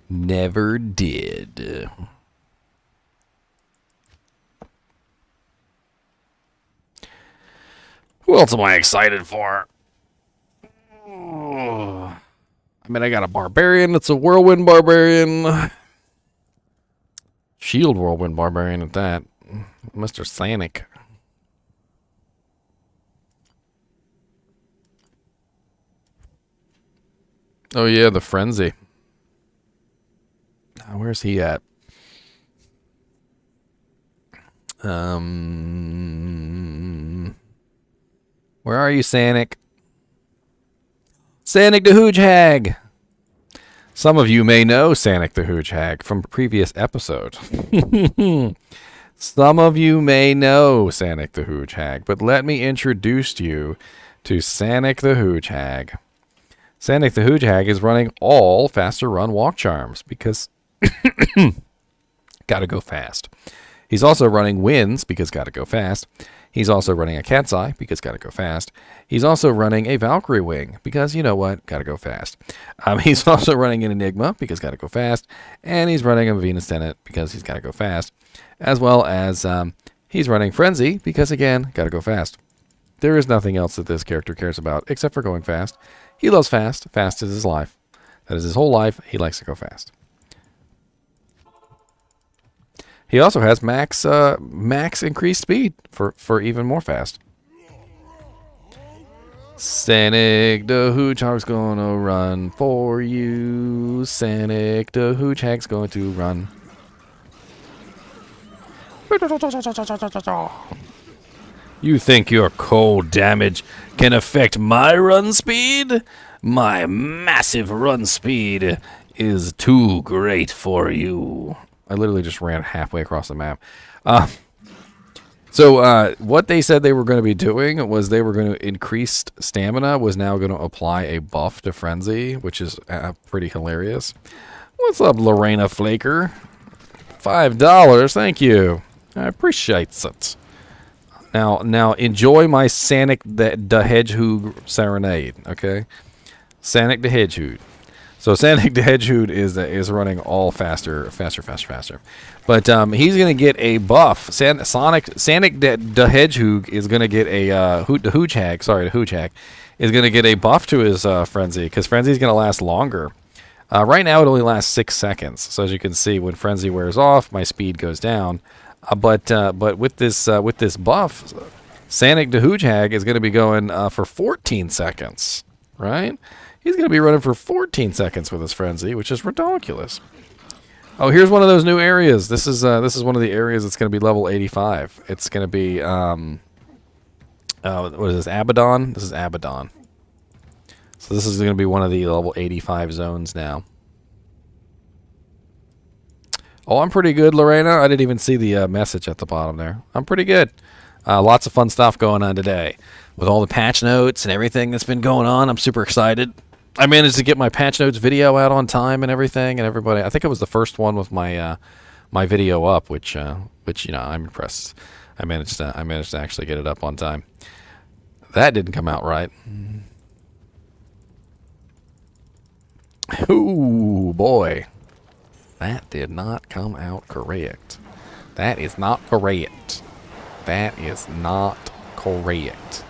Never did. Who else am I excited for? I mean, I got a Barbarian. It's a Whirlwind Barbarian. Shield Whirlwind Barbarian at that. Mr. Sanic. Oh yeah, the Frenzy. Where's he at? Where are you, Sanic? Sanic the Hooge Hag! Some of you may know Sanic the Hooge Hag from a previous episode. Some of you may know Sanic the Hooge Hag, but let me introduce you to Sanic the Hooge Hag. Sanic the Hooge Hag is running all faster run walk charms because gotta go fast. He's also running winds because gotta go fast. He's also running a Cat's Eye because gotta go fast. He's also running a Valkyrie Wing because, you know what, gotta go fast. He's also running an Enigma because gotta go fast. And he's running a Venus Tenet because he's gotta go fast. As well as he's running Frenzy because, again, gotta go fast. There is nothing else that this character cares about except for going fast. He loves fast. Fast is his life. That is his whole life. He likes to go fast. He also has max increased speed for even more fast. Sanic the Hooge Hag's gonna run for you. Sanic the Hooge Hag's going to run. You think your cold damage can affect my run speed? My massive run speed is too great for you. I literally just ran halfway across the map. So what they said they were going to be doing was they were going to increase stamina, was now going to apply a buff to Frenzy, which is pretty hilarious. What's up, Lorena Flaker? $5, thank you. I appreciate it. Now enjoy my Sanic the Hedgehog serenade, okay? Sanic the Hedgehog. So Sanic the Hedgehog is running all faster. But he's gonna get a buff. Sanic the Hedgehog is gonna get a the Hooge Hag is gonna get a buff to his Frenzy, because Frenzy is gonna last longer. Right now it only lasts 6 seconds. So as you can see, when Frenzy wears off, my speed goes down. But with this buff, Sanic the Hooge Hag is gonna be going for 14 seconds, right? He's going to be running for 14 seconds with his Frenzy, which is ridiculous. Oh, here's one of those new areas. This is one of the areas that's going to be level 85. It's going to be, what is this, Abaddon? This is Abaddon. So this is going to be one of the level 85 zones now. Oh, I'm pretty good, Lorena. I didn't even see the message at the bottom there. I'm pretty good. Lots of fun stuff going on today. With all the patch notes and everything that's been going on, I'm super excited. I managed to get my patch notes video out on time and everything, and everybody. I think it was the first one with my my video up, which you know, I'm impressed. I managed to actually get it up on time. That didn't come out right. Ooh, boy. That did not come out correct. That is not correct. That is not correct.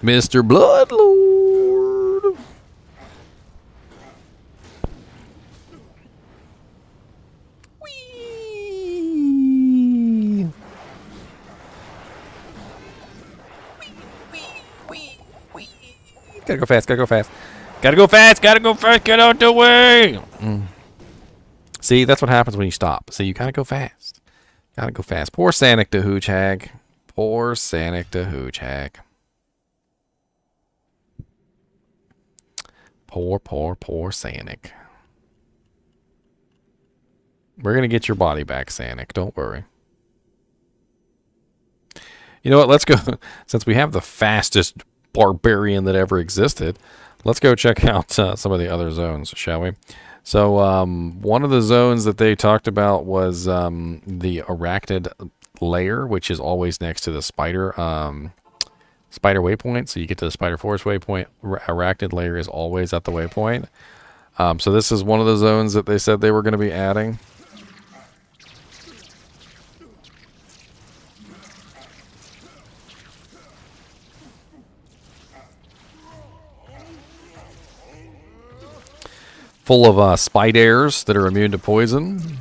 Mr. Bloodlord. Whee! Gotta go fast, gotta go fast. Gotta go fast, gotta go fast, get out the way! See, that's what happens when you stop. See, you gotta go fast. Gotta go fast. Poor Sanic the Hooch Hag. Poor Sanic the Hooch Hag. Poor Sanic. We're going to get your body back, Sanic. Don't worry. You know what? Let's go. Since we have the fastest barbarian that ever existed, let's go check out some of the other zones, shall we? So, one of the zones that they talked about was the Arachnid layer, which is always next to the spider waypoint. So you get to the spider forest waypoint. Arachnid layer is always at the waypoint. So this is one of the zones that they said they were going to be adding. Full of spiders that are immune to poison.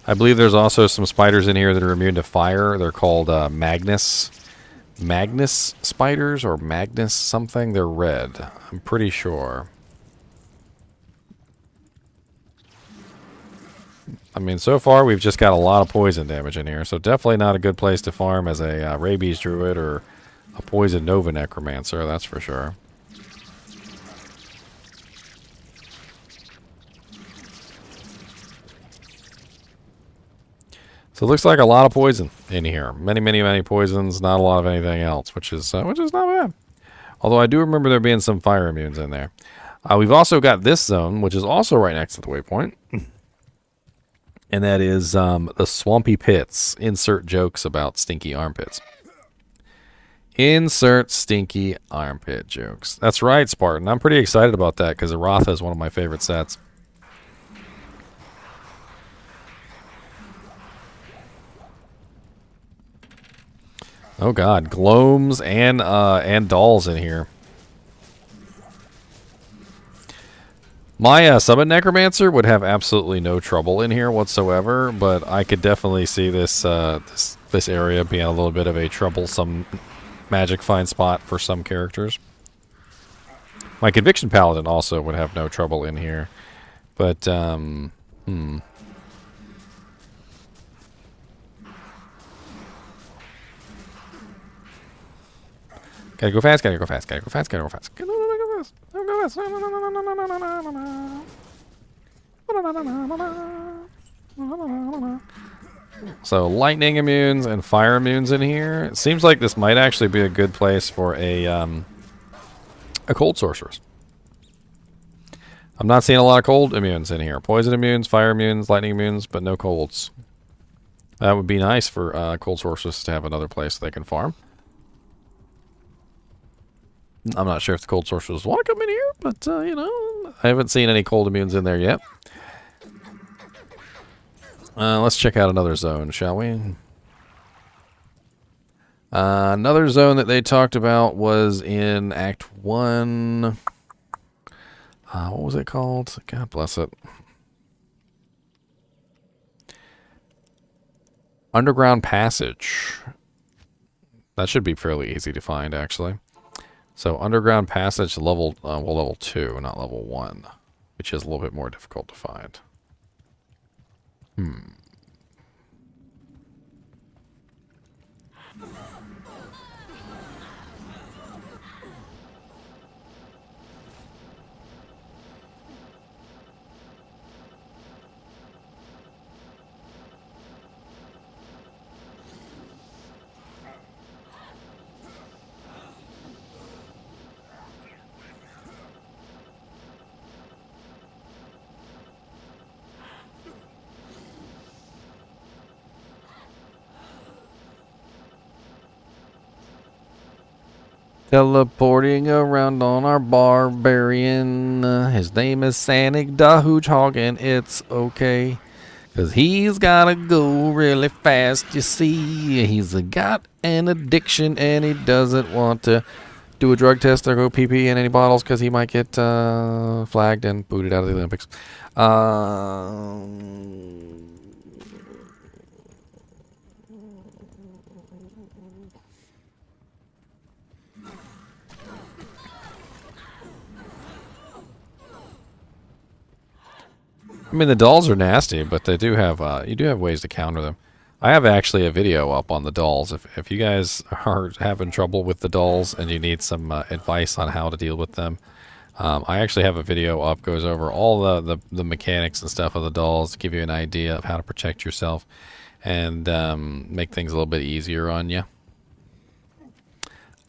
I believe there's also some spiders in here that are immune to fire. They're called Magnus spiders or Magnus something. They're red. I'm pretty sure. I mean, so far we've just got a lot of poison damage in here, so definitely not a good place to farm as a rabies druid or a poison nova necromancer, that's for sure. So it looks like a lot of poison in here. Many poisons, not a lot of anything else, which is not bad. Although I do remember there being some fire immunes in there. We've also got this zone, which is also right next to the waypoint. And that is the Swampy Pits. Insert jokes about stinky armpits. Insert stinky armpit jokes. That's right, Spartan. I'm pretty excited about that because Aratha is one of my favorite sets. Oh god, gloams and dolls in here. My summon necromancer would have absolutely no trouble in here whatsoever, but I could definitely see this this area being a little bit of a troublesome magic find spot for some characters. My conviction paladin also would have no trouble in here, but Gotta go fast, gotta go fast, gotta go fast, gotta go fast. Gotta go fast, gotta go fast. So lightning immunes and fire immunes in here. It seems like this might actually be a good place for a cold sorceress. I'm not seeing a lot of cold immunes in here. Poison immunes, fire immunes, lightning immunes, but no colds. That would be nice for cold sorceress to have another place they can farm. I'm not sure if the cold sorcerers want to come in here, but, you know, I haven't seen any cold immunes in there yet. Let's check out another zone, shall we? Another zone that they talked about was in Act 1. What was it called? God bless it. Underground Passage. That should be fairly easy to find, actually. So Underground Passage level, level 2, not level 1, which is a little bit more difficult to find. Teleporting around on our Barbarian. His name is Sanic the Hedgehog, and it's okay. Cause he's gotta go really fast, you see. He's got an addiction and he doesn't want to do a drug test or go pee-pee in any bottles because he might get flagged and booted out of the Olympics. I mean, the dolls are nasty, but they do have you do have ways to counter them. I have actually a video up on the dolls. If you guys are having trouble with the dolls and you need some advice on how to deal with them, I actually have a video up, goes over all the mechanics and stuff of the dolls to give you an idea of how to protect yourself and make things a little bit easier on you.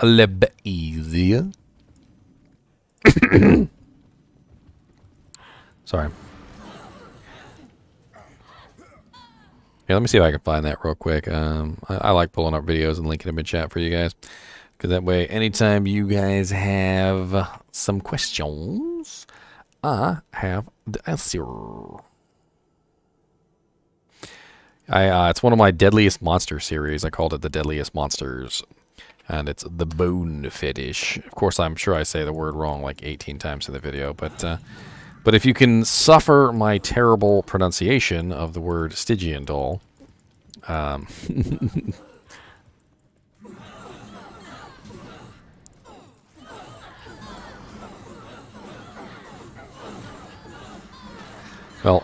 A little bit easier. Sorry. Yeah, let me see if I can find that real quick. I like pulling up videos and linking them in chat for you guys. Because that way, anytime you guys have some questions, I have the answer. It's one of my Deadliest Monster series. I called it the Deadliest Monsters. And it's the Bone Fetish. Of course, I'm sure I say the word wrong like 18 times in the video, but if you can suffer my terrible pronunciation of the word Stygian doll, well,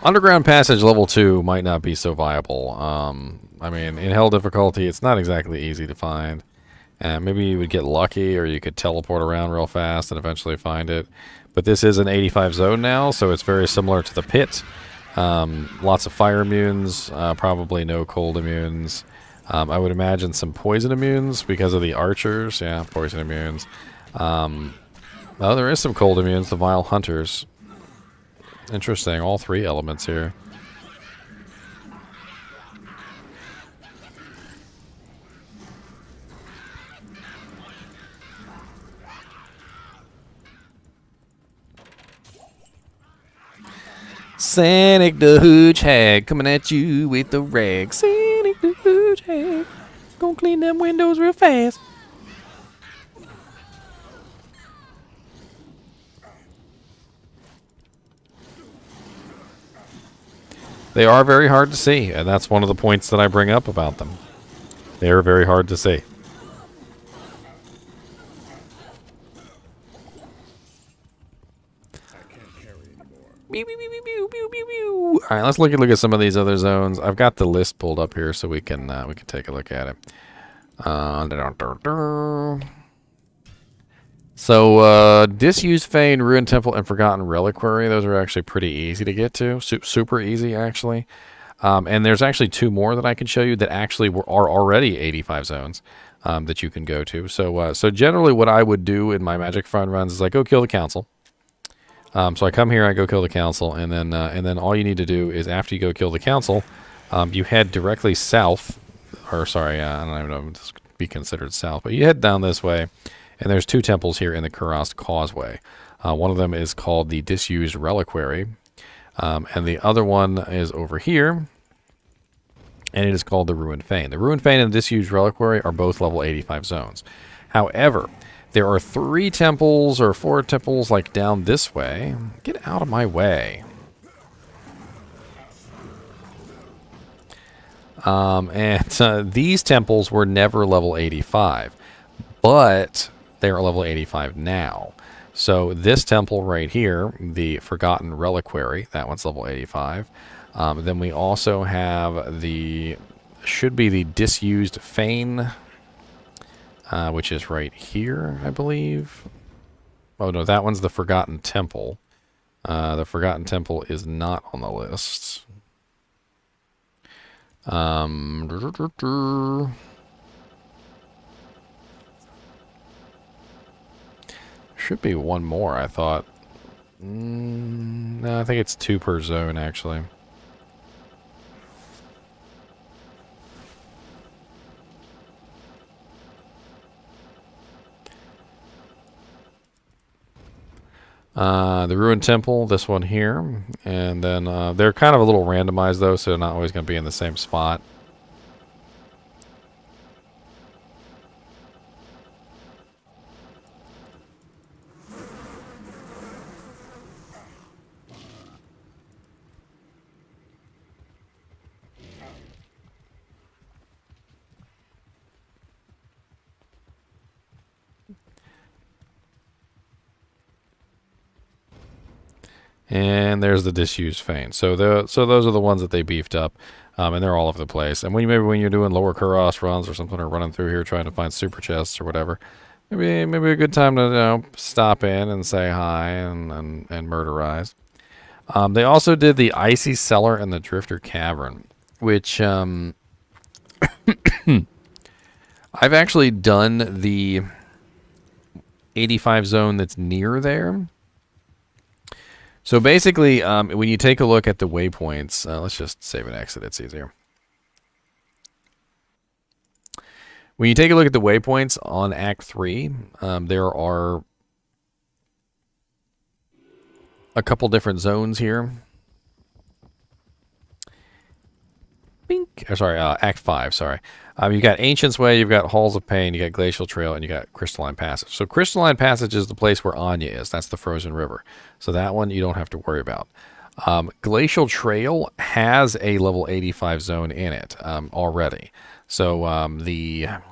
Underground Passage Level 2 might not be so viable. I mean, in Hell difficulty, it's not exactly easy to find. Maybe you would get lucky, or you could teleport around real fast and eventually find it. But this is an 85 zone now, so it's very similar to the pit. Lots of fire immunes, probably no cold immunes. I would imagine some poison immunes because of the archers. Yeah, poison immunes. Oh, there is some cold immunes, the Vile Hunters. Interesting, all three elements here. Sanic the Hedgehog coming at you with the rag. Sanic the Hedgehog gonna clean them windows real fast. They are very hard to see, and that's one of the points that I bring up about them. They are very hard to see. All right, let's look at some of these other zones. I've got the list pulled up here so we can take a look at it. So Disused Fane, Ruined Temple, and Forgotten Reliquary. Those are actually pretty easy to get to. Super easy, actually. And there's actually two more that I can show you that actually are already 85 zones that you can go to. So generally, what I would do in my Magic Fun runs is I go kill the council. So I come here, I go kill the council, and then all you need to do is after you go kill the council, you head directly south, or sorry, I don't even know if this could be considered south, but you head down this way, and there's two temples here in the Kurast Causeway. One of them is called the Disused Reliquary, and the other one is over here, and it is called the Ruined Fane. The Ruined Fane and the Disused Reliquary are both level 85 zones. However, there are 3 temples or 4 temples like down this way. Get out of my way. These temples were never level 85, but they are level 85 now. So this temple right here, the Forgotten Reliquary, that one's level 85. Then we also have should be the Disused Fane, which is right here, I believe. Oh, no, that one's the Forgotten Temple. The Forgotten Temple is not on the list. Should be one more, I thought. No, I think it's 2 per zone, actually. The Ruined Temple, this one here. And then they're kind of a little randomized, though, so they're not always going to be in the same spot. And there's the disused Fane. So those are the ones that they beefed up, and they're all over the place. And maybe when you're doing lower Kuros runs or something, or running through here trying to find super chests or whatever, maybe a good time to stop in and say hi and murderize. They also did the Icy Cellar and the Drifter Cavern, which I've actually done the 85 zone that's near there. So basically, when you take a look at the waypoints, let's just save and exit, it's easier. When you take a look at the waypoints on Act 3, there are a couple different zones here. Bink. Oh, sorry, Act 5, sorry. You've got Ancient's Way, you've got Halls of Pain, you got Glacial Trail, and you got Crystalline Passage. So Crystalline Passage is the place where Anya is. That's the frozen river. So that one you don't have to worry about. Glacial Trail has a level 85 zone in it already. So God,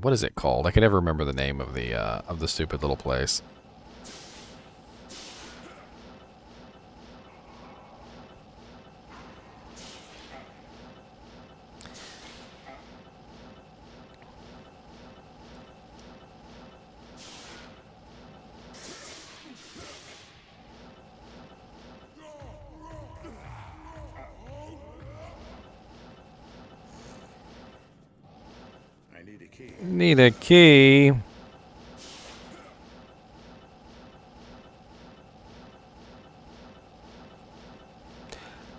what is it called? I can never remember the name of the stupid little place. Need a key.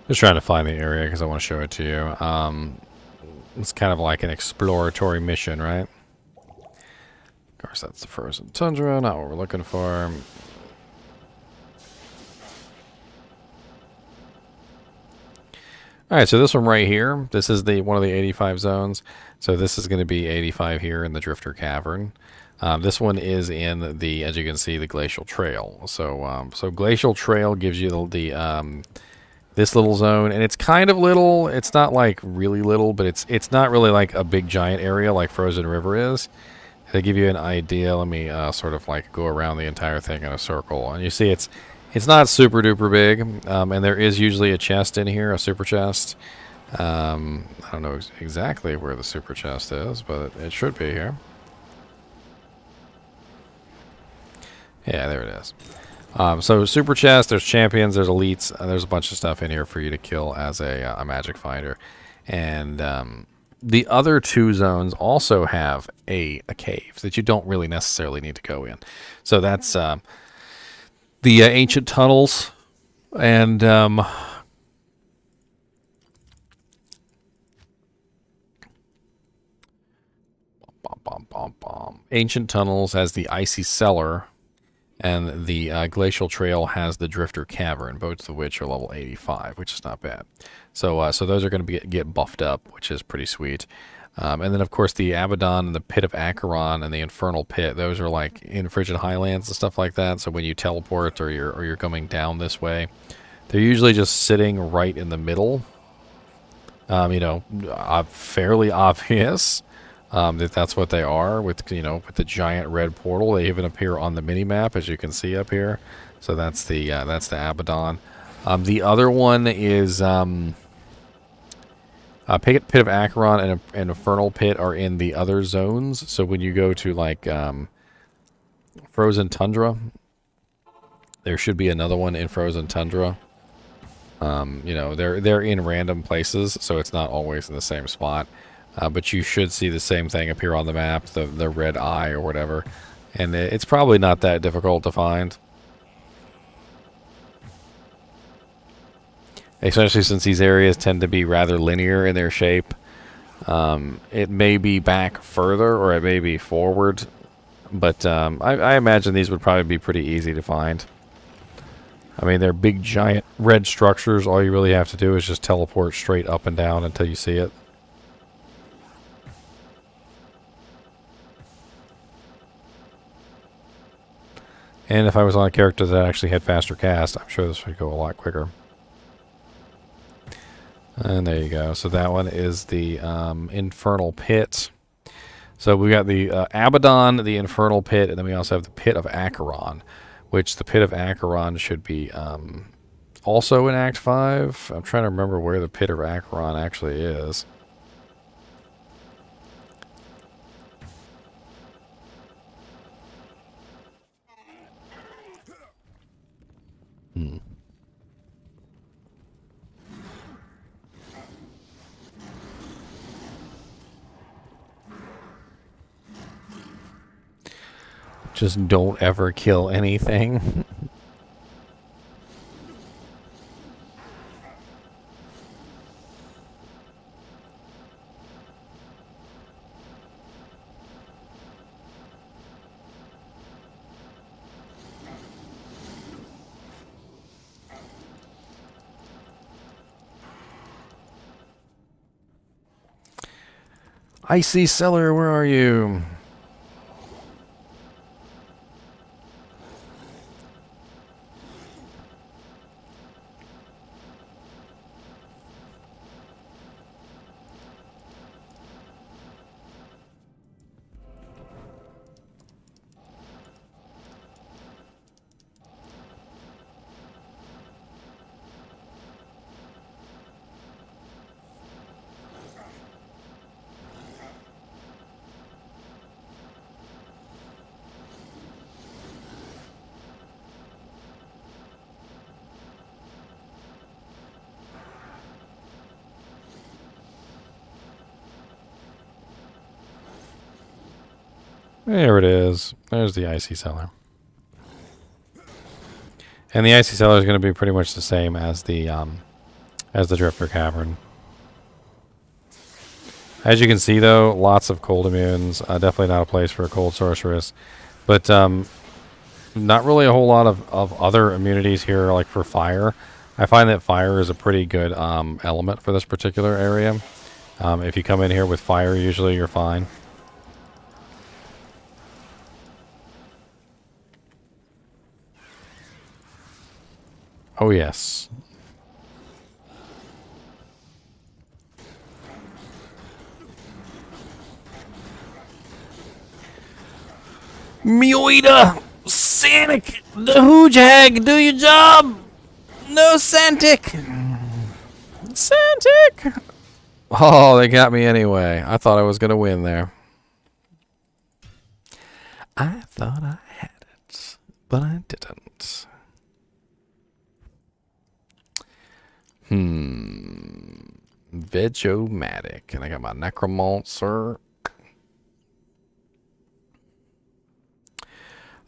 Just trying to find the area because I want to show it to you. It's kind of like an exploratory mission, right? Of course, that's the frozen tundra, not what we're looking for. All right, so this one right here, this is one of the 85 zones. So this is going to be 85 here in the Drifter Cavern. This one is in the, as you can see, the Glacial Trail. So so Glacial Trail gives you this little zone, and it's kind of little. It's not like really little, but it's not really like a big giant area like Frozen River is. To give you an idea, let me sort of like go around the entire thing in a circle, and you see it's not super duper big, and there is usually a chest in here, a super chest. I don't know exactly where the super chest is, but it should be here. Yeah, there it is. So super chest, there's champions, there's elites, there's a bunch of stuff in here for you to kill as a magic finder. And the other two zones also have a cave that you don't really necessarily need to go in. So that's the ancient tunnels and Ancient Tunnels has the Icy Cellar, and the Glacial Trail has the Drifter Cavern, both of which are level 85, which is not bad. So so those are going to get buffed up, which is pretty sweet. And then, of course, the Abaddon and the Pit of Acheron and the Infernal Pit, those are like in Frigid Highlands and stuff like that. So when you teleport or you're coming down this way, they're usually just sitting right in the middle. You know, fairly obvious. That's what they are with with the giant red portal. They even appear on the mini map, as you can see up here. So that's the Abaddon. The other one is Pit of Acheron and Infernal Pit are in the other zones. So when you go to like Frozen Tundra, there should be another one in Frozen Tundra. You know, they're in random places, so it's not always in the same spot. But you should see the same thing appear on the map, the red eye or whatever. And it's probably not that difficult to find. Especially since these areas tend to be rather linear in their shape. It may be back further or it may be forward But I imagine these would probably be pretty easy to find. I mean, they're big, giant red structures. All you really have to do is just teleport straight up and down until you see it. And if I was on a character that actually had faster cast, I'm sure this would go a lot quicker. And there you go. So that one is the Infernal Pit. So we got the Abaddon, the Infernal Pit, and then we also have the Pit of Acheron, which the Pit of Acheron should be also in Act 5. I'm trying to remember where the Pit of Acheron actually is. Just don't ever kill anything. Icy Cellar, where are you? There it is. There's the Icy Cellar. And the Icy Cellar is going to be pretty much the same as the Drifter Cavern. As you can see, though, lots of cold immunes. Definitely not a place for a cold sorceress. But not really a whole lot of other immunities here, like for fire. I find that fire is a pretty good element for this particular area. If you come in here with fire, usually you're fine. Oh, yes. Mioida! Sanic! The Hooge Hag! Do your job! No Santic! Santic! Oh, they got me anyway. I thought I was going to win there. I thought I had it, but I didn't. Veg-O-Matic. And I got my Necromancer.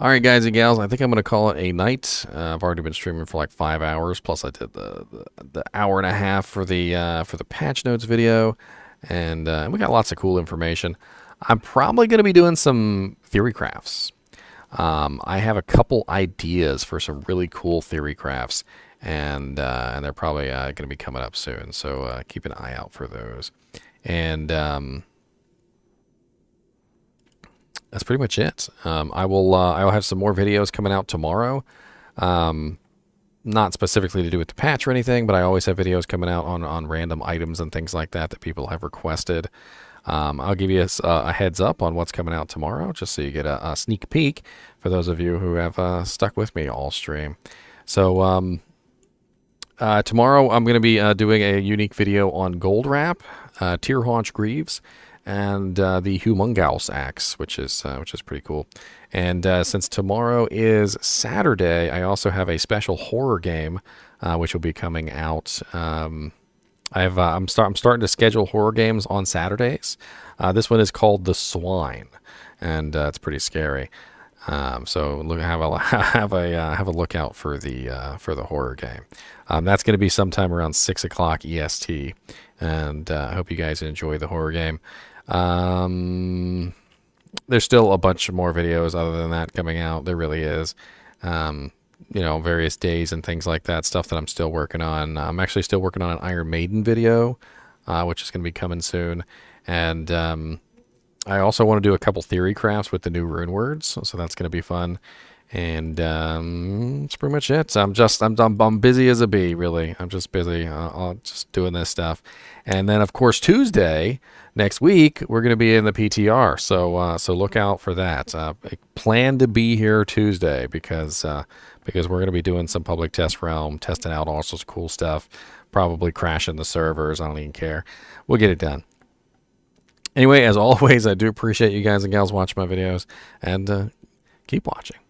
Alright, guys and gals, I think I'm going to call it a night. I've already been streaming for like 5 hours, plus I did the hour and a half for the patch notes video, and we got lots of cool information. I'm probably going to be doing some theory crafts. I have a couple ideas for some really cool theory crafts, and they're probably going to be coming up soon, so keep an eye out for those. And that's pretty much it. I will have some more videos coming out tomorrow. Not specifically to do with the patch or anything, but I always have videos coming out on random items and things like that that people have requested. I'll give you a heads up on what's coming out tomorrow, just so you get a sneak peek for those of you who have stuck with me all stream. So tomorrow I'm going to be doing a unique video on Gold Wrap, Tear Haunch Greaves, and the Humongous Axe, which is pretty cool. And since tomorrow is Saturday, I also have a special horror game which will be coming out. I'm starting to schedule horror games on Saturdays. This one is called The Swine, and it's pretty scary. So have a look out for the horror game. That's going to be sometime around 6 o'clock EST, and I hope you guys enjoy the horror game. there's still a bunch more videos other than that coming out. There really is. You know, various days and things like that, stuff that I'm still working on. I'm actually still working on an Iron Maiden video, which is going to be coming soon. And I also want to do a couple theory crafts with the new rune words, so that's going to be fun. And that's pretty much it. So I'm busy as a bee, really. I'm just busy, just doing this stuff. And then, of course, Tuesday next week we're going to be in the PTR. So look out for that. Plan to be here Tuesday because we're going to be doing some public test realm, testing out all sorts of cool stuff. Probably crashing the servers. I don't even care. We'll get it done. Anyway, as always, I do appreciate you guys and gals watching my videos, and keep watching.